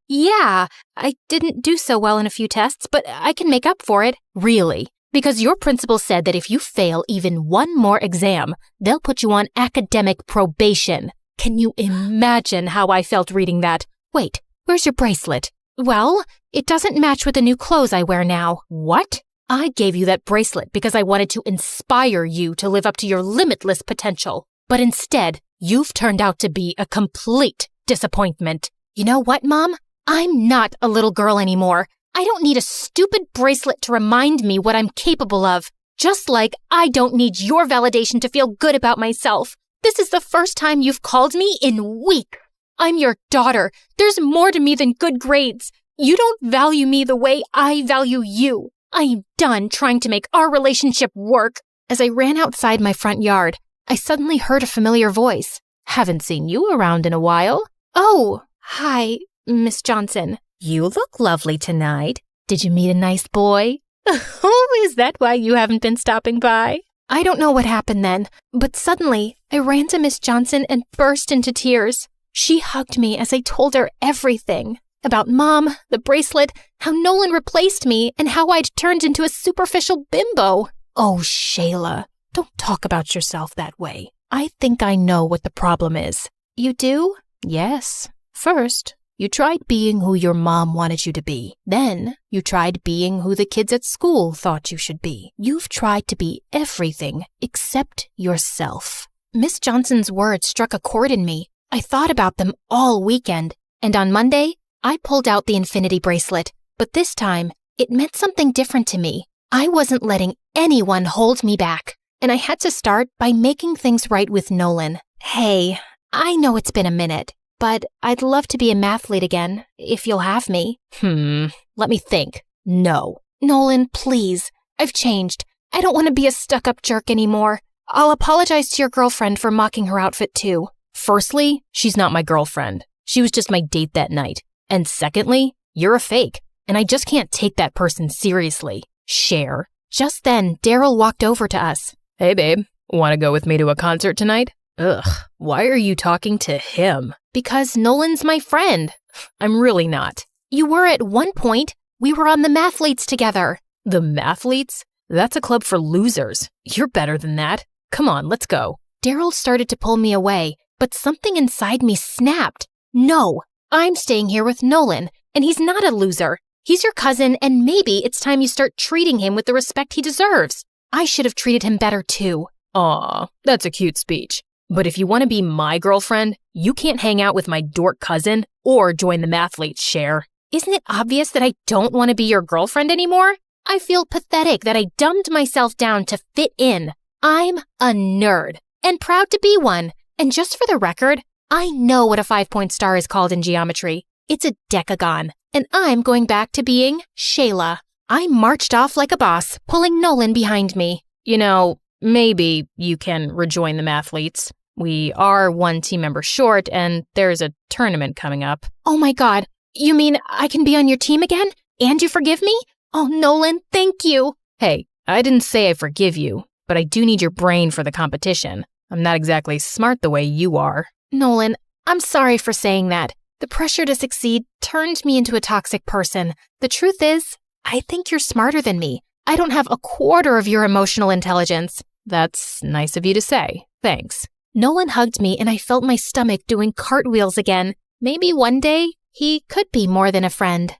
Yeah. I didn't do so well in a few tests, but I can make up for it. Really? Because your principal said that if you fail even one more exam, they'll put you on academic probation. Can you imagine how I felt reading that? Wait, where's your bracelet? Well, it doesn't match with the new clothes I wear now. What? I gave you that bracelet because I wanted to inspire you to live up to your limitless potential. But instead, you've turned out to be a complete disappointment. You know what, Mom? I'm not a little girl anymore. I don't need a stupid bracelet to remind me what I'm capable of. Just like I don't need your validation to feel good about myself. This is the first time you've called me in weeks. I'm your daughter. There's more to me than good grades. You don't value me the way I value you. I am done trying to make our relationship work. As I ran outside my front yard, I suddenly heard a familiar voice. Haven't seen you around in a while. Oh, hi, Miss Johnson. You look lovely tonight. Did you meet a nice boy? Oh, is that why you haven't been stopping by? I don't know what happened then, but suddenly I ran to Miss Johnson and burst into tears. She hugged me as I told her everything. About Mom, the bracelet, how Nolan replaced me, and how I'd turned into a superficial bimbo. Oh, Shayla, don't talk about yourself that way. I think I know what the problem is. You do? Yes. First, You tried being who your mom wanted you to be. Then you tried being who the kids at school thought you should be. You've tried to be everything except yourself. Miss Johnson's words struck a chord in me. I thought about them all weekend, and on Monday, I pulled out the infinity bracelet. But this time, it meant something different to me. I wasn't letting anyone hold me back, and I had to start by making things right with Nolan. Hey, I know it's been a minute, but I'd love to be a mathlete again, if you'll have me. Let me think. No. Nolan, please. I've changed. I don't want to be a stuck-up jerk anymore. I'll apologize to your girlfriend for mocking her outfit too. Firstly, she's not my girlfriend. She was just my date that night. And secondly, you're a fake, and I just can't take that person seriously. Share. Just then, Daryl walked over to us. Hey, babe. Want to go with me to a concert tonight? Ugh, why are you talking to him? Because Nolan's my friend. I'm really not. You were at one point. We were on the Mathletes together. The Mathletes? That's a club for losers. You're better than that. Come on, let's go. Daryl started to pull me away, but something inside me snapped. No, I'm staying here with Nolan, and he's not a loser. He's your cousin, and maybe it's time you start treating him with the respect he deserves. I should have treated him better too. Aw, that's a cute speech. But if you want to be my girlfriend, you can't hang out with my dork cousin or join the Mathletes, Cher. Isn't it obvious that I don't want to be your girlfriend anymore? I feel pathetic that I dumbed myself down to fit in. I'm a nerd, and proud to be one. And just for the record, I know what a 5-point star is called in geometry. It's a decagon, and I'm going back to being Shayla. I marched off like a boss, pulling Nolan behind me. You know, maybe you can rejoin the Mathletes. We are one team member short, and there's a tournament coming up. Oh my God, you mean I can be on your team again? And you forgive me? Oh, Nolan, thank you. Hey, I didn't say I forgive you, but I do need your brain for the competition. I'm not exactly smart the way you are. Nolan, I'm sorry for saying that. The pressure to succeed turned me into a toxic person. The truth is, I think you're smarter than me. I don't have a quarter of your emotional intelligence. That's nice of you to say. Thanks. Nolan hugged me and I felt my stomach doing cartwheels again. Maybe one day, he could be more than a friend.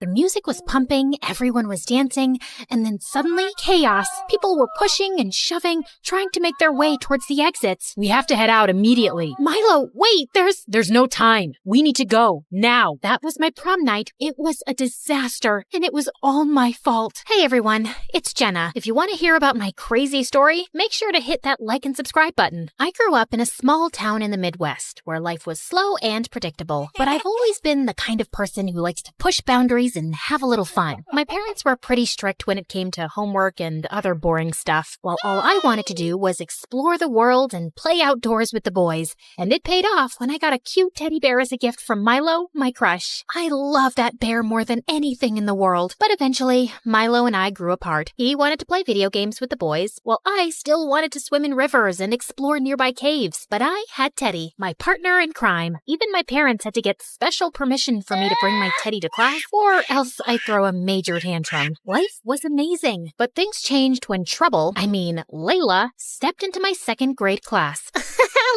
The music was pumping, everyone was dancing, and then suddenly, chaos. People were pushing and shoving, trying to make their way towards the exits. We have to head out immediately. Milo, wait, There's no time. We need to go, now. That was my prom night. It was a disaster, and it was all my fault. Hey everyone, it's Jenna. If you want to hear about my crazy story, make sure to hit that like and subscribe button. I grew up in a small town in the Midwest, where life was slow and predictable, but I've always been the kind of person who likes to push boundaries and have a little fun. My parents were pretty strict when it came to homework and other boring stuff, while all I wanted to do was explore the world and play outdoors with the boys. And it paid off when I got a cute teddy bear as a gift from Milo, my crush. I love that bear more than anything in the world. But eventually, Milo and I grew apart. He wanted to play video games with the boys, while I still wanted to swim in rivers and explore nearby caves. But I had Teddy, my partner in crime. Even my parents had to get special permission for me to bring my Teddy to class, or else I'd throw a major tantrum. Life was amazing. But things changed when Layla, stepped into my 2nd grade class.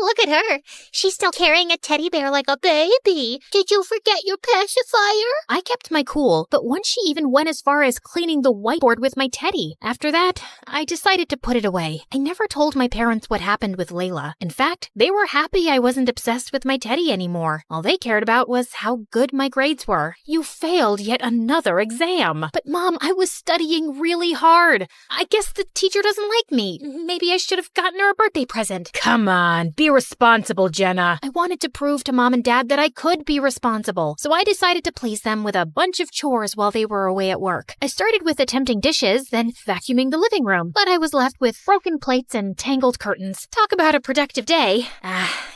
Look at her. She's still carrying a teddy bear like a baby. Did you forget your pacifier? I kept my cool, but once she even went as far as cleaning the whiteboard with my teddy. After that, I decided to put it away. I never told my parents what happened with Layla. In fact, they were happy I wasn't obsessed with my teddy anymore. All they cared about was how good my grades were. You failed yet another exam. But Mom, I was studying really hard. I guess the teacher doesn't like me. Maybe I should have gotten her a birthday present. Come on, be responsible, Jenna. I wanted to prove to Mom and Dad that I could be responsible, so I decided to please them with a bunch of chores while they were away at work. I started with attempting dishes, then vacuuming the living room, but I was left with broken plates and tangled curtains. Talk about a productive day.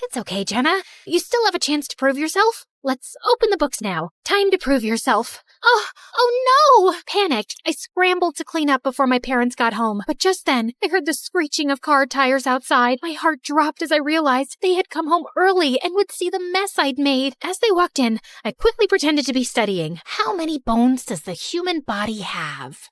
It's okay, Jenna. You still have a chance to prove yourself. Let's open the books now. Time to prove yourself. Oh no! Panicked, I scrambled to clean up before my parents got home. But just then, I heard the screeching of car tires outside. My heart dropped as I realized they had come home early and would see the mess I'd made. As they walked in, I quickly pretended to be studying. How many bones does the human body have?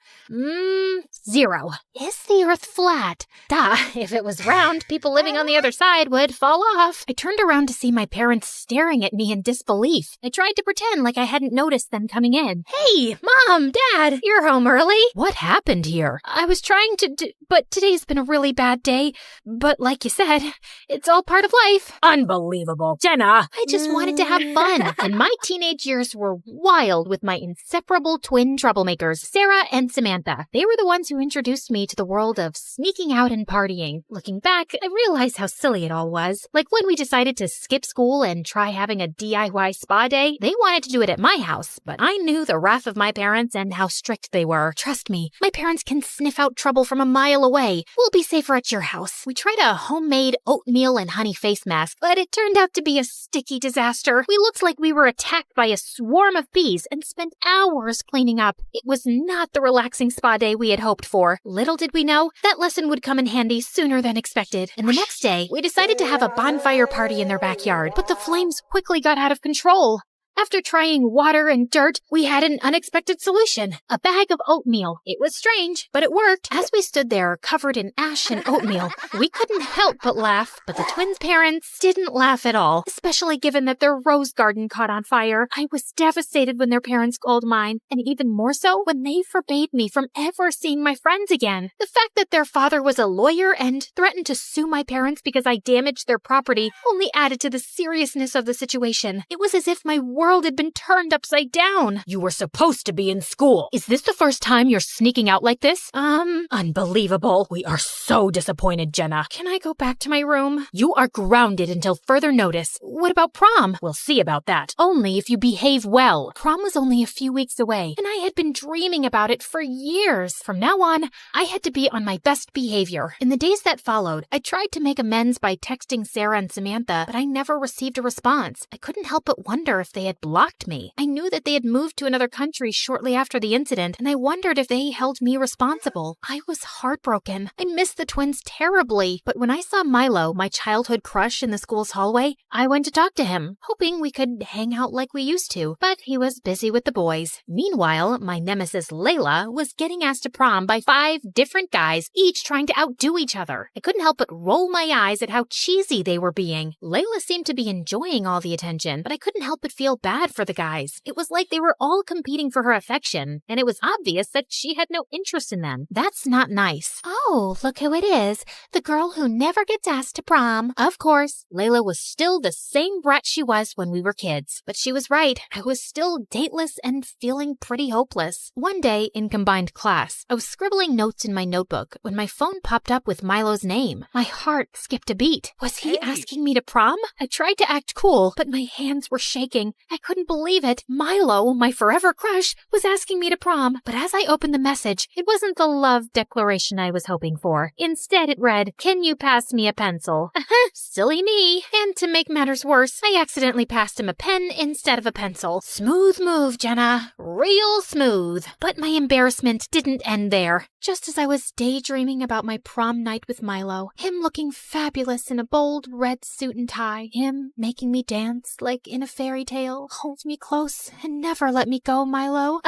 0. Is the Earth flat? Duh, if it was round, people living on the other side would fall off. I turned around to see my parents staring at me in disbelief. I tried to pretend like I hadn't noticed them coming in. Hey, Mom, Dad, you're home early? What happened here? I was trying to but today's been a really bad day. But like you said, it's all part of life. Unbelievable. Jenna! I just wanted to have fun, and my teenage years were wild with my inseparable twin troublemakers, Sarah and Samantha. They were the ones who introduced me to the world of sneaking out and partying. Looking back, I realized how silly it all was. Like when we decided to skip school and try having a DIY spa day, they wanted to do it at my house, but I knew the wrath of my parents and how strict they were. Trust me, my parents can sniff out trouble from a mile away. We'll be safer at your house. We tried a homemade oatmeal and honey face mask, but it turned out to be a sticky disaster. We looked like we were attacked by a swarm of bees and spent hours cleaning up. It was not the relaxing spa day we had hoped for. Little did we know, that lesson would come in handy sooner than expected. And the next day, we decided to have a bonfire party in their backyard, but the flames quickly got out of control. After trying water and dirt, we had an unexpected solution. A bag of oatmeal. It was strange, but it worked. As we stood there, covered in ash and oatmeal, we couldn't help but laugh. But the twins' parents didn't laugh at all, especially given that their rose garden caught on fire. I was devastated when their parents called mine, and even more so when they forbade me from ever seeing my friends again. The fact that their father was a lawyer and threatened to sue my parents because I damaged their property only added to the seriousness of the situation. It was as if my world had been turned upside down. You were supposed to be in school. Is this the first time you're sneaking out like this? Unbelievable. We are so disappointed, Jenna. Can I go back to my room? You are grounded until further notice. What about prom? We'll see about that. Only if you behave well. Prom was only a few weeks away, and I had been dreaming about it for years. From now on, I had to be on my best behavior. In the days that followed, I tried to make amends by texting Sarah and Samantha, but I never received a response. I couldn't help but wonder if they had blocked me. I knew that they had moved to another country shortly after the incident, and I wondered if they held me responsible. I was heartbroken. I missed the twins terribly, but when I saw Milo, my childhood crush, in the school's hallway, I went to talk to him, hoping we could hang out like we used to, but he was busy with the boys. Meanwhile, my nemesis Layla was getting asked to prom by 5 different guys, each trying to outdo each other. I couldn't help but roll my eyes at how cheesy they were being. Layla seemed to be enjoying all the attention, but I couldn't help but feel bad for the guys. It was like they were all competing for her affection, and it was obvious that she had no interest in them. That's not nice. Oh, look who it is. The girl who never gets asked to prom. Of course, Layla was still the same brat she was when we were kids. But she was right. I was still dateless and feeling pretty hopeless. One day in combined class, I was scribbling notes in my notebook when my phone popped up with Milo's name. My heart skipped a beat. Was he asking me to prom? I tried to act cool, but my hands were shaking. I couldn't believe it. Milo, my forever crush, was asking me to prom. But as I opened the message, it wasn't the love declaration I was hoping for. Instead, it read, "Can you pass me a pencil?" Silly me. And to make matters worse, I accidentally passed him a pen instead of a pencil. Smooth move, Jenna. Real smooth. But my embarrassment didn't end there. Just as I was daydreaming about my prom night with Milo, him looking fabulous in a bold red suit and tie, him making me dance like in a fairy tale, hold me close and never let me go, Milo.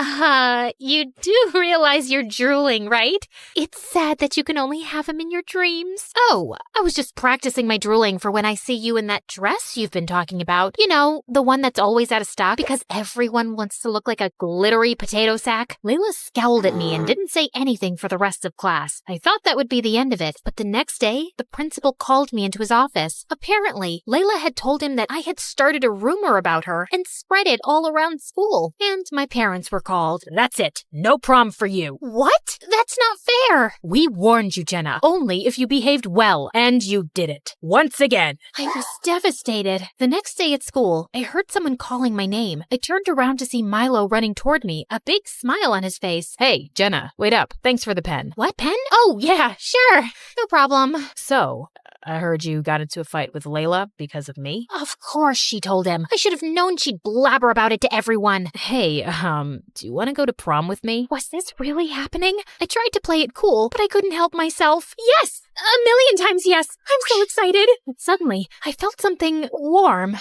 You do realize you're drooling, right? It's sad that you can only have him in your dreams. Oh, I was just practicing my drooling for when I see you in that dress you've been talking about. You know, the one that's always out of stock because everyone wants to look like a glittery potato sack. Layla scowled at me and didn't say anything for the rest of class. I thought that would be the end of it, but the next day, the principal called me into his office. Apparently, Layla had told him that I had started a rumor about her and spread it all around school, and my parents were called. That's it. No prom for you. What? That's not fair. We warned you, Jenna. Only if you behaved well, and you did it. Once again. I was devastated. The next day at school, I heard someone calling my name. I turned around to see Milo running toward me, a big smile on his face. Hey, Jenna, wait up. Thanks for the pen. What pen? Oh, yeah, sure. No problem. So, I heard you got into a fight with Layla because of me? Of course she told him. I should have known she'd blabber about it to everyone. Hey, do you want to go to prom with me? Was this really happening? I tried to play it cool, but I couldn't help myself. Yes! A million times yes. I'm so excited. But suddenly, I felt something warm.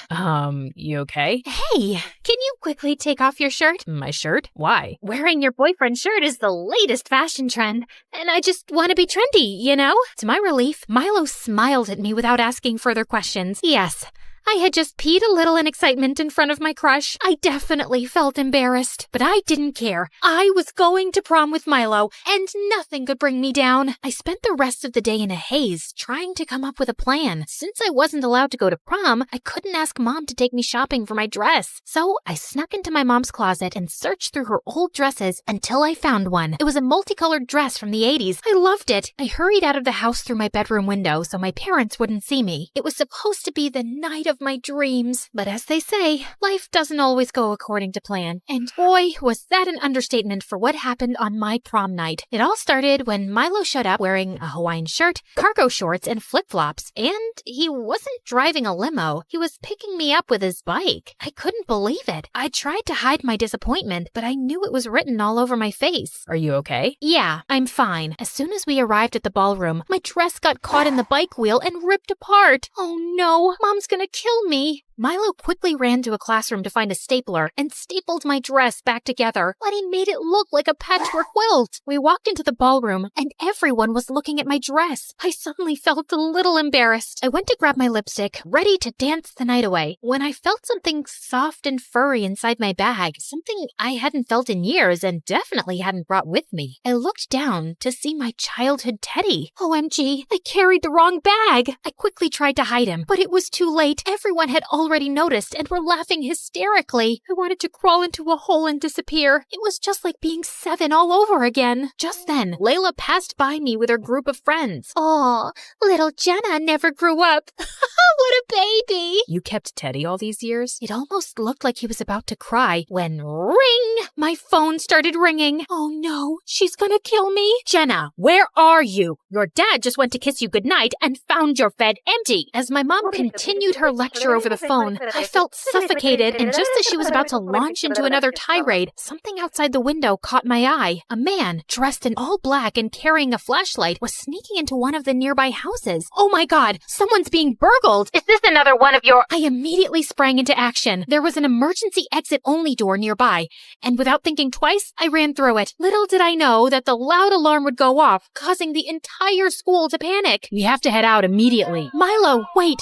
You okay? Hey, can you quickly take off your shirt? My shirt? Why? Wearing your boyfriend's shirt is the latest fashion trend, and I just want to be trendy, you know? To my relief, Milo smiled at me without asking further questions. Yes, I had just peed a little in excitement in front of my crush. I definitely felt embarrassed, but I didn't care. I was going to prom with Milo, and nothing could bring me down. I spent the rest of the day in a haze, trying to come up with a plan. Since I wasn't allowed to go to prom, I couldn't ask Mom to take me shopping for my dress. So I snuck into my mom's closet and searched through her old dresses until I found one. It was a multicolored dress from the 80s. I loved it. I hurried out of the house through my bedroom window so my parents wouldn't see me. It was supposed to be the night of my dreams. But as they say, life doesn't always go according to plan. And boy, was that an understatement for what happened on my prom night. It all started when Milo showed up wearing a Hawaiian shirt, cargo shorts, and flip-flops. And he wasn't driving a limo. He was picking me up with his bike. I couldn't believe it. I tried to hide my disappointment, but I knew it was written all over my face. Are you okay? Yeah, I'm fine. As soon as we arrived at the ballroom, my dress got caught in the bike wheel and ripped apart. Oh no, Mom's gonna kill me. Milo quickly ran to a classroom to find a stapler and stapled my dress back together, but he made it look like a patchwork quilt. We walked into the ballroom, and everyone was looking at my dress. I suddenly felt a little embarrassed. I went to grab my lipstick, ready to dance the night away, when I felt something soft and furry inside my bag, something I hadn't felt in years and definitely hadn't brought with me. I looked down to see my childhood teddy. OMG, I carried the wrong bag. I quickly tried to hide him, but it was too late. Everyone had already noticed and were laughing hysterically. I wanted to crawl into a hole and disappear. It was just like being 7 all over again. Just then, Layla passed by me with her group of friends. Aw, little Jenna never grew up. What a baby! You kept Teddy all these years? It almost looked like he was about to cry when ring! My phone started ringing. Oh no, she's gonna kill me. Jenna, where are you? Your dad just went to kiss you goodnight and found your bed empty. As my mom continued her lecture over the phone, I felt suffocated, and just as she was about to launch into another tirade, something outside the window caught my eye. A man, dressed in all black and carrying a flashlight, was sneaking into one of the nearby houses. Oh my god, someone's being burgled! Is this another one of your— I immediately sprang into action. There was an emergency exit-only door nearby, and without thinking twice, I ran through it. Little did I know that the loud alarm would go off, causing the entire school to panic. We have to head out immediately. Milo, wait,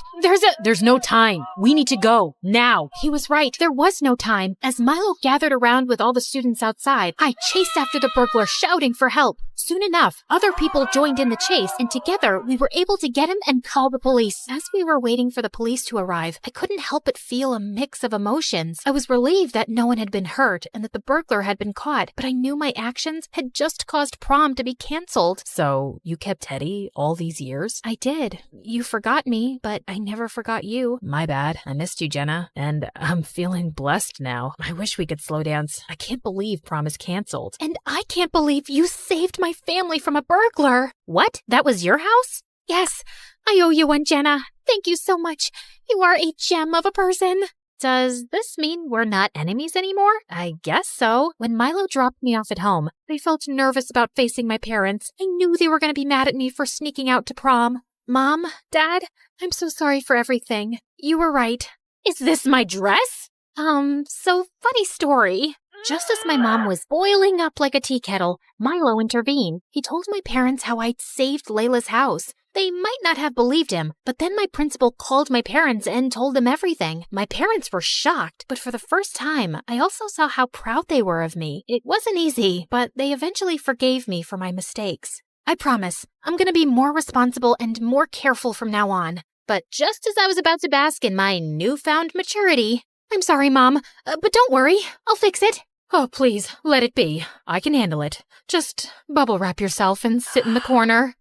There's no time. We need to go. Now. He was right. There was no time. As Milo gathered around with all the students outside, I chased after the burglar, shouting for help. Soon enough, other people joined in the chase, and together we were able to get him and call the police. As we were waiting for the police to arrive, I couldn't help but feel a mix of emotions. I was relieved that no one had been hurt and that the burglar had been caught, but I knew my actions had just caused prom to be canceled. So, you kept Teddy all these years? I did. You forgot me, but I never forgot you. My bad. I missed you, Jenna. And I'm feeling blessed now. I wish we could slow dance. I can't believe prom is canceled. And I can't believe you saved my family from a burglar. What? That was your house? Yes. I owe you one, Jenna. Thank you so much. You are a gem of a person. Does this mean we're not enemies anymore? I guess so. When Milo dropped me off at home, I felt nervous about facing my parents. I knew they were going to be mad at me for sneaking out to prom. Mom, Dad, I'm so sorry for everything. You were right. Is this my dress? So funny story. Just as my mom was boiling up like a tea kettle, Milo intervened. He told my parents how I'd saved Layla's house. They might not have believed him, but then my principal called my parents and told them everything. My parents were shocked, but for the first time, I also saw how proud they were of me. It wasn't easy, but they eventually forgave me for my mistakes. I promise, I'm going to be more responsible and more careful from now on. But just as I was about to bask in my newfound maturity, I'm sorry, Mom, but don't worry, I'll fix it. Oh, please, let it be. I can handle it. Just bubble wrap yourself and sit in the corner.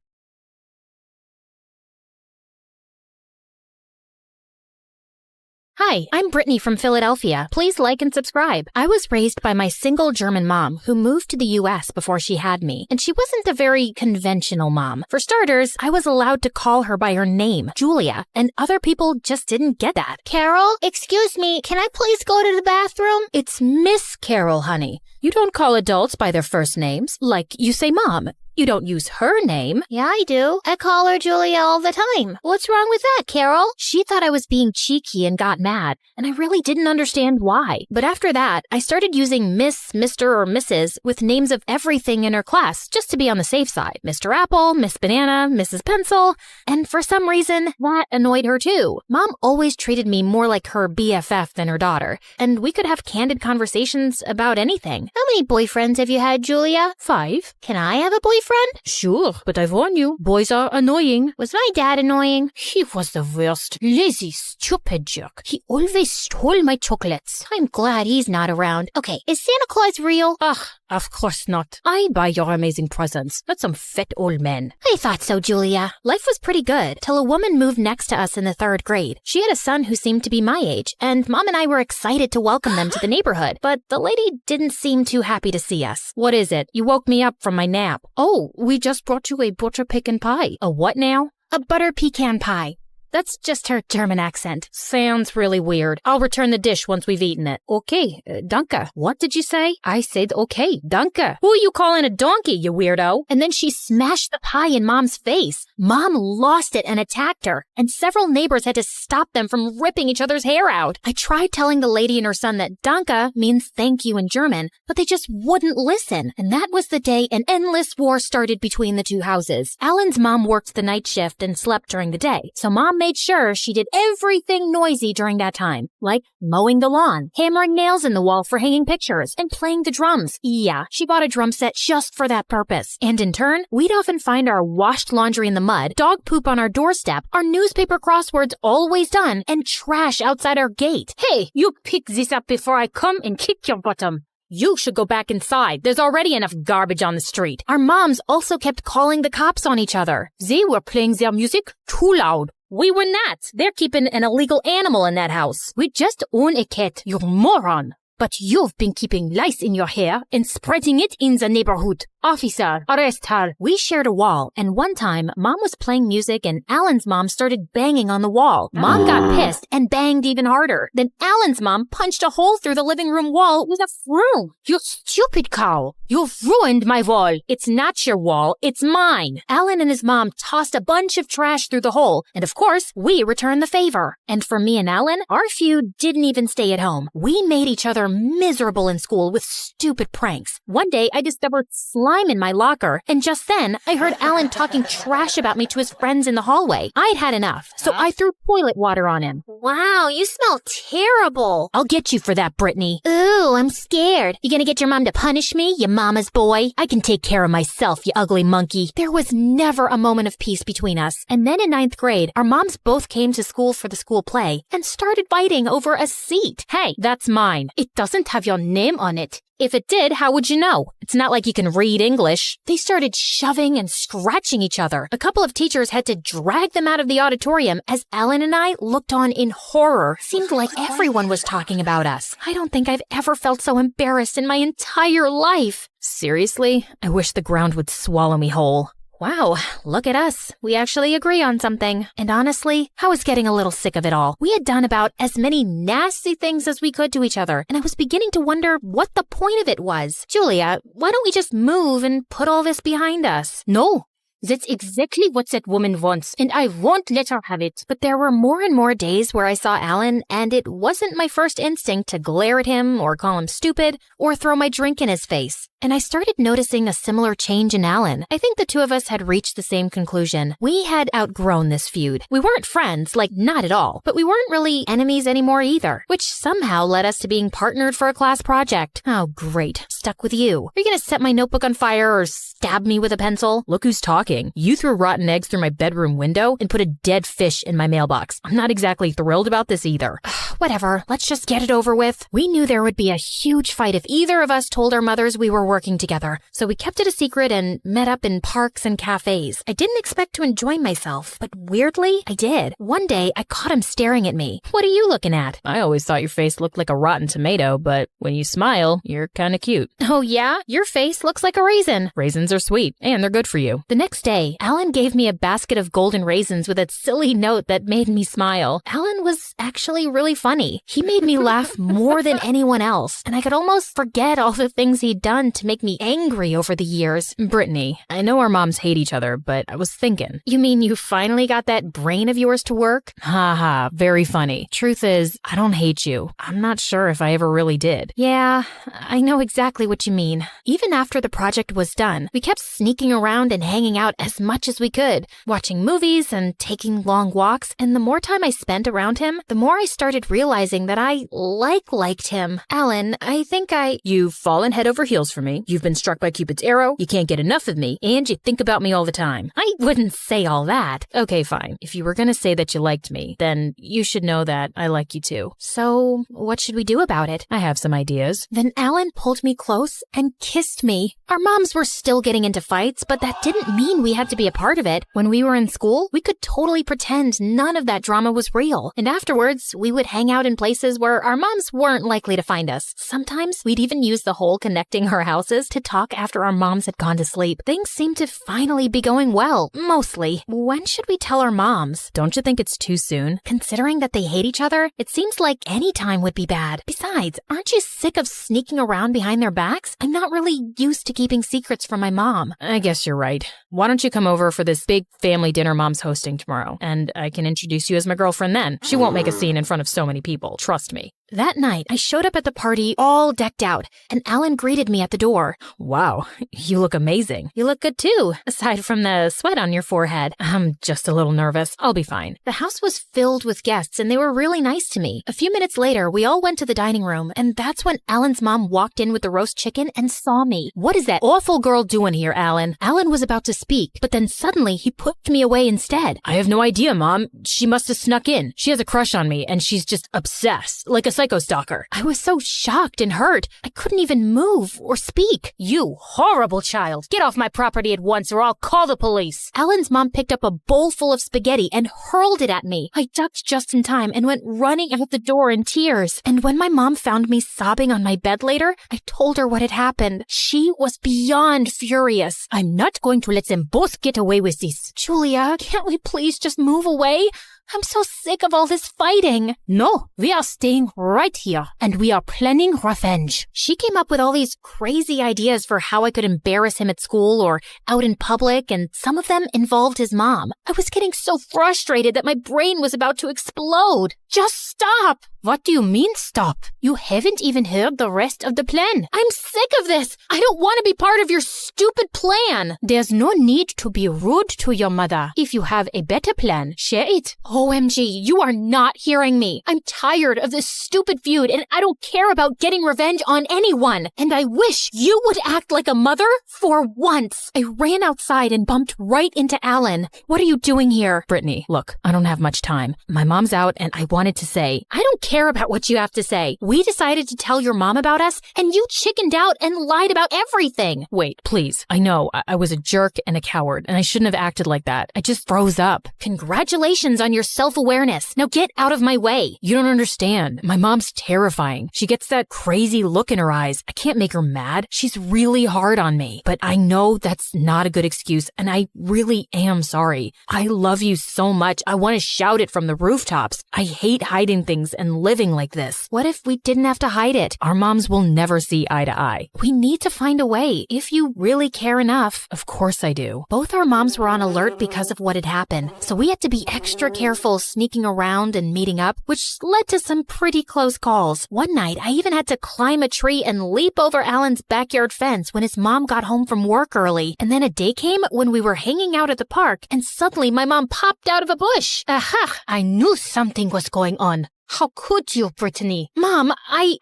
Hi, I'm Brittany from Philadelphia. Please like and subscribe. I was raised by my single German mom who moved to the US before she had me, and she wasn't a very conventional mom. For starters, I was allowed to call her by her name, Julia, and other people just didn't get that. Carol, excuse me, can I please go to the bathroom? It's Miss Carol, honey. You don't call adults by their first names. Like, you say Mom. You don't use her name. Yeah, I do. I call her Julia all the time. What's wrong with that, Carol? She thought I was being cheeky and got mad, and I really didn't understand why. But after that, I started using Miss, Mr., or Mrs. with names of everything in her class, just to be on the safe side. Mr. Apple, Miss Banana, Mrs. Pencil, and for some reason, that annoyed her too. Mom always treated me more like her BFF than her daughter, and we could have candid conversations about anything. How many boyfriends have you had, Julia? 5. Can I have a boyfriend? Sure, but I warn you, boys are annoying. Was my dad annoying? He was the worst. Lazy, stupid jerk. He always stole my chocolates. I'm glad he's not around. Okay, is Santa Claus real? Ugh, of course not. I buy your amazing presents, not some fat old man. I thought so, Julia. Life was pretty good, till a woman moved next to us in the 3rd grade. She had a son who seemed to be my age, and Mom and I were excited to welcome them to the neighborhood, but the lady didn't seem too happy to see us. What is it? You woke me up from my nap. Oh, we just brought you a butter pecan pie. A what now? A butter pecan pie. That's just her German accent. Sounds really weird. I'll return the dish once we've eaten it. Okay, danke. What did you say? I said okay, danke. Who are you calling a donkey, you weirdo? And then she smashed the pie in Mom's face. Mom lost it and attacked her, and several neighbors had to stop them from ripping each other's hair out. I tried telling the lady and her son that danke means thank you in German, but they just wouldn't listen. And that was the day an endless war started between the two houses. Alan's mom worked the night shift and slept during the day, so Mom made sure she did everything noisy during that time, like mowing the lawn, hammering nails in the wall for hanging pictures, and playing the drums. Yeah, she bought a drum set just for that purpose. And in turn, we'd often find our washed laundry in the mud, dog poop on our doorstep, our newspaper crosswords always done, and trash outside our gate. Hey, you pick this up before I come and kick your bottom. You should go back inside. There's already enough garbage on the street. Our moms also kept calling the cops on each other. They were playing their music too loud. We were not. They're keeping an illegal animal in that house. We just own a cat, you moron. But you've been keeping lice in your hair and spreading it in the neighborhood. Officer, arrest her. We shared a wall, and one time, Mom was playing music and Alan's mom started banging on the wall. Mom got pissed and banged even harder. Then Alan's mom punched a hole through the living room wall with a broom. You stupid cow. You've ruined my wall. It's not your wall, it's mine. Alan and his mom tossed a bunch of trash through the hole, and of course, we returned the favor. And for me and Alan, our feud didn't even stay at home. We made each other miserable in school with stupid pranks. One day, I discovered slime in my locker, and just then, I heard Alan talking trash about me to his friends in the hallway. I'd had enough, so I threw toilet water on him. Wow, you smell terrible. I'll get you for that, Brittany. Ooh, I'm scared. You gonna get your mom to punish me, you mama's boy? I can take care of myself, you ugly monkey. There was never a moment of peace between us. And then in 9th grade, our moms both came to school for the school play and started fighting over a seat. Hey, that's mine. It doesn't have your name on it. If it did, how would you know? It's not like you can read English. They started shoving and scratching each other. A couple of teachers had to drag them out of the auditorium as Alan and I looked on in horror. Seemed like everyone was talking about us. I don't think I've ever felt so embarrassed in my entire life. Seriously? I wish the ground would swallow me whole. Wow, look at us. We actually agree on something. And honestly, I was getting a little sick of it all. We had done about as many nasty things as we could to each other, and I was beginning to wonder what the point of it was. Julia, why don't we just move and put all this behind us? No. That's exactly what that woman wants, and I won't let her have it. But there were more and more days where I saw Alan, and it wasn't my first instinct to glare at him or call him stupid or throw my drink in his face. And I started noticing a similar change in Alan. I think the two of us had reached the same conclusion. We had outgrown this feud. We weren't friends, like not at all, but we weren't really enemies anymore either, which somehow led us to being partnered for a class project. Oh, great. Stuck with you. Are you gonna set my notebook on fire or stab me with a pencil? Look who's talking. You threw rotten eggs through my bedroom window and put a dead fish in my mailbox. I'm not exactly thrilled about this either. Whatever. Let's just get it over with. We knew there would be a huge fight if either of us told our mothers we were working together, so we kept it a secret and met up in parks and cafes. I didn't expect to enjoy myself, but weirdly, I did. One day, I caught him staring at me. What are you looking at? I always thought your face looked like a rotten tomato, but when you smile, you're kinda cute. Oh yeah? Your face looks like a raisin. Raisins are sweet, and they're good for you. The next day, Alan gave me a basket of golden raisins with a silly note that made me smile. Alan was actually really funny. He made me laugh more than anyone else, and I could almost forget all the things he'd done to make me angry over the years. Brittany, I know our moms hate each other, but I was thinking. You mean you finally got that brain of yours to work? Haha, very funny. Truth is, I don't hate you. I'm not sure if I ever really did. Yeah, I know exactly what you mean. Even after the project was done, we kept sneaking around and hanging out as much as we could, watching movies and taking long walks, and the more time I spent around him, the more I started realizing that I liked him. Alan, I think You've fallen head over heels for me. You've been struck by Cupid's arrow. You can't get enough of me, and you think about me all the time. I wouldn't say all that. Okay, fine. If you were gonna say that you liked me, then you should know that I like you too. So, what should we do about it? I have some ideas. Then Alan pulled me close and kissed me. Our moms were still getting into fights, but that didn't mean we had to be a part of it. When we were in school, we could totally pretend none of that drama was real. And afterwards, we would hang out in places where our moms weren't likely to find us. Sometimes we'd even use the hole connecting our houses to talk after our moms had gone to sleep. Things seemed to finally be going well, mostly. When should we tell our moms? Don't you think it's too soon? Considering that they hate each other, it seems like any time would be bad. Besides, aren't you sick of sneaking around behind their backs? I'm not really used to keeping secrets from my mom. I guess you're right. Why don't you come over for this big family dinner Mom's hosting tomorrow, and I can introduce you as my girlfriend then. She won't make a scene in front of so many people, trust me. That night, I showed up at the party all decked out, and Alan greeted me at the door. Wow, you look amazing. You look good too, aside from the sweat on your forehead. I'm just a little nervous. I'll be fine. The house was filled with guests, and they were really nice to me. A few minutes later, we all went to the dining room, and that's when Alan's mom walked in with the roast chicken and saw me. What is that awful girl doing here, Alan? Alan was about to speak, but then suddenly he pushed me away instead. I have no idea, Mom. She must have snuck in. She has a crush on me, and she's just obsessed, like a psycho stalker. I was so shocked and hurt. I couldn't even move or speak. You horrible child. Get off my property at once or I'll call the police. Alan's mom picked up a bowl full of spaghetti and hurled it at me. I ducked just in time and went running out the door in tears. And when my mom found me sobbing on my bed later, I told her what had happened. She was beyond furious. I'm not going to let them both get away with this. Julia, can't we please just move away? I'm so sick of all this fighting. No, we are staying right here, and we are planning revenge. She came up with all these crazy ideas for how I could embarrass him at school or out in public, and some of them involved his mom. I was getting so frustrated that my brain was about to explode. Just stop! What do you mean, stop? You haven't even heard the rest of the plan. I'm sick of this. I don't want to be part of your stupid plan. There's no need to be rude to your mother. If you have a better plan, share it. OMG, you are not hearing me. I'm tired of this stupid feud, and I don't care about getting revenge on anyone. And I wish you would act like a mother for once. I ran outside and bumped right into Alan. What are you doing here? Brittany, look, I don't have much time. My mom's out, and I wanted to say, I don't care about what you have to say. We decided to tell your mom about us, and you chickened out and lied about everything. Wait, please. I know I was a jerk and a coward, and I shouldn't have acted like that. I just froze up. Congratulations on your self-awareness. Now get out of my way. You don't understand. My mom's terrifying. She gets that crazy look in her eyes. I can't make her mad. She's really hard on me. But I know that's not a good excuse, and I really am sorry. I love you so much. I want to shout it from the rooftops. I hate hiding things and living like this. What if we didn't have to hide it? Our moms will never see eye to eye. We need to find a way, if you really care enough. Of course I do. Both our moms were on alert because of what had happened, so we had to be extra careful sneaking around and meeting up, which led to some pretty close calls. One night, I even had to climb a tree and leap over Alan's backyard fence when his mom got home from work early. And then a day came when we were hanging out at the park, and suddenly my mom popped out of a bush. Aha! I knew something was going on. How could you, Brittany? Mom,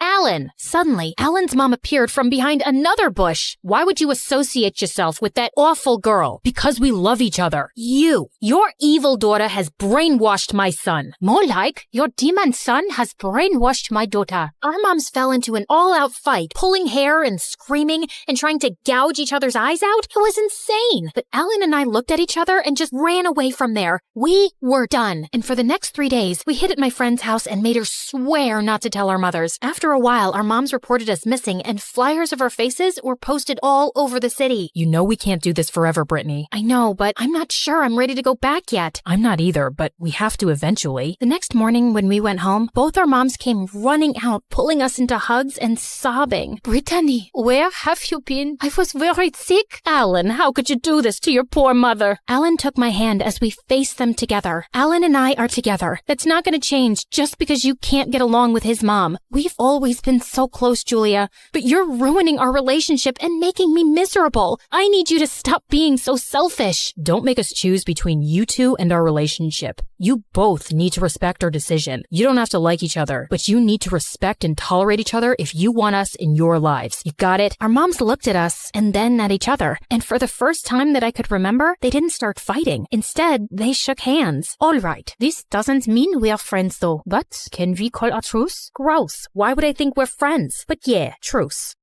Alan! Suddenly, Alan's mom appeared from behind another bush. Why would you associate yourself with that awful girl? Because we love each other. Your evil daughter has brainwashed my son. More like, your demon son has brainwashed my daughter. Our moms fell into an all-out fight, pulling hair and screaming and trying to gouge each other's eyes out. It was insane. But Alan and I looked at each other and just ran away from there. We were done. And for the next 3 days, we hid at my friend's house and made her swear not to tell our mothers. After a while, our moms reported us missing and flyers of our faces were posted all over the city. You know we can't do this forever, Brittany. I know, but I'm not sure I'm ready to go back yet. I'm not either, but we have to eventually. The next morning when we went home, both our moms came running out, pulling us into hugs and sobbing. Brittany, where have you been? I was very sick. Alan, how could you do this to your poor mother? Alan took my hand as we faced them together. Alan and I are together. That's not going to change just because you can't get along with his mom. We've always been so close, Julia, but you're ruining our relationship and making me miserable. I need you to stop being so selfish. Don't make us choose between you two and our relationship. You both need to respect our decision. You don't have to like each other, but you need to respect and tolerate each other if you want us in your lives. You got it? Our moms looked at us and then at each other, and for the first time that I could remember, they didn't start fighting. Instead, they shook hands. All right, this doesn't mean we're friends though, but can we call a truce? Gross. Why would I think we're friends? But yeah, truce.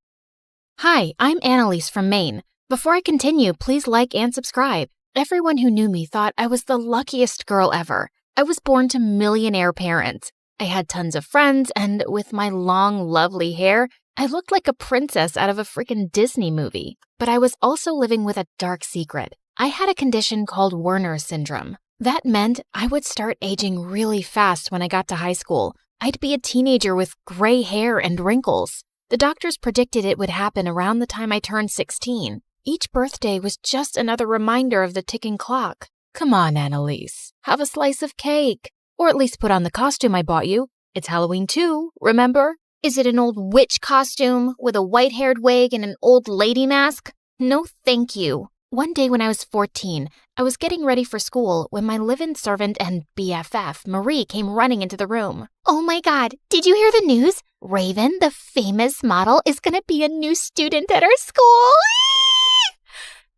Hi, I'm Annalise from Maine. Before I continue, please like and subscribe. Everyone who knew me thought I was the luckiest girl ever. I was born to millionaire parents. I had tons of friends, and with my long, lovely hair, I looked like a princess out of a freaking Disney movie. But I was also living with a dark secret. I had a condition called Werner syndrome. That meant I would start aging really fast when I got to high school. I'd be a teenager with gray hair and wrinkles. The doctors predicted it would happen around the time I turned 16. Each birthday was just another reminder of the ticking clock. Come on, Annalise. Have a slice of cake. Or at least put on the costume I bought you. It's Halloween too, remember? Is it an old witch costume with a white-haired wig and an old lady mask? No, thank you. One day when I was 14, I was getting ready for school when my live-in servant and BFF, Marie, came running into the room. Oh my God, did you hear the news? Raven, the famous model, is going to be a new student at our school.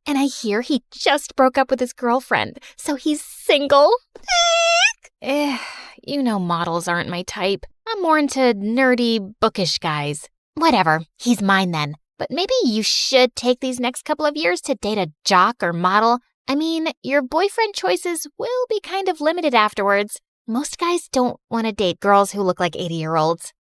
And I hear he just broke up with his girlfriend, so he's single. You know models aren't my type. I'm more into nerdy, bookish guys. Whatever, he's mine then. But maybe you should take these next couple of years to date a jock or model. I mean, your boyfriend choices will be kind of limited afterwards. Most guys don't want to date girls who look like 80-year-olds.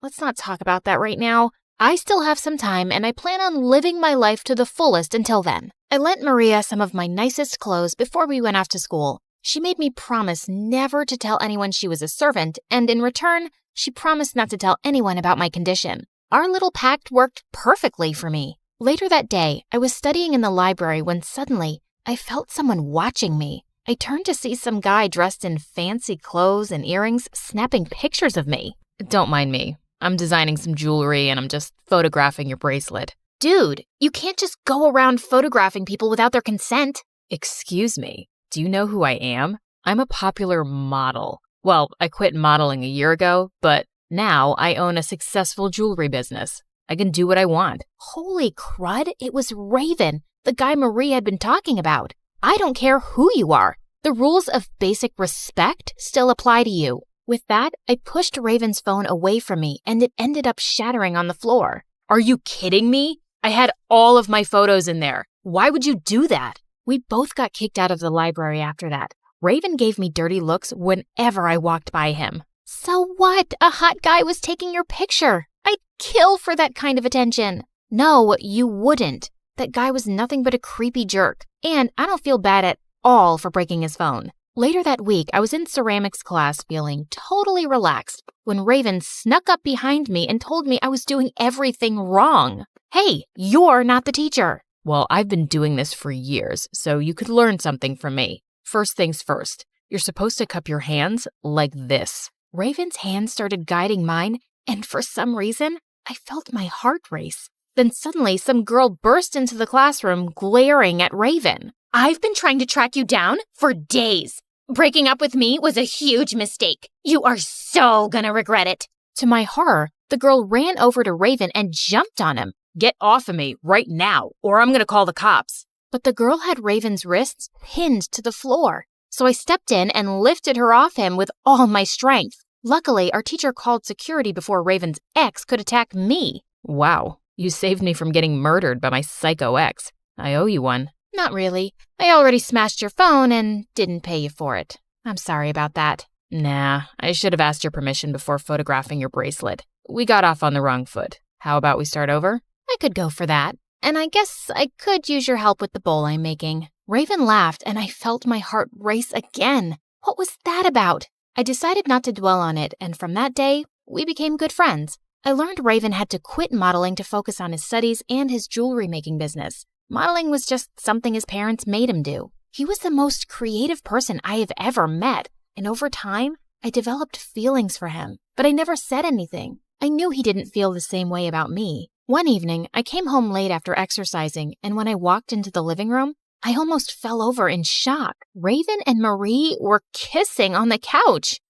Let's not talk about that right now. I still have some time, and I plan on living my life to the fullest until then. I lent Maria some of my nicest clothes before we went off to school. She made me promise never to tell anyone she was a servant, and in return, she promised not to tell anyone about my condition. Our little pact worked perfectly for me. Later that day, I was studying in the library when suddenly I felt someone watching me. I turned to see some guy dressed in fancy clothes and earrings snapping pictures of me. Don't mind me. I'm designing some jewelry and I'm just photographing your bracelet. Dude, you can't just go around photographing people without their consent. Excuse me, do you know who I am? I'm a popular model. Well, I quit modeling a year ago, but now I own a successful jewelry business. I can do what I want. Holy crud, it was Raven, the guy Marie had been talking about. I don't care who you are. The rules of basic respect still apply to you. With that, I pushed Raven's phone away from me and it ended up shattering on the floor. Are you kidding me? I had all of my photos in there. Why would you do that? We both got kicked out of the library after that. Raven gave me dirty looks whenever I walked by him. So what? A hot guy was taking your picture. I'd kill for that kind of attention. No, you wouldn't. That guy was nothing but a creepy jerk. And I don't feel bad at all for breaking his phone. Later that week, I was in ceramics class feeling totally relaxed when Raven snuck up behind me and told me I was doing everything wrong. Hey, you're not the teacher. Well, I've been doing this for years, so you could learn something from me. First things first, you're supposed to cup your hands like this. Raven's hand started guiding mine, and for some reason, I felt my heart race. Then suddenly, some girl burst into the classroom glaring at Raven. I've been trying to track you down for days. Breaking up with me was a huge mistake. You are so gonna regret it. To my horror, the girl ran over to Raven and jumped on him. Get off of me right now, or I'm gonna call the cops. But the girl had Raven's wrists pinned to the floor. So I stepped in and lifted her off him with all my strength. Luckily, our teacher called security before Raven's ex could attack me. Wow, you saved me from getting murdered by my psycho ex. I owe you one. Not really. I already smashed your phone and didn't pay you for it. I'm sorry about that. Nah, I should have asked your permission before photographing your bracelet. We got off on the wrong foot. How about we start over? I could go for that. And I guess I could use your help with the bowl I'm making. Raven laughed and I felt my heart race again. What was that about? I decided not to dwell on it, and from that day, we became good friends. I learned Raven had to quit modeling to focus on his studies and his jewelry making business. Modeling was just something his parents made him do. He was the most creative person I have ever met, and over time, I developed feelings for him, but I never said anything. I knew he didn't feel the same way about me. One evening, I came home late after exercising, and when I walked into the living room, I almost fell over in shock. Raven and Marie were kissing on the couch.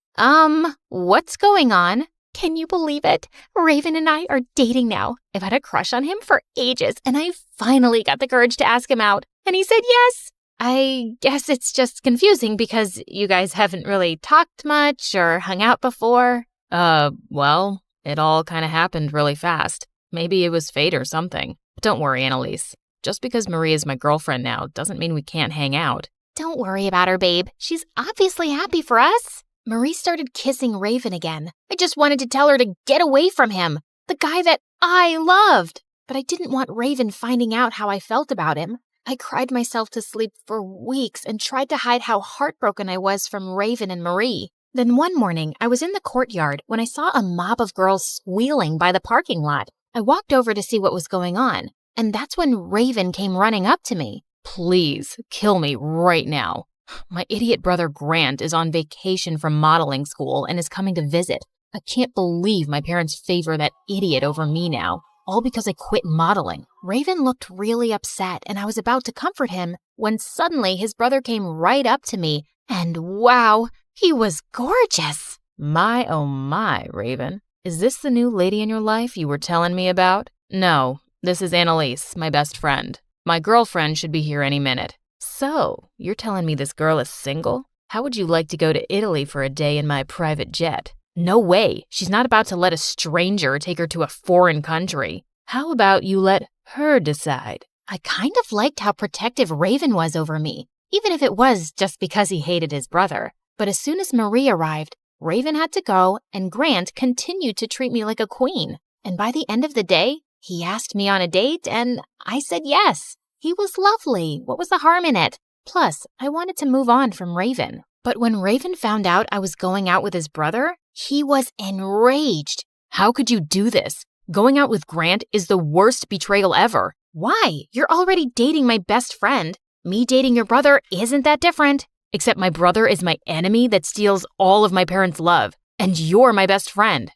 What's going on? Can you believe it? Raven and I are dating now. I've had a crush on him for ages, and I finally got the courage to ask him out, and he said yes. I guess it's just confusing because you guys haven't really talked much or hung out before. Well, it all kind of happened really fast. Maybe it was fate or something. But don't worry, Annalise. Just because Marie is my girlfriend now doesn't mean we can't hang out. Don't worry about her, babe. She's obviously happy for us. Marie started kissing Raven again. I just wanted to tell her to get away from him, the guy that I loved. But I didn't want Raven finding out how I felt about him. I cried myself to sleep for weeks and tried to hide how heartbroken I was from Raven and Marie. Then one morning, I was in the courtyard when I saw a mob of girls squealing by the parking lot. I walked over to see what was going on, and that's when Raven came running up to me. Please, kill me right now. My idiot brother Grant is on vacation from modeling school and is coming to visit. I can't believe my parents favor that idiot over me now, all because I quit modeling. Raven looked really upset, and I was about to comfort him when suddenly his brother came right up to me, and wow, he was gorgeous. My, oh my, Raven. Is this the new lady in your life you were telling me about? No, this is Annalise, my best friend. My girlfriend should be here any minute. So, you're telling me this girl is single? How would you like to go to Italy for a day in my private jet? No way. She's not about to let a stranger take her to a foreign country. How about you let her decide? I kind of liked how protective Raven was over me, even if it was just because he hated his brother. But as soon as Marie arrived, Raven had to go, and Grant continued to treat me like a queen. And by the end of the day, he asked me on a date, and I said yes. He was lovely. What was the harm in it? Plus, I wanted to move on from Raven. But when Raven found out I was going out with his brother, he was enraged. How could you do this? Going out with Grant is the worst betrayal ever. Why? You're already dating my best friend. Me dating your brother isn't that different. Except my brother is my enemy that steals all of my parents' love. And you're my best friend.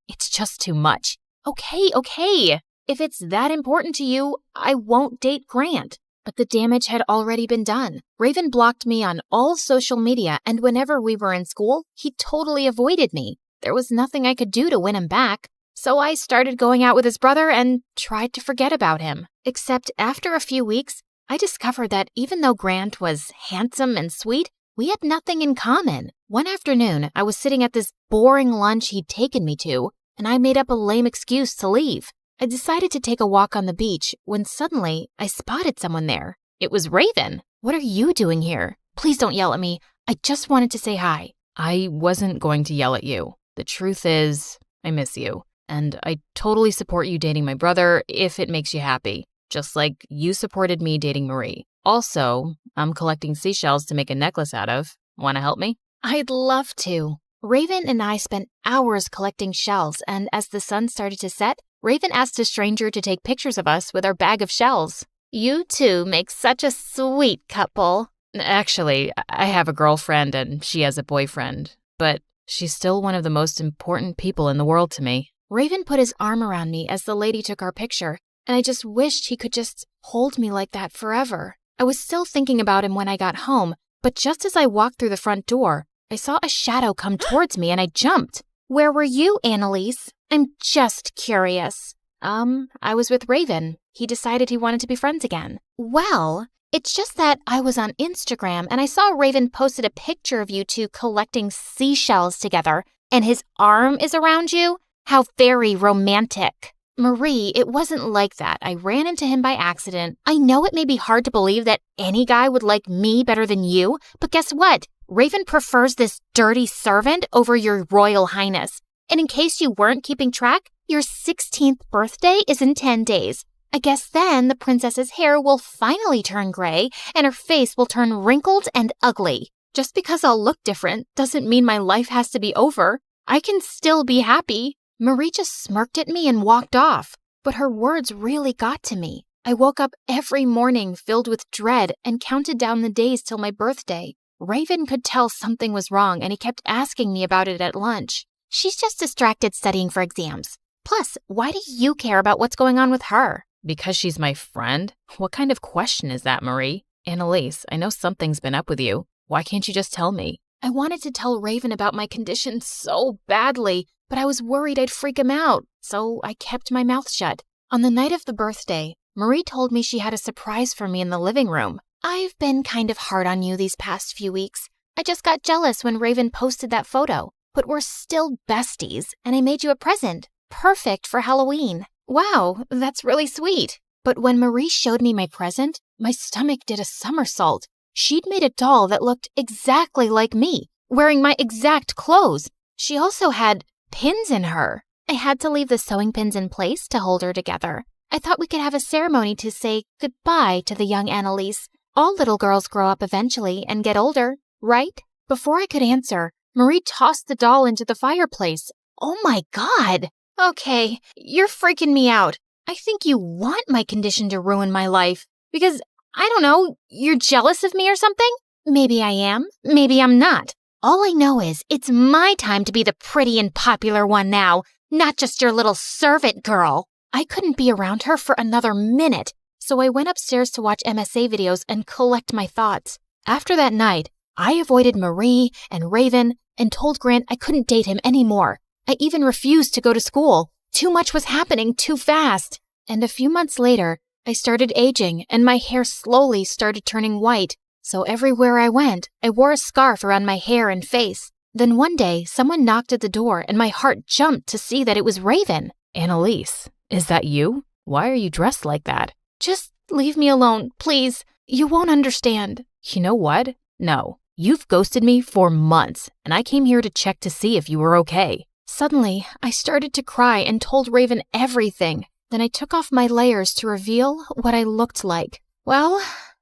It's just too much. Okay. If it's that important to you, I won't date Grant. But the damage had already been done. Raven blocked me on all social media, and whenever we were in school, he totally avoided me. There was nothing I could do to win him back. So I started going out with his brother and tried to forget about him. Except after a few weeks, I discovered that even though Grant was handsome and sweet, we had nothing in common. One afternoon, I was sitting at this boring lunch he'd taken me to, and I made up a lame excuse to leave. I decided to take a walk on the beach when suddenly I spotted someone there. It was Raven. What are you doing here? Please don't yell at me. I just wanted to say hi. I wasn't going to yell at you. The truth is, I miss you. And I totally support you dating my brother if it makes you happy. Just like you supported me dating Marie. Also, I'm collecting seashells to make a necklace out of. Want to help me? I'd love to. Raven and I spent hours collecting shells, and as the sun started to set, Raven asked a stranger to take pictures of us with our bag of shells. You two make such a sweet couple. Actually, I have a girlfriend and she has a boyfriend, but she's still one of the most important people in the world to me. Raven put his arm around me as the lady took our picture, and I just wished he could just hold me like that forever. I was still thinking about him when I got home, but But just as I walked through the front door, I saw a shadow come towards me and I jumped. Where were you, Annalise? I'm just curious. I was with Raven. He decided he wanted to be friends again. Well, it's just that I was on Instagram and I saw Raven posted a picture of you two collecting seashells together, and his arm is around you. How very romantic. Marie, it wasn't like that. I ran into him by accident. I know it may be hard to believe that any guy would like me better than you, but guess what? Raven prefers this dirty servant over your royal highness. And in case you weren't keeping track, your 16th birthday is in 10 days. I guess then the princess's hair will finally turn gray and her face will turn wrinkled and ugly. Just because I'll look different doesn't mean my life has to be over. I can still be happy. Marie just smirked at me and walked off, but her words really got to me. I woke up every morning filled with dread and counted down the days till my birthday. Raven could tell something was wrong and he kept asking me about it at lunch. She's just distracted studying for exams. Plus, why do you care about what's going on with her? Because she's my friend? What kind of question is that, Marie? Annalise, I know something's been up with you. Why can't you just tell me? I wanted to tell Raven about my condition so badly, but I was worried I'd freak him out, so I kept my mouth shut. On the night of the birthday, Marie told me she had a surprise for me in the living room. I've been kind of hard on you these past few weeks. I just got jealous when Raven posted that photo, but we're still besties, and I made you a present. Perfect for Halloween. Wow, that's really sweet. But when Marie showed me my present, my stomach did a somersault. She'd made a doll that looked exactly like me, wearing my exact clothes. She also had pins in her. I had to leave the sewing pins in place to hold her together. I thought we could have a ceremony to say goodbye to the young Annalise. All little girls grow up eventually and get older, right? Before I could answer, Marie tossed the doll into the fireplace. Oh my God! Okay, you're freaking me out. I think you want my condition to ruin my life. Because, I don't know, you're jealous of me or something? Maybe I am, maybe I'm not. All I know is it's my time to be the pretty and popular one now, not just your little servant girl. I couldn't be around her for another minute, so I went upstairs to watch MSA videos and collect my thoughts. After that night, I avoided Marie and Raven and told Grant I couldn't date him anymore. I even refused to go to school. Too much was happening too fast. And a few months later, I started aging and my hair slowly started turning white. So everywhere I went, I wore a scarf around my hair and face. Then one day, someone knocked at the door and my heart jumped to see that it was Raven. Annalise, is that you? Why are you dressed like that? Just leave me alone, please. You won't understand. You know what? No. You've ghosted me for months, and I came here to check to see if you were okay. Suddenly, I started to cry and told Raven everything. Then I took off my layers to reveal what I looked like. Well,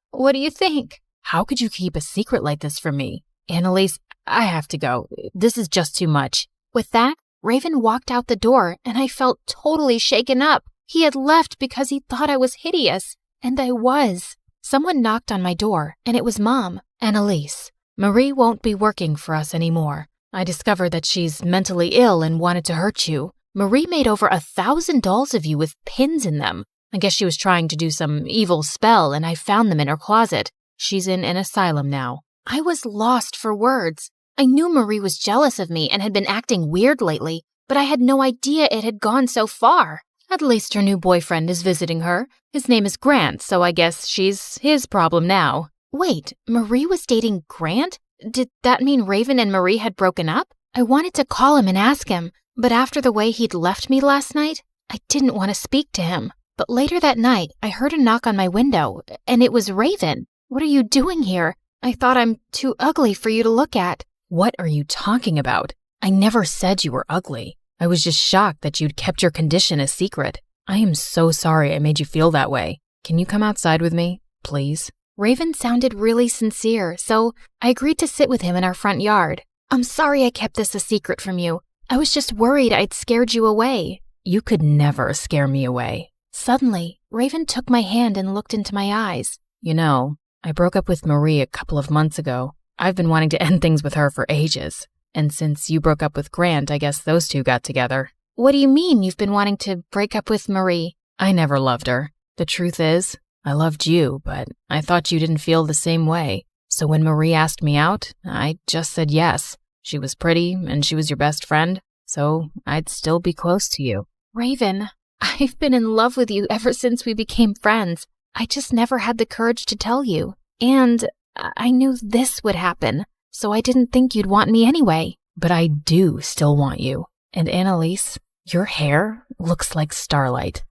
what do you think? How could you keep a secret like this from me? Annalise, I have to go. This is just too much. With that, Raven walked out the door and I felt totally shaken up. He had left because he thought I was hideous. And I was. Someone knocked on my door and it was Mom. Annalise, Marie won't be working for us anymore. I discovered that she's mentally ill and wanted to hurt you. Marie made over 1,000 dolls of you with pins in them. I guess she was trying to do some evil spell and I found them in her closet. She's in an asylum now. I was lost for words. I knew Marie was jealous of me and had been acting weird lately, but I had no idea it had gone so far. At least her new boyfriend is visiting her. His name is Grant, so I guess she's his problem now. Wait, Marie was dating Grant? Did that mean Raven and Marie had broken up? I wanted to call him and ask him, but after the way he'd left me last night, I didn't want to speak to him. But later that night, I heard a knock on my window, and it was Raven. What are you doing here? I thought I'm too ugly for you to look at. What are you talking about? I never said you were ugly. I was just shocked that you'd kept your condition a secret. I am so sorry I made you feel that way. Can you come outside with me, please? Raven sounded really sincere, so I agreed to sit with him in our front yard. I'm sorry I kept this a secret from you. I was just worried I'd scared you away. You could never scare me away. Suddenly, Raven took my hand and looked into my eyes. You know, I broke up with Marie a couple of months ago. I've been wanting to end things with her for ages. And since you broke up with Grant, I guess those two got together. What do you mean you've been wanting to break up with Marie? I never loved her. The truth is, I loved you, but I thought you didn't feel the same way. So when Marie asked me out, I just said yes. She was pretty and she was your best friend, so I'd still be close to you. Raven, I've been in love with you ever since we became friends. I just never had the courage to tell you. And I knew this would happen, so I didn't think you'd want me anyway. But I do still want you. And Annalise, your hair looks like starlight.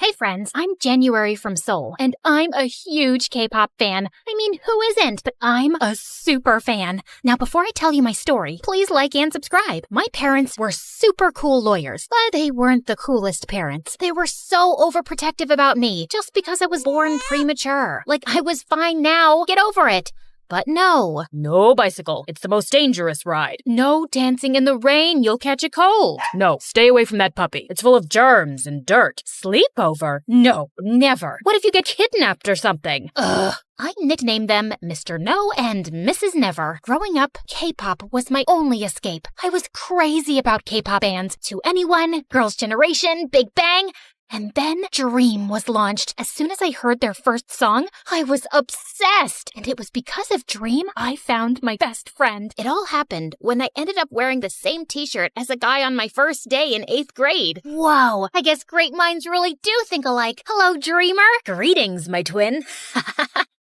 Hey friends, I'm January from Seoul, and I'm a huge K-pop fan. I mean, who isn't? But I'm a super fan. Now, before I tell you my story, please like and subscribe. My parents were super cool lawyers, but they weren't the coolest parents. They were so overprotective about me, just because I was born premature. Like, I was fine now. Get over it. But no. No bicycle. It's the most dangerous ride. No dancing in the rain. You'll catch a cold. No, stay away from that puppy. It's full of germs and dirt. Sleepover? No, never. What if you get kidnapped or something? Ugh. I nicknamed them Mr. No and Mrs. Never. Growing up, K-pop was my only escape. I was crazy about K-pop bands. To Anyone, Girls' Generation, Big Bang. And then Dream was launched. As soon as I heard their first song, I was obsessed. And it was because of Dream I found my best friend. It all happened when I ended up wearing the same t-shirt as a guy on my first day in 8th grade. Whoa, I guess great minds really do think alike. Hello, Dreamer. Greetings, my twin.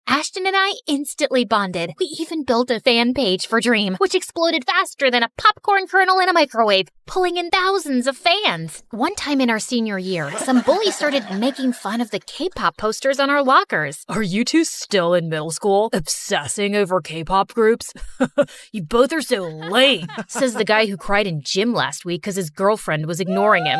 Ashton and I instantly bonded. We even built a fan page for Dream, which exploded faster than a popcorn kernel in a microwave, pulling in thousands of fans. One time in our senior year, some bully started making fun of the K-pop posters on our lockers. Are you two still in middle school, obsessing over K-pop groups? You both are so lame, says the guy who cried in gym last week because his girlfriend was ignoring him.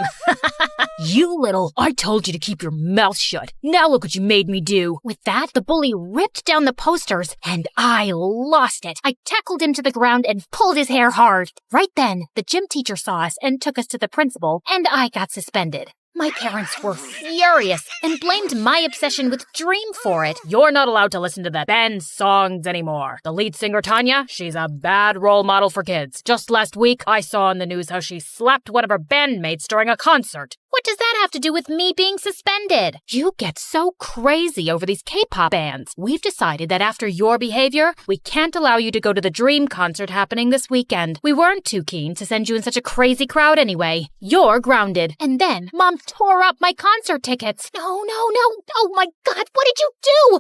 You little, I told you to keep your mouth shut. Now look what you made me do. With that, the bully ripped down the posters, and I lost it. I tackled him to the ground and pulled his hair hard. Right then, the gym teacher saw us and took us to the principal, and I got suspended. My parents were furious and blamed my obsession with Dream for it. You're not allowed to listen to that band's songs anymore. The lead singer, Tanya, she's a bad role model for kids. Just last week, I saw on the news how she slapped one of her bandmates during a concert. What does that have to do with me being suspended? You get so crazy over these K-pop bands. We've decided that after your behavior, we can't allow you to go to the Dream concert happening this weekend. We weren't too keen to send you in such a crazy crowd anyway. You're grounded. And then Mom tore up my concert tickets. No. Oh my God, what did you do?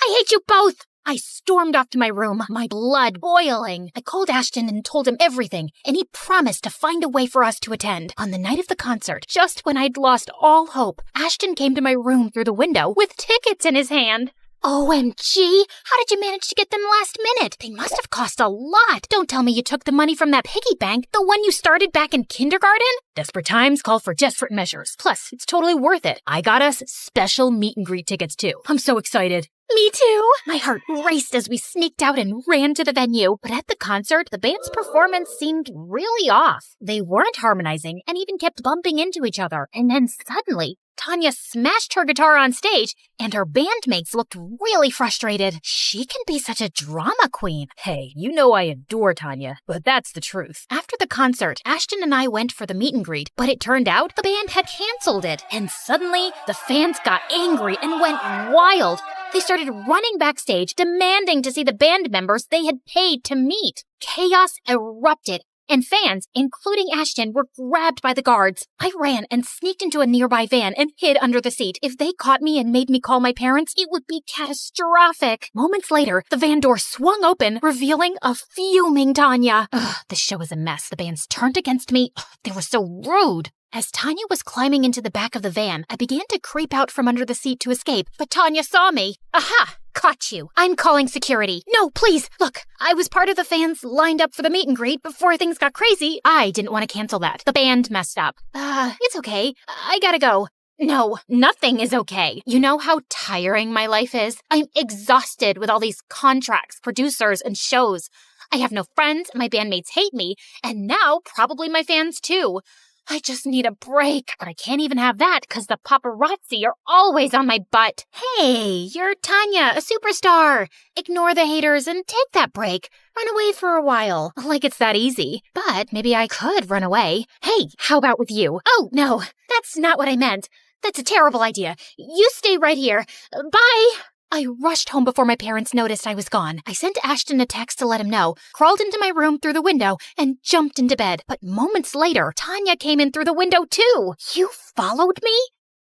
I hate you both. I stormed off to my room, my blood boiling. I called Ashton and told him everything, and he promised to find a way for us to attend. On the night of the concert, just when I'd lost all hope, Ashton came to my room through the window with tickets in his hand. OMG! How did you manage to get them last minute? They must have cost a lot. Don't tell me you took the money from that piggy bank, the one you started back in kindergarten? Desperate times call for desperate measures. Plus, it's totally worth it. I got us special meet and greet tickets too. I'm so excited. Me too! My heart raced as we sneaked out and ran to the venue. But at the concert, the band's performance seemed really off. They weren't harmonizing and even kept bumping into each other. And then suddenly, Tanya smashed her guitar on stage, and her bandmates looked really frustrated. She can be such a drama queen. Hey, you know I adore Tanya, but that's the truth. After the concert, Ashton and I went for the meet and greet, but it turned out the band had canceled it. And suddenly, the fans got angry and went wild. They started running backstage, demanding to see the band members they had paid to meet. Chaos erupted, and fans, including Ashton, were grabbed by the guards. I ran and sneaked into a nearby van and hid under the seat. If they caught me and made me call my parents, it would be catastrophic. Moments later, the van door swung open, revealing a fuming Tanya. The show was a mess. The bands turned against me. They were so rude. As Tanya was climbing into the back of the van, I began to creep out from under the seat to escape, but Tanya saw me. Aha! Caught you. I'm calling security. No, please. Look, I was part of the fans lined up for the meet and greet before things got crazy. I didn't want to cancel that. The band messed up. It's okay. I gotta go. No, nothing is okay. You know how tiring my life is? I'm exhausted with all these contracts, producers, and shows. I have no friends, my bandmates hate me, and now probably my fans too. I just need a break, but I can't even have that because the paparazzi are always on my butt. Hey, you're Tanya, a superstar. Ignore the haters and take that break. Run away for a while. Like it's that easy. But maybe I could run away. Hey, how about with you? Oh, no, that's not what I meant. That's a terrible idea. You stay right here. Bye! I rushed home before my parents noticed I was gone. I sent Ashton a text to let him know, crawled into my room through the window, and jumped into bed. But moments later, Tanya came in through the window too. You followed me?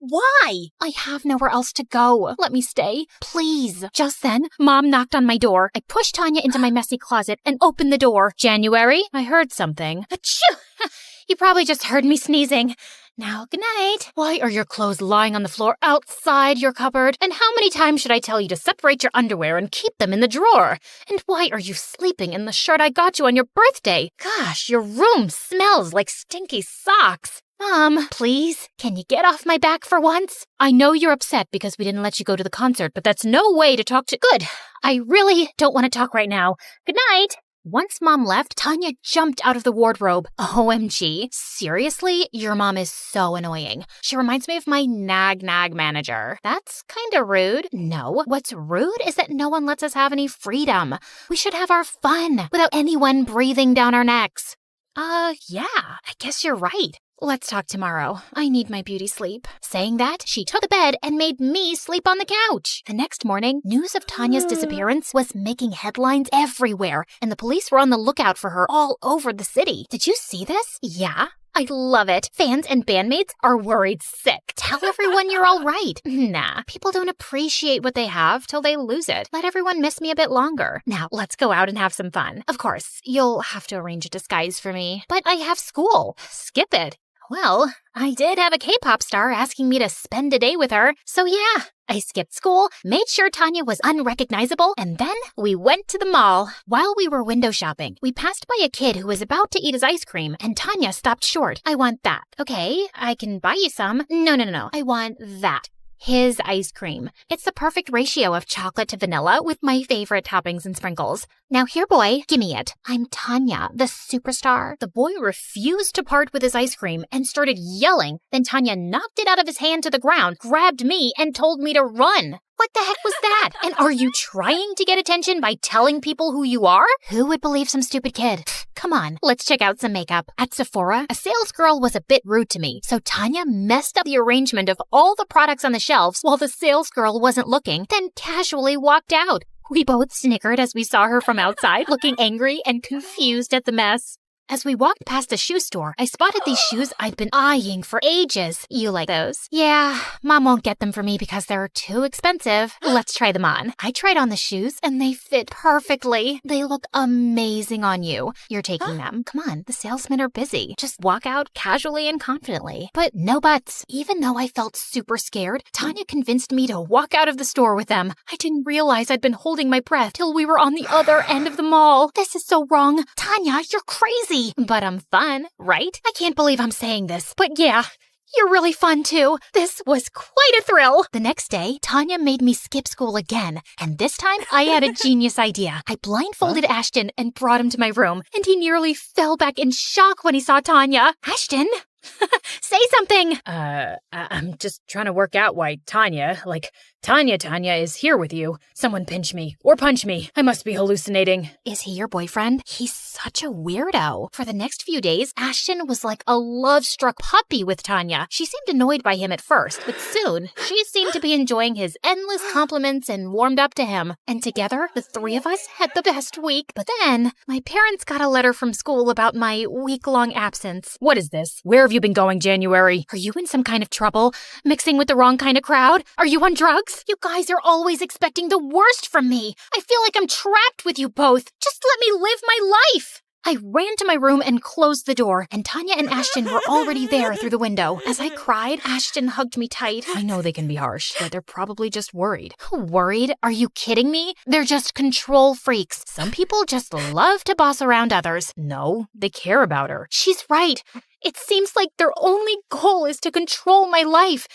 Why? I have nowhere else to go. Let me stay, please. Just then, Mom knocked on my door. I pushed Tanya into my messy closet and opened the door. January, I heard something. Achoo! You probably just heard me sneezing. Now, good night. Why are your clothes lying on the floor outside your cupboard? And how many times should I tell you to separate your underwear and keep them in the drawer? And why are you sleeping in the shirt I got you on your birthday? Gosh, your room smells like stinky socks. Mom, please, can you get off my back for once? I know you're upset because we didn't let you go to the concert, but that's no way to talk to— Good. I really don't want to talk right now. Good night. Once Mom left, Tanya jumped out of the wardrobe. OMG. Seriously? Your mom is so annoying. She reminds me of my nag manager. That's kinda rude. No, what's rude is that no one lets us have any freedom. We should have our fun without anyone breathing down our necks. Yeah, I guess you're right. Let's talk tomorrow. I need my beauty sleep. Saying that, she took the bed and made me sleep on the couch. The next morning, news of Tanya's disappearance was making headlines everywhere, and the police were on the lookout for her all over the city. Did you see this? Yeah. I love it. Fans and bandmates are worried sick. Tell everyone you're all right. Nah, people don't appreciate what they have till they lose it. Let everyone miss me a bit longer. Now, let's go out and have some fun. Of course, you'll have to arrange a disguise for me. But I have school. Skip it. Well, I did have a K-pop star asking me to spend a day with her, so yeah. I skipped school, made sure Tanya was unrecognizable, and then we went to the mall. While we were window shopping, we passed by a kid who was about to eat his ice cream, and Tanya stopped short. I want that. Okay, I can buy you some. No. I want that. His ice cream. It's the perfect ratio of chocolate to vanilla with my favorite toppings and sprinkles. Now here, boy, gimme it. I'm Tanya, the superstar. The boy refused to part with his ice cream and started yelling. Then Tanya knocked it out of his hand to the ground, grabbed me, and told me to run. What the heck was that? And are you trying to get attention by telling people who you are? Who would believe some stupid kid? Come on, let's check out some makeup. At Sephora, a sales girl was a bit rude to me, so Tanya messed up the arrangement of all the products on the shelves while the sales girl wasn't looking, then casually walked out. We both snickered as we saw her from outside, looking angry and confused at the mess. As we walked past a shoe store, I spotted these shoes I'd been eyeing for ages. You like those? Yeah, Mom won't get them for me because they're too expensive. Let's try them on. I tried on the shoes and they fit perfectly. They look amazing on you. You're taking them. Come on, the salesmen are busy. Just walk out casually and confidently. But no buts. Even though I felt super scared, Tanya convinced me to walk out of the store with them. I didn't realize I'd been holding my breath till we were on the other end of the mall. This is so wrong. Tanya, you're crazy. But I'm fun, right? I can't believe I'm saying this, but yeah, you're really fun too. This was quite a thrill. The next day, Tanya made me skip school again, and this time I had a genius idea. I blindfolded Ashton and brought him to my room, and he nearly fell back in shock when he saw Tanya. Ashton? Say something! I'm just trying to work out why Tanya is here with you. Someone pinch me or punch me. I must be hallucinating. Is he your boyfriend? He's such a weirdo. For the next few days, Ashton was like a love-struck puppy with Tanya. She seemed annoyed by him at first, but soon she seemed to be enjoying his endless compliments and warmed up to him. And together, the three of us had the best week. But then, my parents got a letter from school about my week-long absence. What is this? Where have you been going, January? Are you in some kind of trouble? Mixing with the wrong kind of crowd? Are you on drugs? You guys are always expecting the worst from me. I feel like I'm trapped with you both. Just let me live my life. I ran to my room and closed the door, and Tanya and Ashton were already there through the window. As I cried, Ashton hugged me tight. I know they can be harsh, but they're probably just worried. Worried? Are you kidding me? They're just control freaks. Some people just love to boss around others. No, they care about her. She's right. It seems like their only goal is to control my life.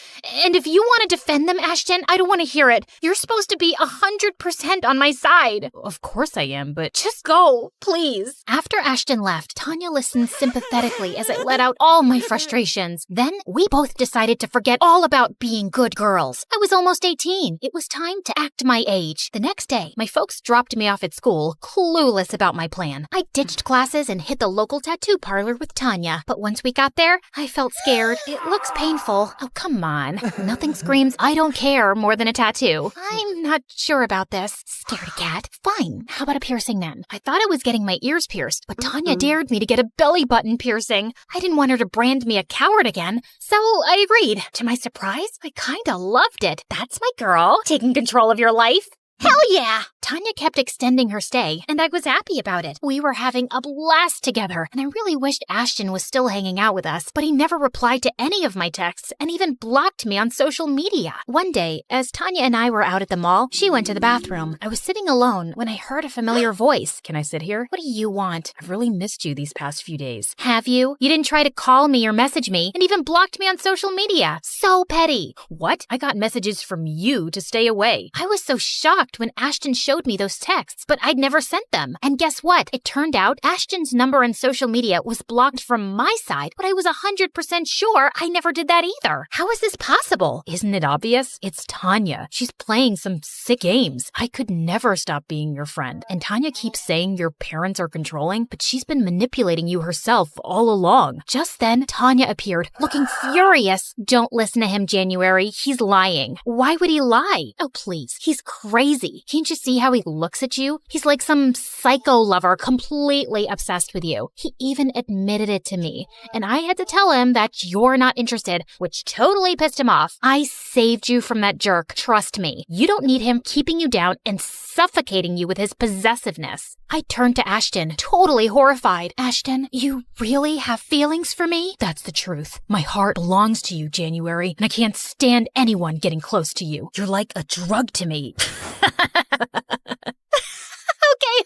And if you want to defend them, Ashton, I don't want to hear it. You're supposed to be 100% on my side. Of course I am, but Just go, please. After Ashton left, Tanya listened sympathetically as I let out all my frustrations. Then we both decided to forget all about being good girls. I was almost 18. It was time to act my age. The next day, my folks dropped me off at school, clueless about my plan. I ditched classes and hit the local tattoo parlor with Tanya. But once we got there, I felt scared. It looks painful. Oh, come on. Nothing screams, I don't care more than a tattoo. I'm not sure about this. Scaredy cat. Fine. How about a piercing then? I thought I was getting my ears pierced, but Tanya dared me to get a belly button piercing. I didn't want her to brand me a coward again, so I agreed. To my surprise, I kinda loved it. That's my girl, taking control of your life. Hell yeah! Tanya kept extending her stay, and I was happy about it. We were having a blast together, and I really wished Ashton was still hanging out with us, but he never replied to any of my texts and even blocked me on social media. One day, as Tanya and I were out at the mall, she went to the bathroom. I was sitting alone when I heard a familiar voice. Can I sit here? What do you want? I've really missed you these past few days. Have you? You didn't try to call me or message me, and even blocked me on social media. So petty. What? I got messages from you to stay away. I was so shocked when Ashton showed me those texts, but I'd never sent them. And guess what? It turned out Ashton's number on social media was blocked from my side, but I was 100% sure I never did that either. How is this possible? Isn't it obvious? It's Tanya. She's playing some sick games. I could never stop being your friend. And Tanya keeps saying your parents are controlling, but she's been manipulating you herself all along. Just then, Tanya appeared, looking furious. Don't listen to him, January. He's lying. Why would he lie? Oh, please. He's crazy. Can't you see how he looks at you? He's like some psycho lover, completely obsessed with you. He even admitted it to me. And I had to tell him that you're not interested, which totally pissed him off. I saved you from that jerk. Trust me. You don't need him keeping you down and suffocating you with his possessiveness. I turned to Ashton, totally horrified. Ashton, you really have feelings for me? That's the truth. My heart belongs to you, January, and I can't stand anyone getting close to you. You're like a drug to me.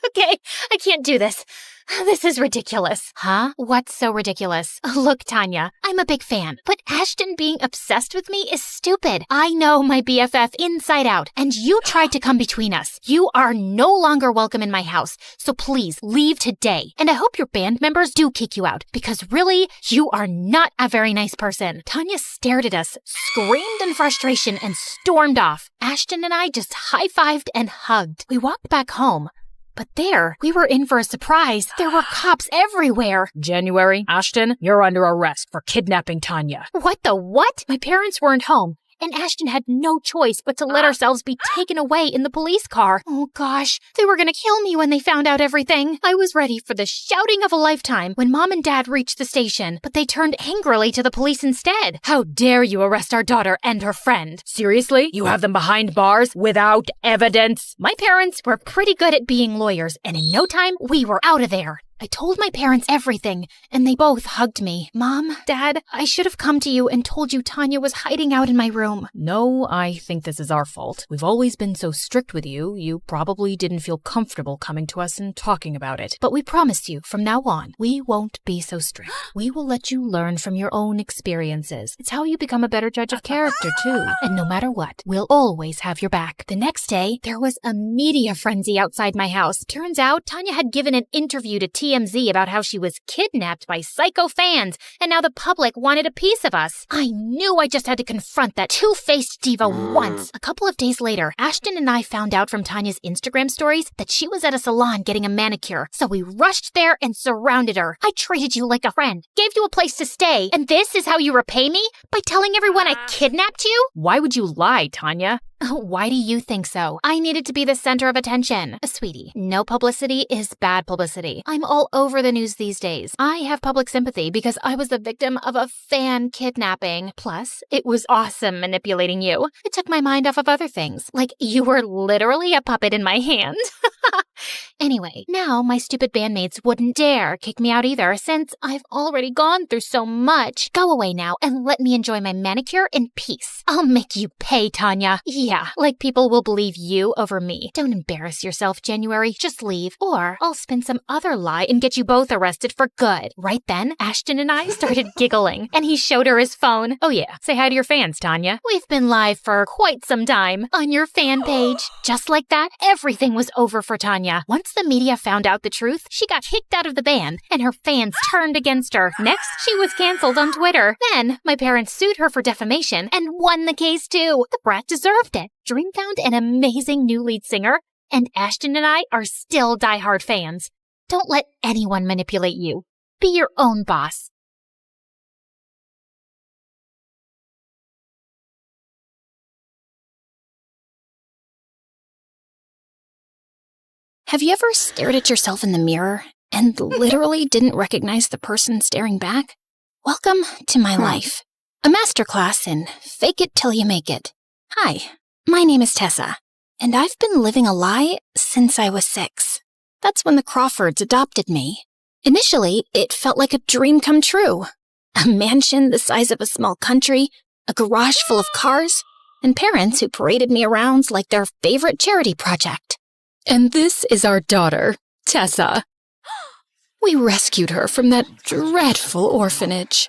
Okay, I can't do this. This is ridiculous. Huh? What's so ridiculous? Look, Tanya, I'm a big fan, but Ashton being obsessed with me is stupid. I know my BFF inside out, and you tried to come between us. You are no longer welcome in my house, so please leave today. And I hope your band members do kick you out, because really, you are not a very nice person. Tanya stared at us, screamed in frustration, and stormed off. Ashton and I just high-fived and hugged. We walked back home. But there, we were in for a surprise. There were cops everywhere. January, Ashton, you're under arrest for kidnapping Tanya. What the what? My parents weren't home, and Ashton had no choice but to let ourselves be taken away in the police car. Oh gosh, they were gonna kill me when they found out everything. I was ready for the shouting of a lifetime when Mom and Dad reached the station, but they turned angrily to the police instead. How dare you arrest our daughter and her friend? Seriously? You have them behind bars without evidence? My parents were pretty good at being lawyers, and in no time, we were out of there. I told my parents everything, and they both hugged me. Mom, Dad, I should have come to you and told you Tanya was hiding out in my room. No, I think this is our fault. We've always been so strict with you, you probably didn't feel comfortable coming to us and talking about it. But we promise you, from now on, we won't be so strict. We will let you learn from your own experiences. It's how you become a better judge of character, too. And no matter what, we'll always have your back. The next day, there was a media frenzy outside my house. Turns out, Tanya had given an interview to TMZ about how she was kidnapped by psycho fans, and now the public wanted a piece of us. I knew I just had to confront that two-faced diva once. A couple of days later, Ashton and I found out from Tanya's Instagram stories that she was at a salon getting a manicure, so we rushed there and surrounded her. I treated you like a friend, gave you a place to stay, and this is how you repay me? By telling everyone I kidnapped you? Why would you lie, Tanya? Why do you think so? I needed to be the center of attention. Sweetie, no publicity is bad publicity. I'm all over the news these days. I have public sympathy because I was the victim of a fan kidnapping. Plus, it was awesome manipulating you. It took my mind off of other things, like you were literally a puppet in my hand. Anyway, now my stupid bandmates wouldn't dare kick me out either since I've already gone through so much. Go away now and let me enjoy my manicure in peace. I'll make you pay, Tanya. Yeah, like people will believe you over me. Don't embarrass yourself, January. Just leave. Or I'll spin some other lie and get you both arrested for good. Right then, Ashton and I started giggling, and he showed her his phone. Oh yeah, say hi to your fans, Tanya. We've been live for quite some time on your fan page. Just like that, everything was over for Tanya. Once the media found out the truth, she got kicked out of the band, and her fans turned against her. Next, she was canceled on Twitter. Then, my parents sued her for defamation and won the case too. The brat deserved it. Dream found an amazing new lead singer, and Ashton and I are still diehard fans. Don't let anyone manipulate you. Be your own boss. Have you ever stared at yourself in the mirror and literally didn't recognize the person staring back? Welcome to my life. A masterclass in fake it till you make it. Hi, my name is Tessa, and I've been living a lie since I was 6. That's when the Crawfords adopted me. Initially, it felt like a dream come true. A mansion the size of a small country, a garage full of cars, and parents who paraded me around like their favorite charity project. And this is our daughter, Tessa. We rescued her from that dreadful orphanage.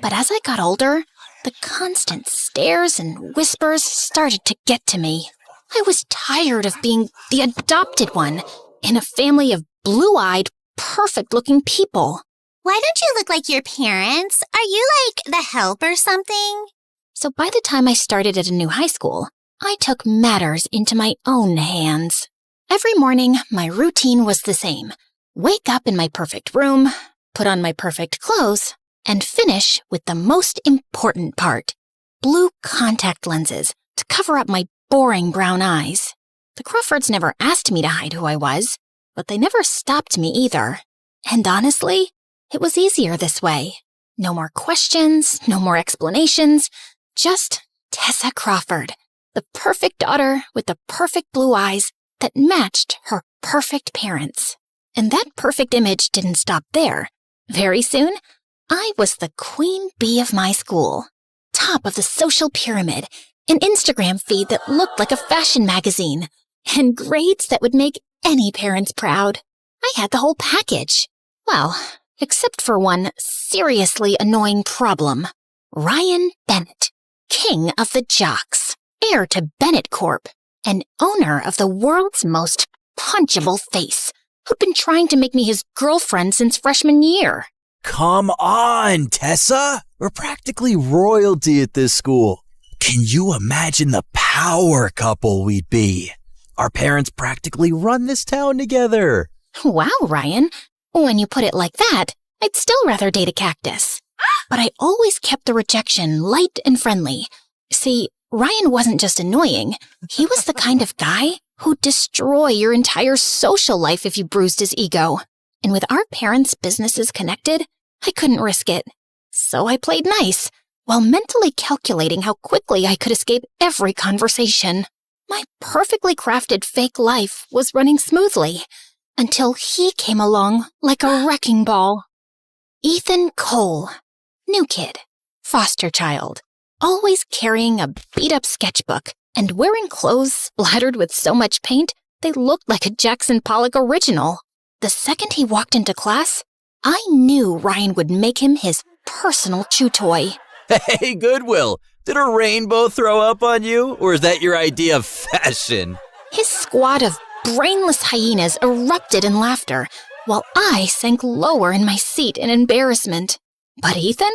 But as I got older, the constant stares and whispers started to get to me. I was tired of being the adopted one in a family of blue-eyed, perfect-looking people. Why don't you look like your parents? Are you like the help or something? So by the time I started at a new high school, I took matters into my own hands. Every morning, my routine was the same. Wake up in my perfect room, put on my perfect clothes, and finish with the most important part, blue contact lenses to cover up my boring brown eyes. The Crawfords never asked me to hide who I was, but they never stopped me either. And honestly, it was easier this way. No more questions, no more explanations, just Tessa Crawford, the perfect daughter with the perfect blue eyes that matched her perfect parents. And that perfect image didn't stop there. Very soon, I was the queen bee of my school. Top of the social pyramid, an Instagram feed that looked like a fashion magazine, and grades that would make any parents proud. I had the whole package. Well, except for one seriously annoying problem. Ryan Bennett, king of the jocks, heir to Bennett Corp., and owner of the world's most punchable face, who'd been trying to make me his girlfriend since freshman year. Come on, Tessa. We're practically royalty at this school. Can you imagine the power couple we'd be? Our parents practically run this town together. Wow, Ryan. When you put it like that, I'd still rather date a cactus. But I always kept the rejection light and friendly. See, Ryan wasn't just annoying. He was the kind of guy who'd destroy your entire social life if you bruised his ego. And with our parents' businesses connected, I couldn't risk it. So I played nice, while mentally calculating how quickly I could escape every conversation. My perfectly crafted fake life was running smoothly, until he came along like a wrecking ball. Ethan Cole, new kid, foster child, always carrying a beat-up sketchbook and wearing clothes splattered with so much paint they looked like a Jackson Pollock original. The second he walked into class, I knew Ryan would make him his personal chew toy. Hey, Goodwill, did a rainbow throw up on you, or is that your idea of fashion? His squad of brainless hyenas erupted in laughter, while I sank lower in my seat in embarrassment. But Ethan?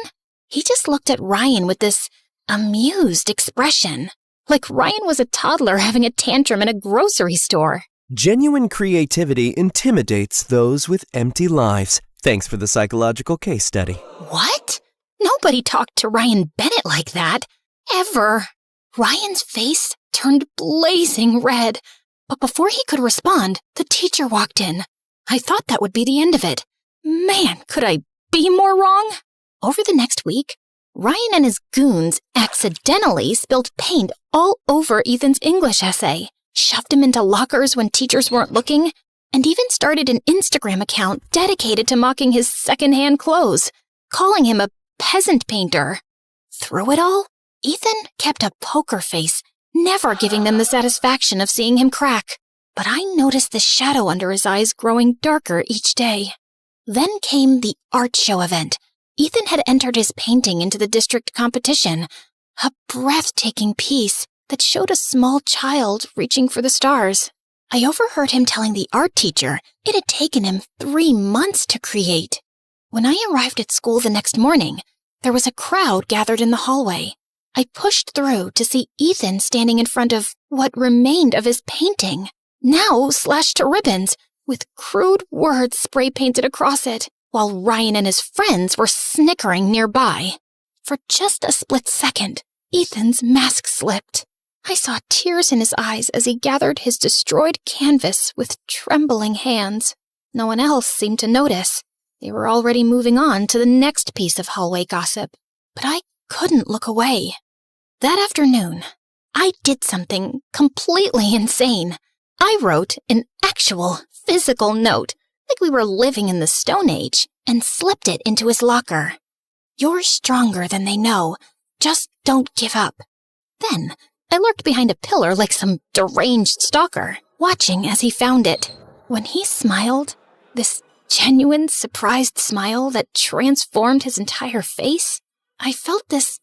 He just looked at Ryan with this amused expression, like Ryan was a toddler having a tantrum in a grocery store. Genuine creativity intimidates those with empty lives. Thanks for the psychological case study. What? Nobody talked to Ryan Bennett like that, ever. Ryan's face turned blazing red, but before he could respond, the teacher walked in. I thought that would be the end of it. Man, could I be more wrong? Over the next week, Ryan and his goons accidentally spilled paint all over Ethan's English essay, shoved him into lockers when teachers weren't looking, and even started an Instagram account dedicated to mocking his secondhand clothes, calling him a peasant painter. Through it all, Ethan kept a poker face, never giving them the satisfaction of seeing him crack. But I noticed the shadow under his eyes growing darker each day. Then came the art show event. Ethan had entered his painting into the district competition, a breathtaking piece that showed a small child reaching for the stars. I overheard him telling the art teacher it had taken him 3 months to create. When I arrived at school the next morning, there was a crowd gathered in the hallway. I pushed through to see Ethan standing in front of what remained of his painting, now slashed to ribbons, with crude words spray painted across it, while Ryan and his friends were snickering nearby. For just a split second, Ethan's mask slipped. I saw tears in his eyes as he gathered his destroyed canvas with trembling hands. No one else seemed to notice. They were already moving on to the next piece of hallway gossip. But I couldn't look away. That afternoon, I did something completely insane. I wrote an actual physical note, like we were living in the Stone Age, and slipped it into his locker. "You're stronger than they know. Just don't give up." Then, I lurked behind a pillar like some deranged stalker, watching as he found it. When he smiled, this genuine, surprised smile that transformed his entire face, I felt this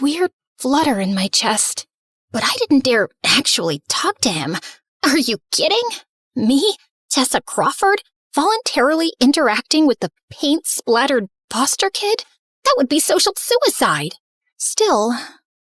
weird flutter in my chest. But I didn't dare actually talk to him. Are you kidding? Me, Tessa Crawford, voluntarily interacting with the paint-splattered foster kid? That would be social suicide. Still,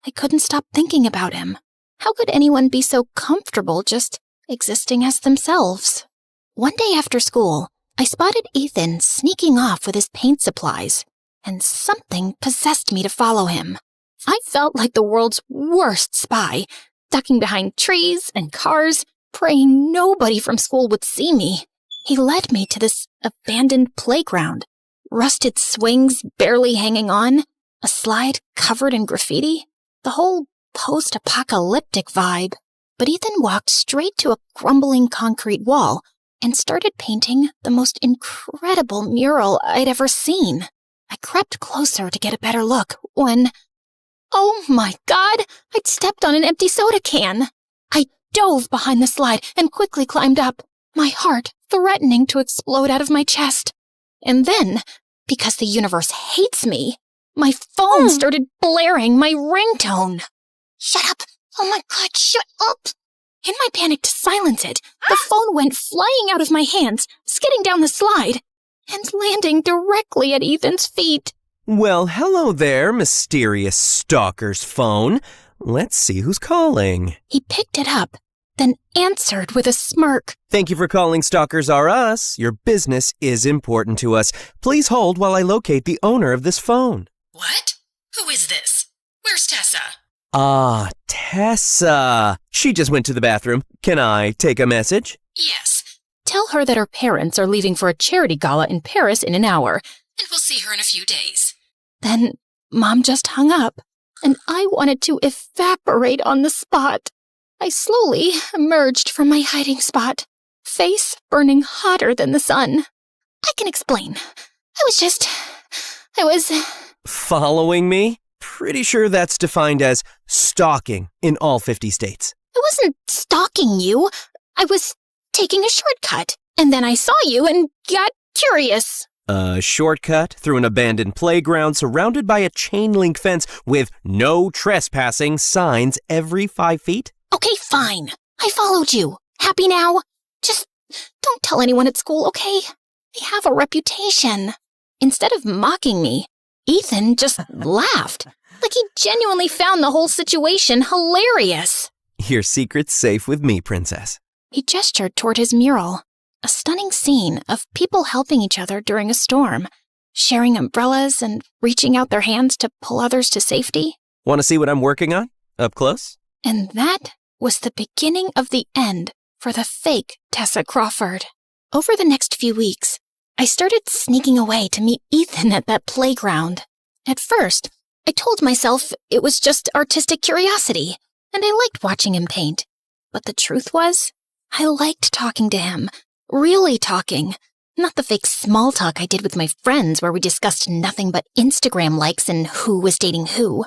I couldn't stop thinking about him. How could anyone be so comfortable just existing as themselves? One day after school, I spotted Ethan sneaking off with his paint supplies, and something possessed me to follow him. I felt like the world's worst spy, ducking behind trees and cars, praying nobody from school would see me. He led me to this abandoned playground, rusted swings barely hanging on, a slide covered in graffiti, the whole post-apocalyptic vibe. But Ethan walked straight to a crumbling concrete wall and started painting the most incredible mural I'd ever seen. I crept closer to get a better look when, oh my God, I'd stepped on an empty soda can. I dove behind the slide and quickly climbed up, my heart threatening to explode out of my chest. And then, because the universe hates me, my phone started blaring my ringtone. Shut up! Oh my God, shut up! In my panic to silence it, the phone went flying out of my hands, skidding down the slide, and landing directly at Ethan's feet. Well, hello there, mysterious stalker's phone. Let's see who's calling. He picked it up, then answered with a smirk. Thank you for calling Stalkers R Us. Your business is important to us. Please hold while I locate the owner of this phone. What? Who is this? Where's Tessa? Ah, Tessa. She just went to the bathroom. Can I take a message? Yes. Tell her that her parents are leaving for a charity gala in Paris in an hour, and we'll see her in a few days. Then Mom just hung up, and I wanted to evaporate on the spot. I slowly emerged from my hiding spot, face burning hotter than the sun. I can explain. I was... Following me? Pretty sure that's defined as stalking in all 50 states. I wasn't stalking you. I was taking a shortcut, and then I saw you and got curious. A shortcut through an abandoned playground surrounded by a chain link fence with no trespassing signs every 5 feet? Okay, fine. I followed you. Happy now? Just don't tell anyone at school, okay? I have a reputation. Instead of mocking me, Ethan just laughed, like he genuinely found the whole situation hilarious. Your secret's safe with me, Princess. He gestured toward his mural, a stunning scene of people helping each other during a storm, sharing umbrellas and reaching out their hands to pull others to safety. Want to see what I'm working on? Up close? And that was the beginning of the end for the fake Tessa Crawford. Over the next few weeks, I started sneaking away to meet Ethan at that playground. At first, I told myself it was just artistic curiosity, and I liked watching him paint. But the truth was, I liked talking to him, Really talking. Not the fake small talk I did with my friends where we discussed nothing but Instagram likes and who was dating who.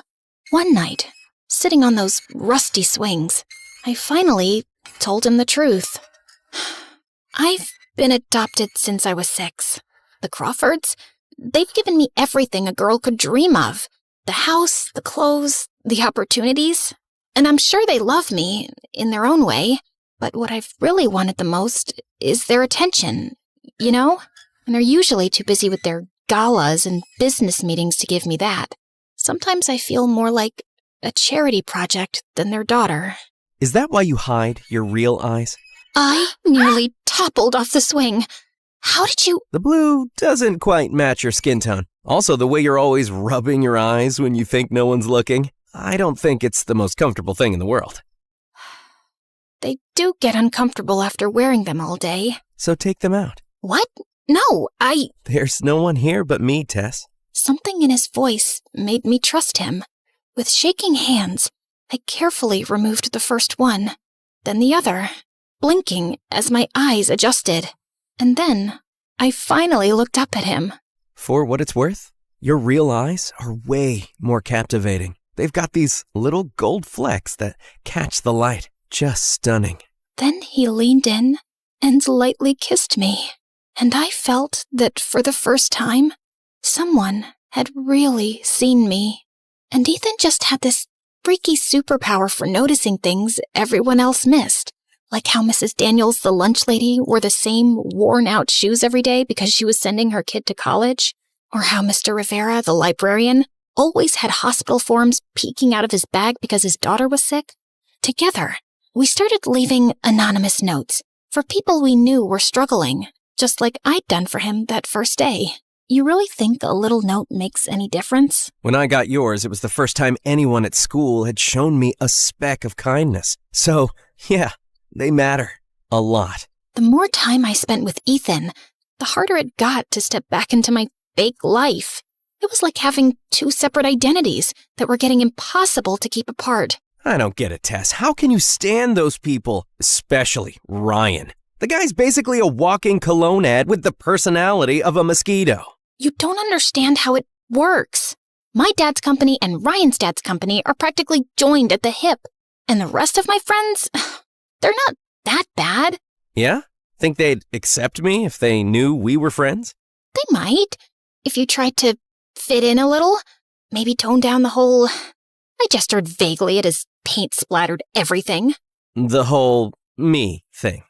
One night, sitting on those rusty swings, I finally told him the truth. I've been adopted since I was 6. The Crawfords, they've given me everything a girl could dream of. The house, the clothes, the opportunities. And I'm sure they love me, in their own way. But what I've really wanted the most is their attention, you know? And they're usually too busy with their galas and business meetings to give me that. Sometimes I feel more like a charity project than their daughter. Is that why you hide your real eyes? I nearly toppled off the swing. How did you— The blue doesn't quite match your skin tone. Also, the way you're always rubbing your eyes when you think no one's looking. I don't think it's the most comfortable thing in the world. They do get uncomfortable after wearing them all day. So take them out. What? No, There's no one here but me, Tess. Something in his voice made me trust him. With shaking hands, I carefully removed the first one, then the other, blinking as my eyes adjusted. And then I finally looked up at him. For what it's worth, your real eyes are way more captivating. They've got these little gold flecks that catch the light. Just stunning. Then he leaned in and lightly kissed me, and I felt that for the first time, someone had really seen me. And Ethan just had this freaky superpower for noticing things everyone else missed. Like how Mrs. Daniels, the lunch lady, wore the same worn-out shoes every day because she was sending her kid to college. Or how Mr. Rivera, the librarian, always had hospital forms peeking out of his bag because his daughter was sick. Together, we started leaving anonymous notes for people we knew were struggling, just like I'd done for him that first day. You really think a little note makes any difference? When I got yours, it was the first time anyone at school had shown me a speck of kindness. So, yeah, they matter a lot. The more time I spent with Ethan, the harder it got to step back into my fake life. It was like having 2 separate identities that were getting impossible to keep apart. I don't get it, Tess. How can you stand those people? Especially Ryan. The guy's basically a walking cologne ad with the personality of a mosquito. You don't understand how it works. My dad's company and Ryan's dad's company are practically joined at the hip. And the rest of my friends, they're not that bad. Yeah? Think they'd accept me if they knew we were friends? They might. If you tried to fit in a little, maybe tone down the whole— I gestured vaguely at his paint-splattered everything. The whole me thing.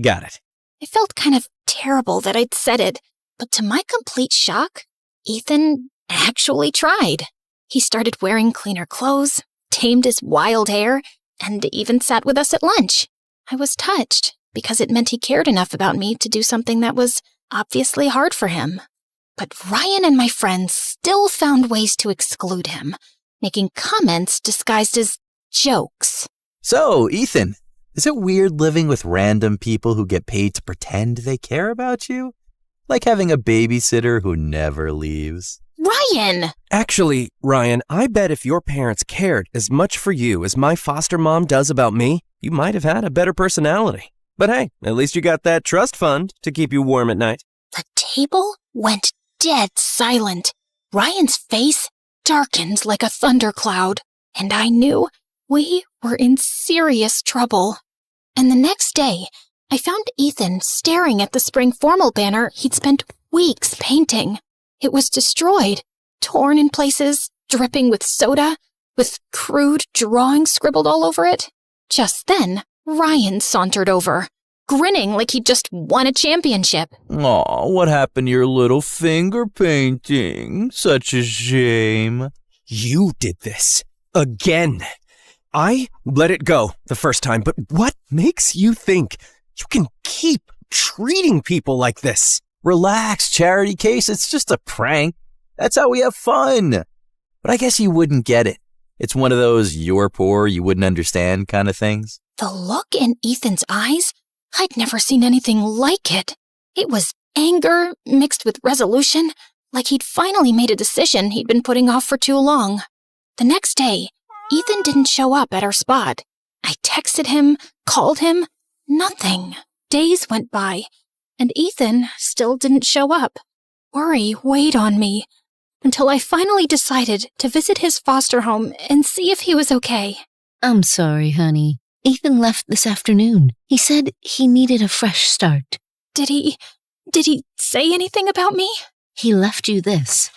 Got it. I felt kind of terrible that I'd said it, but to my complete shock, Ethan actually tried. He started wearing cleaner clothes, tamed his wild hair, and even sat with us at lunch. I was touched because it meant he cared enough about me to do something that was obviously hard for him. But Ryan and my friends still found ways to exclude him, making comments disguised as jokes. So, Ethan, is it weird living with random people who get paid to pretend they care about you? Like having a babysitter who never leaves? Ryan! Actually, Ryan, I bet if your parents cared as much for you as my foster mom does about me, you might have had a better personality. But hey, at least you got that trust fund to keep you warm at night. The table went dead silent. Ryan's face darkened like a thundercloud, and I knew we were in serious trouble. And the next day, I found Ethan staring at the spring formal banner he'd spent weeks painting. It was destroyed, torn in places, dripping with soda, with crude drawings scribbled all over it. Just then, Ryan sauntered over, grinning like he'd just won a championship. Aw, what happened to your little finger painting? Such a shame. You did this. Again. I let it go the first time, but what makes you think you can keep treating people like this? Relax, Charity Case. It's just a prank. That's how we have fun. But I guess you wouldn't get it. It's one of those you're poor, you wouldn't understand kind of things. The look in Ethan's eyes, I'd never seen anything like it. It was anger mixed with resolution, like he'd finally made a decision he'd been putting off for too long. The next day, Ethan didn't show up at our spot. I texted him, called him, nothing. Days went by, and Ethan still didn't show up. Worry weighed on me until I finally decided to visit his foster home and see if he was okay. I'm sorry, honey. Ethan left this afternoon. He said he needed a fresh start. Did he say anything about me? He left you this.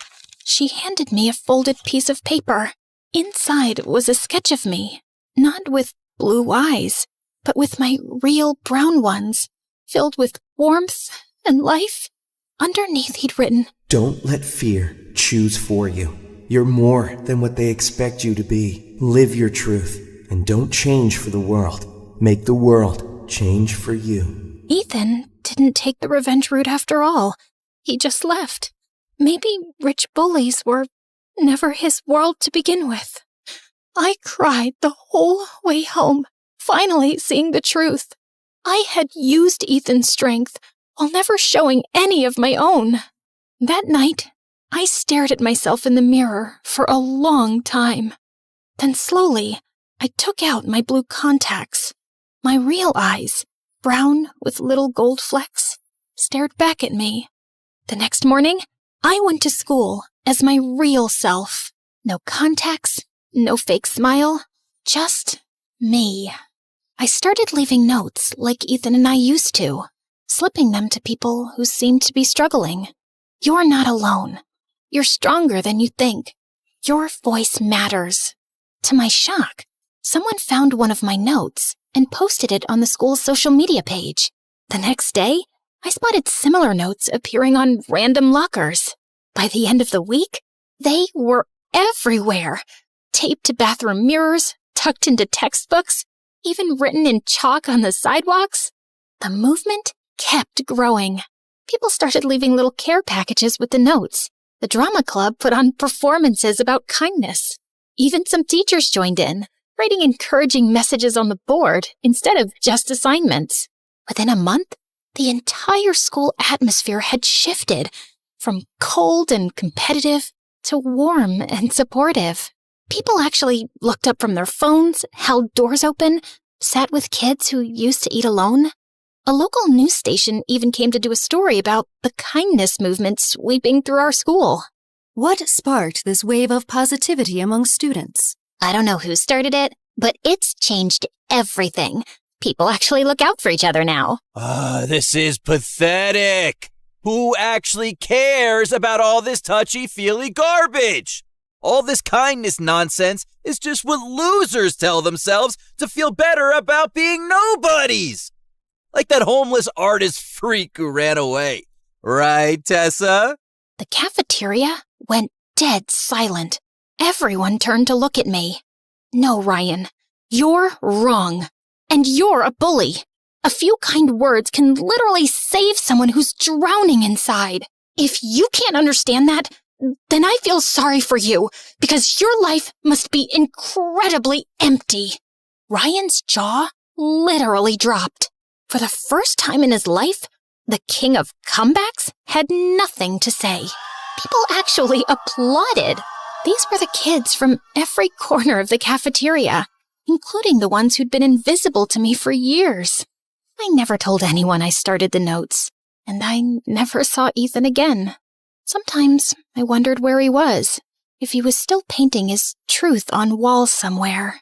She handed me a folded piece of paper. Inside was a sketch of me, not with blue eyes, but with my real brown ones, filled with warmth and life. Underneath he'd written, "Don't let fear choose for you. You're more than what they expect you to be. Live your truth, and don't change for the world. Make the world change for you." Ethan didn't take the revenge route after all. He just left. Maybe rich bullies were never his world to begin with. I cried the whole way home, finally seeing the truth. I had used Ethan's strength while never showing any of my own. That night, I stared at myself in the mirror for a long time. Then slowly, I took out my blue contacts. My real eyes, brown with little gold flecks, stared back at me. The next morning, I went to school as my real self. No contacts, no fake smile, just me. I started leaving notes like Ethan and I used to, slipping them to people who seemed to be struggling. You're not alone. You're stronger than you think. Your voice matters. To my shock, someone found one of my notes and posted it on the school's social media page. The next day, I spotted similar notes appearing on random lockers. By the end of the week, they were everywhere. Taped to bathroom mirrors, tucked into textbooks, even written in chalk on the sidewalks. The movement kept growing. People started leaving little care packages with the notes. The drama club put on performances about kindness. Even some teachers joined in, writing encouraging messages on the board instead of just assignments. Within a month, the entire school atmosphere had shifted from cold and competitive to warm and supportive. People actually looked up from their phones, held doors open, sat with kids who used to eat alone. A local news station even came to do a story about the kindness movement sweeping through our school. What sparked this wave of positivity among students? I don't know who started it, but it's changed everything. People actually look out for each other now. This is pathetic. Who actually cares about all this touchy-feely garbage? All this kindness nonsense is just what losers tell themselves to feel better about being nobodies. Like that homeless artist freak who ran away. Right, Tessa? The cafeteria went dead silent. Everyone turned to look at me. No, Ryan, you're wrong. And you're a bully. A few kind words can literally save someone who's drowning inside. If you can't understand that, then I feel sorry for you, because your life must be incredibly empty. Ryan's jaw literally dropped. For the first time in his life, the king of comebacks had nothing to say. People actually applauded. These were the kids from every corner of the cafeteria, including the ones who'd been invisible to me for years. I never told anyone I started the notes, and I never saw Ethan again. Sometimes I wondered where he was, if he was still painting his truth on walls somewhere.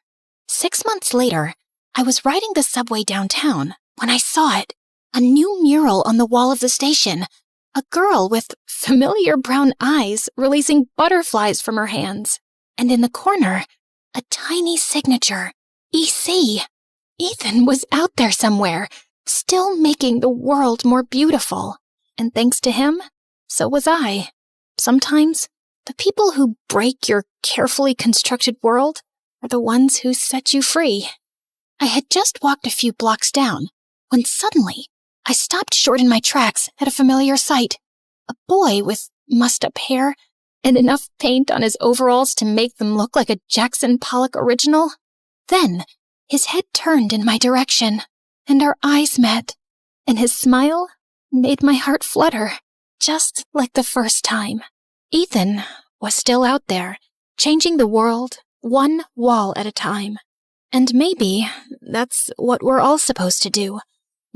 6 months later, I was riding the subway downtown when I saw it, a new mural on the wall of the station, a girl with familiar brown eyes releasing butterflies from her hands, and in the corner, a tiny signature, EC. Ethan was out there somewhere, still making the world more beautiful. And thanks to him, so was I. Sometimes, the people who break your carefully constructed world are the ones who set you free. I had just walked a few blocks down, when suddenly, I stopped short in my tracks at a familiar sight. A boy with mussed-up hair and enough paint on his overalls to make them look like a Jackson Pollock original. Then, his head turned in my direction, and our eyes met, and his smile made my heart flutter, just like the first time. Ethan was still out there, changing the world one wall at a time. And maybe that's what we're all supposed to do.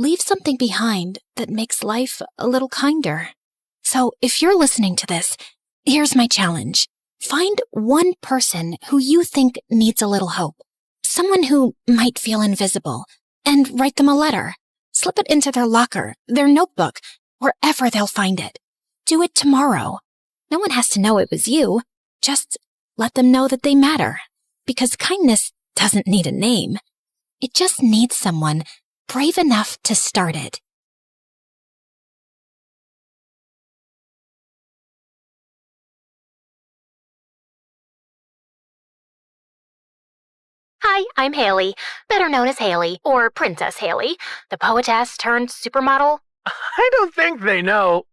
leave something behind that makes life a little kinder. So if you're listening to this, here's my challenge. Find one person who you think needs a little hope. Someone who might feel invisible, and write them a letter. Slip it into their locker, their notebook, wherever they'll find it. Do it tomorrow. No one has to know it was you. Just let them know that they matter. Because kindness doesn't need a name. It just needs someone brave enough to start it. Hi, I'm Haley, better known as Haley, or Princess Haley, the poetess turned supermodel. I don't think they know.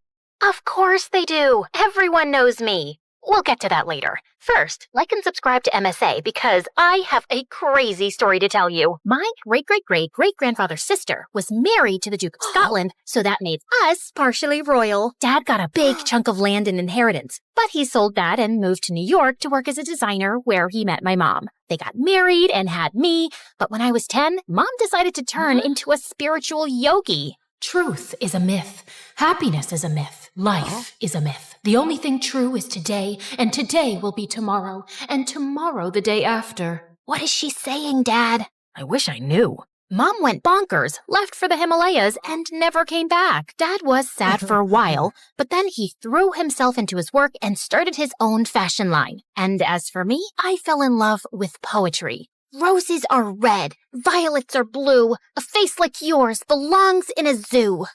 Of course they do. Everyone knows me. We'll get to that later. First, like and subscribe to MSA because I have a crazy story to tell you. My great-great-great-great-grandfather's sister was married to the Duke of Scotland, so that made us partially royal. Dad got a big chunk of land in inheritance, but he sold that and moved to New York to work as a designer where he met my mom. They got married and had me, but when I was 10, Mom decided to turn into a spiritual yogi. Truth is a myth. Happiness is a myth. Life is a myth. The only thing true is today, and today will be tomorrow, and tomorrow the day after. What is she saying, Dad? I wish I knew. Mom went bonkers, left for the Himalayas, and never came back. Dad was sad for a while, but then he threw himself into his work and started his own fashion line. And as for me, I fell in love with poetry. Roses are red, violets are blue. A face like yours belongs in a zoo.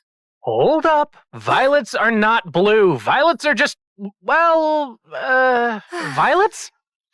Hold up. Violets are not blue. Violets are just, violets?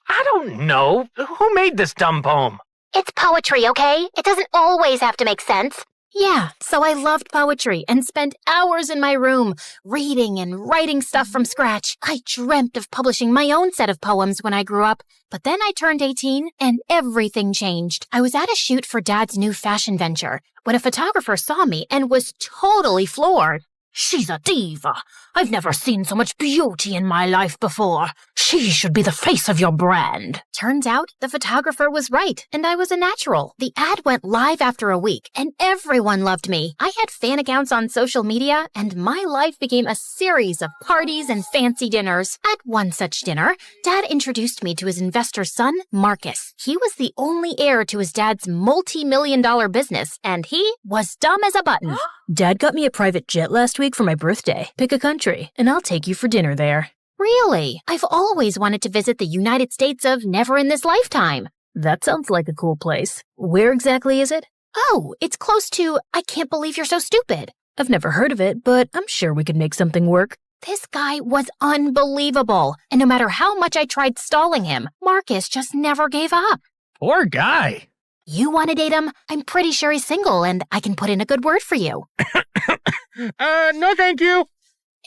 I don't know. Who made this dumb poem? It's poetry, okay? It doesn't always have to make sense. Yeah, so I loved poetry and spent hours in my room reading and writing stuff from scratch. I dreamt of publishing my own set of poems when I grew up, but then I turned 18 and everything changed. I was at a shoot for Dad's new fashion venture when a photographer saw me and was totally floored. She's a diva. I've never seen so much beauty in my life before. She should be the face of your brand. Turns out the photographer was right, and I was a natural. The ad went live after a week, and everyone loved me. I had fan accounts on social media, and my life became a series of parties and fancy dinners. At one such dinner, Dad introduced me to his investor's son, Marcus. He was the only heir to his dad's multi-million-dollar business, and he was dumb as a button. Dad got me a private jet last week for my birthday. Pick a country, and I'll take you for dinner there. Really? I've always wanted to visit the United States of never in this lifetime. That sounds like a cool place. Where exactly is it? Oh, it's close to I Can't Believe You're So Stupid. I've never heard of it, but I'm sure we could make something work. This guy was unbelievable, and no matter how much I tried stalling him, Marcus just never gave up. Poor guy. You want to date him? I'm pretty sure he's single, and I can put in a good word for you. No thank you.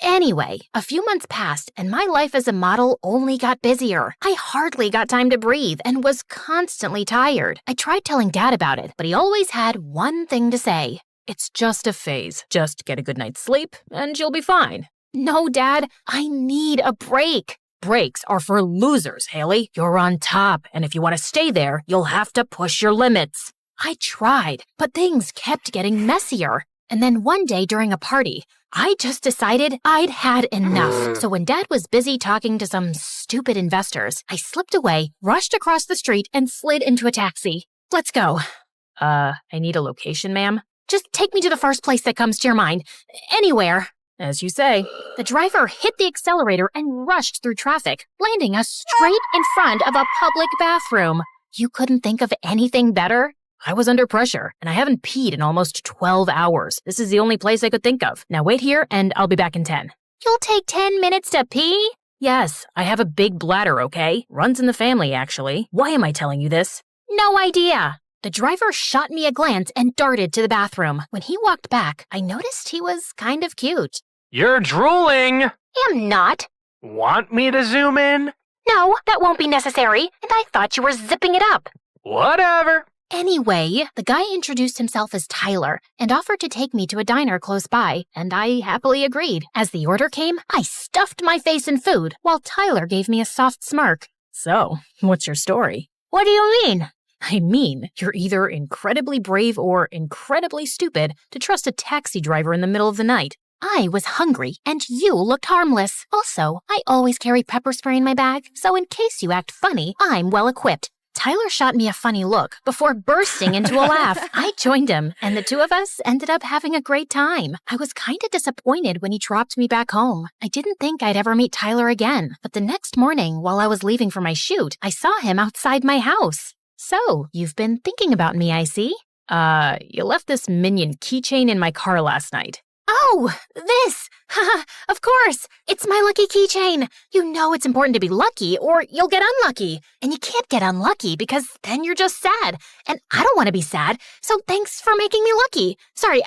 Anyway, a few months passed, and my life as a model only got busier. I hardly got time to breathe and was constantly tired. I tried telling Dad about it, but he always had one thing to say. It's just a phase. Just get a good night's sleep, and you'll be fine. No, Dad, I need a break. Breaks are for losers, Haley. You're on top, and if you want to stay there, you'll have to push your limits. I tried, but things kept getting messier. And then one day during a party, I just decided I'd had enough. So when Dad was busy talking to some stupid investors, I slipped away, rushed across the street, and slid into a taxi. Let's go. I need a location, ma'am. Just take me to the first place that comes to your mind. Anywhere. As you say. The driver hit the accelerator and rushed through traffic, landing us straight in front of a public bathroom. You couldn't think of anything better? I was under pressure, and I haven't peed in almost 12 hours. This is the only place I could think of. Now wait here, and I'll be back in 10. You'll take 10 minutes to pee? Yes, I have a big bladder, okay? Runs in the family, actually. Why am I telling you this? No idea. The driver shot me a glance and darted to the bathroom. When he walked back, I noticed he was kind of cute. You're drooling. Am not. Want me to zoom in? No, that won't be necessary, and I thought you were zipping it up. Whatever. Anyway, the guy introduced himself as Tyler and offered to take me to a diner close by, and I happily agreed. As the order came, I stuffed my face in food, while Tyler gave me a soft smirk. So, what's your story? What do you mean? I mean, you're either incredibly brave or incredibly stupid to trust a taxi driver in the middle of the night. I was hungry, and you looked harmless. Also, I always carry pepper spray in my bag, so in case you act funny, I'm well equipped. Tyler shot me a funny look before bursting into a laugh. I joined him, and the two of us ended up having a great time. I was kinda disappointed when he dropped me back home. I didn't think I'd ever meet Tyler again, but the next morning, while I was leaving for my shoot, I saw him outside my house. So, you've been thinking about me, I see? You left this Minion keychain in my car last night. Oh, this! Haha, of course! It's my lucky keychain! You know it's important to be lucky or you'll get unlucky. And you can't get unlucky because then you're just sad. And I don't want to be sad, so thanks for making me lucky. Sorry,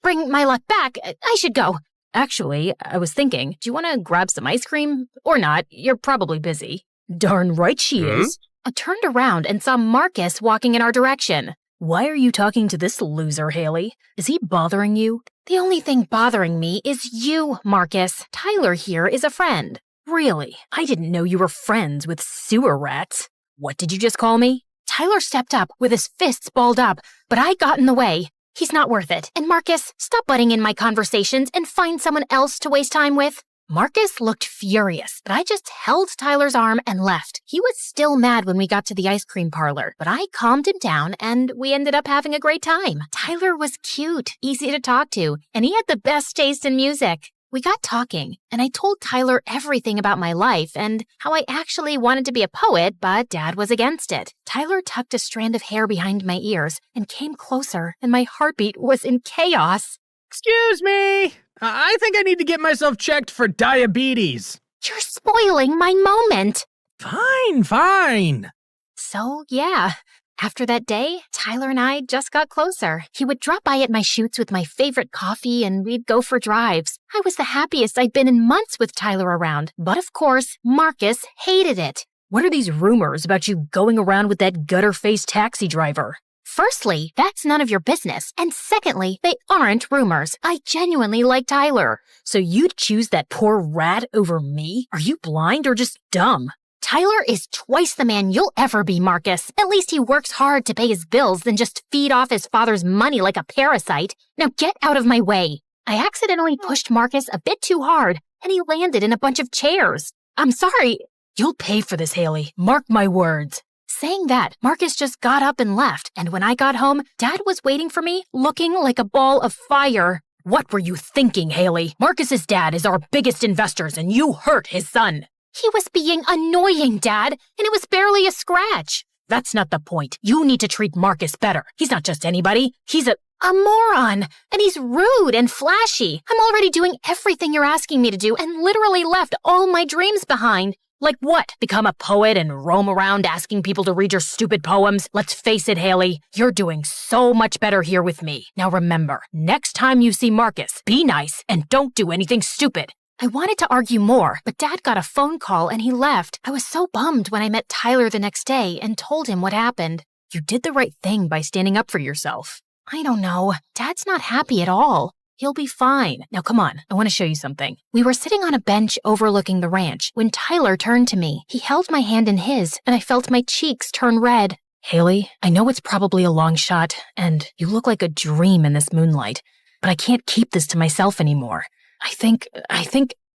bring my luck back. I should go. Actually, I was thinking, do you want to grab some ice cream? Or not, you're probably busy. Darn right she is. I turned around and saw Marcus walking in our direction. Why are you talking to this loser, Haley? Is he bothering you? The only thing bothering me is you, Marcus. Tyler here is a friend. Really? I didn't know you were friends with sewer rats. What did you just call me? Tyler stepped up with his fists balled up, but I got in the way. He's not worth it. And Marcus, stop butting in my conversations and find someone else to waste time with. Marcus looked furious, but I just held Tyler's arm and left. He was still mad when we got to the ice cream parlor, but I calmed him down and we ended up having a great time. Tyler was cute, easy to talk to, and he had the best taste in music. We got talking, and I told Tyler everything about my life and how I actually wanted to be a poet, but Dad was against it. Tyler tucked a strand of hair behind my ears and came closer, and my heartbeat was in chaos. Excuse me. I think I need to get myself checked for diabetes. You're spoiling my moment. Fine. So, yeah. After that day, Tyler and I just got closer. He would drop by at my shoots with my favorite coffee and we'd go for drives. I was the happiest I'd been in months with Tyler around. But of course, Marcus hated it. What are these rumors about you going around with that gutter-faced taxi driver? Firstly, that's none of your business. And secondly, they aren't rumors. I genuinely like Tyler. So you'd choose that poor rat over me? Are you blind or just dumb? Tyler is twice the man you'll ever be, Marcus. At least he works hard to pay his bills than just feed off his father's money like a parasite. Now get out of my way. I accidentally pushed Marcus a bit too hard, and he landed in a bunch of chairs. I'm sorry. You'll pay for this, Haley. Mark my words. Saying that, Marcus just got up and left, and when I got home, Dad was waiting for me, looking like a ball of fire. What were you thinking, Haley? Marcus's dad is our biggest investors, and you hurt his son. He was being annoying, Dad, and it was barely a scratch. That's not the point. You need to treat Marcus better. He's not just anybody. He's a moron, and he's rude and flashy. I'm already doing everything you're asking me to do and literally left all my dreams behind. Like what? Become a poet and roam around asking people to read your stupid poems? Let's face it, Haley, you're doing so much better here with me. Now remember, next time you see Marcus, be nice and don't do anything stupid. I wanted to argue more, but Dad got a phone call and he left. I was so bummed when I met Tyler the next day and told him what happened. You did the right thing by standing up for yourself. I don't know. Dad's not happy at all. He'll be fine. Now come on, I want to show you something. We were sitting on a bench overlooking the ranch when Tyler turned to me. He held my hand in his, and I felt my cheeks turn red. Haley, I know it's probably a long shot, and you look like a dream in this moonlight, but I can't keep this to myself anymore. I think...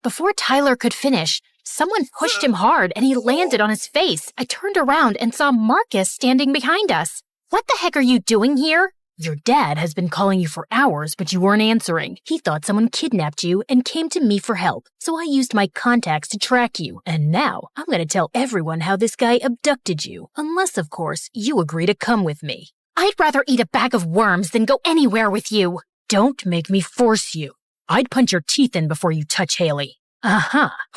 Before Tyler could finish, someone pushed him hard and he landed on his face. I turned around and saw Marcus standing behind us. What the heck are you doing here? Your dad has been calling you for hours, but you weren't answering. He thought someone kidnapped you and came to me for help, so I used my contacts to track you. And now, I'm going to tell everyone how this guy abducted you, unless, of course, you agree to come with me. I'd rather eat a bag of worms than go anywhere with you. Don't make me force you. I'd punch your teeth in before you touch Haley.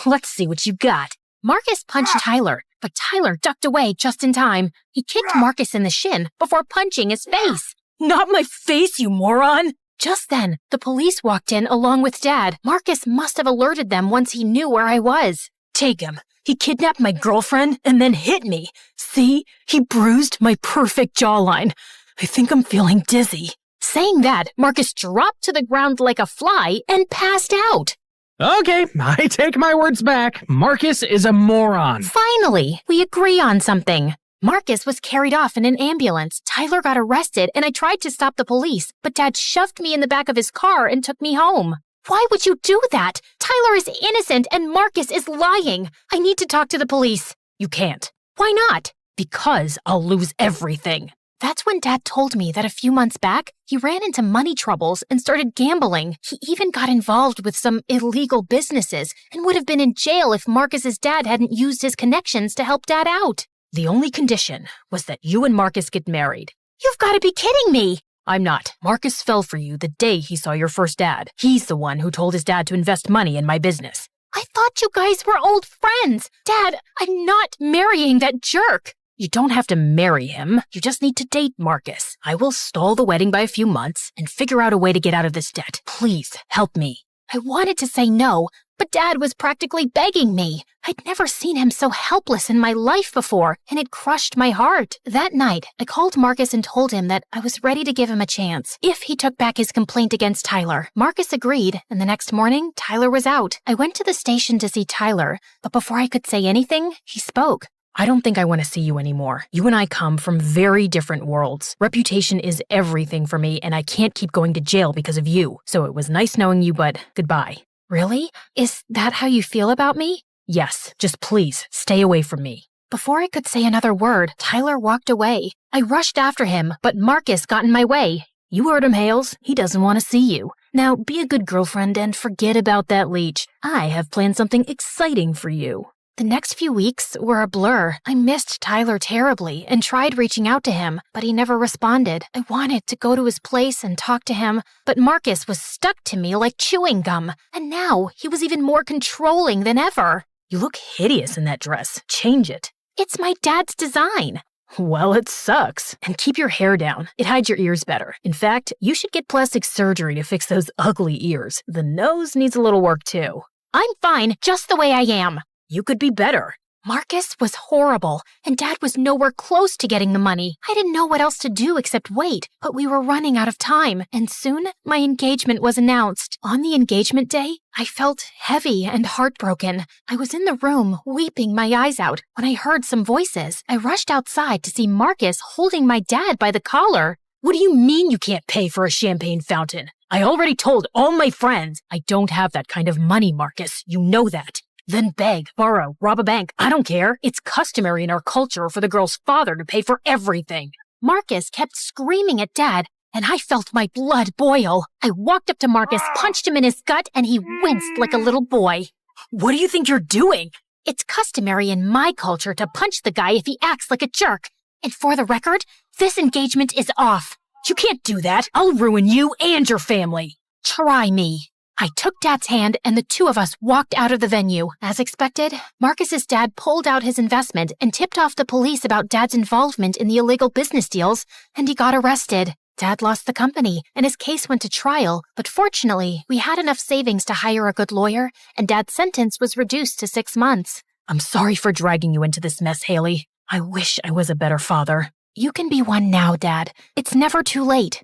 Let's see what you got. Marcus punched Tyler, but Tyler ducked away just in time. He kicked Marcus in the shin before punching his face. Not my face, you moron! Just then, the police walked in along with Dad. Marcus must have alerted them once he knew where I was. Take him. He kidnapped my girlfriend and then hit me. See? He bruised my perfect jawline. I think I'm feeling dizzy. Saying that, Marcus dropped to the ground like a fly and passed out. Okay, I take my words back. Marcus is a moron. Finally, we agree on something. Marcus was carried off in an ambulance. Tyler got arrested, and I tried to stop the police, but Dad shoved me in the back of his car and took me home. Why would you do that? Tyler is innocent and Marcus is lying. I need to talk to the police. You can't. Why not? Because I'll lose everything. That's when Dad told me that a few months back, he ran into money troubles and started gambling. He even got involved with some illegal businesses and would have been in jail if Marcus's dad hadn't used his connections to help Dad out. The only condition was that you and Marcus get married. You've got to be kidding me! I'm not. Marcus fell for you the day he saw your first dad. He's the one who told his dad to invest money in my business. I thought you guys were old friends. Dad, I'm not marrying that jerk. You don't have to marry him. You just need to date Marcus. I will stall the wedding by a few months and figure out a way to get out of this debt. Please, help me. I wanted to say no, but Dad was practically begging me. I'd never seen him so helpless in my life before, and it crushed my heart. That night, I called Marcus and told him that I was ready to give him a chance if he took back his complaint against Tyler. Marcus agreed, and the next morning, Tyler was out. I went to the station to see Tyler, but before I could say anything, he spoke. I don't think I want to see you anymore. You and I come from very different worlds. Reputation is everything for me, and I can't keep going to jail because of you. So it was nice knowing you, but goodbye. Really? Is that how you feel about me? Yes, just please, stay away from me. Before I could say another word, Tyler walked away. I rushed after him, but Marcus got in my way. You heard him, Hales. He doesn't want to see you. Now, be a good girlfriend and forget about that leech. I have planned something exciting for you. The next few weeks were a blur. I missed Tyler terribly and tried reaching out to him, but he never responded. I wanted to go to his place and talk to him, but Marcus was stuck to me like chewing gum, and now he was even more controlling than ever. You look hideous in that dress. Change it. It's my dad's design. Well, it sucks. And keep your hair down. It hides your ears better. In fact, you should get plastic surgery to fix those ugly ears. The nose needs a little work too. I'm fine just the way I am. You could be better. Marcus was horrible, and Dad was nowhere close to getting the money. I didn't know what else to do except wait, but we were running out of time, and soon my engagement was announced. On the engagement day, I felt heavy and heartbroken. I was in the room, weeping my eyes out, when I heard some voices. I rushed outside to see Marcus holding my dad by the collar. What do you mean you can't pay for a champagne fountain? I already told all my friends. I don't have that kind of money, Marcus. You know that. Then beg, borrow, rob a bank. I don't care. It's customary in our culture for the girl's father to pay for everything. Marcus kept screaming at Dad, and I felt my blood boil. I walked up to Marcus, punched him in his gut, and he winced like a little boy. What do you think you're doing? It's customary in my culture to punch the guy if he acts like a jerk. And for the record, this engagement is off. You can't do that. I'll ruin you and your family. Try me. I took Dad's hand and the two of us walked out of the venue. As expected, Marcus's dad pulled out his investment and tipped off the police about Dad's involvement in the illegal business deals, and he got arrested. Dad lost the company, and his case went to trial, but fortunately, we had enough savings to hire a good lawyer, and Dad's sentence was reduced to 6 months. I'm sorry for dragging you into this mess, Haley. I wish I was a better father. You can be one now, Dad. It's never too late.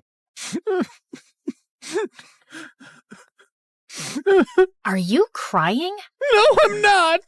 Are you crying? No, I'm not!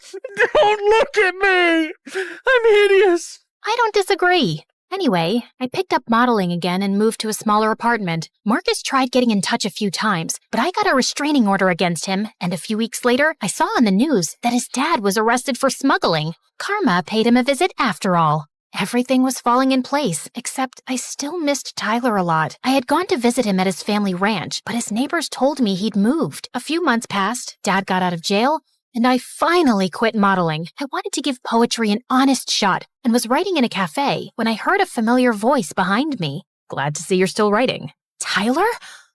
Don't look at me! I'm hideous! I don't disagree. Anyway, I picked up modeling again and moved to a smaller apartment. Marcus tried getting in touch a few times, but I got a restraining order against him, and a few weeks later, I saw on the news that his dad was arrested for smuggling. Karma paid him a visit after all. Everything was falling in place, except I still missed Tyler a lot. I had gone to visit him at his family ranch, but his neighbors told me he'd moved. A few months passed, Dad got out of jail, and I finally quit modeling. I wanted to give poetry an honest shot and was writing in a cafe when I heard a familiar voice behind me. Glad to see you're still writing. Tyler?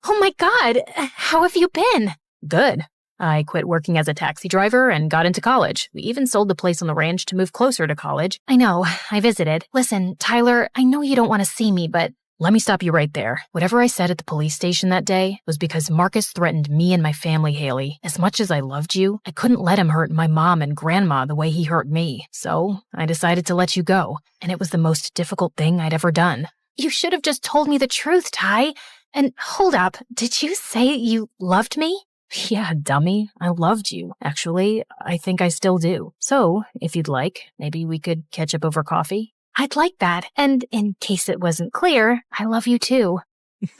Oh my God, how have you been? Good. I quit working as a taxi driver and got into college. We even sold the place on the ranch to move closer to college. I know, I visited. Listen, Tyler, I know you don't want to see me, but... Let me stop you right there. Whatever I said at the police station that day was because Marcus threatened me and my family, Haley. As much as I loved you, I couldn't let him hurt my mom and grandma the way he hurt me. So I decided to let you go, and it was the most difficult thing I'd ever done. You should have just told me the truth, Ty. And hold up, did you say you loved me? Yeah, dummy. I loved you. Actually, I think I still do. So, if you'd like, maybe we could catch up over coffee. I'd like that. And in case it wasn't clear, I love you too.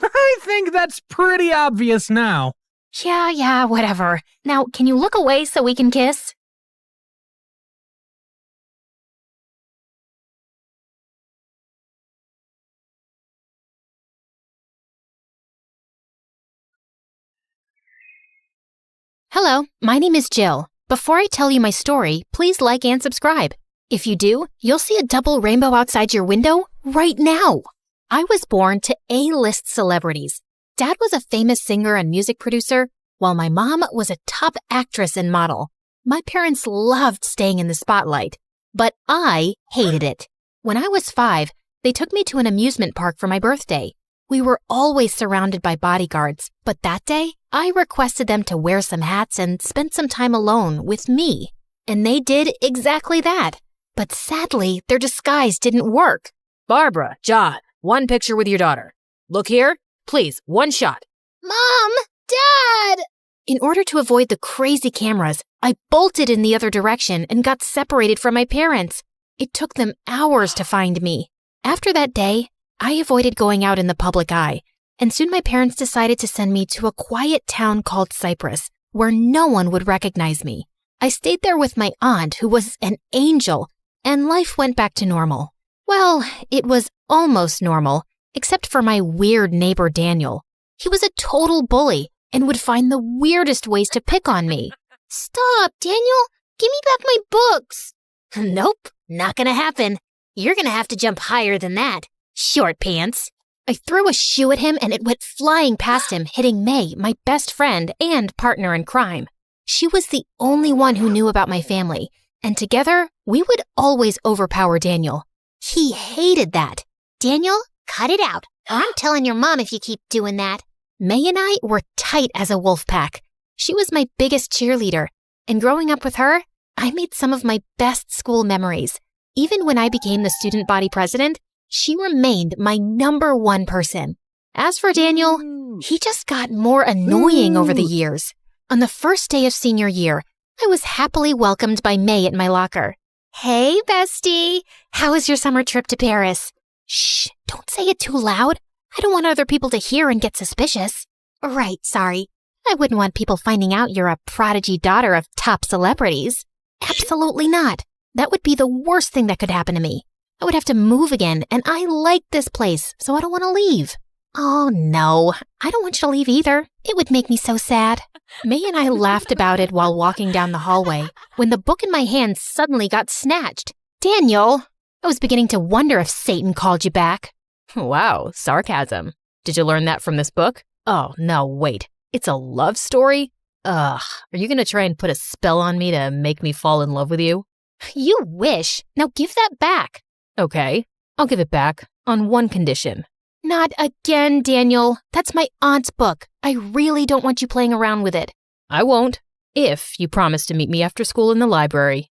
I think that's pretty obvious now. Yeah, whatever. Now, can you look away so we can kiss? Hello, my name is Jill. Before I tell you my story, please like and subscribe. If you do, you'll see a double rainbow outside your window right now. I was born to A-list celebrities. Dad was a famous singer and music producer, while my mom was a top actress and model. My parents loved staying in the spotlight, but I hated it. When I was 5, they took me to an amusement park for my birthday. We were always surrounded by bodyguards, but that day, I requested them to wear some hats and spend some time alone with me. And they did exactly that. But sadly, their disguise didn't work. Barbara, John, one picture with your daughter. Look here. Please, one shot. Mom! Dad! In order to avoid the crazy cameras, I bolted in the other direction and got separated from my parents. It took them hours to find me. After that day, I avoided going out in the public eye, and soon my parents decided to send me to a quiet town called Cyprus, where no one would recognize me. I stayed there with my aunt, who was an angel, and life went back to normal. Well, it was almost normal, except for my weird neighbor Daniel. He was a total bully and would find the weirdest ways to pick on me. Stop, Daniel! Give me back my books! Nope, not gonna happen. You're gonna have to jump higher than that. Short pants. I threw a shoe at him and it went flying past him, hitting May, my best friend and partner in crime. She was the only one who knew about my family, and together, we would always overpower Daniel. He hated that. Daniel, cut it out, or I'm telling your mom if you keep doing that. May and I were tight as a wolf pack. She was my biggest cheerleader, and growing up with her, I made some of my best school memories. Even when I became the student body president, she remained my #1 person. As for Daniel, he just got more annoying over the years. On the first day of senior year, I was happily welcomed by May at my locker. Hey, bestie. How was your summer trip to Paris? Shh, don't say it too loud. I don't want other people to hear and get suspicious. Right, sorry. I wouldn't want people finding out you're a prodigy daughter of top celebrities. Absolutely not. That would be the worst thing that could happen to me. I would have to move again, and I like this place, so I don't want to leave. Oh, no. I don't want you to leave either. It would make me so sad. May and I laughed about it while walking down the hallway, when the book in my hand suddenly got snatched. Daniel! I was beginning to wonder if Satan called you back. Wow, sarcasm. Did you learn that from this book? Oh, no, wait. It's a love story? Ugh, are you going to try and put a spell on me to make me fall in love with you? You wish. Now give that back. Okay, I'll give it back on one condition. Not again, Daniel. That's my aunt's book. I really don't want you playing around with it. I won't, if you promise to meet me after school in the library.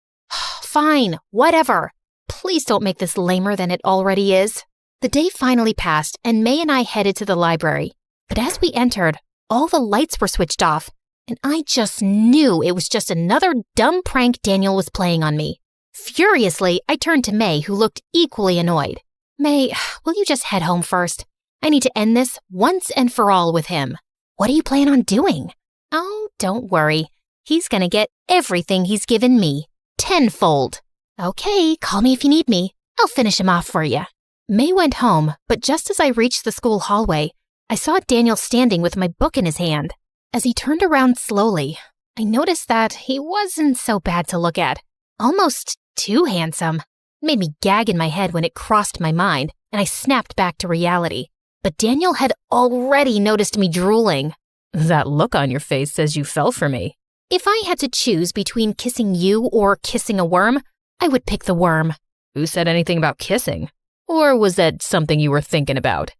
Fine, whatever. Please don't make this lamer than it already is. The day finally passed, and May and I headed to the library. But as we entered, all the lights were switched off, and I just knew it was just another dumb prank Daniel was playing on me. Furiously, I turned to May, who looked equally annoyed. May, will you just head home first? I need to end this once and for all with him. What do you plan on doing? Oh, don't worry. He's gonna get everything he's given me, tenfold. Okay, call me if you need me. I'll finish him off for you. May went home, but just as I reached the school hallway, I saw Daniel standing with my book in his hand. As he turned around slowly, I noticed that he wasn't so bad to look at. Almost too handsome. Made me gag in my head when it crossed my mind, and I snapped back to reality. But Daniel had already noticed me drooling. That look on your face says you fell for me. If I had to choose between kissing you or kissing a worm, I would pick the worm. Who said anything about kissing? Or was that something you were thinking about?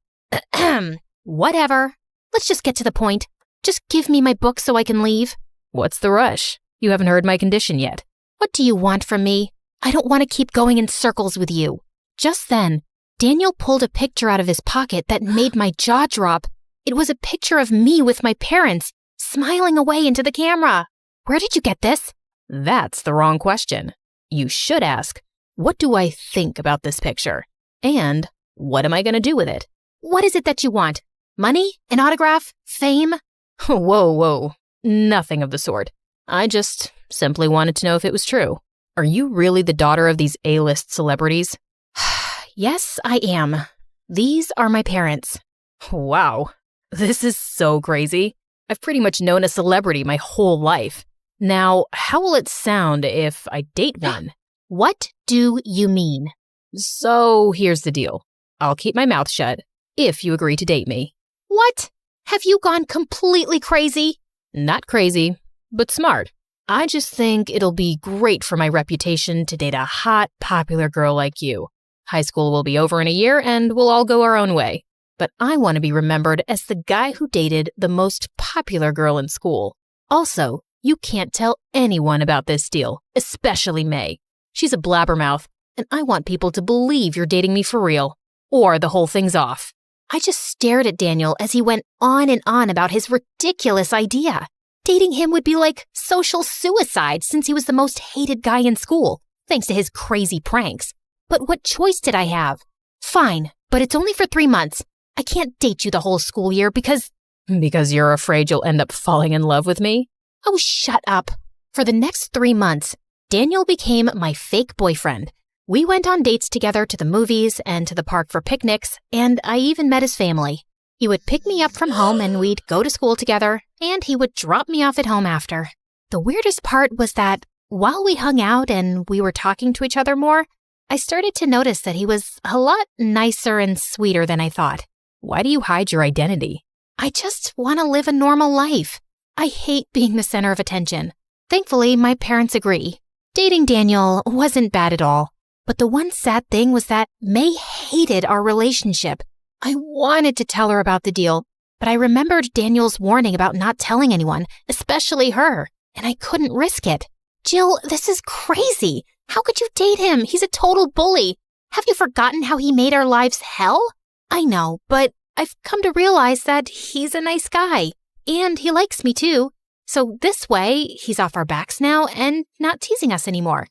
Whatever. Let's just get to the point. Just give me my book so I can leave. What's the rush? You haven't heard my condition yet. What do you want from me? I don't want to keep going in circles with you. Just then, Daniel pulled a picture out of his pocket that made my jaw drop. It was a picture of me with my parents, smiling away into the camera. Where did you get this? That's the wrong question. You should ask, What do I think about this picture? And what am I going to do with it? What is it that you want? Money? An autograph? Fame? Whoa. Nothing of the sort. I just simply wanted to know if it was true. Are you really the daughter of these A-list celebrities? Yes, I am. These are my parents. Wow, this is so crazy. I've pretty much known a celebrity my whole life. Now, how will it sound if I date one? What do you mean? So here's the deal. I'll keep my mouth shut if you agree to date me. What? Have you gone completely crazy? Not crazy, but smart. I just think it'll be great for my reputation to date a hot, popular girl like you. High school will be over in a year and we'll all go our own way. But I want to be remembered as the guy who dated the most popular girl in school. Also, you can't tell anyone about this deal, especially May. She's a blabbermouth, and I want people to believe you're dating me for real, or the whole thing's off. I just stared at Daniel as he went on and on about his ridiculous idea. Dating him would be like social suicide since he was the most hated guy in school, thanks to his crazy pranks. But what choice did I have? Fine, but it's only for 3 months. I can't date you the whole school year because... Because you're afraid you'll end up falling in love with me? Oh, shut up. For the next 3 months, Daniel became my fake boyfriend. We went on dates together to the movies and to the park for picnics, and I even met his family. He would pick me up from home and we'd go to school together, and he would drop me off at home after. The weirdest part was that while we hung out and we were talking to each other more, I started to notice that he was a lot nicer and sweeter than I thought. Why do you hide your identity? I just want to live a normal life. I hate being the center of attention. Thankfully, my parents agree. Dating Daniel wasn't bad at all. But the one sad thing was that May hated our relationship. I wanted to tell her about the deal, but I remembered Daniel's warning about not telling anyone, especially her, and I couldn't risk it. Jill, this is crazy. How could you date him? He's a total bully. Have you forgotten how he made our lives hell? I know, but I've come to realize that he's a nice guy, and he likes me too. So this way, he's off our backs now and not teasing us anymore.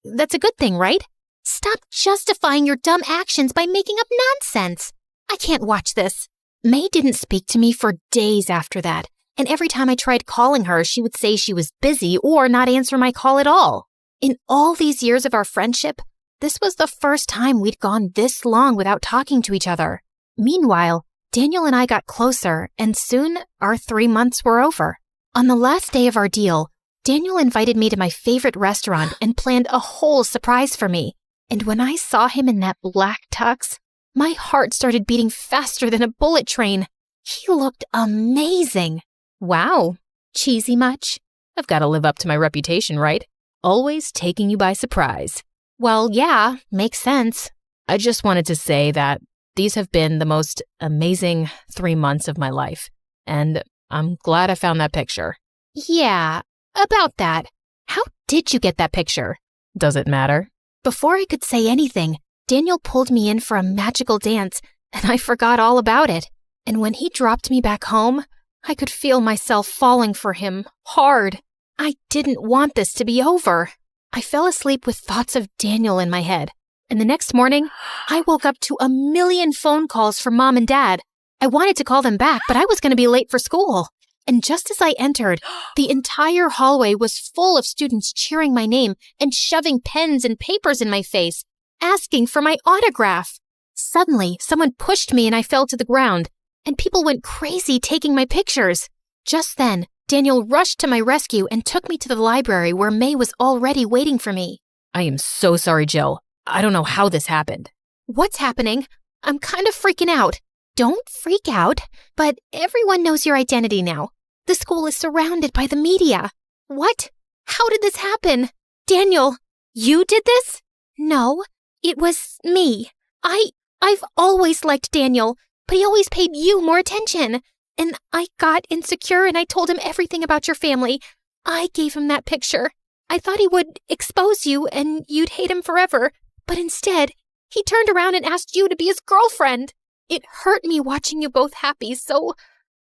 That's a good thing, right? Stop justifying your dumb actions by making up nonsense. I can't watch this. May didn't speak to me for days after that, and every time I tried calling her, she would say she was busy or not answer my call at all. In all these years of our friendship, this was the first time we'd gone this long without talking to each other. Meanwhile, Daniel and I got closer, and soon our 3 months were over. On the last day of our deal, Daniel invited me to my favorite restaurant and planned a whole surprise for me. And when I saw him in that black tux, my heart started beating faster than a bullet train. He looked amazing. Wow. Cheesy much? I've got to live up to my reputation, right? Always taking you by surprise. Well, yeah, makes sense. I just wanted to say that these have been the most amazing 3 months of my life. And I'm glad I found that picture. Yeah, about that. How did you get that picture? Does it matter? Before I could say anything, Daniel pulled me in for a magical dance, and I forgot all about it. And when he dropped me back home, I could feel myself falling for him hard. I didn't want this to be over. I fell asleep with thoughts of Daniel in my head. And the next morning, I woke up to a million phone calls from Mom and Dad. I wanted to call them back, but I was going to be late for school. And just as I entered, the entire hallway was full of students cheering my name and shoving pens and papers in my face, asking for my autograph. Suddenly, someone pushed me and I fell to the ground, and people went crazy taking my pictures. Just then, Daniel rushed to my rescue and took me to the library where May was already waiting for me. I am so sorry, Jill. I don't know how this happened. What's happening? I'm kind of freaking out. Don't freak out, but everyone knows your identity now. The school is surrounded by the media. What? How did this happen? Daniel, you did this? No, it was me. I've always liked Daniel, but he always paid you more attention. And I got insecure and I told him everything about your family. I gave him that picture. I thought he would expose you and you'd hate him forever. But instead, he turned around and asked you to be his girlfriend. It hurt me watching you both happy, so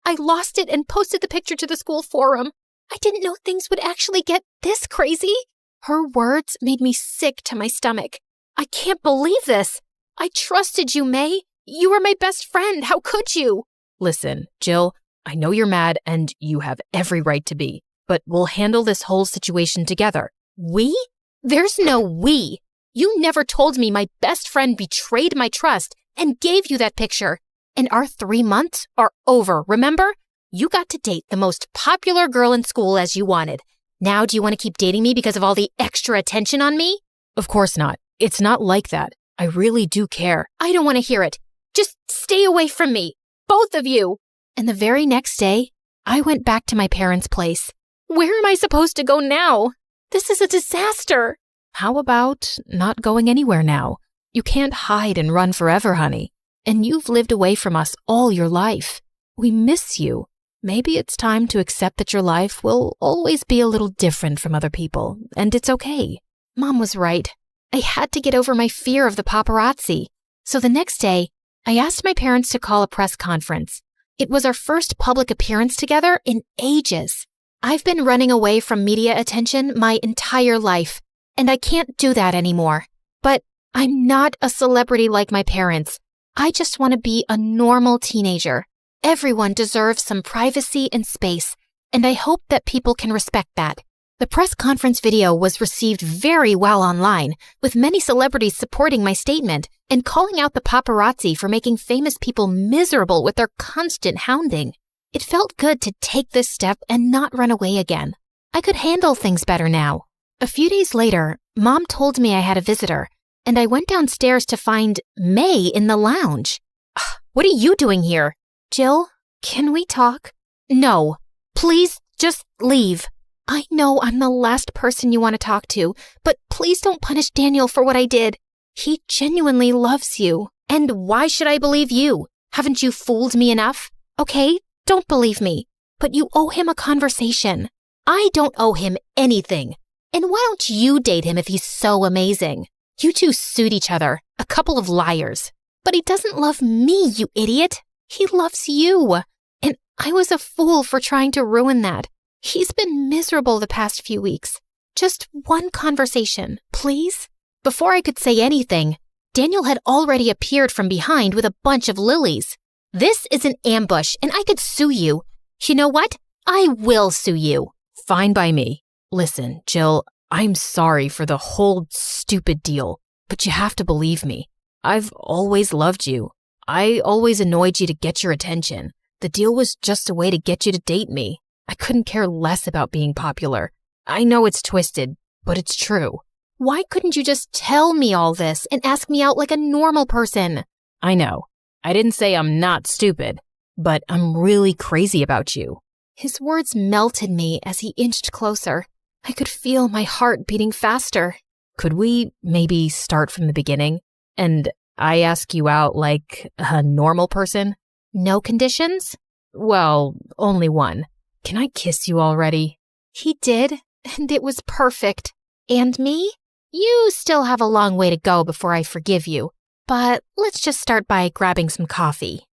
I lost it and posted the picture to the school forum. I didn't know things would actually get this crazy. Her words made me sick to my stomach. I can't believe this. I trusted you, May. You were my best friend. How could you? Listen, Jill, I know you're mad and you have every right to be, but we'll handle this whole situation together. We? There's no we. You never told me my best friend betrayed my trust and gave you that picture. And our 3 months are over, remember? You got to date the most popular girl in school as you wanted. Now do you want to keep dating me because of all the extra attention on me? Of course not. It's not like that. I really do care. I don't want to hear it. Just stay away from me. Both of you. And the very next day, I went back to my parents' place. Where am I supposed to go now? This is a disaster. How about not going anywhere now? You can't hide and run forever, honey. And you've lived away from us all your life. We miss you. Maybe it's time to accept that your life will always be a little different from other people, and it's okay. Mom was right. I had to get over my fear of the paparazzi. So the next day, I asked my parents to call a press conference. It was our first public appearance together in ages. I've been running away from media attention my entire life, and I can't do that anymore. But I'm not a celebrity like my parents. I just want to be a normal teenager. Everyone deserves some privacy and space, and I hope that people can respect that. The press conference video was received very well online, with many celebrities supporting my statement and calling out the paparazzi for making famous people miserable with their constant hounding. It felt good to take this step and not run away again. I could handle things better now. A few days later, Mom told me I had a visitor, and I went downstairs to find May in the lounge. What are you doing here? Jill, can we talk? No. Please just leave. I know I'm the last person you want to talk to, but please don't punish Daniel for what I did. He genuinely loves you. And why should I believe you? Haven't you fooled me enough? Okay, don't believe me, but you owe him a conversation. I don't owe him anything. And why don't you date him if he's so amazing? You two suit each other, a couple of liars. But he doesn't love me, you idiot. He loves you. And I was a fool for trying to ruin that. He's been miserable the past few weeks. Just one conversation, please? Before I could say anything, Daniel had already appeared from behind with a bunch of lilies. This is an ambush, and I could sue you. You know what? I will sue you. Fine by me. Listen, Jill, I'm sorry for the whole stupid deal, but you have to believe me. I've always loved you. I always annoyed you to get your attention. The deal was just a way to get you to date me. I couldn't care less about being popular. I know it's twisted, but it's true. Why couldn't you just tell me all this and ask me out like a normal person? I know. I didn't say I'm not stupid, but I'm really crazy about you. His words melted me as he inched closer. I could feel my heart beating faster. Could we maybe start from the beginning? And I ask you out like a normal person? No conditions? Well, only one. Can I kiss you already? He did, and it was perfect. And me? You still have a long way to go before I forgive you. But let's just start by grabbing some coffee.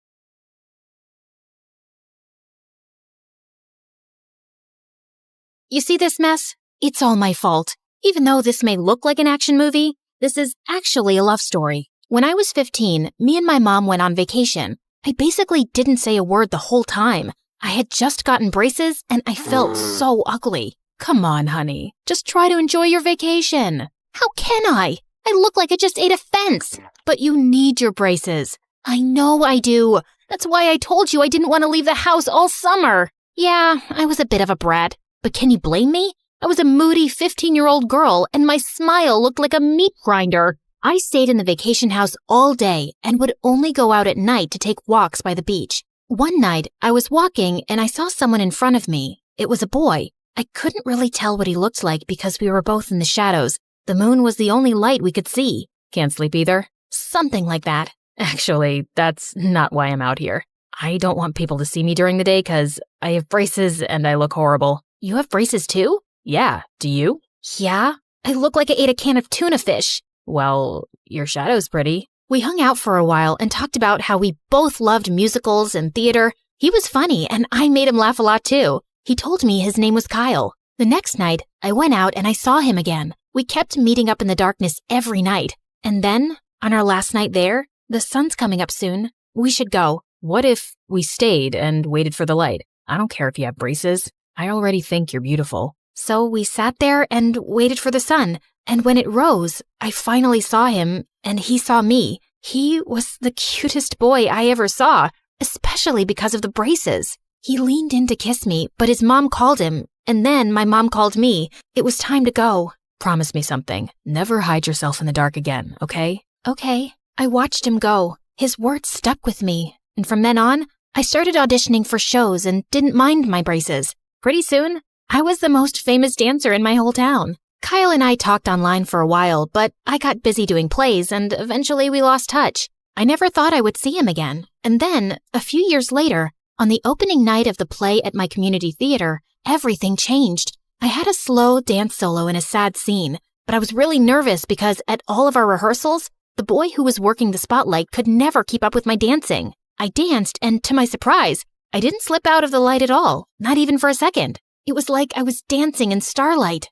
You see this mess? It's all my fault. Even though this may look like an action movie, this is actually a love story. When I was 15, me and my mom went on vacation. I basically didn't say a word the whole time. I had just gotten braces and I felt so ugly. Come on, honey. Just try to enjoy your vacation. How can I? I look like I just ate a fence. But you need your braces. I know I do. That's why I told you I didn't want to leave the house all summer. Yeah, I was a bit of a brat. But can you blame me? I was a moody 15-year-old girl and my smile looked like a meat grinder. I stayed in the vacation house all day and would only go out at night to take walks by the beach. One night, I was walking and I saw someone in front of me. It was a boy. I couldn't really tell what he looked like because we were both in the shadows. The moon was the only light we could see. Can't sleep either? Something like that. Actually, that's not why I'm out here. I don't want people to see me during the day because I have braces and I look horrible. You have braces too? Yeah, do you? Yeah, I look like I ate a can of tuna fish. Well, your shadow's pretty. We hung out for a while and talked about how we both loved musicals and theater. He was funny and I made him laugh a lot too. He told me his name was Kyle. The next night, I went out and I saw him again. We kept meeting up in the darkness every night. And then, on our last night there, the sun's coming up soon. We should go. What if we stayed and waited for the light? I don't care if you have braces. I already think you're beautiful. So we sat there and waited for the sun. And when it rose, I finally saw him, and he saw me. He was the cutest boy I ever saw, especially because of the braces. He leaned in to kiss me, but his mom called him, and then my mom called me. It was time to go. Promise me something. Never hide yourself in the dark again, okay? Okay. I watched him go. His words stuck with me. And from then on, I started auditioning for shows and didn't mind my braces. Pretty soon, I was the most famous dancer in my whole town. Kyle and I talked online for a while, but I got busy doing plays and eventually we lost touch. I never thought I would see him again. And then, a few years later, on the opening night of the play at my community theater, everything changed. I had a slow dance solo in a sad scene, but I was really nervous because at all of our rehearsals, the boy who was working the spotlight could never keep up with my dancing. I danced, and to my surprise, I didn't slip out of the light at all, not even for a second. It was like I was dancing in starlight.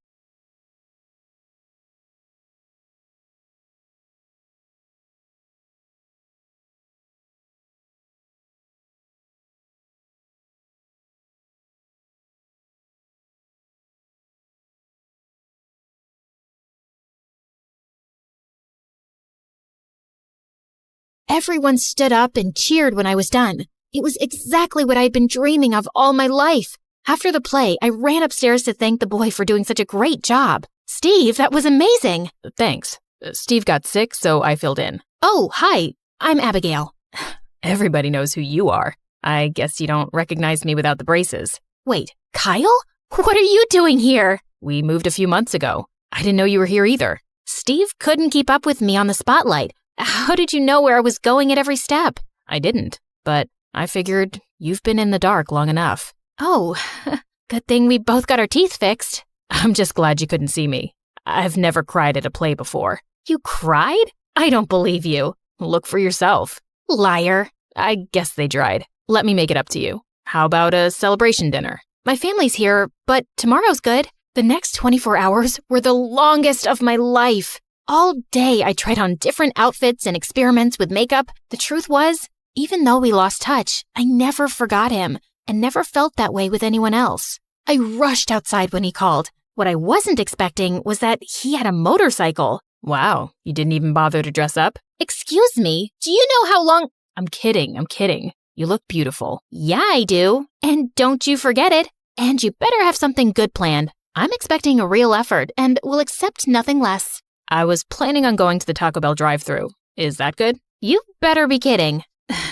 Everyone stood up and cheered when I was done. It was exactly what I'd been dreaming of all my life. After the play, I ran upstairs to thank the boy for doing such a great job. Steve, that was amazing. Thanks. Steve got sick, so I filled in. Oh, hi. I'm Abigail. Everybody knows who you are. I guess you don't recognize me without the braces. Wait, Kyle? What are you doing here? We moved a few months ago. I didn't know you were here either. Steve couldn't keep up with me on the spotlight. How did you know where I was going at every step? I didn't, but I figured you've been in the dark long enough. Oh, good thing we both got our teeth fixed. I'm just glad you couldn't see me. I've never cried at a play before. You cried? I don't believe you. Look for yourself. Liar. I guess they tried. Let me make it up to you. How about a celebration dinner? My family's here, but tomorrow's good. The next 24 hours were the longest of my life. All day, I tried on different outfits and experiments with makeup. The truth was, even though we lost touch, I never forgot him and never felt that way with anyone else. I rushed outside when he called. What I wasn't expecting was that he had a motorcycle. Wow, you didn't even bother to dress up? Excuse me, do you know how long— I'm kidding. You look beautiful. Yeah, I do. And don't you forget it. And you better have something good planned. I'm expecting a real effort and will accept nothing less. I was planning on going to the Taco Bell drive-thru. Is that good? You better be kidding.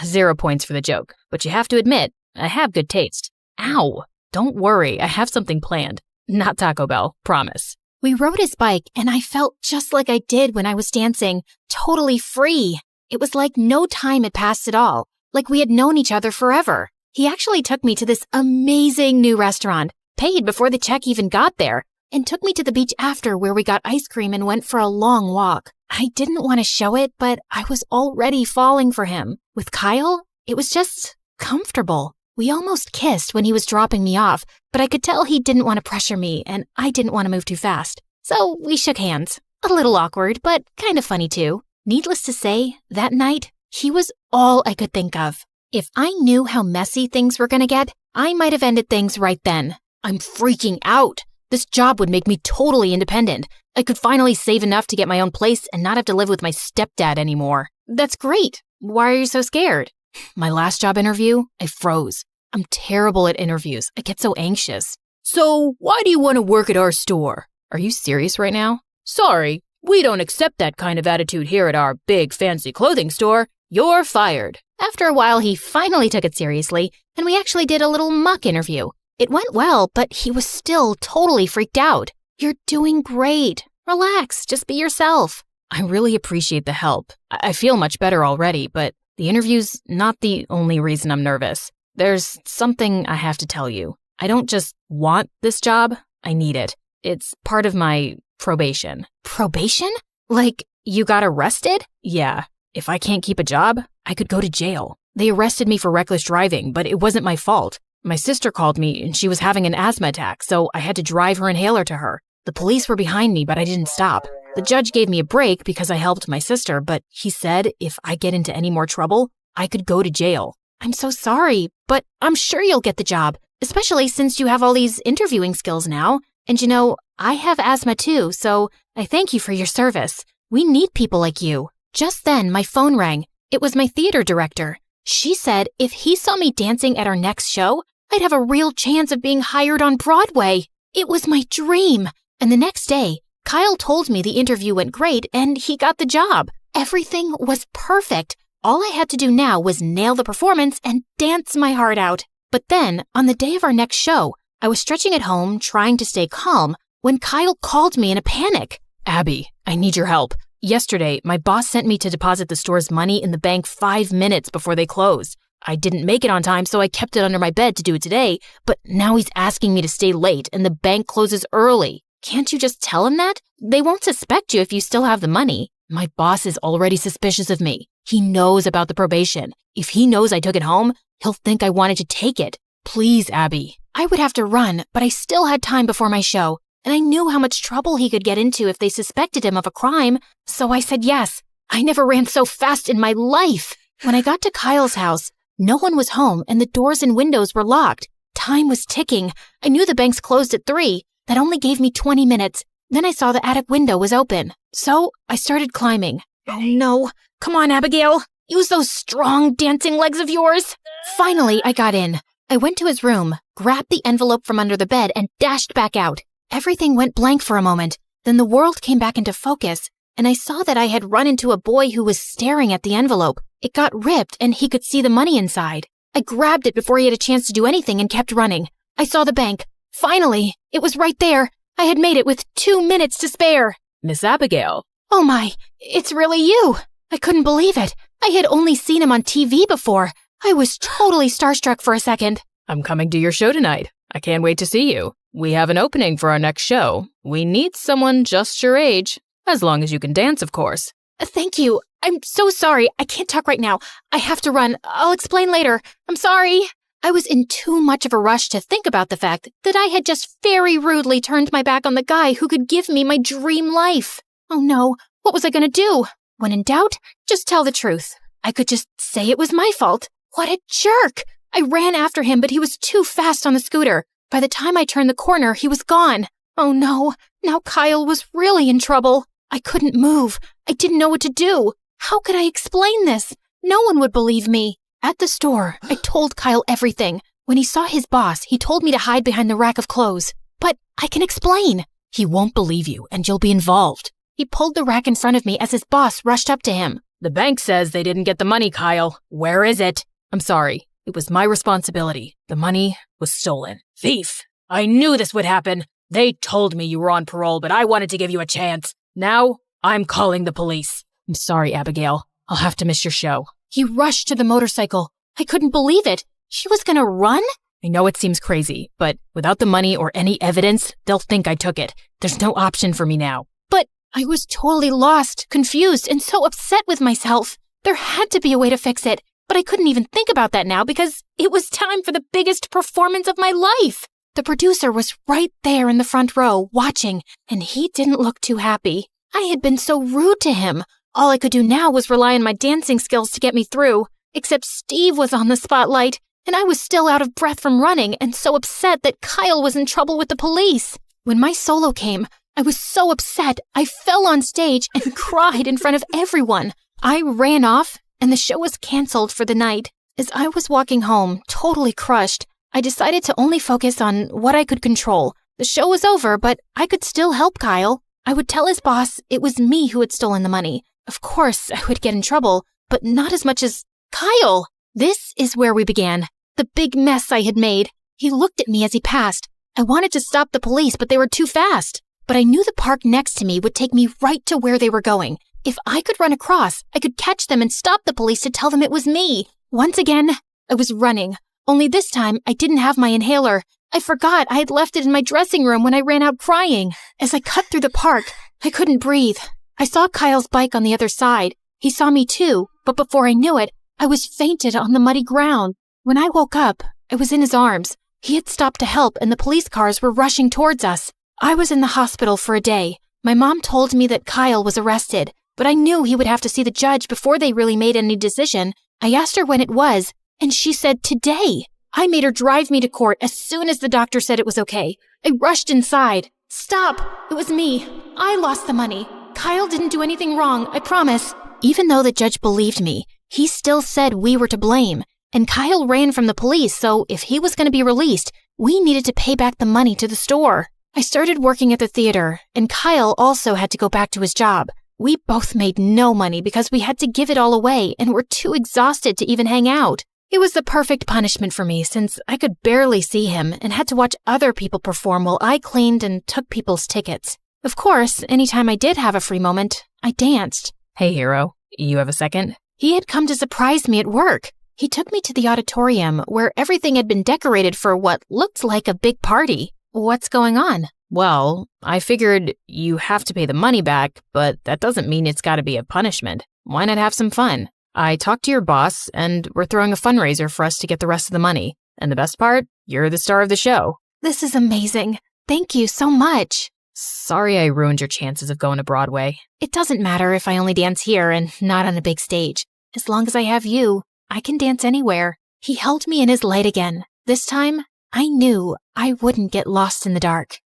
0 points for the joke, but you have to admit, I have good taste. Ow! Don't worry, I have something planned. Not Taco Bell, promise. We rode his bike, and I felt just like I did when I was dancing, totally free. It was like no time had passed at all, like we had known each other forever. He actually took me to this amazing new restaurant, paid before the check even got there, and took me to the beach after where we got ice cream and went for a long walk. I didn't want to show it, but I was already falling for him. With Kyle, it was just comfortable. We almost kissed when he was dropping me off, but I could tell he didn't want to pressure me and I didn't want to move too fast. So we shook hands. A little awkward, but kind of funny too. Needless to say, that night, he was all I could think of. If I knew how messy things were going to get, I might have ended things right then. I'm freaking out. This job would make me totally independent. I could finally save enough to get my own place and not have to live with my stepdad anymore. That's great. Why are you so scared? My last job interview, I froze. I'm terrible at interviews. I get so anxious. So, why do you want to work at our store? Are you serious right now? Sorry, we don't accept that kind of attitude here at our big fancy clothing store. You're fired. After a while, he finally took it seriously, and we actually did a little mock interview. It went well, but he was still totally freaked out. You're doing great. Relax, just be yourself. I really appreciate the help. I feel much better already, but the interview's not the only reason I'm nervous. There's something I have to tell you. I don't just want this job, I need it. It's part of my probation. Probation? Like, you got arrested? Yeah. If I can't keep a job, I could go to jail. They arrested me for reckless driving, but it wasn't my fault. My sister called me and she was having an asthma attack, so I had to drive her inhaler to her. The police were behind me, but I didn't stop. The judge gave me a break because I helped my sister, but he said if I get into any more trouble, I could go to jail. I'm so sorry, but I'm sure you'll get the job, especially since you have all these interviewing skills now. And you know, I have asthma too, so I thank you for your service. We need people like you. Just then, my phone rang. It was my theater director. She said if he saw me dancing at our next show, I'd have a real chance of being hired on Broadway. It was my dream. And the next day, Kyle told me the interview went great and he got the job. Everything was perfect. All I had to do now was nail the performance and dance my heart out. But then, on the day of our next show, I was stretching at home, trying to stay calm, when Kyle called me in a panic. Abby, I need your help. Yesterday, my boss sent me to deposit the store's money in the bank 5 minutes before they closed. I didn't make it on time, so I kept it under my bed to do it today, but now he's asking me to stay late and the bank closes early. Can't you just tell him that? They won't suspect you if you still have the money. My boss is already suspicious of me. He knows about the probation. If he knows I took it home, he'll think I wanted to take it. Please, Abby. I would have to run, but I still had time before my show, and I knew how much trouble he could get into if they suspected him of a crime, so I said yes. I never ran so fast in my life. When I got to Kyle's house, no one was home and the doors and windows were locked. Time was ticking. I knew the banks closed at 3. That only gave me 20 minutes. Then I saw the attic window was open. So I started climbing. Oh no. Come on, Abigail. Use those strong dancing legs of yours. Finally, I got in. I went to his room, grabbed the envelope from under the bed, and dashed back out. Everything went blank for a moment. Then the world came back into focus, and I saw that I had run into a boy who was staring at the envelope. It got ripped, and he could see the money inside. I grabbed it before he had a chance to do anything and kept running. I saw the bank. Finally, it was right there. I had made it with 2 minutes to spare. Miss Abigail. Oh my, it's really you. I couldn't believe it. I had only seen him on TV before. I was totally starstruck for a second. I'm coming to your show tonight. I can't wait to see you. We have an opening for our next show. We need someone just your age, as long as you can dance, of course. Thank you. I'm so sorry. I can't talk right now. I have to run. I'll explain later. I'm sorry. I was in too much of a rush to think about the fact that I had just very rudely turned my back on the guy who could give me my dream life. Oh no, what was I going to do? When in doubt, just tell the truth. I could just say it was my fault. What a jerk! I ran after him, but he was too fast on the scooter. By the time I turned the corner, he was gone. Oh no, now Kyle was really in trouble. I couldn't move. I didn't know what to do. How could I explain this? No one would believe me. At the store, I told Kyle everything. When he saw his boss, he told me to hide behind the rack of clothes. But I can explain. He won't believe you, and you'll be involved. He pulled the rack in front of me as his boss rushed up to him. The bank says they didn't get the money, Kyle. Where is it? I'm sorry. It was my responsibility. The money was stolen. Thief! I knew this would happen. They told me you were on parole, but I wanted to give you a chance. Now, I'm calling the police. I'm sorry, Abigail. I'll have to miss your show. He rushed to the motorcycle. I couldn't believe it. She was gonna run? I know it seems crazy, but without the money or any evidence, they'll think I took it. There's no option for me now. But I was totally lost, confused, and so upset with myself. There had to be a way to fix it, but I couldn't even think about that now because it was time for the biggest performance of my life. The producer was right there in the front row, watching, and he didn't look too happy. I had been so rude to him. All I could do now was rely on my dancing skills to get me through. Except Steve was on the spotlight, and I was still out of breath from running and so upset that Kyle was in trouble with the police. When my solo came, I was so upset I fell on stage and cried in front of everyone. I ran off, and the show was canceled for the night. As I was walking home, totally crushed, I decided to only focus on what I could control. The show was over, but I could still help Kyle. I would tell his boss it was me who had stolen the money. Of course, I would get in trouble, but not as much as Kyle. This is where we began. The big mess I had made. He looked at me as he passed. I wanted to stop the police, but they were too fast. But I knew the park next to me would take me right to where they were going. If I could run across, I could catch them and stop the police to tell them it was me. Once again, I was running. Only this time, I didn't have my inhaler. I forgot I had left it in my dressing room when I ran out crying. As I cut through the park, I couldn't breathe. I saw Kyle's bike on the other side. He saw me too, but before I knew it, I was fainted on the muddy ground. When I woke up, I was in his arms. He had stopped to help and the police cars were rushing towards us. I was in the hospital for a day. My mom told me that Kyle was arrested, but I knew he would have to see the judge before they really made any decision. I asked her when it was, and she said today. I made her drive me to court as soon as the doctor said it was okay. I rushed inside. Stop! It was me. I lost the money. Kyle didn't do anything wrong, I promise. Even though the judge believed me, he still said we were to blame. And Kyle ran from the police, so if he was going to be released, we needed to pay back the money to the store. I started working at the theater, and Kyle also had to go back to his job. We both made no money because we had to give it all away and were too exhausted to even hang out. It was the perfect punishment for me since I could barely see him and had to watch other people perform while I cleaned and took people's tickets. Of course, anytime I did have a free moment, I danced. Hey, hero, you have a second? He had come to surprise me at work. He took me to the auditorium where everything had been decorated for what looked like a big party. What's going on? Well, I figured you have to pay the money back, but that doesn't mean it's got to be a punishment. Why not have some fun? I talked to your boss, and we're throwing a fundraiser for us to get the rest of the money. And the best part, you're the star of the show. This is amazing. Thank you so much. Sorry I ruined your chances of going to Broadway. It doesn't matter if I only dance here and not on a big stage. As long as I have you, I can dance anywhere. He held me in his light again. This time, I knew I wouldn't get lost in the dark.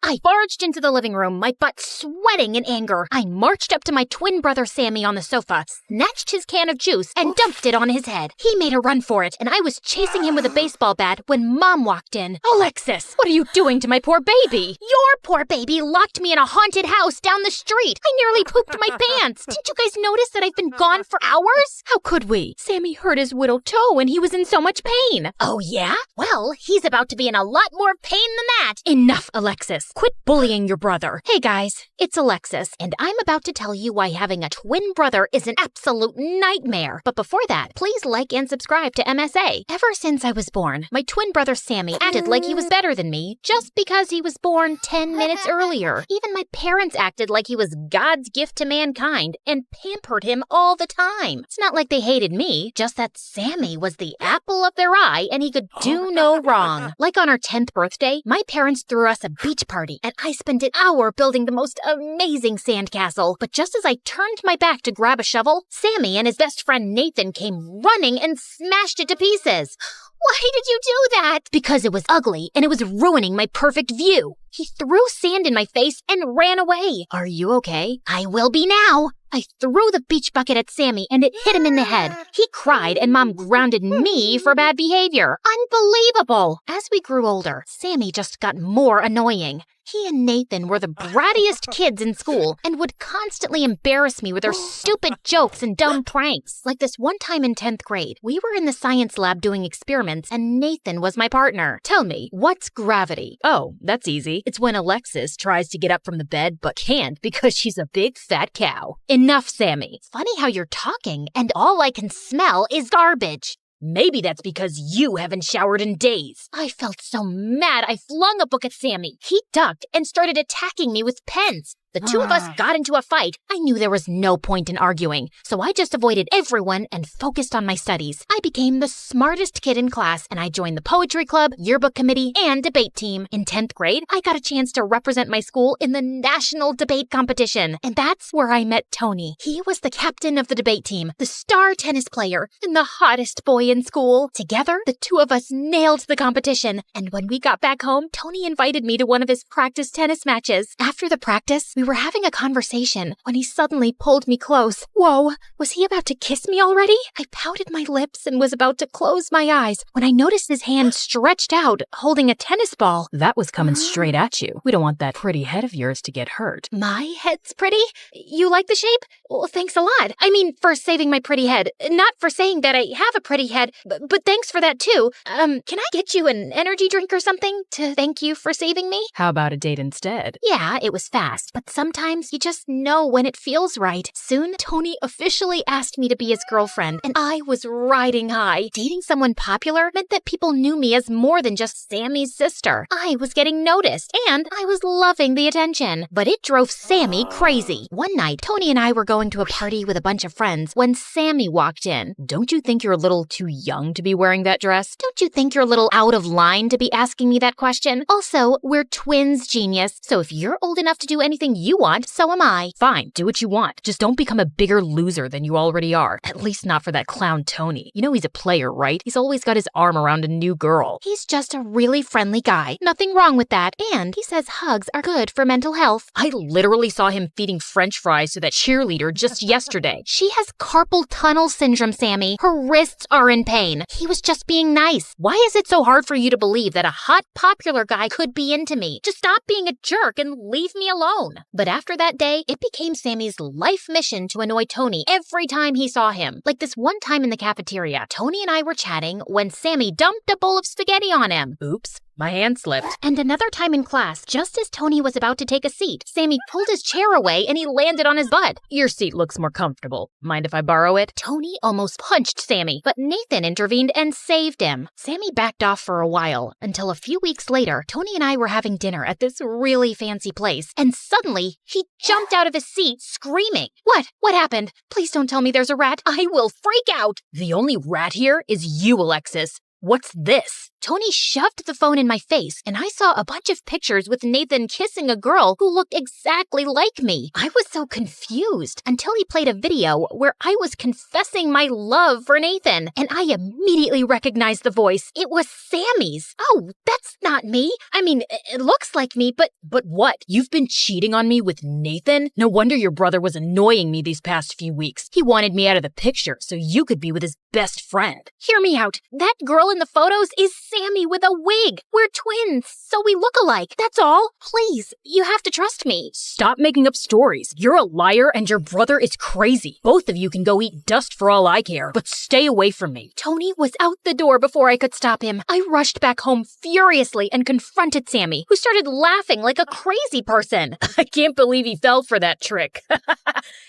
I barged into the living room, my butt sweating in anger. I marched up to my twin brother Sammy on the sofa, snatched his can of juice, and dumped it on his head. He made a run for it, and I was chasing him with a baseball bat when Mom walked in. Alexis, what are you doing to my poor baby? Your poor baby locked me in a haunted house down the street. I nearly pooped my pants. Didn't you guys notice that I've been gone for hours? How could we? Sammy hurt his little toe, and he was in so much pain. Oh, yeah? Well, he's about to be in a lot more pain than that. Enough, Alexis. Quit bullying your brother. Hey guys, it's Alexis, and I'm about to tell you why having a twin brother is an absolute nightmare. But before that, please like and subscribe to MSA. Ever since I was born, my twin brother Sammy acted like he was better than me just because he was born 10 minutes earlier. Even my parents acted like he was God's gift to mankind and pampered him all the time. It's not like they hated me, just that Sammy was the apple of their eye and he could do no wrong. Like on our 10th birthday, my parents threw us a beach party and I spent an hour building the most amazing sandcastle. But just as I turned my back to grab a shovel, Sammy and his best friend Nathan came running and smashed it to pieces. Why did you do that? Because it was ugly and it was ruining my perfect view. He threw sand in my face and ran away. Are you okay? I will be now. I threw the beach bucket at Sammy and it hit him in the head. He cried and Mom grounded me for bad behavior. Unbelievable! As we grew older, Sammy just got more annoying. He and Nathan were the brattiest kids in school and would constantly embarrass me with their stupid jokes and dumb pranks. Like this one time in 10th grade, we were in the science lab doing experiments and Nathan was my partner. Tell me, what's gravity? Oh, that's easy. It's when Alexis tries to get up from the bed but can't because she's a big fat cow. Enough, Sammy. Funny how you're talking and all I can smell is garbage. Maybe that's because you haven't showered in days. I felt so mad I flung a book at Sammy. He ducked and started attacking me with pens. The two of us got into a fight. I knew there was no point in arguing, so I just avoided everyone and focused on my studies. I became the smartest kid in class, and I joined the poetry club, yearbook committee, and debate team. In 10th grade, I got a chance to represent my school in the national debate competition, and that's where I met Tony. He was the captain of the debate team, the star tennis player, and the hottest boy in school. Together, the two of us nailed the competition, and when we got back home, Tony invited me to one of his practice tennis matches. After the practice, we were having a conversation when he suddenly pulled me close. Whoa, was he about to kiss me already? I pouted my lips and was about to close my eyes when I noticed his hand stretched out, holding a tennis ball. That was coming straight at you. We don't want that pretty head of yours to get hurt. My head's pretty? You like the shape? Well, thanks a lot. I mean, for saving my pretty head. Not for saying that I have a pretty head, but thanks for that too. Can I get you an energy drink or something to thank you for saving me? How about a date instead? Yeah, it was fast, but sometimes you just know when it feels right. Soon, Tony officially asked me to be his girlfriend, and I was riding high. Dating someone popular meant that people knew me as more than just Sammy's sister. I was getting noticed, and I was loving the attention. But it drove Sammy crazy. One night, Tony and I were going to a party with a bunch of friends when Sammy walked in. Don't you think you're a little too young to be wearing that dress? Don't you think you're a little out of line to be asking me that question? Also, we're twins, genius. So if you're old enough to do anything you want, so am I. Fine, do what you want. Just don't become a bigger loser than you already are. At least not for that clown Tony. You know he's a player, right? He's always got his arm around a new girl. He's just a really friendly guy. Nothing wrong with that. And he says hugs are good for mental health. I literally saw him feeding French fries to that cheerleader just yesterday. She has carpal tunnel syndrome, Sammy. Her wrists are in pain. He was just being nice. Why is it so hard for you to believe that a hot, popular guy could be into me? Just stop being a jerk and leave me alone. But after that day, it became Sammy's life mission to annoy Tony every time he saw him. Like this one time in the cafeteria, Tony and I were chatting when Sammy dumped a bowl of spaghetti on him. Oops. My hand slipped. And another time in class, just as Tony was about to take a seat, Sammy pulled his chair away and he landed on his butt. Your seat looks more comfortable. Mind if I borrow it? Tony almost punched Sammy, but Nathan intervened and saved him. Sammy backed off for a while, until a few weeks later, Tony and I were having dinner at this really fancy place, and suddenly, he jumped out of his seat screaming. What? What happened? Please don't tell me there's a rat. I will freak out. The only rat here is you, Alexis. What's this? Tony shoved the phone in my face, and I saw a bunch of pictures with Nathan kissing a girl who looked exactly like me. I was so confused until he played a video where I was confessing my love for Nathan, and I immediately recognized the voice. It was Sammy's. Oh, that's not me. I mean, it looks like me, but what? You've been cheating on me with Nathan? No wonder your brother was annoying me these past few weeks. He wanted me out of the picture so you could be with his best friend. Hear me out. That girl in the photos is Sammy with a wig. We're twins, so we look alike. That's all. Please, you have to trust me. Stop making up stories. You're a liar and your brother is crazy. Both of you can go eat dust for all I care, but stay away from me. Tony was out the door before I could stop him. I rushed back home furiously and confronted Sammy, who started laughing like a crazy person. I can't believe he fell for that trick.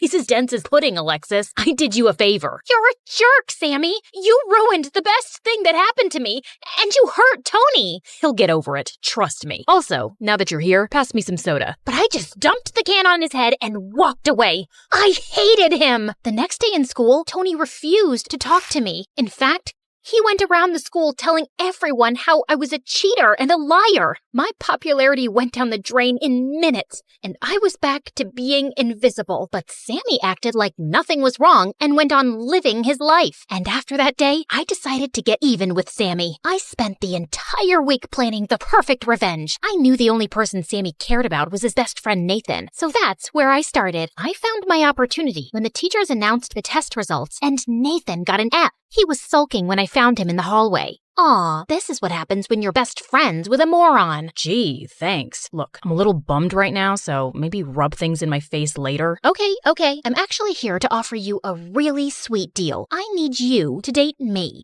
He's as dense as pudding, Alexis. I did you a favor. You're a jerk, Sammy. You ruined the best thing that happened to me, and you hurt Tony. He'll get over it. Trust me. Also, now that you're here, pass me some soda. But I just dumped the can on his head and walked away. I hated him. The next day in school, Tony refused to talk to me. In fact, he went around the school telling everyone how I was a cheater and a liar. My popularity went down the drain in minutes, and I was back to being invisible. But Sammy acted like nothing was wrong and went on living his life. And after that day, I decided to get even with Sammy. I spent the entire week planning the perfect revenge. I knew the only person Sammy cared about was his best friend Nathan, so that's where I started. I found my opportunity when the teachers announced the test results, and Nathan got an F. He was sulking when I found him in the hallway. Aw, this is what happens when you're best friends with a moron. Gee, thanks. Look, I'm a little bummed right now, so maybe rub things in my face later. Okay. I'm actually here to offer you a really sweet deal. I need you to date me.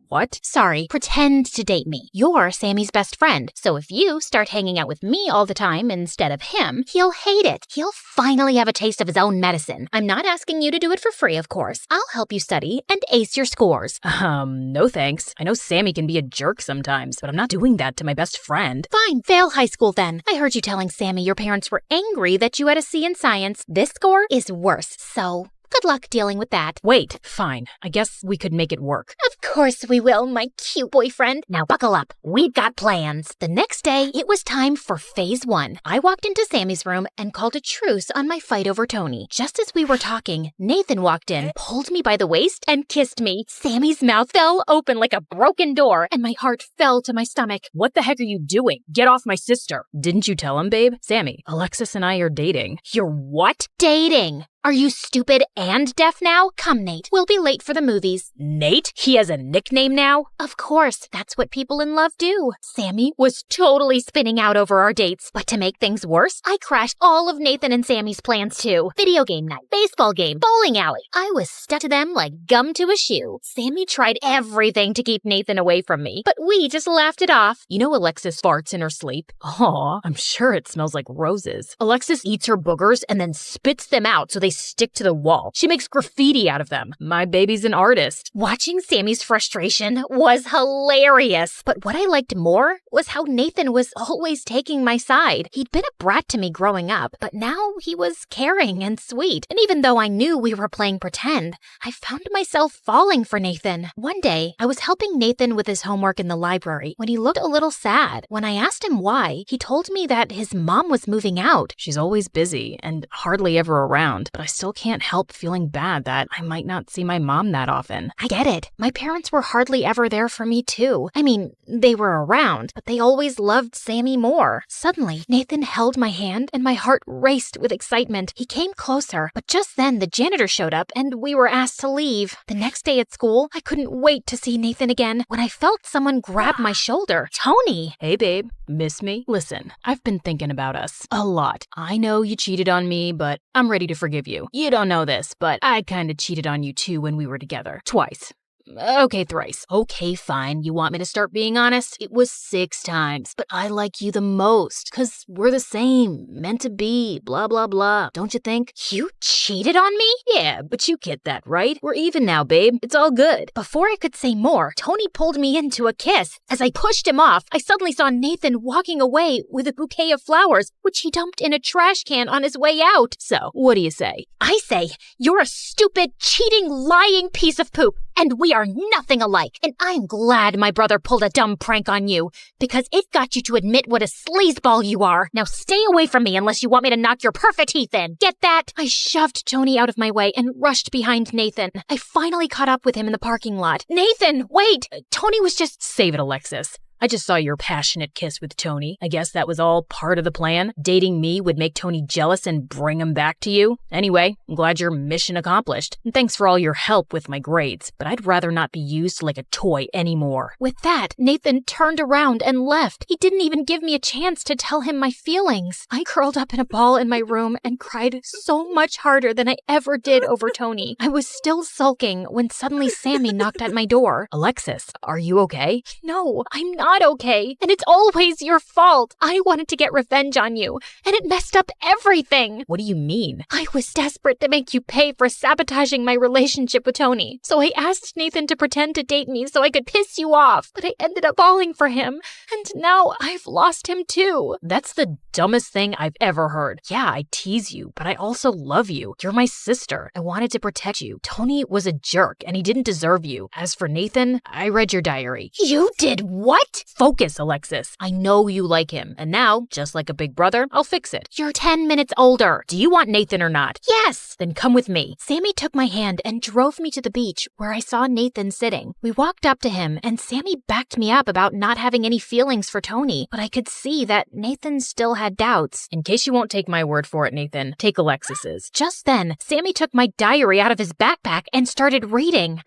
What? Sorry, pretend to date me. You're Sammy's best friend, so if you start hanging out with me all the time instead of him, he'll hate it. He'll finally have a taste of his own medicine. I'm not asking you to do it for free, of course. I'll help you study and ace your scores. No thanks. I know Sammy can be a jerk sometimes, but I'm not doing that to my best friend. Fine, fail high school then. I heard you telling Sammy your parents were angry that you had a C in science. This score is worse, so good luck dealing with that. Wait, fine. I guess we could make it work. Of course we will, my cute boyfriend. Now buckle up. We've got plans. The next day, it was time for phase 1. I walked into Sammy's room and called a truce on my fight over Tony. Just as we were talking, Nathan walked in, pulled me by the waist, and kissed me. Sammy's mouth fell open like a broken door, and my heart fell to my stomach. What the heck are you doing? Get off my sister. Didn't you tell him, babe? Sammy, Alexis and I are dating. You're what? Dating. Are you stupid and deaf now? Come, Nate. We'll be late for the movies. Nate? He has a nickname now? Of course, that's what people in love do. Sammy was totally spinning out over our dates. But to make things worse, I crashed all of Nathan and Sammy's plans too. Video game night, baseball game, bowling alley. I was stuck to them like gum to a shoe. Sammy tried everything to keep Nathan away from me, but we just laughed it off. You know Alexis farts in her sleep? Aw, I'm sure it smells like roses. Alexis eats her boogers and then spits them out so they stick to the wall. She makes graffiti out of them. My baby's an artist. Watching Sammy's frustration was hilarious. But what I liked more was how Nathan was always taking my side. He'd been a brat to me growing up, but now he was caring and sweet. And even though I knew we were playing pretend, I found myself falling for Nathan. One day, I was helping Nathan with his homework in the library when he looked a little sad. When I asked him why, he told me that his mom was moving out. She's always busy and hardly ever around, but I still can't help feeling bad that I might not see my mom that often. I get it. My parents were hardly ever there for me too. I mean, they were around, but they always loved Sammy more. Suddenly, Nathan held my hand and my heart raced with excitement. He came closer, but just then the janitor showed up and we were asked to leave. The next day at school, I couldn't wait to see Nathan again when I felt someone grab my shoulder. Tony! Hey babe, miss me? Listen, I've been thinking about us a lot. I know you cheated on me, but I'm ready to forgive you. You don't know this, but I kinda cheated on you too when we were together. Twice. Okay, thrice. Okay, fine. You want me to start being honest? It was 6 times, but I like you the most, 'cause we're the same, meant to be, blah, blah, blah. Don't you think? You cheated on me? Yeah, but you get that, right? We're even now, babe. It's all good. Before I could say more, Tony pulled me into a kiss. As I pushed him off, I suddenly saw Nathan walking away with a bouquet of flowers, which he dumped in a trash can on his way out. So, what do you say? I say, you're a stupid, cheating, lying piece of poop, and we are nothing alike. And I'm glad my brother pulled a dumb prank on you, because it got you to admit what a sleazeball you are. Now stay away from me unless you want me to knock your perfect teeth in. Get that? I shoved Tony out of my way and rushed behind Nathan. I finally caught up with him in the parking lot. Nathan, wait! Tony was just... Save it, Alexis. I just saw your passionate kiss with Tony. I guess that was all part of the plan. Dating me would make Tony jealous and bring him back to you. Anyway, I'm glad your mission accomplished. And thanks for all your help with my grades. But I'd rather not be used like a toy anymore. With that, Nathan turned around and left. He didn't even give me a chance to tell him my feelings. I curled up in a ball in my room and cried so much harder than I ever did over Tony. I was still sulking when suddenly Sammy knocked at my door. Alexis, are you okay? No, I'm not okay. And it's always your fault. I wanted to get revenge on you, and it messed up everything. What do you mean? I was desperate to make you pay for sabotaging my relationship with Tony. So I asked Nathan to pretend to date me so I could piss you off. But I ended up falling for him. And now I've lost him too. That's the dumbest thing I've ever heard. Yeah, I tease you, but I also love you. You're my sister. I wanted to protect you. Tony was a jerk, and he didn't deserve you. As for Nathan, I read your diary. You did what? Focus, Alexis. I know you like him. And now, just like a big brother, I'll fix it. You're 10 minutes older. Do you want Nathan or not? Yes. Then come with me. Sammy took my hand and drove me to the beach where I saw Nathan sitting. We walked up to him and Sammy backed me up about not having any feelings for Tony, but I could see that Nathan still had doubts. In case you won't take my word for it, Nathan, take Alexis's. Just then, Sammy took my diary out of his backpack and started reading.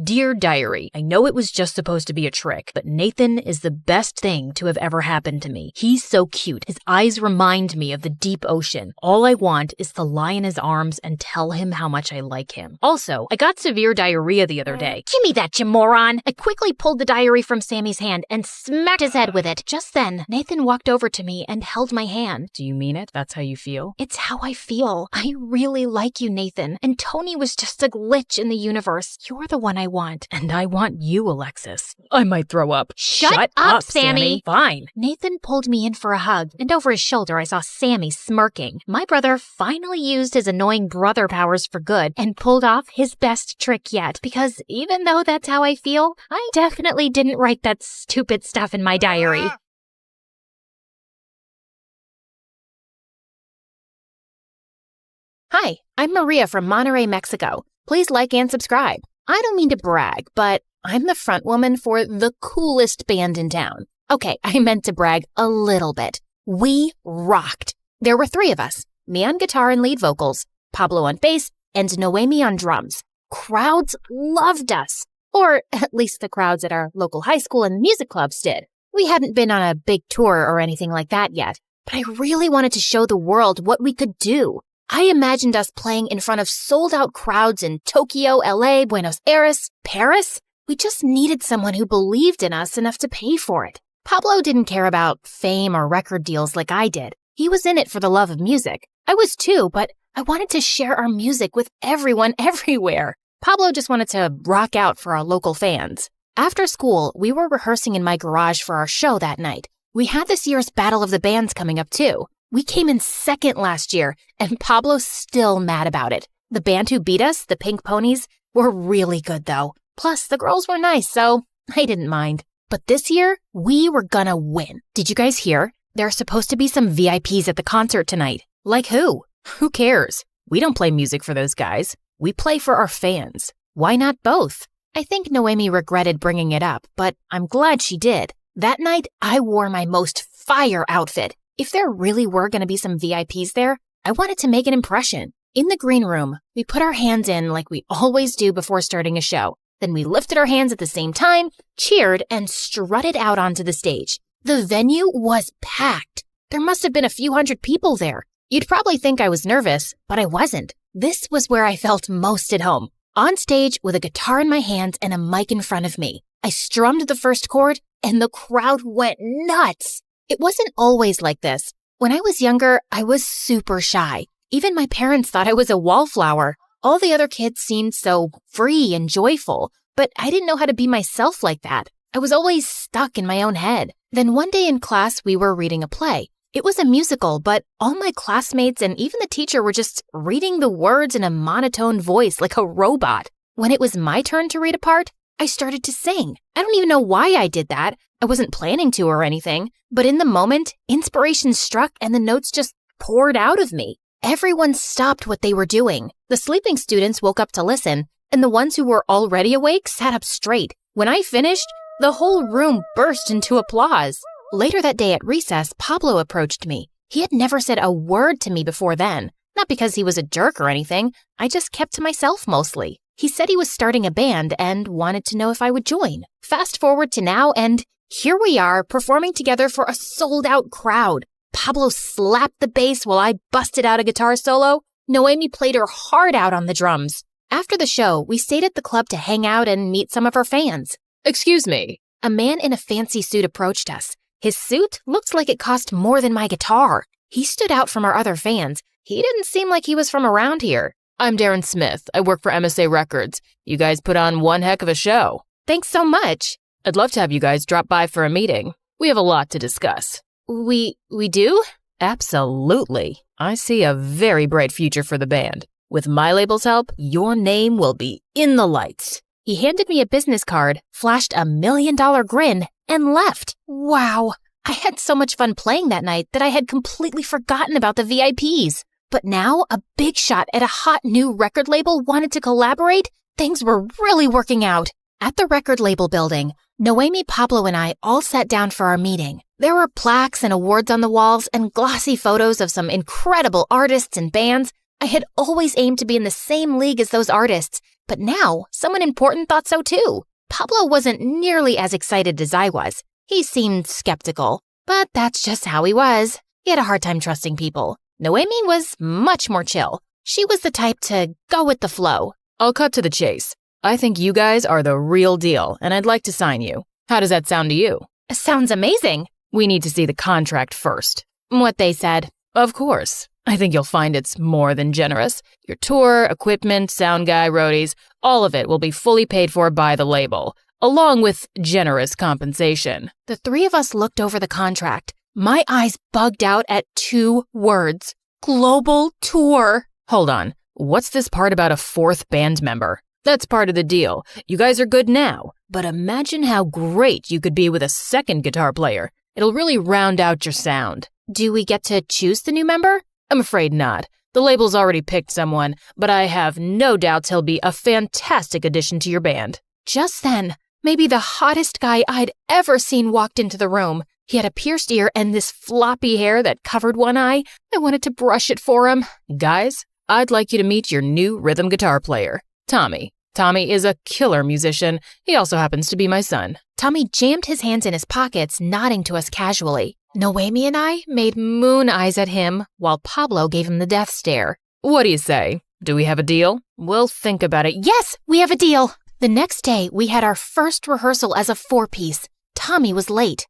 Dear diary, I know it was just supposed to be a trick, but Nathan is the best thing to have ever happened to me. He's so cute. His eyes remind me of the deep ocean. All I want is to lie in his arms and tell him how much I like him. Also, I got severe diarrhea the other day. Give me that, you moron! I quickly pulled the diary from Sammy's hand and smacked his head with it. Just then, Nathan walked over to me and held my hand. Do you mean it? That's how you feel? It's how I feel. I really like you, Nathan. And Tony was just a glitch in the universe. You're the one I want. And I want you, Alexis. I might throw up. Shut up, Sammy! Fine. Nathan pulled me in for a hug, and over his shoulder I saw Sammy smirking. My brother finally used his annoying brother powers for good and pulled off his best trick yet, because even though that's how I feel, I definitely didn't write that stupid stuff in my diary. Hi, I'm Maria from Monterrey, Mexico. Please like and subscribe. I don't mean to brag, but I'm the front woman for the coolest band in town. Okay, I meant to brag a little bit. We rocked. There were 3 of us, me on guitar and lead vocals, Pablo on bass, and Noemi on drums. Crowds loved us. Or at least the crowds at our local high school and music clubs did. We hadn't been on a big tour or anything like that yet, but I really wanted to show the world what we could do. I imagined us playing in front of sold-out crowds in Tokyo, LA, Buenos Aires, Paris. We just needed someone who believed in us enough to pay for it. Pablo didn't care about fame or record deals like I did. He was in it for the love of music. I was too, but I wanted to share our music with everyone everywhere. Pablo just wanted to rock out for our local fans. After school, we were rehearsing in my garage for our show that night. We had this year's Battle of the Bands coming up too. We came in second last year, and Pablo's still mad about it. The band who beat us, the Pink Ponies, were really good though. Plus, the girls were nice, so I didn't mind. But this year, we were gonna win. Did you guys hear? There are supposed to be some VIPs at the concert tonight. Like who? Who cares? We don't play music for those guys. We play for our fans. Why not both? I think Noemi regretted bringing it up, but I'm glad she did. That night, I wore my most fire outfit. If there really were going to be some VIPs there, I wanted to make an impression. In the green room, we put our hands in like we always do before starting a show. Then we lifted our hands at the same time, cheered, and strutted out onto the stage. The venue was packed. There must have been a few hundred people there. You'd probably think I was nervous, but I wasn't. This was where I felt most at home. On stage with a guitar in my hands and a mic in front of me. I strummed the first chord and the crowd went nuts. It wasn't always like this. When I was younger, I was super shy. Even my parents thought I was a wallflower. All the other kids seemed so free and joyful, but I didn't know how to be myself like that. I was always stuck in my own head. Then one day in class, we were reading a play. It was a musical, but all my classmates and even the teacher were just reading the words in a monotone voice like a robot. When it was my turn to read a part, I started to sing. I don't even know why I did that. I wasn't planning to or anything, but in the moment, inspiration struck and the notes just poured out of me. Everyone stopped what they were doing. The sleeping students woke up to listen, and the ones who were already awake sat up straight. When I finished, the whole room burst into applause. Later that day at recess, Pablo approached me. He had never said a word to me before then. Not because he was a jerk or anything. I just kept to myself mostly. He said he was starting a band and wanted to know if I would join. Fast forward to now, and here we are performing together for a sold-out crowd. Pablo slapped the bass while I busted out a guitar solo. Noemi played her heart out on the drums. After the show, we stayed at the club to hang out and meet some of our fans. Excuse me. A man in a fancy suit approached us. His suit looked like it cost more than my guitar. He stood out from our other fans. He didn't seem like he was from around here. I'm Darren Smith. I work for MSA Records. You guys put on one heck of a show. Thanks so much. I'd love to have you guys drop by for a meeting. We have a lot to discuss. We do? Absolutely. I see a very bright future for the band. With my label's help, your name will be in the lights. He handed me a business card, flashed a $1 million grin, and left. Wow. I had so much fun playing that night that I had completely forgotten about the VIPs. But now, a big shot at a hot new record label wanted to collaborate. Things were really working out. At the record label building, Noemi, Pablo, and I all sat down for our meeting. There were plaques and awards on the walls and glossy photos of some incredible artists and bands. I had always aimed to be in the same league as those artists, but now someone important thought so too. Pablo wasn't nearly as excited as I was. He seemed skeptical, but that's just how he was. He had a hard time trusting people. Noemi was much more chill. She was the type to go with the flow. I'll cut to the chase. I think you guys are the real deal, and I'd like to sign you. How does that sound to you? Sounds amazing. We need to see the contract first. What they said. Of course. I think you'll find it's more than generous. Your tour, equipment, sound guy, roadies, all of it will be fully paid for by the label, along with generous compensation. The three of us looked over the contract. My eyes bugged out at 2 words. Global tour. Hold on. What's this part about a 4th band member? That's part of the deal. You guys are good now, but imagine how great you could be with a 2nd guitar player. It'll really round out your sound. Do we get to choose the new member? I'm afraid not. The label's already picked someone, but I have no doubts he'll be a fantastic addition to your band. Just then, maybe the hottest guy I'd ever seen walked into the room. He had a pierced ear and this floppy hair that covered one eye. I wanted to brush it for him. Guys, I'd like you to meet your new rhythm guitar player, Tommy. Tommy is a killer musician. He also happens to be my son. Tommy jammed his hands in his pockets, nodding to us casually. Noemi and I made moon eyes at him while Pablo gave him the death stare. What do you say? Do we have a deal? We'll think about it. Yes, we have a deal. The next day, we had our first rehearsal as a 4-piece. Tommy was late.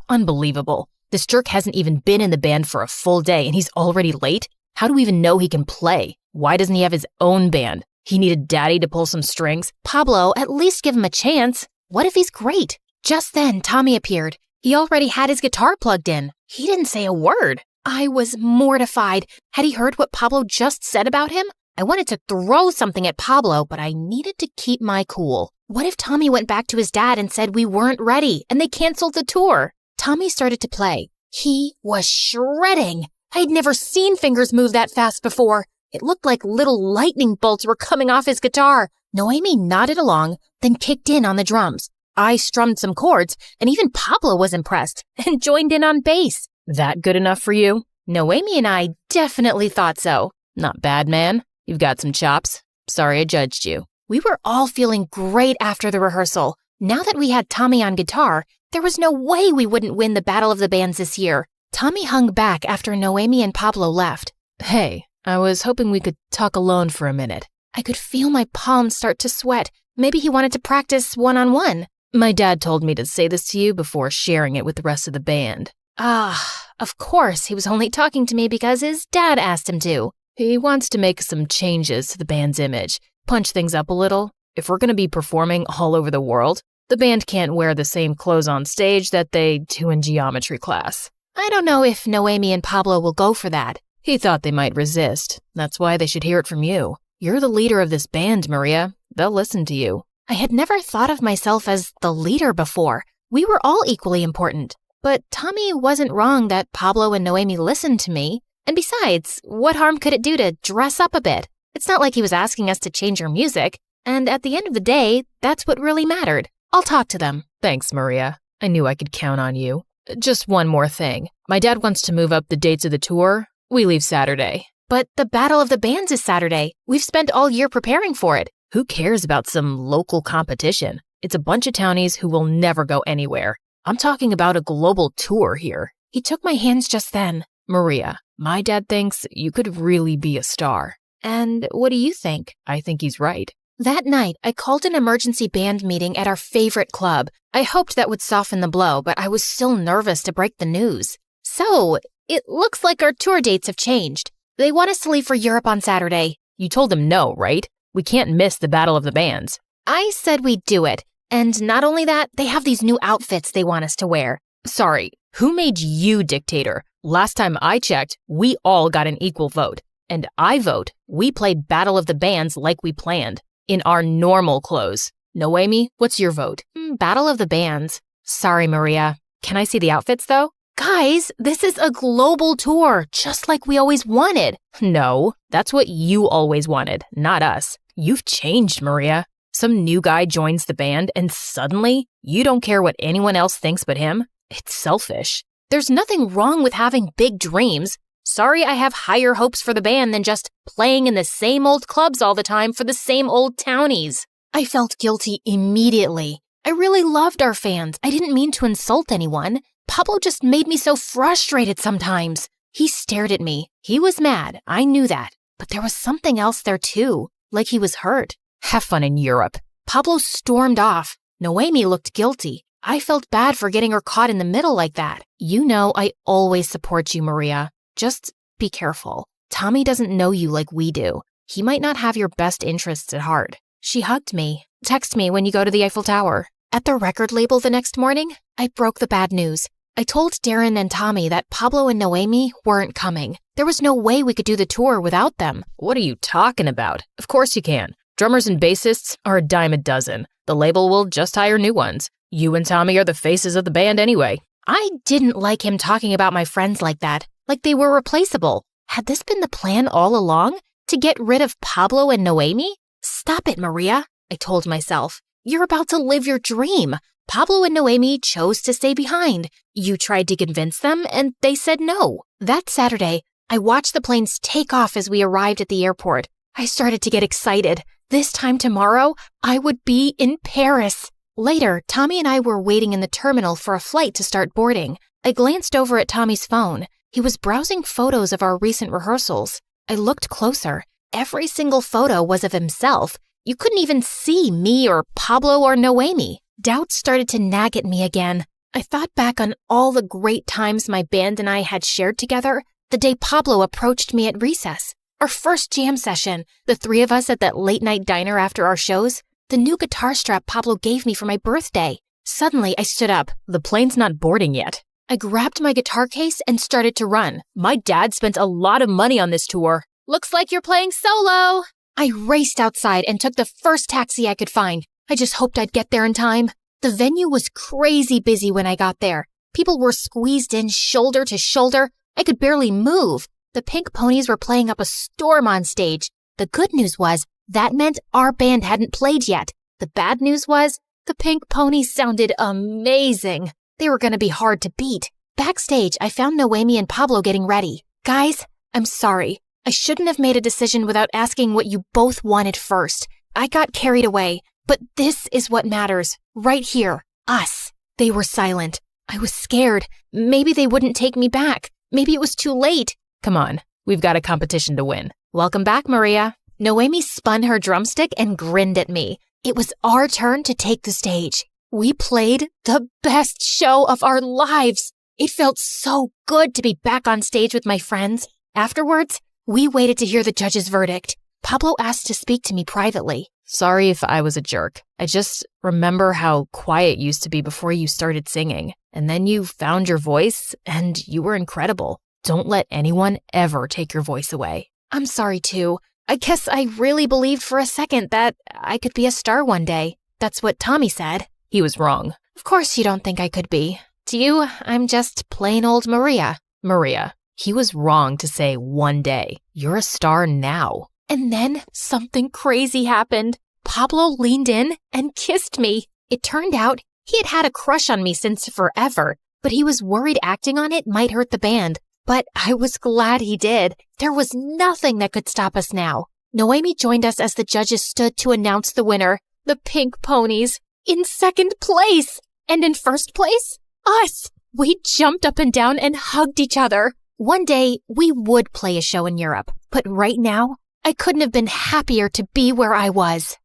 Unbelievable. This jerk hasn't even been in the band for a full day and he's already late? How do we even know he can play? Why doesn't he have his own band? He needed daddy to pull some strings. Pablo, at least give him a chance. What if he's great? Just then, Tommy appeared. He already had his guitar plugged in. He didn't say a word. I was mortified. Had he heard what Pablo just said about him? I wanted to throw something at Pablo, but I needed to keep my cool. What if Tommy went back to his dad and said we weren't ready and they canceled the tour? Tommy started to play. He was shredding. I'd never seen fingers move that fast before. It looked like little lightning bolts were coming off his guitar. Noemi nodded along, then kicked in on the drums. I strummed some chords, and even Pablo was impressed and joined in on bass. That good enough for you? Noemi and I definitely thought so. Not bad, man. You've got some chops. Sorry I judged you. We were all feeling great after the rehearsal. Now that we had Tommy on guitar, there was no way we wouldn't win the Battle of the Bands this year. Tommy hung back after Noemi and Pablo left. Hey, I was hoping we could talk alone for a minute. I could feel my palms start to sweat. Maybe he wanted to practice one-on-one. My dad told me to say this to you before sharing it with the rest of the band. Of course, he was only talking to me because his dad asked him to. He wants to make some changes to the band's image, punch things up a little. If we're going to be performing all over the world, the band can't wear the same clothes on stage that they do in geometry class. I don't know if Noemi and Pablo will go for that. He thought they might resist. That's why they should hear it from you. You're the leader of this band, Maria. They'll listen to you. I had never thought of myself as the leader before. We were all equally important. But Tommy wasn't wrong that Pablo and Noemi listened to me. And besides, what harm could it do to dress up a bit? It's not like he was asking us to change our music. And at the end of the day, that's what really mattered. I'll talk to them. Thanks, Maria. I knew I could count on you. Just one more thing. My dad wants to move up the dates of the tour. We leave Saturday. But the Battle of the Bands is Saturday. We've spent all year preparing for it. Who cares about some local competition? It's a bunch of townies who will never go anywhere. I'm talking about a global tour here. He took my hands just then. Maria, my dad thinks you could really be a star. And what do you think? I think he's right. That night, I called an emergency band meeting at our favorite club. I hoped that would soften the blow, but I was still nervous to break the news. So, it looks like our tour dates have changed. They want us to leave for Europe on Saturday. You told them no, right? We can't miss the Battle of the Bands. I said we'd do it. And not only that, they have these new outfits they want us to wear. Sorry, who made you dictator? Last time I checked, we all got an equal vote. And I vote we play Battle of the Bands like we planned, in our normal clothes. Noemi, what's your vote? Battle of the Bands. Sorry, Maria. Can I see the outfits, though? Guys, this is a global tour, just like we always wanted. No, that's what you always wanted, not us. You've changed, Maria. Some new guy joins the band and suddenly you don't care what anyone else thinks but him? It's selfish. There's nothing wrong with having big dreams. Sorry I have higher hopes for the band than just playing in the same old clubs all the time for the same old townies. I felt guilty immediately. I really loved our fans. I didn't mean to insult anyone. Pablo just made me so frustrated sometimes. He stared at me. He was mad. I knew that. But there was something else there too, like he was hurt. Have fun in Europe. Pablo stormed off. Noemi looked guilty. I felt bad for getting her caught in the middle like that. You know I always support you, Maria. Just be careful. Tommy doesn't know you like we do. He might not have your best interests at heart. She hugged me. Text me when you go to the Eiffel Tower. At the record label the next morning, I broke the bad news. I told Darren and Tommy that Pablo and Noemi weren't coming. There was no way we could do the tour without them. What are you talking about? Of course you can. Drummers and bassists are a dime a dozen. The label will just hire new ones. You and Tommy are the faces of the band anyway. I didn't like him talking about my friends like that, like they were replaceable. Had this been the plan all along? To get rid of Pablo and Noemi? Stop it, Maria, I told myself. You're about to live your dream. Pablo and Noemi chose to stay behind. You tried to convince them, and they said no. That Saturday, I watched the planes take off as we arrived at the airport. I started to get excited. This time tomorrow, I would be in Paris. Later, Tommy and I were waiting in the terminal for a flight to start boarding. I glanced over at Tommy's phone. He was browsing photos of our recent rehearsals. I looked closer. Every single photo was of himself. You couldn't even see me or Pablo or Noemi. Doubts started to nag at me again. I thought back on all the great times my band and I had shared together. The day Pablo approached me at recess. Our first jam session. The three of us at that late-night diner after our shows. The new guitar strap Pablo gave me for my birthday. Suddenly, I stood up. The plane's not boarding yet. I grabbed my guitar case and started to run. My dad spent a lot of money on this tour. Looks like you're playing solo. I raced outside and took the first taxi I could find. I just hoped I'd get there in time. The venue was crazy busy when I got there. People were squeezed in shoulder to shoulder. I could barely move. The Pink Ponies were playing up a storm on stage. The good news was that meant our band hadn't played yet. The bad news was the Pink Ponies sounded amazing. They were going to be hard to beat. Backstage, I found Noemi and Pablo getting ready. Guys, I'm sorry. I shouldn't have made a decision without asking what you both wanted first. I got carried away, but this is what matters. Right here. Us. They were silent. I was scared. Maybe they wouldn't take me back. Maybe it was too late. Come on, we've got a competition to win. Welcome back, Maria. Noemi spun her drumstick and grinned at me. It was our turn to take the stage. We played the best show of our lives. It felt so good to be back on stage with my friends. Afterwards, we waited to hear the judge's verdict. Pablo asked to speak to me privately. Sorry if I was a jerk. I just remember how quiet you used to be before you started singing. And then you found your voice, and you were incredible. Don't let anyone ever take your voice away. I'm sorry, too. I guess I really believed for a second that I could be a star one day. That's what Tommy said. He was wrong. Of course you don't think I could be. To you, I'm just plain old Maria. Maria, he was wrong to say one day. You're a star now. And then something crazy happened. Pablo leaned in and kissed me. It turned out he had had a crush on me since forever, but he was worried acting on it might hurt the band. But I was glad he did. There was nothing that could stop us now. Noemi joined us as the judges stood to announce the winner, the Pink Ponies, in second place. And in first place, us. We jumped up and down and hugged each other. One day, we would play a show in Europe. But right now, I couldn't have been happier to be where I was.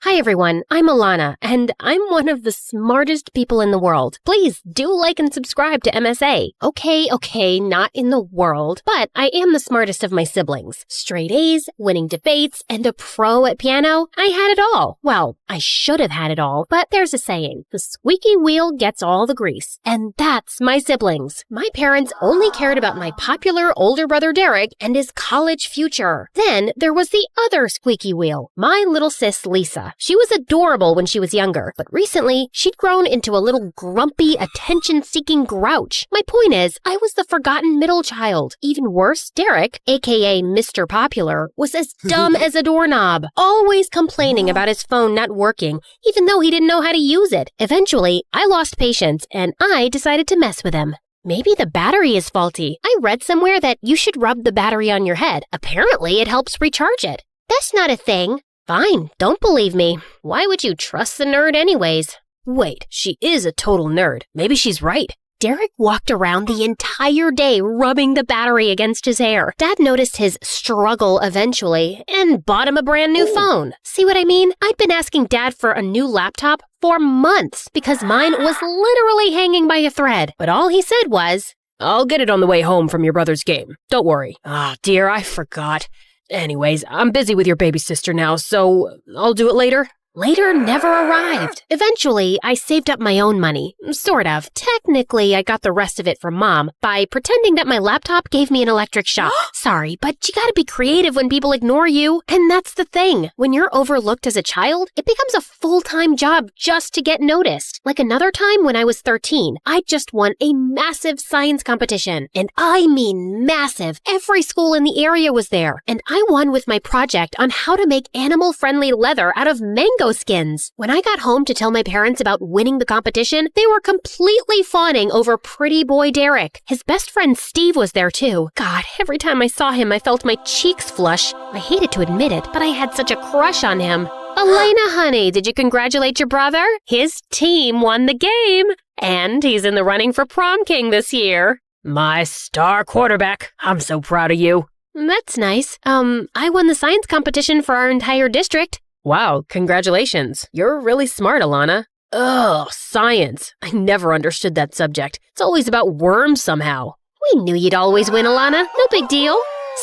Hi everyone, I'm Alana, and I'm one of the smartest people in the world. Please do like and subscribe to MSA. Okay, not in the world, but I am the smartest of my siblings. Straight A's, winning debates, and a pro at piano. I had it all. Well, I should have had it all, but there's a saying, the squeaky wheel gets all the grease. And that's my siblings. My parents only cared about my popular older brother Derek and his college future. Then there was the other squeaky wheel, my little sis Lisa. She was adorable when she was younger, but recently she'd grown into a little grumpy, attention-seeking grouch. My point is, I was the forgotten middle child. Even worse, Derek, aka Mr. Popular, was as dumb as a doorknob, always complaining about his phone not working, even though he didn't know how to use it. Eventually, I lost patience and I decided to mess with him. Maybe the battery is faulty. I read somewhere that you should rub the battery on your head. Apparently, it helps recharge it. That's not a thing. Fine, don't believe me. Why would you trust the nerd anyways? Wait, she is a total nerd. Maybe she's right. Derek walked around the entire day rubbing the battery against his hair. Dad noticed his struggle eventually and bought him a brand new phone. See what I mean? I'd been asking Dad for a new laptop for months because mine was literally hanging by a thread. But all he said was, I'll get it on the way home from your brother's game. Don't worry. Ah, dear, I forgot. Anyways, I'm busy with your baby sister now, so I'll do it later. Later never arrived. Eventually, I saved up my own money. Sort of. Technically, I got the rest of it from Mom by pretending that my laptop gave me an electric shock. Sorry, but you gotta be creative when people ignore you. And that's the thing. When you're overlooked as a child, it becomes a full-time job just to get noticed. Like another time when I was 13, I just won a massive science competition. And I mean massive. Every school in the area was there. And I won with my project on how to make animal-friendly leather out of mango mango skins. When I got home to tell my parents about winning the competition, they were completely fawning over pretty boy Derek. His best friend Steve was there too. God, every time I saw him, I felt my cheeks flush. I hated to admit it, but I had such a crush on him. Elena, honey, did you congratulate your brother? His team won the game, and he's in the running for prom king this year. My star quarterback. I'm so proud of you. That's nice. I won the science competition for our entire district. Wow, congratulations. You're really smart, Alana. Ugh, science. I never understood that subject. It's always about worms somehow. We knew you'd always win, Alana. No big deal.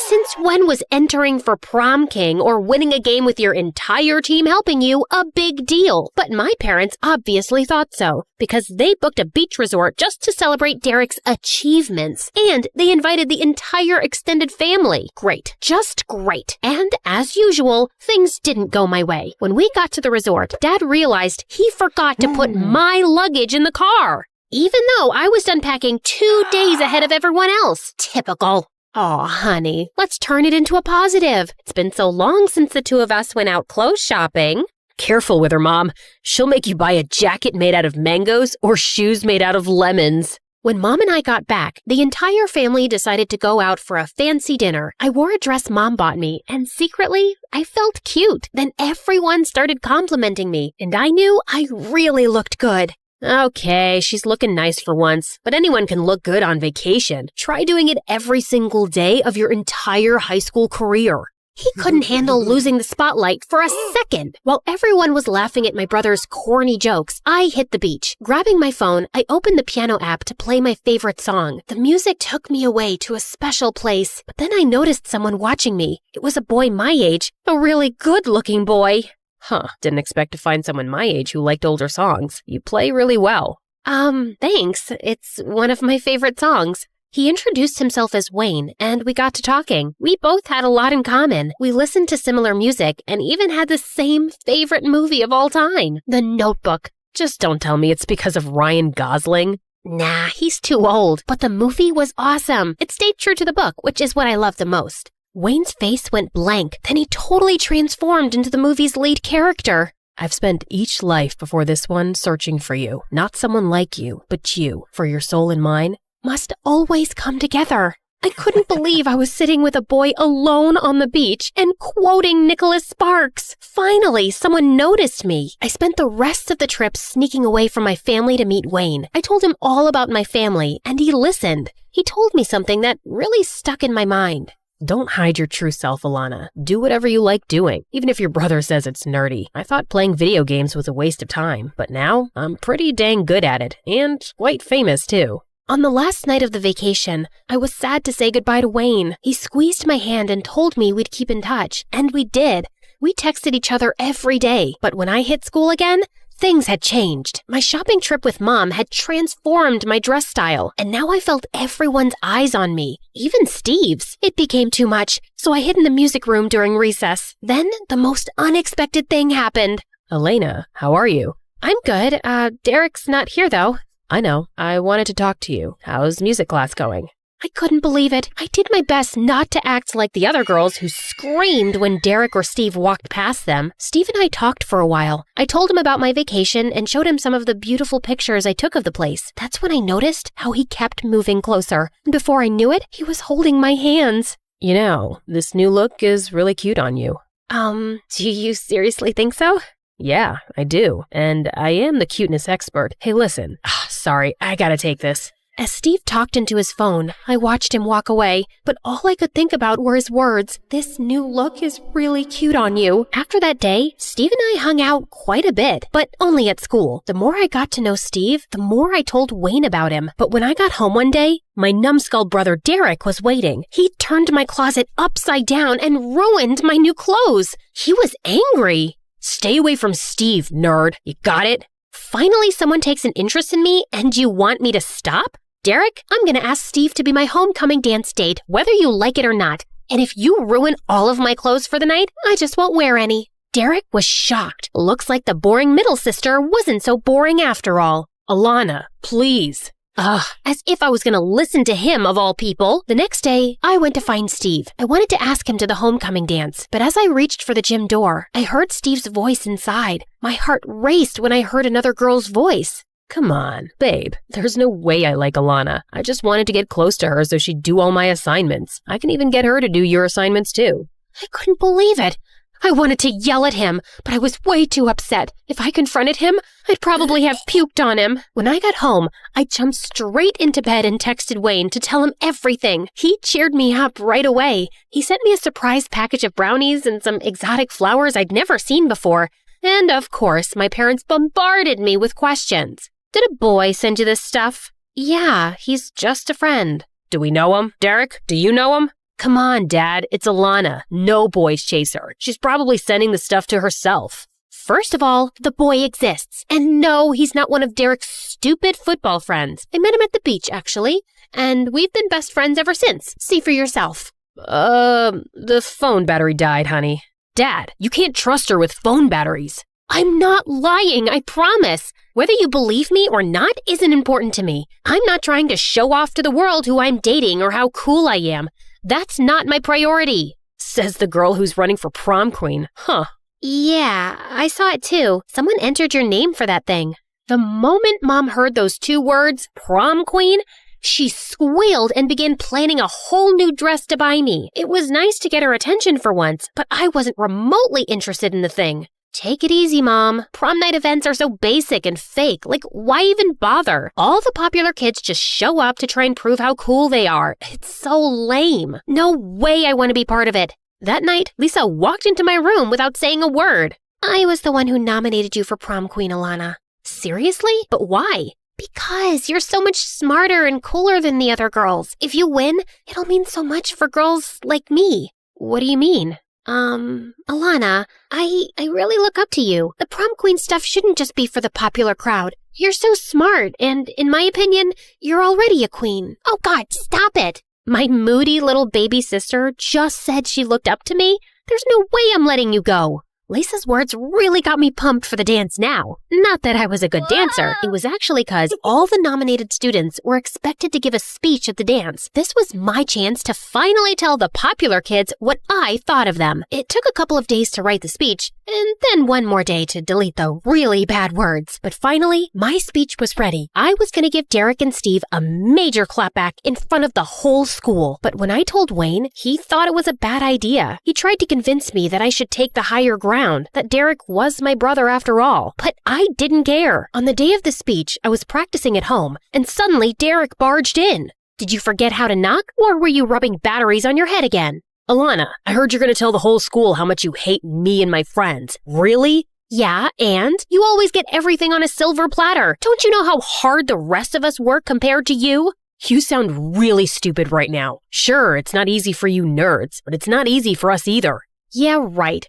Since when was entering for prom king or winning a game with your entire team helping you a big deal? But my parents obviously thought so, because they booked a beach resort just to celebrate Derek's achievements. And they invited the entire extended family. Great. Just great. And as usual, things didn't go my way. When we got to the resort, Dad realized he forgot to put my luggage in the car, even though I was done packing 2 days ahead of everyone else. Typical. Aw, honey, let's turn it into a positive. It's been so long since the two of us went out clothes shopping. Careful with her, Mom. She'll make you buy a jacket made out of mangoes or shoes made out of lemons. When Mom and I got back, the entire family decided to go out for a fancy dinner. I wore a dress Mom bought me, and secretly, I felt cute. Then everyone started complimenting me, and I knew I really looked good. Okay, she's looking nice for once, but anyone can look good on vacation. Try doing it every single day of your entire high school career. He couldn't handle losing the spotlight for a second. While everyone was laughing at my brother's corny jokes, I hit the beach. Grabbing my phone, I opened the piano app to play my favorite song. The music took me away to a special place, but then I noticed someone watching me. It was a boy my age, a really good-looking boy. Huh, didn't expect to find someone my age who liked older songs. You play really well. Thanks. It's one of my favorite songs. He introduced himself as Wayne, and we got to talking. We both had a lot in common. We listened to similar music and even had the same favorite movie of all time, The Notebook. Just don't tell me it's because of Ryan Gosling. Nah, he's too old, but the movie was awesome. It stayed true to the book, which is what I love the most. Wayne's face went blank, then he totally transformed into the movie's lead character. I've spent each life before this one searching for you. Not someone like you, but you, for your soul and mine. Must always come together. I couldn't believe I was sitting with a boy alone on the beach and quoting Nicholas Sparks. Finally, someone noticed me. I spent the rest of the trip sneaking away from my family to meet Wayne. I told him all about my family, and he listened. He told me something that really stuck in my mind. Don't hide your true self, Alana. Do whatever you like doing, even if your brother says it's nerdy. I thought playing video games was a waste of time, but now I'm pretty dang good at it, and quite famous too. On the last night of the vacation, I was sad to say goodbye to Wayne. He squeezed my hand and told me we'd keep in touch, and we did. We texted each other every day, but when I hit school again, things had changed. My shopping trip with Mom had transformed my dress style, and now I felt everyone's eyes on me, even Steve's. It became too much, so I hid in the music room during recess. Then the most unexpected thing happened. Elena, how are you? I'm good. Derek's not here though. I know. I wanted to talk to you. How's music class going? I couldn't believe it. I did my best not to act like the other girls who screamed when Derek or Steve walked past them. Steve and I talked for a while. I told him about my vacation and showed him some of the beautiful pictures I took of the place. That's when I noticed how he kept moving closer. And before I knew it, he was holding my hands. You know, this new look is really cute on you. Do you seriously think so? Yeah, I do. And I am the cuteness expert. Hey, listen. Sorry, I gotta take this. As Steve talked into his phone, I watched him walk away, but all I could think about were his words. This new look is really cute on you. After that day, Steve and I hung out quite a bit, but only at school. The more I got to know Steve, the more I told Wayne about him. But when I got home one day, my numbskull brother Derek was waiting. He turned my closet upside down and ruined my new clothes. He was angry. Stay away from Steve, nerd. You got it? Finally, someone takes an interest in me, and you want me to stop? Derek, I'm gonna ask Steve to be my homecoming dance date, whether you like it or not. And if you ruin all of my clothes for the night, I just won't wear any. Derek was shocked. Looks like the boring middle sister wasn't so boring after all. Alana, please. Ugh, as if I was gonna listen to him of all people. The next day, I went to find Steve. I wanted to ask him to the homecoming dance, but as I reached for the gym door, I heard Steve's voice inside. My heart raced when I heard another girl's voice. Come on, babe. There's no way I like Alana. I just wanted to get close to her so she'd do all my assignments. I can even get her to do your assignments too. I couldn't believe it. I wanted to yell at him, but I was way too upset. If I confronted him, I'd probably have puked on him. When I got home, I jumped straight into bed and texted Wayne to tell him everything. He cheered me up right away. He sent me a surprise package of brownies and some exotic flowers I'd never seen before. And of course, my parents bombarded me with questions. Did a boy send you this stuff? Yeah, he's just a friend. Do we know him? Derek, do you know him? Come on, Dad. It's Alana. No boys chase her. She's probably sending the stuff to herself. First of all, the boy exists. And no, he's not one of Derek's stupid football friends. I met him at the beach, actually. And we've been best friends ever since. See for yourself. The phone battery died, honey. Dad, you can't trust her with phone batteries. I'm not lying, I promise. Whether you believe me or not isn't important to me. I'm not trying to show off to the world who I'm dating or how cool I am. That's not my priority. Says the girl who's running for prom queen. Huh. Yeah, I saw it too. Someone entered your name for that thing. The moment Mom heard those two words, prom queen, she squealed and began planning a whole new dress to buy me. It was nice to get her attention for once, but I wasn't remotely interested in the thing. Take it easy, Mom. Prom night events are so basic and fake. Like, why even bother? All the popular kids just show up to try and prove how cool they are. It's so lame. No way I want to be part of it. That night, Lisa walked into my room without saying a word. I was the one who nominated you for prom queen, Alana. Seriously? But why? Because you're so much smarter and cooler than the other girls. If you win, it'll mean so much for girls like me. What do you mean? Alana, I really look up to you. The prom queen stuff shouldn't just be for the popular crowd. You're so smart, and in my opinion, you're already a queen. Oh God, stop it! My moody little baby sister just said she looked up to me? There's no way I'm letting you go. Lisa's words really got me pumped for the dance now. Not that I was a good dancer. It was actually because all the nominated students were expected to give a speech at the dance. This was my chance to finally tell the popular kids what I thought of them. It took a couple of days to write the speech, and then one more day to delete the really bad words. But finally, my speech was ready. I was going to give Derek and Steve a major clapback in front of the whole school. But when I told Wayne, he thought it was a bad idea. He tried to convince me that I should take the higher ground, that Derek was my brother after all. But I didn't care. On the day of the speech, I was practicing at home, and suddenly Derek barged in. Did you forget how to knock, or were you rubbing batteries on your head again? Alana, I heard you're going to tell the whole school how much you hate me and my friends. Really? Yeah, and? You always get everything on a silver platter. Don't you know how hard the rest of us work compared to you? You sound really stupid right now. Sure, it's not easy for you nerds, but it's not easy for us either. Yeah, right.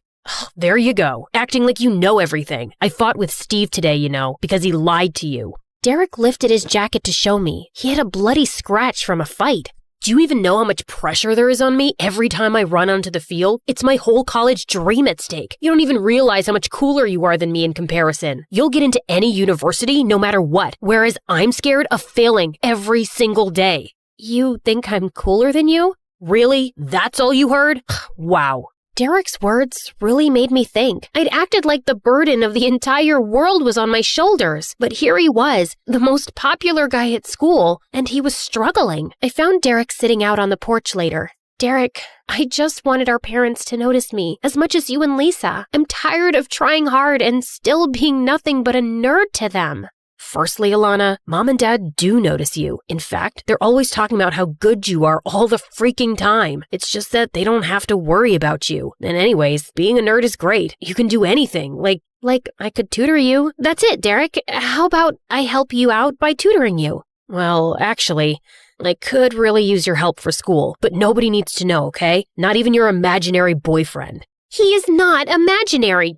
There you go, acting like you know everything. I fought with Steve today, you know, because he lied to you. Derek lifted his jacket to show me. He had a bloody scratch from a fight. Do you even know how much pressure there is on me every time I run onto the field? It's my whole college dream at stake. You don't even realize how much cooler you are than me in comparison. You'll get into any university no matter what, whereas I'm scared of failing every single day. You think I'm cooler than you? Really? That's all you heard? Wow. Derek's words really made me think. I'd acted like the burden of the entire world was on my shoulders. But here he was, the most popular guy at school, and he was struggling. I found Derek sitting out on the porch later. Derek, I just wanted our parents to notice me as much as you and Lisa. I'm tired of trying hard and still being nothing but a nerd to them. Firstly, Alana, Mom and Dad do notice you. In fact, they're always talking about how good you are all the freaking time. It's just that they don't have to worry about you. And anyways, being a nerd is great. You can do anything, like I could tutor you. That's it, Derek. How about I help you out by tutoring you? Well, actually, I could really use your help for school, but nobody needs to know, okay? Not even your imaginary boyfriend. He is not imaginary.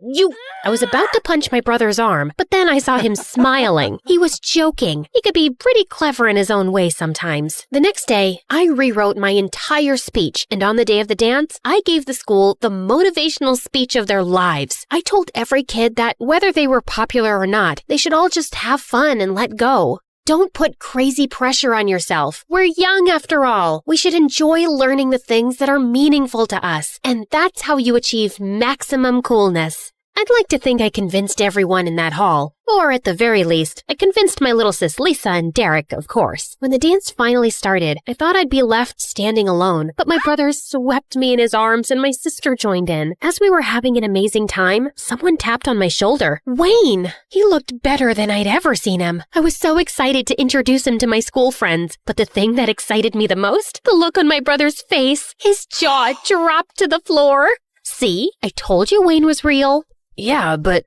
I was about to punch my brother's arm, but then I saw him smiling. He was joking. He could be pretty clever in his own way sometimes. The next day, I rewrote my entire speech, and on the day of the dance, I gave the school the motivational speech of their lives. I told every kid that whether they were popular or not, they should all just have fun and let go. Don't put crazy pressure on yourself. We're young after all. We should enjoy learning the things that are meaningful to us. And that's how you achieve maximum coolness. I'd like to think I convinced everyone in that hall. Or at the very least, I convinced my little sis Lisa and Derek, of course. When the dance finally started, I thought I'd be left standing alone, but my brother swept me in his arms and my sister joined in. As we were having an amazing time, someone tapped on my shoulder. Wayne! He looked better than I'd ever seen him. I was so excited to introduce him to my school friends, but the thing that excited me the most? The look on my brother's face. His jaw dropped to the floor. See? I told you Wayne was real. Yeah, but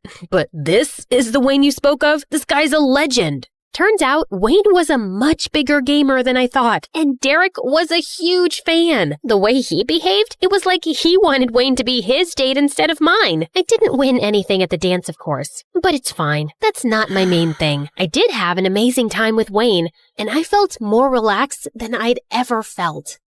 this is the Wayne you spoke of? This guy's a legend. Turns out Wayne was a much bigger gamer than I thought, and Derek was a huge fan. The way he behaved, it was like he wanted Wayne to be his date instead of mine. I didn't win anything at the dance, of course, but it's fine. That's not my main thing. I did have an amazing time with Wayne, and I felt more relaxed than I'd ever felt.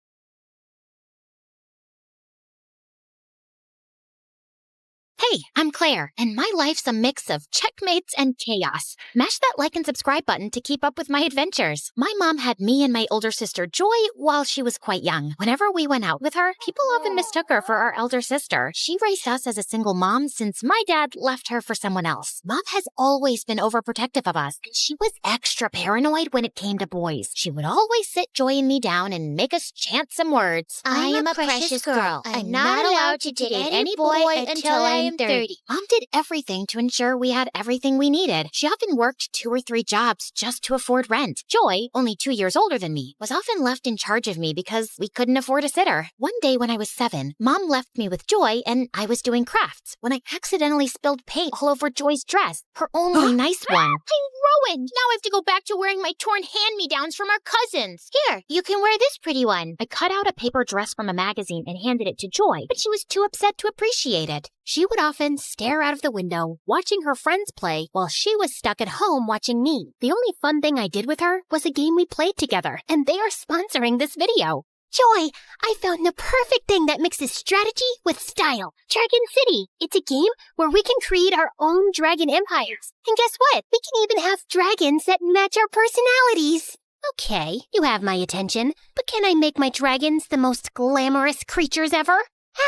Hey, I'm Claire, and my life's a mix of checkmates and chaos. Mash that like and subscribe button to keep up with my adventures. My mom had me and my older sister Joy while she was quite young. Whenever we went out with her, people often mistook her for our elder sister. She raised us as a single mom since my dad left her for someone else. Mom has always been overprotective of us, and she was extra paranoid when it came to boys. She would always sit Joy and me down and make us chant some words. I am a precious girl. I'm not allowed to date any boy until I am 30. Mom did everything to ensure we had everything we needed. She often worked 2 or 3 jobs just to afford rent. Joy, only 2 years older than me, was often left in charge of me because we couldn't afford a sitter. One day when I was 7, Mom left me with Joy and I was doing crafts when I accidentally spilled paint all over Joy's dress, her only nice one. I'm ruined. Now I have to go back to wearing my torn hand-me-downs from our cousins. Here, you can wear this pretty one. I cut out a paper dress from a magazine and handed it to Joy, but she was too upset to appreciate it. She would often stare out of the window, watching her friends play, while she was stuck at home watching me. The only fun thing I did with her was a game we played together, and they are sponsoring this video. Joy, I found the perfect thing that mixes strategy with style. Dragon City. It's a game where we can create our own dragon empires. And guess what? We can even have dragons that match our personalities. Okay, you have my attention, but can I make my dragons the most glamorous creatures ever?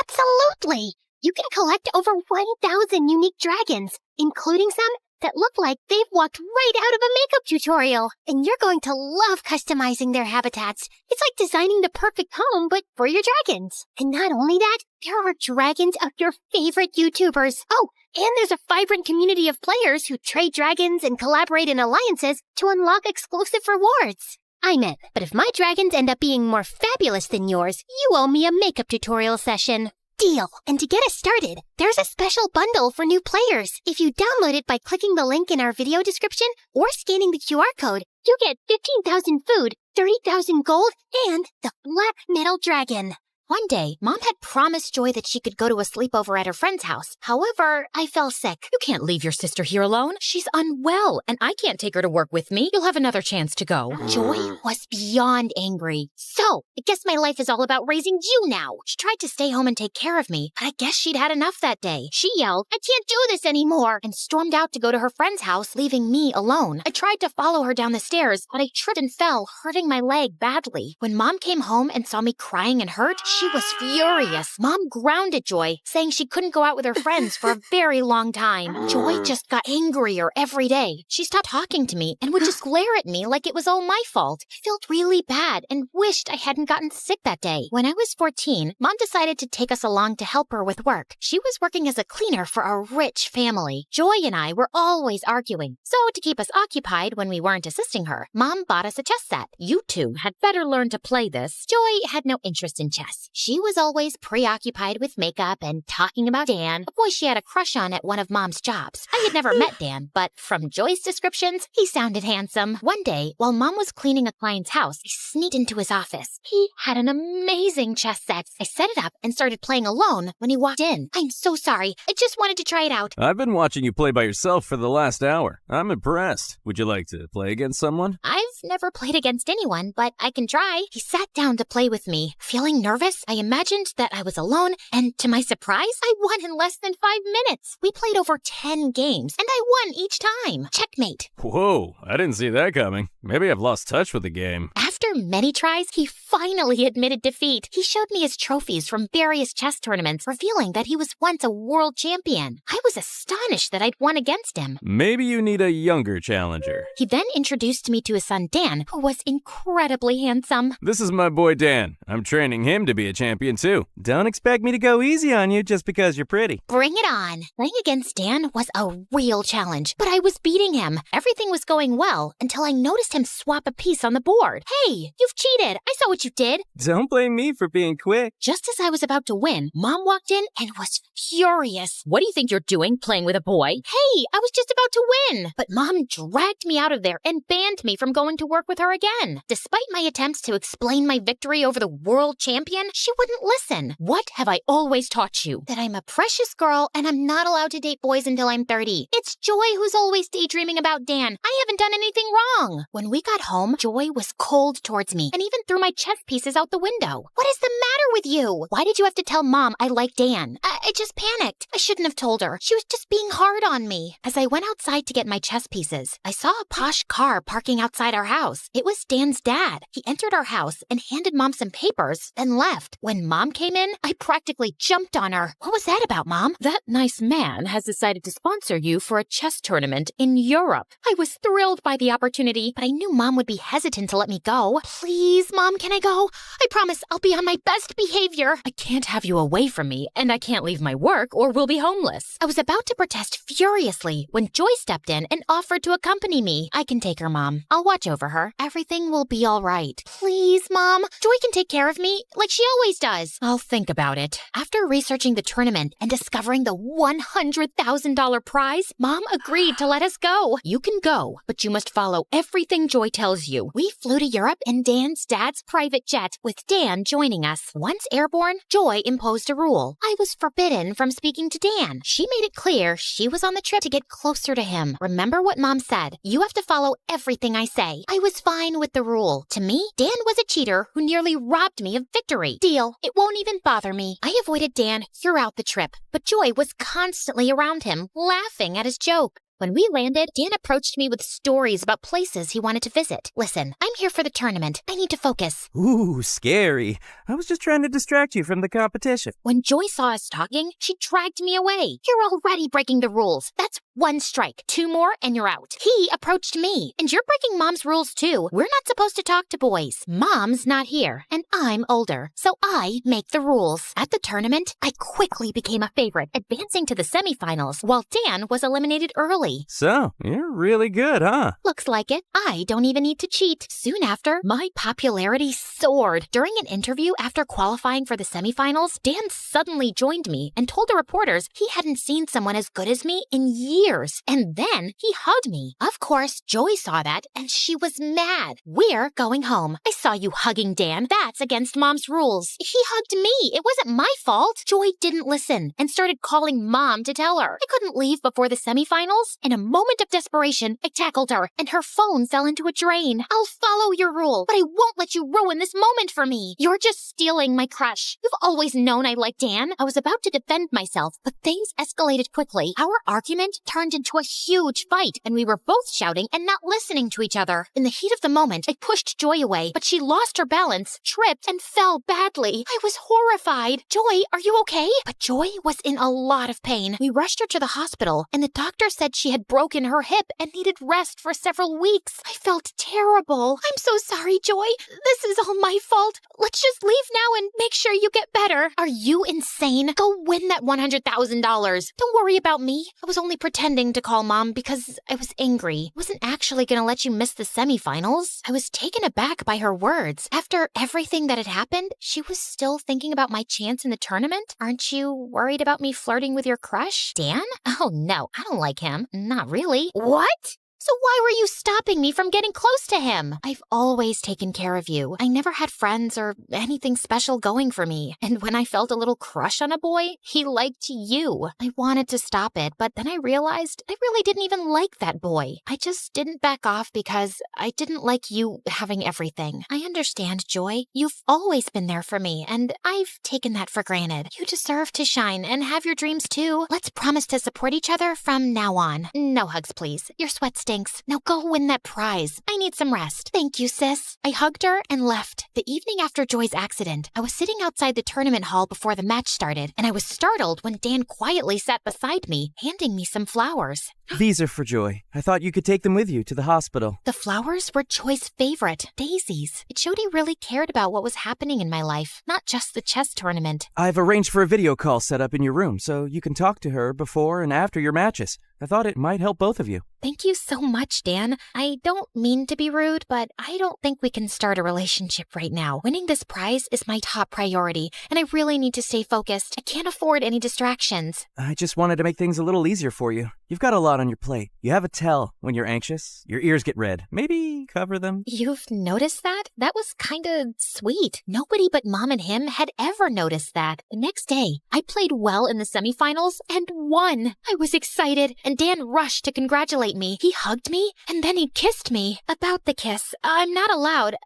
Absolutely! You can collect over 1,000 unique dragons, including some that look like they've walked right out of a makeup tutorial. And you're going to love customizing their habitats. It's like designing the perfect home, but for your dragons. And not only that, there are dragons of your favorite YouTubers. Oh, and there's a vibrant community of players who trade dragons and collaborate in alliances to unlock exclusive rewards. I meant, but if my dragons end up being more fabulous than yours, you owe me a makeup tutorial session. Deal. And to get us started, there's a special bundle for new players. If you download it by clicking the link in our video description or scanning the QR code, you get 15,000 food, 30,000 gold, and the Black Metal Dragon. One day, Mom had promised Joy that she could go to a sleepover at her friend's house. However, I fell sick. You can't leave your sister here alone. She's unwell, and I can't take her to work with me. You'll have another chance to go. Joy was beyond angry. So, I guess my life is all about raising you now. She tried to stay home and take care of me, but I guess she'd had enough that day. She yelled, "I can't do this anymore," and stormed out to go to her friend's house, leaving me alone. I tried to follow her down the stairs, but I tripped and fell, hurting my leg badly. When Mom came home and saw me crying and hurt, she was furious. Mom grounded Joy, saying she couldn't go out with her friends for a very long time. Joy just got angrier every day. She stopped talking to me and would just glare at me like it was all my fault. I felt really bad and wished I hadn't gotten sick that day. When I was 14, Mom decided to take us along to help her with work. She was working as a cleaner for a rich family. Joy and I were always arguing. So to keep us occupied when we weren't assisting her, Mom bought us a chess set. You two had better learn to play this. Joy had no interest in chess. She was always preoccupied with makeup and talking about Dan, a boy she had a crush on at one of Mom's jobs. I had never met Dan, but from Joy's descriptions, he sounded handsome. One day, while Mom was cleaning a client's house, I sneaked into his office. He had an amazing chess set. I set it up and started playing alone when he walked in. I'm so sorry. I just wanted to try it out. I've been watching you play by yourself for the last hour. I'm impressed. Would you like to play against someone? I've never played against anyone, but I can try. He sat down to play with me. Feeling nervous, nervous. I imagined that I was alone, and to my surprise, I won in less than 5 minutes. We played over 10 games, and I won each time. Checkmate. Whoa, I didn't see that coming. Maybe I've lost touch with the game. After many tries, he finally admitted defeat. He showed me his trophies from various chess tournaments, revealing that he was once a world champion. I was astonished that I'd won against him. Maybe you need a younger challenger. He then introduced me to his son Dan, who was incredibly handsome. This is my boy Dan. I'm training him to be a champion too. Don't expect me to go easy on you just because you're pretty. Bring it on. Playing against Dan was a real challenge, but I was beating him. Everything was going well until I noticed him swap a piece on the board. Hey, you've cheated. I saw what you did. Don't blame me for being quick. Just as I was about to win, Mom walked in and was furious. What do you think you're doing, playing with a boy? Hey, I was just about to win. But Mom dragged me out of there and banned me from going to work with her again. Despite my attempts to explain my victory over the world champion, she wouldn't listen. What have I always taught you? That I'm a precious girl and I'm not allowed to date boys until I'm 30. It's Joy who's always daydreaming about Dan. I haven't done anything wrong. When we got home, Joy was cold towards me and even threw my chess pieces out the window. What is the matter with you? Why did you have to tell Mom I like Dan? I just panicked. I shouldn't have told her. She was just being hard on me. As I went outside to get my chess pieces, I saw a posh car parking outside our house. It was Dan's dad. He entered our house and handed Mom some papers, then left. When Mom came in, I practically jumped on her. What was that about, Mom? That nice man has decided to sponsor you for a chess tournament in Europe. I was thrilled by the opportunity, but I knew Mom would be hesitant to let me go. Please, Mom, can I go? I promise I'll be on my best behavior. I can't have you away from me, and I can't leave my work or we'll be homeless. I was about to protest furiously when Joy stepped in and offered to accompany me. I can take her, Mom. I'll watch over her. Everything will be all right. Please, Mom. Joy can take care of me like she always does. I'll think about it. After researching the tournament and discovering the $100,000 prize, Mom agreed to let us go. You can go, but you must follow everything Joy tells you. We flew to Europe in Dan's dad's private jet, with Dan joining us. Once airborne, Joy imposed a rule. I was forbidden from speaking to Dan. She made it clear she was on the trip to get closer to him. Remember what Mom said. You have to follow everything I say. I was fine with the rule. To me, Dan was a cheater who nearly robbed me of victory. Deal. It won't even bother me. I avoided Dan throughout the trip, but Joy was constantly around him, laughing at his joke. When we landed, Dan approached me with stories about places he wanted to visit. Listen, I'm here for the tournament. I need to focus. Ooh, scary. I was just trying to distract you from the competition. When Joy saw us talking, she dragged me away. You're already breaking the rules. That's 1 strike. 2 more and you're out. He approached me. And you're breaking Mom's rules too. We're not supposed to talk to boys. Mom's not here, and I'm older, so I make the rules. At the tournament, I quickly became a favorite, advancing to the semifinals, while Dan was eliminated early. So, you're really good, huh? Looks like it. I don't even need to cheat. Soon after, my popularity soared. During an interview after qualifying for the semifinals, Dan suddenly joined me and told the reporters he hadn't seen someone as good as me in years. And then he hugged me. Of course, Joy saw that and she was mad. We're going home. I saw you hugging Dan. That's against Mom's rules. He hugged me. It wasn't my fault. Joy didn't listen and started calling Mom to tell her. I couldn't leave before the semifinals. In a moment of desperation, I tackled her, and her phone fell into a drain. I'll follow your rule, but I won't let you ruin this moment for me. You're just stealing my crush. You've always known I like Dan. I was about to defend myself, but things escalated quickly. Our argument turned into a huge fight, and we were both shouting and not listening to each other. In the heat of the moment, I pushed Joy away, but she lost her balance, tripped, and fell badly. I was horrified. Joy, are you okay? But Joy was in a lot of pain. We rushed her to the hospital, and the doctor said she had broken her hip and needed rest for several weeks. I felt terrible. I'm so sorry, Joy. This is all my fault. Let's just leave now and make sure you get better. Are you insane? Go win that $100,000. Don't worry about me. I was only pretending to call Mom because I was angry. I wasn't actually going to let you miss the semifinals. I was taken aback by her words. After everything that had happened, she was still thinking about my chance in the tournament. Aren't you worried about me flirting with your crush, Dan? Oh no, I don't like him. Not really. What? So why were you stopping me from getting close to him? I've always taken care of you. I never had friends or anything special going for me. And when I felt a little crush on a boy, he liked you. I wanted to stop it, but then I realized I really didn't even like that boy. I just didn't back off because I didn't like you having everything. I understand, Joy. You've always been there for me, and I've taken that for granted. You deserve to shine and have your dreams too. Let's promise to support each other from now on. No hugs, please. Your sweat stinks. Now go win that prize. I need some rest. Thank you, sis. I hugged her and left. The evening after Joy's accident, I was sitting outside the tournament hall before the match started, and I was startled when Dan quietly sat beside me, handing me some flowers. These are for Joy. I thought you could take them with you to the hospital. The flowers were Joy's favorite, daisies. It showed he really cared about what was happening in my life, not just the chess tournament. I've arranged for a video call set up in your room so you can talk to her before and after your matches. I thought it might help both of you. Thank you so much, Dan. I don't mean to be rude, but I don't think we can start a relationship right now. Winning this prize is my top priority, and I really need to stay focused. I can't afford any distractions. I just wanted to make things a little easier for you. You've got a lot on your plate. You have a tell when you're anxious. Your ears get red. Maybe cover them. You've noticed that? That was kinda sweet. Nobody but Mom and him had ever noticed that. The next day, I played well in the semifinals and won. I was excited, and Dan rushed to congratulate me. He hugged me, and then he kissed me. About the kiss, I'm not allowed.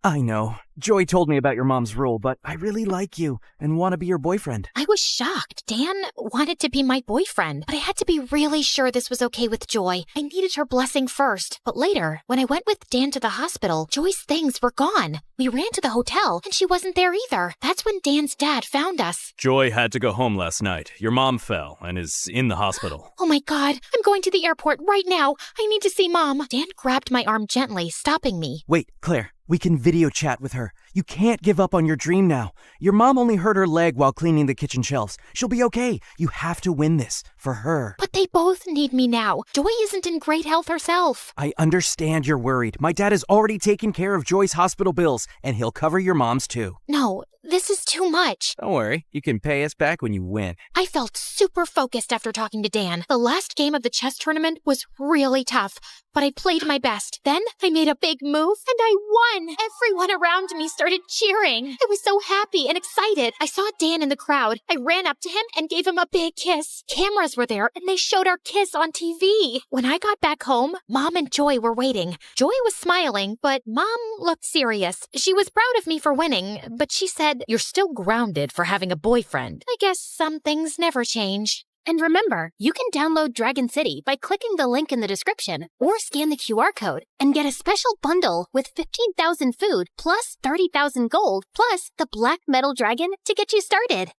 I know. Joy told me about your mom's rule, but I really like you and want to be your boyfriend. I was shocked. Dan wanted to be my boyfriend, but I had to be really sure this was okay with Joy. I needed her blessing first. But later, when I went with Dan to the hospital, Joy's things were gone. We ran to the hotel, and she wasn't there either. That's when Dan's dad found us. Joy had to go home last night. Your mom fell and is in the hospital. Oh my God, I'm going to the airport right now. I need to see Mom. Dan grabbed my arm gently, stopping me. Wait, Claire. We can video chat with her. You can't give up on your dream now. Your mom only hurt her leg while cleaning the kitchen shelves. She'll be okay. You have to win this for her. But they both need me now. Joy isn't in great health herself. I understand you're worried. My dad has already taken care of Joy's hospital bills, and he'll cover your mom's too. No, this is too much. Don't worry. You can pay us back when you win. I felt super focused after talking to Dan. The last game of the chess tournament was really tough, but I played my best. Then I made a big move, and I won. Everyone around me started cheering. I was so happy and excited. I saw Dan in the crowd. I ran up to him and gave him a big kiss. Cameras were there, and they showed our kiss on TV. When I got back home, Mom and Joy were waiting. Joy was smiling, but Mom looked serious. She was proud of me for winning, but she said, "You're still grounded for having a boyfriend." I guess some things never change. And remember, you can download Dragon City by clicking the link in the description or scan the QR code and get a special bundle with 15,000 food plus 30,000 gold plus the Black Metal Dragon to get you started.